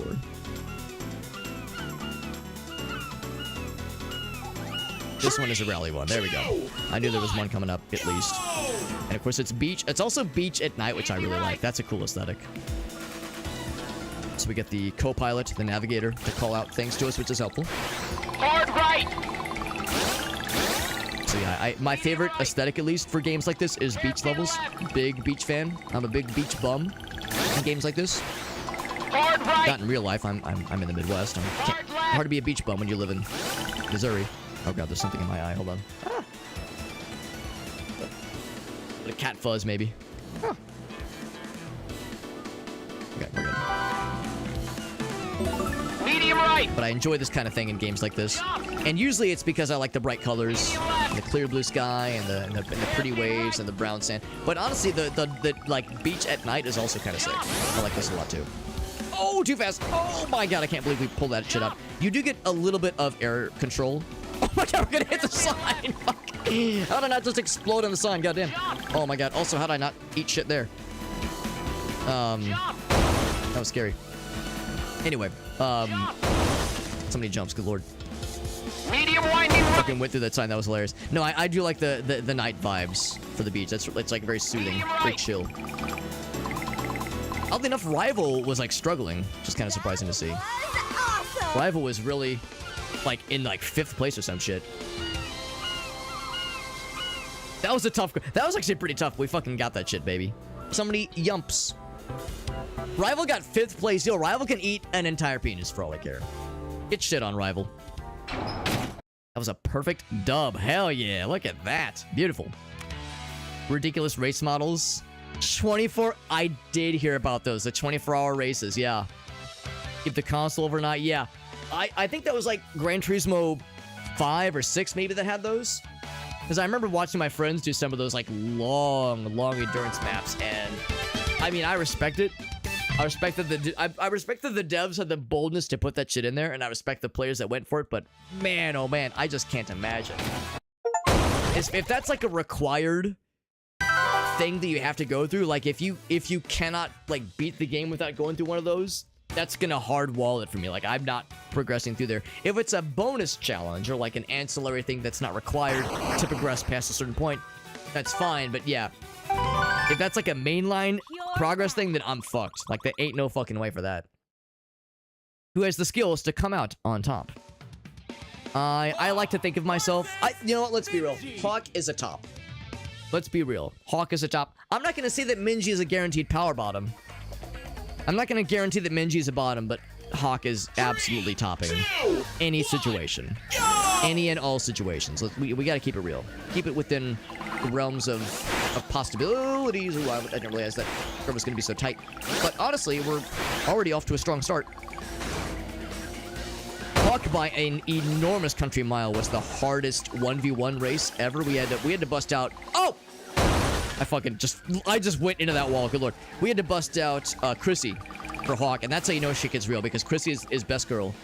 This one is a rally one. There we go. I knew there was one coming up, at least. And of course, it's beach. It's also beach at night, which I really like. That's a cool aesthetic. So we get the co-pilot, the navigator, to call out things to us, which is helpful. Hard right. So yeah, my favorite aesthetic, at least, for games like this is beach levels. Big beach fan. I'm a big beach bum in games like this. Hard right. Not in real life. I'm in the Midwest. Hard to be a beach bum when you live in Missouri. Oh god, there's something in my eye. Hold on. Ah. A cat fuzz, maybe. Huh. Okay, we're good. Medium right. But I enjoy this kind of thing in games like this. And usually it's because I like the bright colors, and the clear blue sky, and the pretty waves, and the brown sand. But honestly, the like beach at night is also kind of sick. I like this a lot too. Oh, too fast. Oh my god, I can't believe we pulled that shit out. You do get a little bit of air control. Oh my god, we're gonna hit the sign. Fuck. How did I not just explode on the sign? Goddamn. Oh my god. Also, how did I not eat shit there? That was scary. Anyway, so many jumps, good lord. Medium winding right. Fucking went through that sign, that was hilarious. No, I do like the night vibes for the beach. It's like very soothing, very chill. Oddly enough, Rival was like struggling, which is kind of surprising to see. Awesome. Rival was really like in like 5th place or some shit. That was actually pretty tough. We fucking got that shit, baby. Somebody yumps. Rival got 5th place. Yo, Rival can eat an entire penis for all I care. Get shit on, Rival. That was a perfect dub. Hell yeah. Look at that. Beautiful. Ridiculous race models. 24. I did hear about those. The 24-hour races. Yeah. Keep the console overnight. Yeah. I think that was like Gran Turismo 5 or 6 maybe that had those. Because I remember watching my friends do some of those like long endurance maps. And I mean, I respect it. I respect that the devs had the boldness to put that shit in there, and I respect the players that went for it, but man, oh man, I just can't imagine. If that's like a required thing that you have to go through, like if you cannot like beat the game without going through one of those, that's gonna hard wall it for me. Like I'm not progressing through there. If it's a bonus challenge or like an ancillary thing that's not required to progress past a certain point, that's fine, but yeah. If that's like a mainline progress thing, then I'm fucked. Like, there ain't no fucking way for that. Who has the skills to come out on top? I like to think of myself... you know what? Let's be real. Hawk is a top. Let's be real. Hawk is a top. I'm not going to say that Minji is a guaranteed power bottom. I'm not going to guarantee that Minji is a bottom, but Hawk is absolutely topping any situation. Any and all situations. We got to keep it real. Keep it within the realms of possibilities. Ooh, I didn't realize that curve was going to be so tight. But honestly, we're already off to a strong start. Hawk by an enormous country mile was the hardest 1v1 race ever. We had to bust out... Oh! I just went into that wall. Good lord. We had to bust out Chrissy for Hawk, and that's how you know shit gets real, because Chrissy is best girl.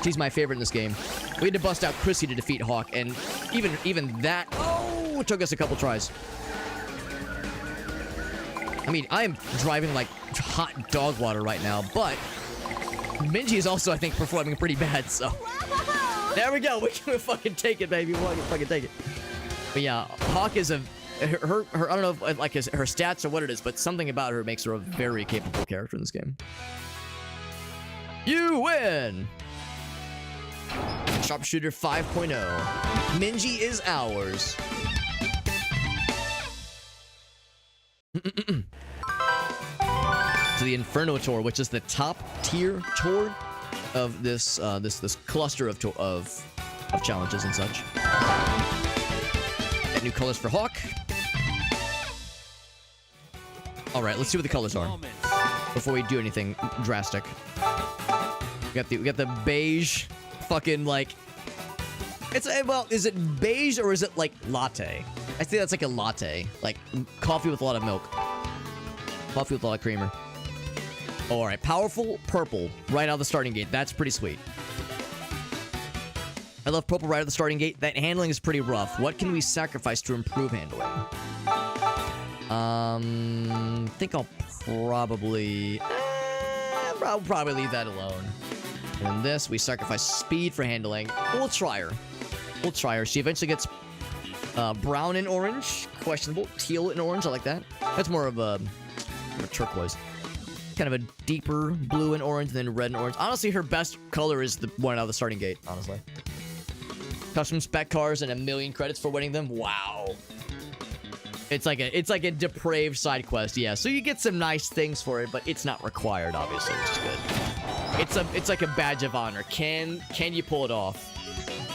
She's my favorite in this game. We had to bust out Chrissy to defeat Hawk, and even that... Oh! It took us a couple tries. I mean, I am driving like hot dog water right now, but Minji is also, I think, performing pretty bad, so... There we go! We can fucking take it, baby! We can fucking take it. But yeah, Hawk is a... Her I don't know if, like, her stats or what it is, but something about her makes her a very capable character in this game. You win! Sharpshooter 5.0. Minji is ours. To the Inferno Tour, which is the top tier tour of this this cluster of challenges and such. Got new colors for Hawk. All right, let's see what the colors are before we do anything drastic. We got the beige, fucking like. Well, is it beige or is it like latte? I think that's like a latte, like coffee with a lot of milk, coffee with a lot of creamer. All right, powerful purple right out of the starting gate. That's pretty sweet. I love purple right out of the starting gate. That handling is pretty rough. What can we sacrifice to improve handling? Think I'll probably... I'll probably leave that alone. And then this, we sacrifice speed for handling. We'll try her. We'll try her. She eventually gets brown and orange. Questionable. Teal and orange. I like that. That's more of a turquoise. Kind of a deeper blue and orange than red and orange. Honestly, her best color is the one out of the starting gate, honestly. Custom spec cars and 1,000,000 credits for winning them. Wow. It's like a depraved side quest, yeah. So you get some nice things for it, but it's not required, obviously, which is good. It's like a badge of honor. Can you pull it off?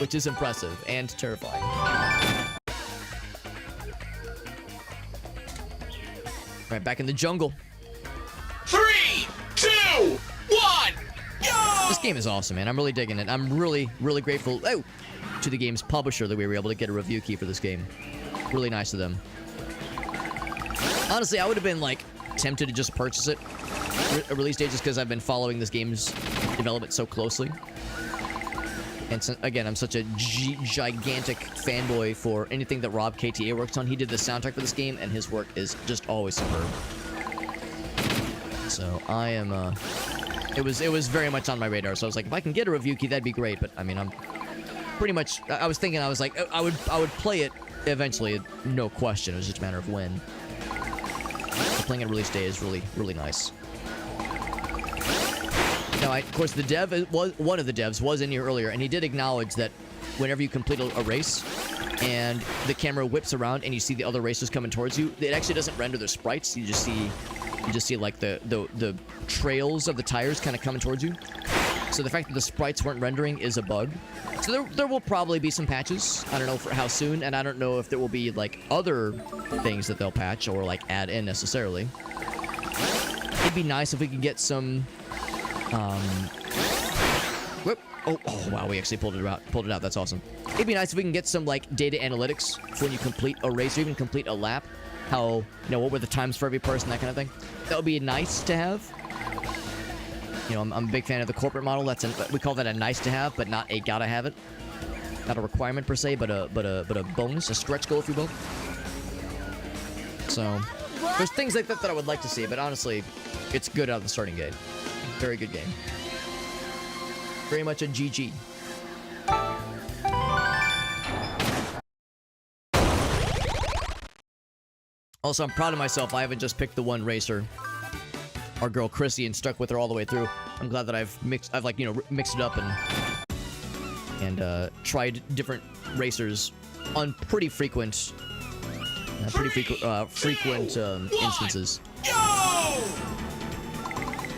Which is impressive and terrifying. Right, back in the jungle. 3, 2, 1, go! This game is awesome, man. I'm really digging it. I'm really, really grateful to the game's publisher that we were able to get a review key for this game. Really nice of them. Honestly, I would have been, like, tempted to just purchase it at release date just because I've been following this game's development so closely. And so, again, I'm such a gigantic fanboy for anything that Rob KTA works on. He did the soundtrack for this game, and his work is just always superb. So, I am, It was very much on my radar, so I was like, if I can get a review key, that'd be great, but, I mean, I'm pretty much... I was thinking, I was like, I would play it eventually, no question. It was just a matter of when. Playing at release day is really, really nice. Now, of course, the dev one of the devs was in here earlier, and he did acknowledge that whenever you complete a race and the camera whips around and you see the other racers coming towards you, it actually doesn't render their sprites. You just see like the trails of the tires kind of coming towards you. So the fact that the sprites weren't rendering is a bug. So there will probably be some patches. I don't know for how soon, and I don't know if there will be, like, other things that they'll patch or, like, add in necessarily. It'd be nice if we could get some, whoop. Oh, wow, we actually pulled it out. That's awesome. It'd be nice if we can get some, like, data analytics for when you complete a race or even complete a lap. How, you know, what were the times for every person, that kind of thing. That would be nice to have. You know, I'm a big fan of the corporate model. We call that a nice to have, but not a gotta have it. Not a requirement per se, but a bonus, a stretch goal, if you will. So there's things like that that I would like to see, but honestly, it's good out of the starting gate. Very good game. Very much a GG. Also, I'm proud of myself. I haven't just picked the one racer, our girl Chrissy, and stuck with her all the way through. I'm glad that I've mixed it up and tried different racers on pretty frequent instances.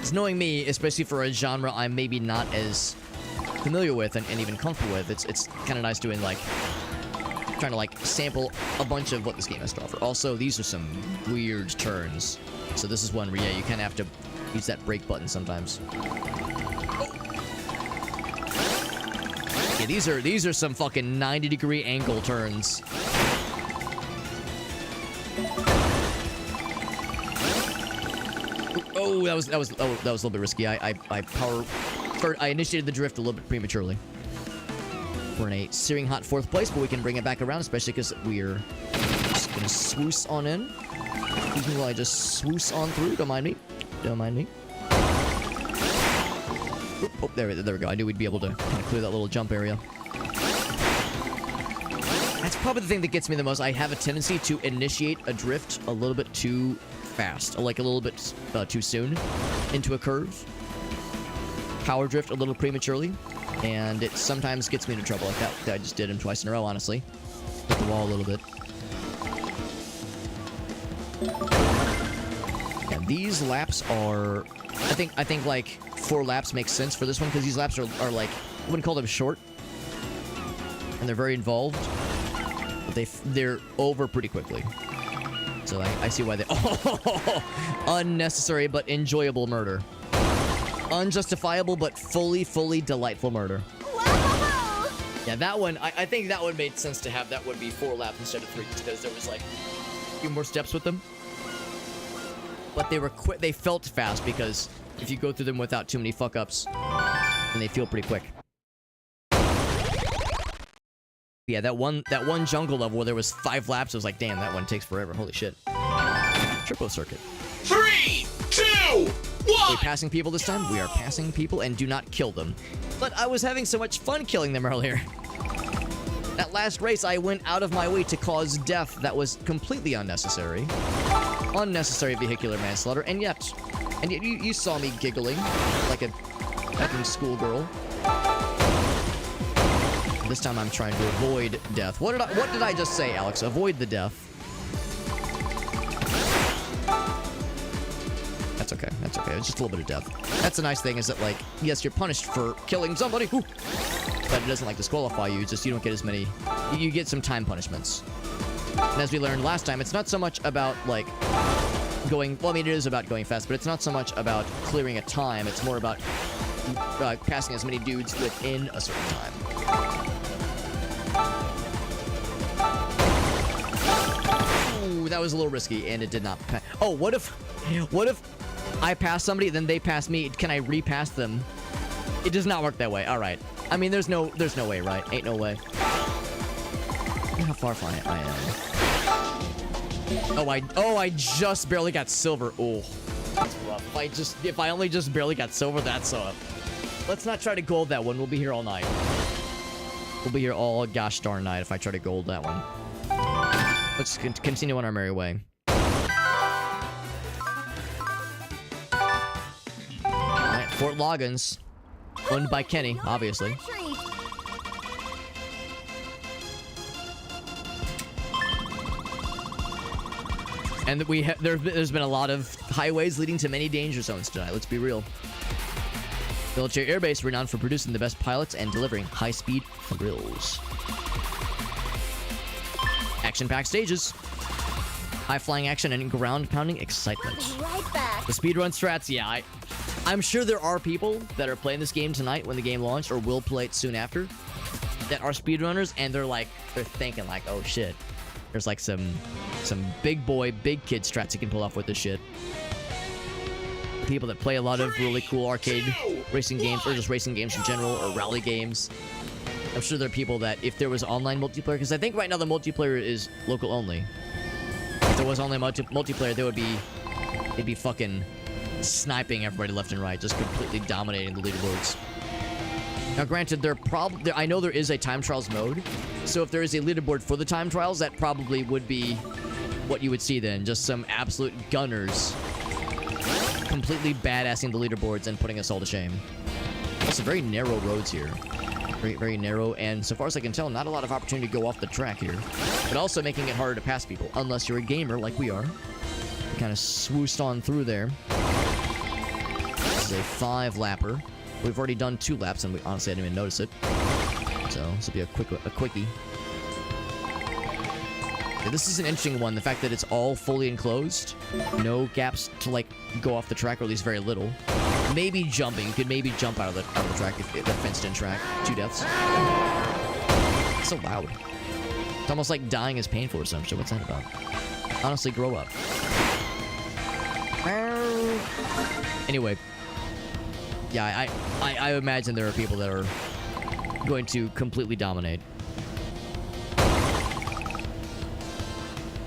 It's knowing me, especially for a genre I'm maybe not as familiar with and even comfortable with. It's kind of nice doing, like, trying to, like, sample a bunch of what this game has to offer. Also, these are some weird turns. So this is one where, yeah, you kind of have to use that brake button sometimes. Yeah, these are some fucking 90-degree angle turns. Oh, that was a little bit risky. I initiated the drift a little bit prematurely. We're in a searing hot 4th place, but we can bring it back around, especially because we're just gonna swoosh on in. Excuse me while I just swoosh on through. Don't mind me. Don't mind me. Oop, oh, there we go. I knew we'd be able to kind of clear that little jump area. That's probably the thing that gets me the most. I have a tendency to initiate a drift a little bit too fast, like a little bit too soon into a curve. Power drift a little prematurely, and it sometimes gets me into trouble like that. I just did him twice in a row, honestly. Hit the wall a little bit. Yeah, these laps are... I think like 4 laps makes sense for this one, because these laps are like... I wouldn't call them short. And they're very involved. But they're over pretty quickly. So I see why they... Oh! Unnecessary but enjoyable murder. Unjustifiable but fully delightful murder. Whoa! Yeah, that one, I think that one made sense to have that one be 4 laps instead of 3, because there was like a few more steps with them. But they were they felt fast, because if you go through them without too many fuck-ups, then they feel pretty quick. Yeah, that one jungle level where there was 5 laps, I was like, damn, that one takes forever. Holy shit. Triple circuit. 3, 2, Are we 1. passing people this time? We are passing people and do not kill them. But I was having so much fun killing them earlier. That last race, I went out of my way to cause death that was completely unnecessary. Unnecessary vehicular manslaughter, and yet you saw me giggling like a fucking schoolgirl. This time I'm trying to avoid death. What did I just say, Alex? Avoid the death. That's okay. That's okay. It's just a little bit of death. That's the nice thing is that, like, yes, you're punished for killing somebody, but it doesn't, like, disqualify you. It's just you don't get as many... You get some time punishments. And as we learned last time, it's not so much about, like, going... Well, I mean, it is about going fast, but it's not so much about clearing a time. It's more about passing as many dudes within a certain time. Ooh, that was a little risky, and it did not... Oh, what if I pass somebody, then they pass me? Can I repass them? It does not work that way. All right. I mean, there's no way, right? Ain't no way. Look how far I am. Oh, I just barely got silver. Oh, that's rough. If I only just barely got silver, that's let's not try to gold that one. We'll be here all night. We'll be here all gosh darn night if I try to gold that one. Let's continue on our merry way. Alright, Fort Loggins. Owned by Kenny, obviously. Retreat. And there's been a lot of highways leading to many danger zones tonight. Let's be real. Military Air Base renowned for producing the best pilots and delivering high-speed thrills. Action-packed stages. High-flying action and ground-pounding excitement. Right back. The speedrun strats, yeah, I'm sure there are people that are playing this game tonight when the game launched, or will play it soon after, that are speedrunners, and they're thinking like, oh shit, there's like some big boy, big kid strats you can pull off with this shit. People that play a lot of really cool arcade racing games, or just racing games in general, or rally games. I'm sure there are people that, if there was online multiplayer, because I think right now the multiplayer is local only. If there was online multiplayer, they'd be fucking sniping everybody left and right, just completely dominating the leaderboards. Now, granted, I know there is a time trials mode, so if there is a leaderboard for the time trials, that probably would be what you would see then. Just some absolute gunners completely badassing the leaderboards and putting us all to shame. Also, very narrow roads here. Very, very narrow, and so far as I can tell, not a lot of opportunity to go off the track here. But also making it harder to pass people, unless you're a gamer like we are. We kind of swoosed on through there. This is a 5-lapper. We've already done 2 laps, and honestly, I didn't even notice it. So, this will be a quickie. Yeah, this is an interesting one. The fact that it's all fully enclosed. No gaps to, like, go off the track, or at least very little. Maybe jumping. You could maybe jump out of the track if the fenced-in track. 2 deaths. It's so loud. It's almost like dying is painful or some shit. What's that about? Honestly, grow up. Anyway. Yeah, I imagine there are people that are going to completely dominate.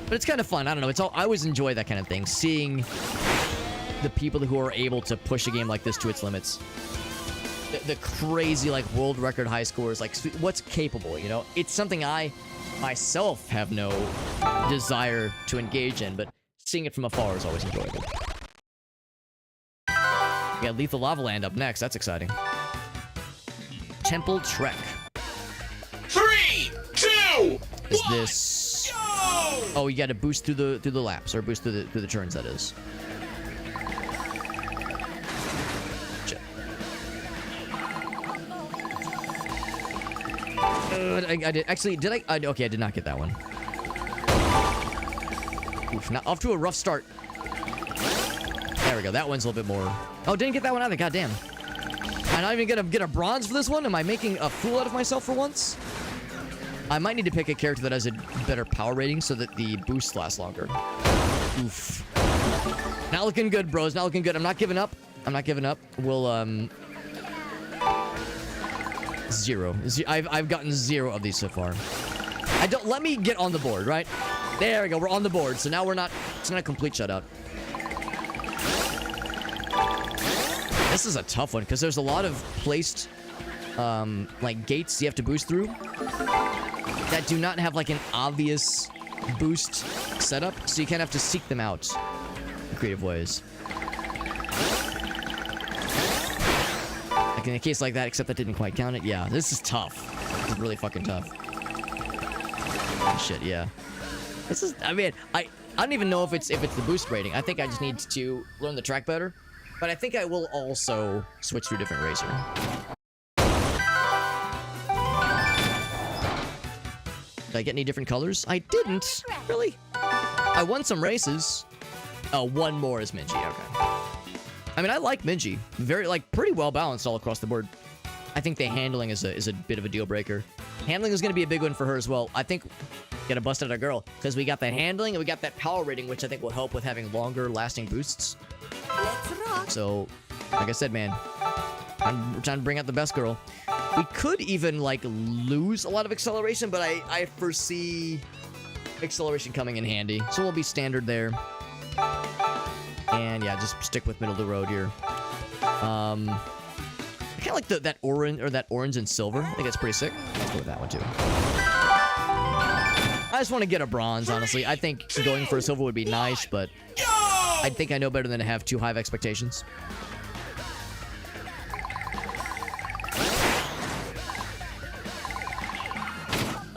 But it's kind of fun. I don't know. I always enjoy that kind of thing. Seeing the people who are able to push a game like this to its limits. The crazy, like, world record high scores. Like, what's capable, you know? It's something I, myself, have no desire to engage in. But seeing it from afar is always enjoyable. We got Lethal Lava Land up next. That's exciting. Temple Trek. 3, 2, Is this? go! Oh, you got to boost through the laps, or boost through the turns. That is. Check. I did actually. Did I? Okay, I did not get that one. Oof, not off to a rough start. There we go. That one's a little bit more. Oh, didn't get that one either. Goddamn. I'm not even gonna get a bronze for this one. Am I making a fool out of myself for once? I might need to pick a character that has a better power rating so that the boost lasts longer. Oof. Not looking good, bros. Not looking good. I'm not giving up. I'm not giving up. We'll, 0. I've gotten 0 of these so far. Let me get on the board, right? There we go. We're on the board. So now we're not... It's not a complete shutout. This is a tough one because there's a lot of placed, like, gates you have to boost through that do not have, like, an obvious boost setup. So you kind of have to seek them out in creative ways. Like in a case like that, except that didn't quite count it. Yeah, this is tough. This is really fucking tough. Shit, yeah. This is, I mean, I don't even know if it's the boost rating. I think I just need to learn the track better. But I think I will also switch to a different racer. Did I get any different colors? I didn't. Really? I won some races. Oh, one more is Minji. Okay. I mean, I like Minji. Very, like, pretty well balanced all across the board. I think the handling is a bit of a deal breaker. Handling is going to be a big one for her as well. I think gotta bust out our girl because we got the handling and we got that power rating, which I think will help with having longer lasting boosts. Let's rock. So, like I said, man, I'm trying to bring out the best girl. We could even, like, lose a lot of acceleration, but I foresee acceleration coming in handy. So we'll be standard there. And, yeah, just stick with middle of the road here. I kind of like that orange and silver. I think it's pretty sick. Let's go with that one, too. I just want to get a bronze, honestly. I think going for a silver would be nice, but I think I know better than to have too high of expectations.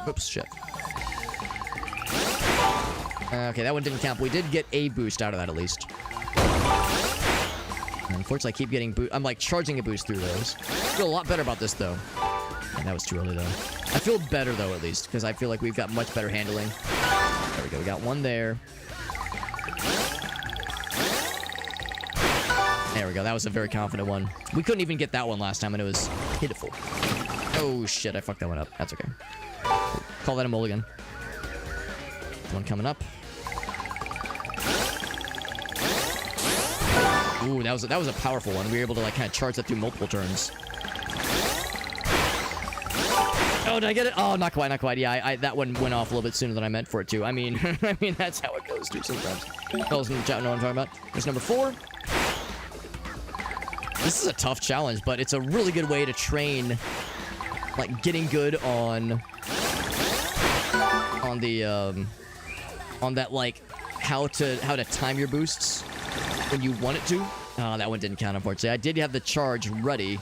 Oops, shit. Okay, that one didn't count, but we did get a boost out of that at least. Unfortunately, I keep getting I'm like charging a boost through those. I feel a lot better about this though. And that was too early though. I feel better though at least, because I feel like we've got much better handling. There we go, we got one there. There we go, that was a very confident one. We couldn't even get that one last time and it was pitiful. Oh shit, I fucked that one up. That's okay. Call that a mulligan. One coming up. Ooh, that was a powerful one. We were able to like kind of charge that through multiple turns. Oh, did I get it? Oh, not quite, not quite. Yeah, that one went off a little bit sooner than I meant for it to. I mean, that's how it goes too sometimes. Fellas in the chat know what I'm talking about. There's number 4. This is a tough challenge, but it's a really good way to train, like getting good on that like how to time your boosts when you want it to. Oh, that one didn't count, unfortunately. I did have the charge ready.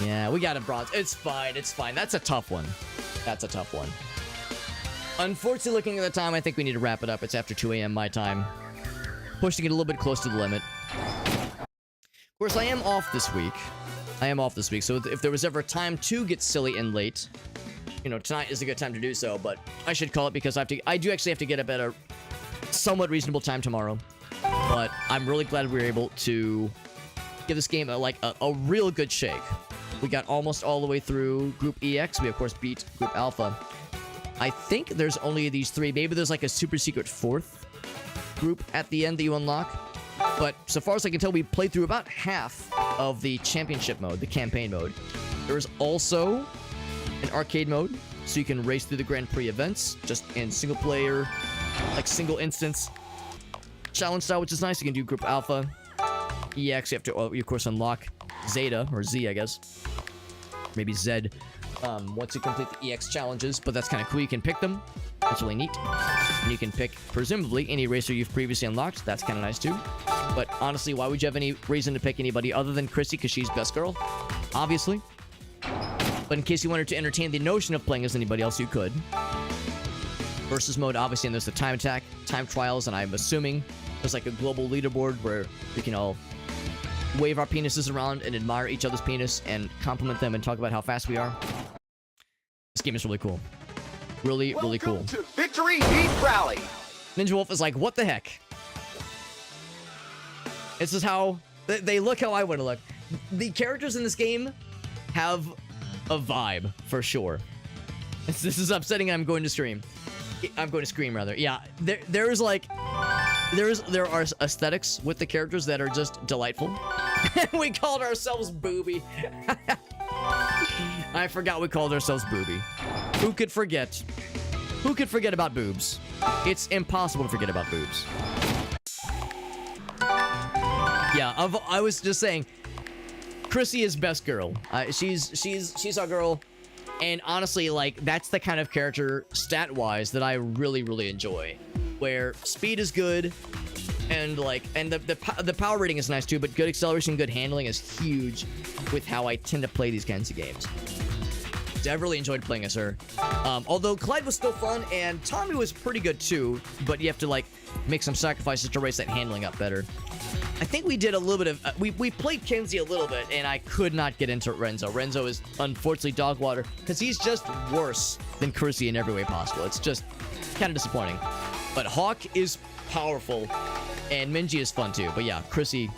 Yeah, we got a bronze. It's fine. It's fine. That's a tough one. That's a tough one. Unfortunately, looking at the time, I think we need to wrap it up. It's after 2 a.m. my time. Pushing it a little bit close to the limit. Of course, I am off this week. So if there was ever a time to get silly and late, you know, tonight is a good time to do so. But I should call it because I do actually have to get up at a somewhat reasonable time tomorrow. But I'm really glad we were able to give this game a real good shake. We got almost all the way through Group EX. We, of course, beat Group Alpha. I think there's only these 3. Maybe there's like a super secret 4th group at the end that you unlock. But so far as I can tell, we played through about half of the championship mode, the campaign mode. There is also an arcade mode, so you can race through the Grand Prix events, just in single player, like single instance challenge style, which is nice. You can do Group Alpha, EX. You have to, of course, unlock Zeta, or Z, I guess. Maybe Z, once you complete the EX challenges, but that's kind of cool. You can pick them. That's really neat. And you can pick, presumably, any racer you've previously unlocked. That's kind of nice, too. But honestly, why would you have any reason to pick anybody other than Chrissy, because she's best girl? Obviously. But in case you wanted to entertain the notion of playing as anybody else, you could. Versus mode, obviously, and there's the time attack, time trials, and I'm assuming there's like a global leaderboard where we can all wave our penises around and admire each other's penis and compliment them and talk about how fast we are. This game is really cool. Really, really cool. Welcome to Victory Heat Rally. Ninja Wolf is like, what the heck? This is how they look how I want to look. The characters in this game have a vibe, for sure. This is upsetting and I'm going to scream. I'm going to scream, rather. Yeah, there are aesthetics with the characters that are just delightful. We called ourselves Booby. I forgot we called ourselves Booby. Who could forget? Who could forget about boobs? It's impossible to forget about boobs. Yeah, I was just saying, Chrissy is best girl. She's our girl, and honestly, like that's the kind of character stat-wise that I really enjoy, where speed is good, and the power rating is nice too, but good acceleration, good handling is huge with how I tend to play these kinds of games. So I've really enjoyed playing as her. Although Clyde was still fun, and Tommy was pretty good too, but you have to like make some sacrifices to raise that handling up better. I think we did a little bit of we played Kenzie a little bit, and I could not get into Renzo. Renzo is unfortunately dog water because he's just worse than Chrissy in every way possible. It's just kind of disappointing. But Hawk is powerful, and Minji is fun too. But yeah, Chrissy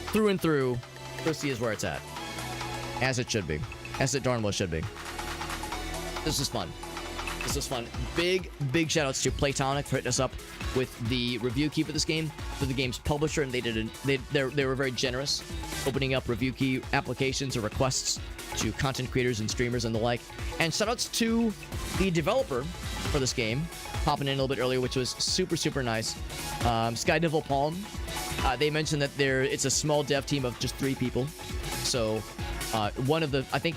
through and through, Chrissy is where it's at, as it should be, as it darn well should be. This is fun. This was fun. Big shout outs to Playtonic for hitting us up with the review key for this game, for the game's publisher, and they were very generous, opening up review key applications or requests to content creators and streamers and the like. And shout outs to the developer for this game, popping in a little bit earlier, which was super nice. Sky Devil Palm. They mentioned that it's a small dev team of just 3 people. So one of the, I think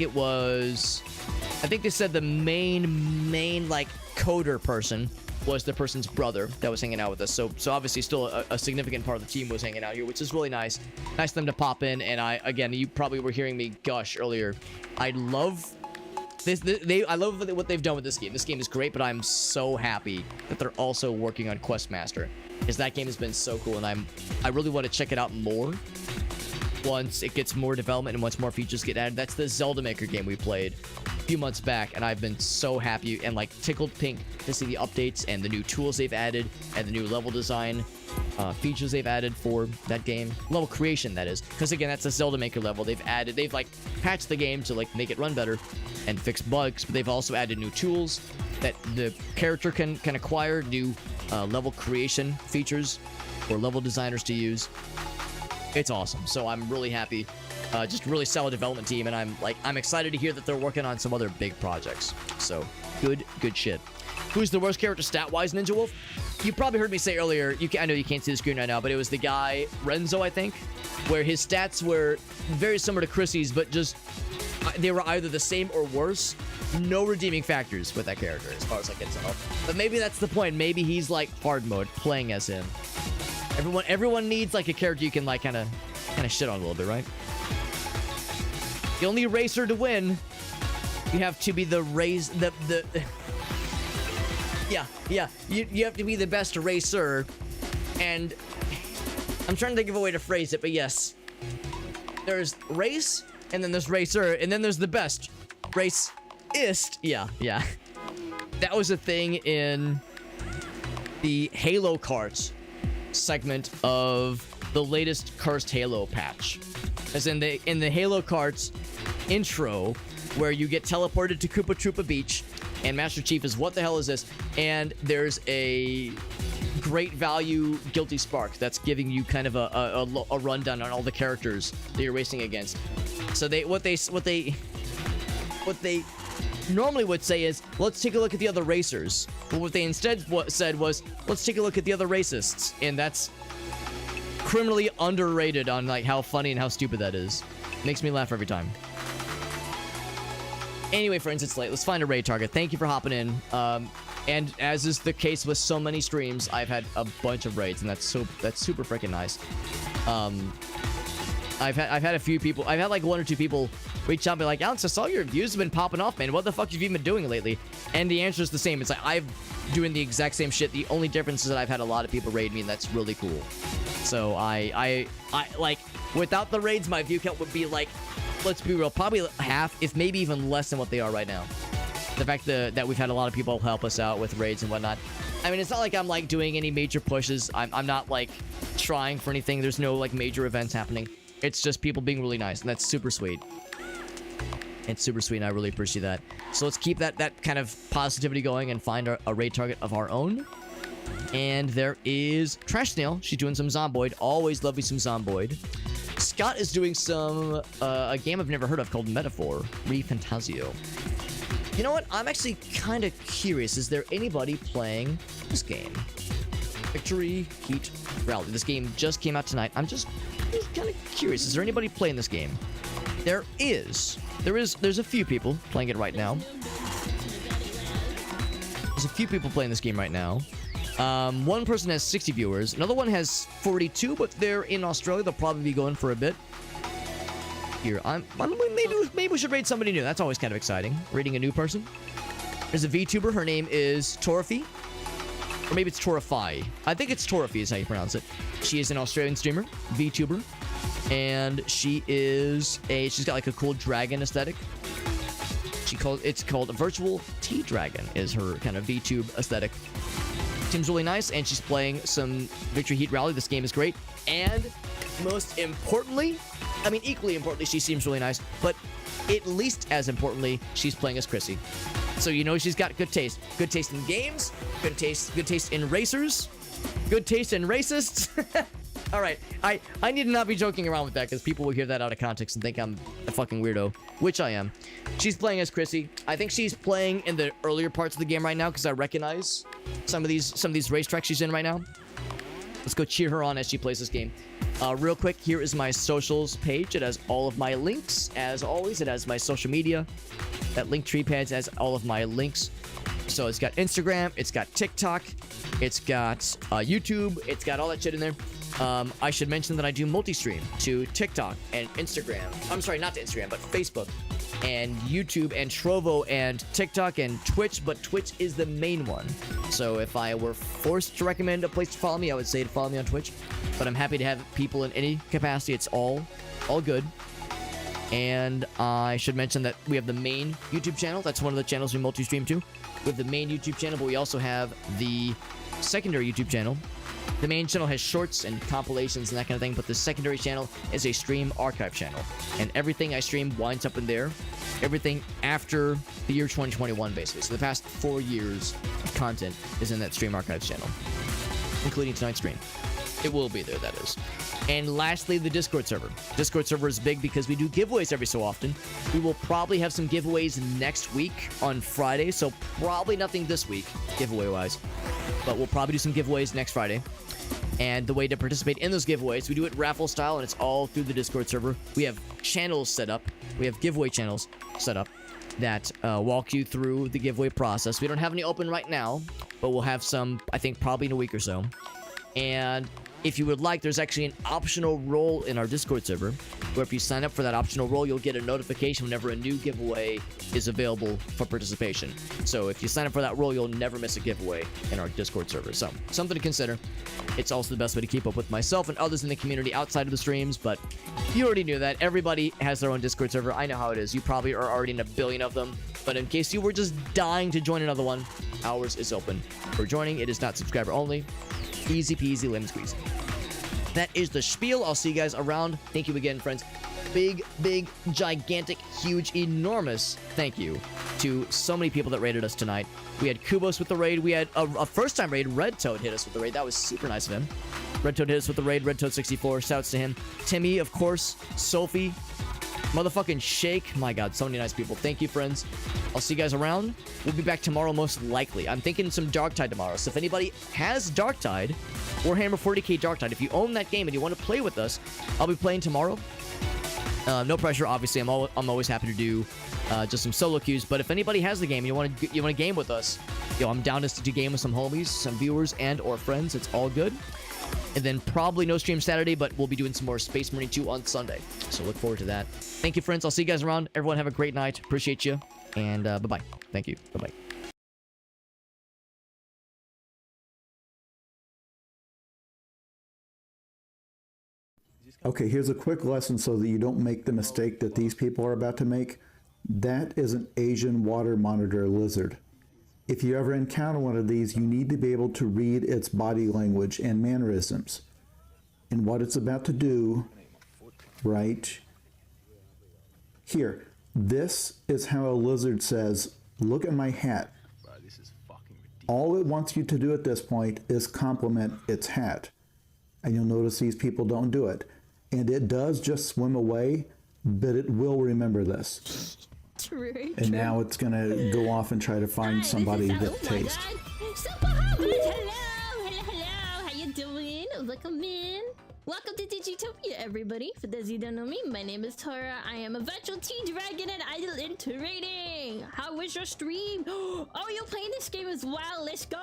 they said the main like coder person was the person's brother that was hanging out with us. So obviously still a significant part of the team was hanging out here, which is really nice. Nice of them to pop in. And again, you probably were hearing me gush earlier. I love this. I love what they've done with this game. This game is great, but I'm so happy that they're also working on Questmaster, because that game has been so cool, and I really want to check it out more once it gets more development and once more features get added. That's the Zelda Maker game we played a few months back, and I've been so happy and like tickled pink to see the updates and the new tools they've added and the new level design features they've added for that game. Level creation, that is, because again, that's a Zelda Maker level. They've like patched the game to like make it run better and fix bugs, but they've also added new tools that the character can acquire, new level creation features for level designers to use. It's awesome. So I'm really happy. Just really solid development team, and I'm excited to hear that they're working on some other big projects. So good shit. Who's the worst character stat-wise, Ninja Wolf? You probably heard me say earlier, I know you can't see the screen right now, but it was the guy, Renzo, I think, where his stats were very similar to Chrissy's, but just they were either the same or worse. No redeeming factors with that character, as far as I can tell. But maybe that's the point. Maybe he's like hard mode, playing as him. Everyone needs like a character you can like kind of shit on a little bit, right? The only racer to win, you have to be the yeah. You have to be the best racer, and I'm trying to think of a way to phrase it, but yes, there's race, and then there's racer, and then there's the best raceist. Yeah. That was a thing in the Halo carts segment of the latest Cursed Halo patch, as in the Halo carts intro, where you get teleported to Koopa Troopa Beach, and Master Chief is, what the hell is this? And there's a great value Guilty Spark that's giving you kind of a rundown on all the characters that you're racing against. So what they normally would say is, let's take a look at the other racers. But what they instead said was, let's take a look at the other racists. And that's criminally underrated on like how funny and how stupid that is. Makes me laugh every time. Anyway, friends, it's late. Let's find a raid target. Thank you for hopping in. And as is the case with so many streams, I've had a bunch of raids, and that's super freaking nice. I've had a few people. I've had like 1 or 2 people reach out and be like, Alex, I saw your views have been popping off, man. What the fuck have you been doing lately? And the answer is the same. It's like I'm doing the exact same shit. The only difference is that I've had a lot of people raid me, and that's really cool. So I like, without the raids, my view count would be like, let's be real, probably half, if maybe even less than what they are right now. The fact that we've had a lot of people help us out with raids and whatnot. I mean, it's not like I'm like doing any major pushes. I'm not like trying for anything. There's no like major events happening. It's just people being really nice, and that's super sweet. It's super sweet, and I really appreciate that. So let's keep that kind of positivity going and find a raid target of our own. And there is Trash Snail. She's doing some Zomboid. Always love me some Zomboid. Scott is doing some a game I've never heard of called Metaphor Refantasio. You know what? I'm actually kind of curious. Is there anybody playing this game? Victory Heat Rally. This game just came out tonight. I'm just kind of curious. Is there anybody playing this game? There is. There's a few people playing it right now. There's a few people playing this game right now. One person has 60 viewers. Another one has 42, but they're in Australia. They'll probably be going for a bit. Here, maybe we should raid somebody new. That's always kind of exciting. Raiding a new person. There's a VTuber. Her name is Torafy. Or maybe it's Torafy. I think it's Torafy is how you pronounce it. She is an Australian streamer, VTuber. And she's got like a cool dragon aesthetic. It's called a Virtual Tea Dragon is her kind of VTube aesthetic. Seems really nice, and she's playing some Victory Heat Rally. This game is great. And most importantly, I mean, equally importantly, she seems really nice, but at least as importantly, she's playing as Chrissy. So you know she's got good taste. Good taste in games, good taste in racers, good taste in racists. All right, I need to not be joking around with that because people will hear that out of context and think I'm a fucking weirdo, which I am. She's playing as Chrissy. I think she's playing in the earlier parts of the game right now because I recognize some of these racetracks she's in right now. Let's go cheer her on as she plays this game. Real quick, here is my socials page. It has all of my links. As always, it has my social media. That link tree pad has all of my links. So it's got Instagram, it's got TikTok, it's got YouTube, it's got all that shit in there. I should mention that I do multi-stream to TikTok and Instagram. I'm sorry, not to Instagram, but Facebook and YouTube and Trovo and TikTok and Twitch, but Twitch is the main one. So if I were forced to recommend a place to follow me, I would say to follow me on Twitch. But I'm happy to have people in any capacity. It's all good. And I should mention that we have the main YouTube channel. That's one of the channels we multi-stream to. We have the main YouTube channel, but we also have the secondary YouTube channel. The main channel has shorts and compilations and that kind of thing, but the secondary channel is a stream archive channel. And everything I stream winds up in there. Everything after the year 2021, basically. So the past 4 years of content is in that stream archives channel, including tonight's stream. It will be there, that is. And lastly, the Discord server. Discord server is big because we do giveaways every so often. We will probably have some giveaways next week on Friday, so probably nothing this week, giveaway-wise. But we'll probably do some giveaways next Friday. And the way to participate in those giveaways, we do it raffle style, and it's all through the Discord server. We have channels set up. We have giveaway channels set up that walk you through the giveaway process. We don't have any open right now, but we'll have some, I think, probably in a week or so. And if you would like, there's actually an optional role in our Discord server, where if you sign up for that optional role, you'll get a notification whenever a new giveaway is available for participation. So if you sign up for that role, you'll never miss a giveaway in our Discord server. So something to consider. It's also the best way to keep up with myself and others in the community outside of the streams, but you already knew that. Everybody has their own Discord server. I know how it is. You probably are already in a billion of them, but in case you were just dying to join another one, ours is open for joining. It is not subscriber only. Easy peasy, lemon squeezy. That is the spiel. I'll see you guys around. Thank you again, friends. Big, gigantic, huge, enormous thank you to so many people that raided us tonight. We had Kubos with the raid. We had a first-time raid. Red Toad hit us with the raid. That was super nice of him. Red Toad hit us with the raid. Red Toad 64. Shouts to him. Timmy, of course. Sophie. Motherfucking Shake. My God, so many nice people. Thank you, friends. I'll see you guys around. We'll be back tomorrow, most likely. I'm thinking some Darktide tomorrow. So if anybody has Darktide, Warhammer 40k Darktide, if you own that game and you want to play with us, I'll be playing tomorrow. No pressure, obviously. I'm always happy to do just some solo queues. But if anybody has the game, you want to game with us, I'm down to do game with some homies, some viewers, and or friends. It's all good. And then probably no stream Saturday, but we'll be doing some more Space Marine 2 on Sunday. So look forward to that. Thank you, friends. I'll see you guys around. Everyone have a great night. Appreciate you. And bye-bye. Thank you. Bye-bye. Okay, here's a quick lesson so that you don't make the mistake that these people are about to make. That is an Asian water monitor lizard. If you ever encounter one of these, you need to be able to read its body language and mannerisms. And what it's about to do, right here. This is how a lizard says, look at my hat. All it wants you to do at this point is compliment its hat. And you'll notice these people don't do it. And it does just swim away, but it will remember this. True. And now it's gonna go off and try to find somebody that tastes. Super hello, how you doing? Welcome in. Welcome to Digitopia, everybody. For those who don't know me, my name is Tora. I am a virtual T-Dragon and idol in trading. How was your stream? Oh, you're playing this game as well. Let's go.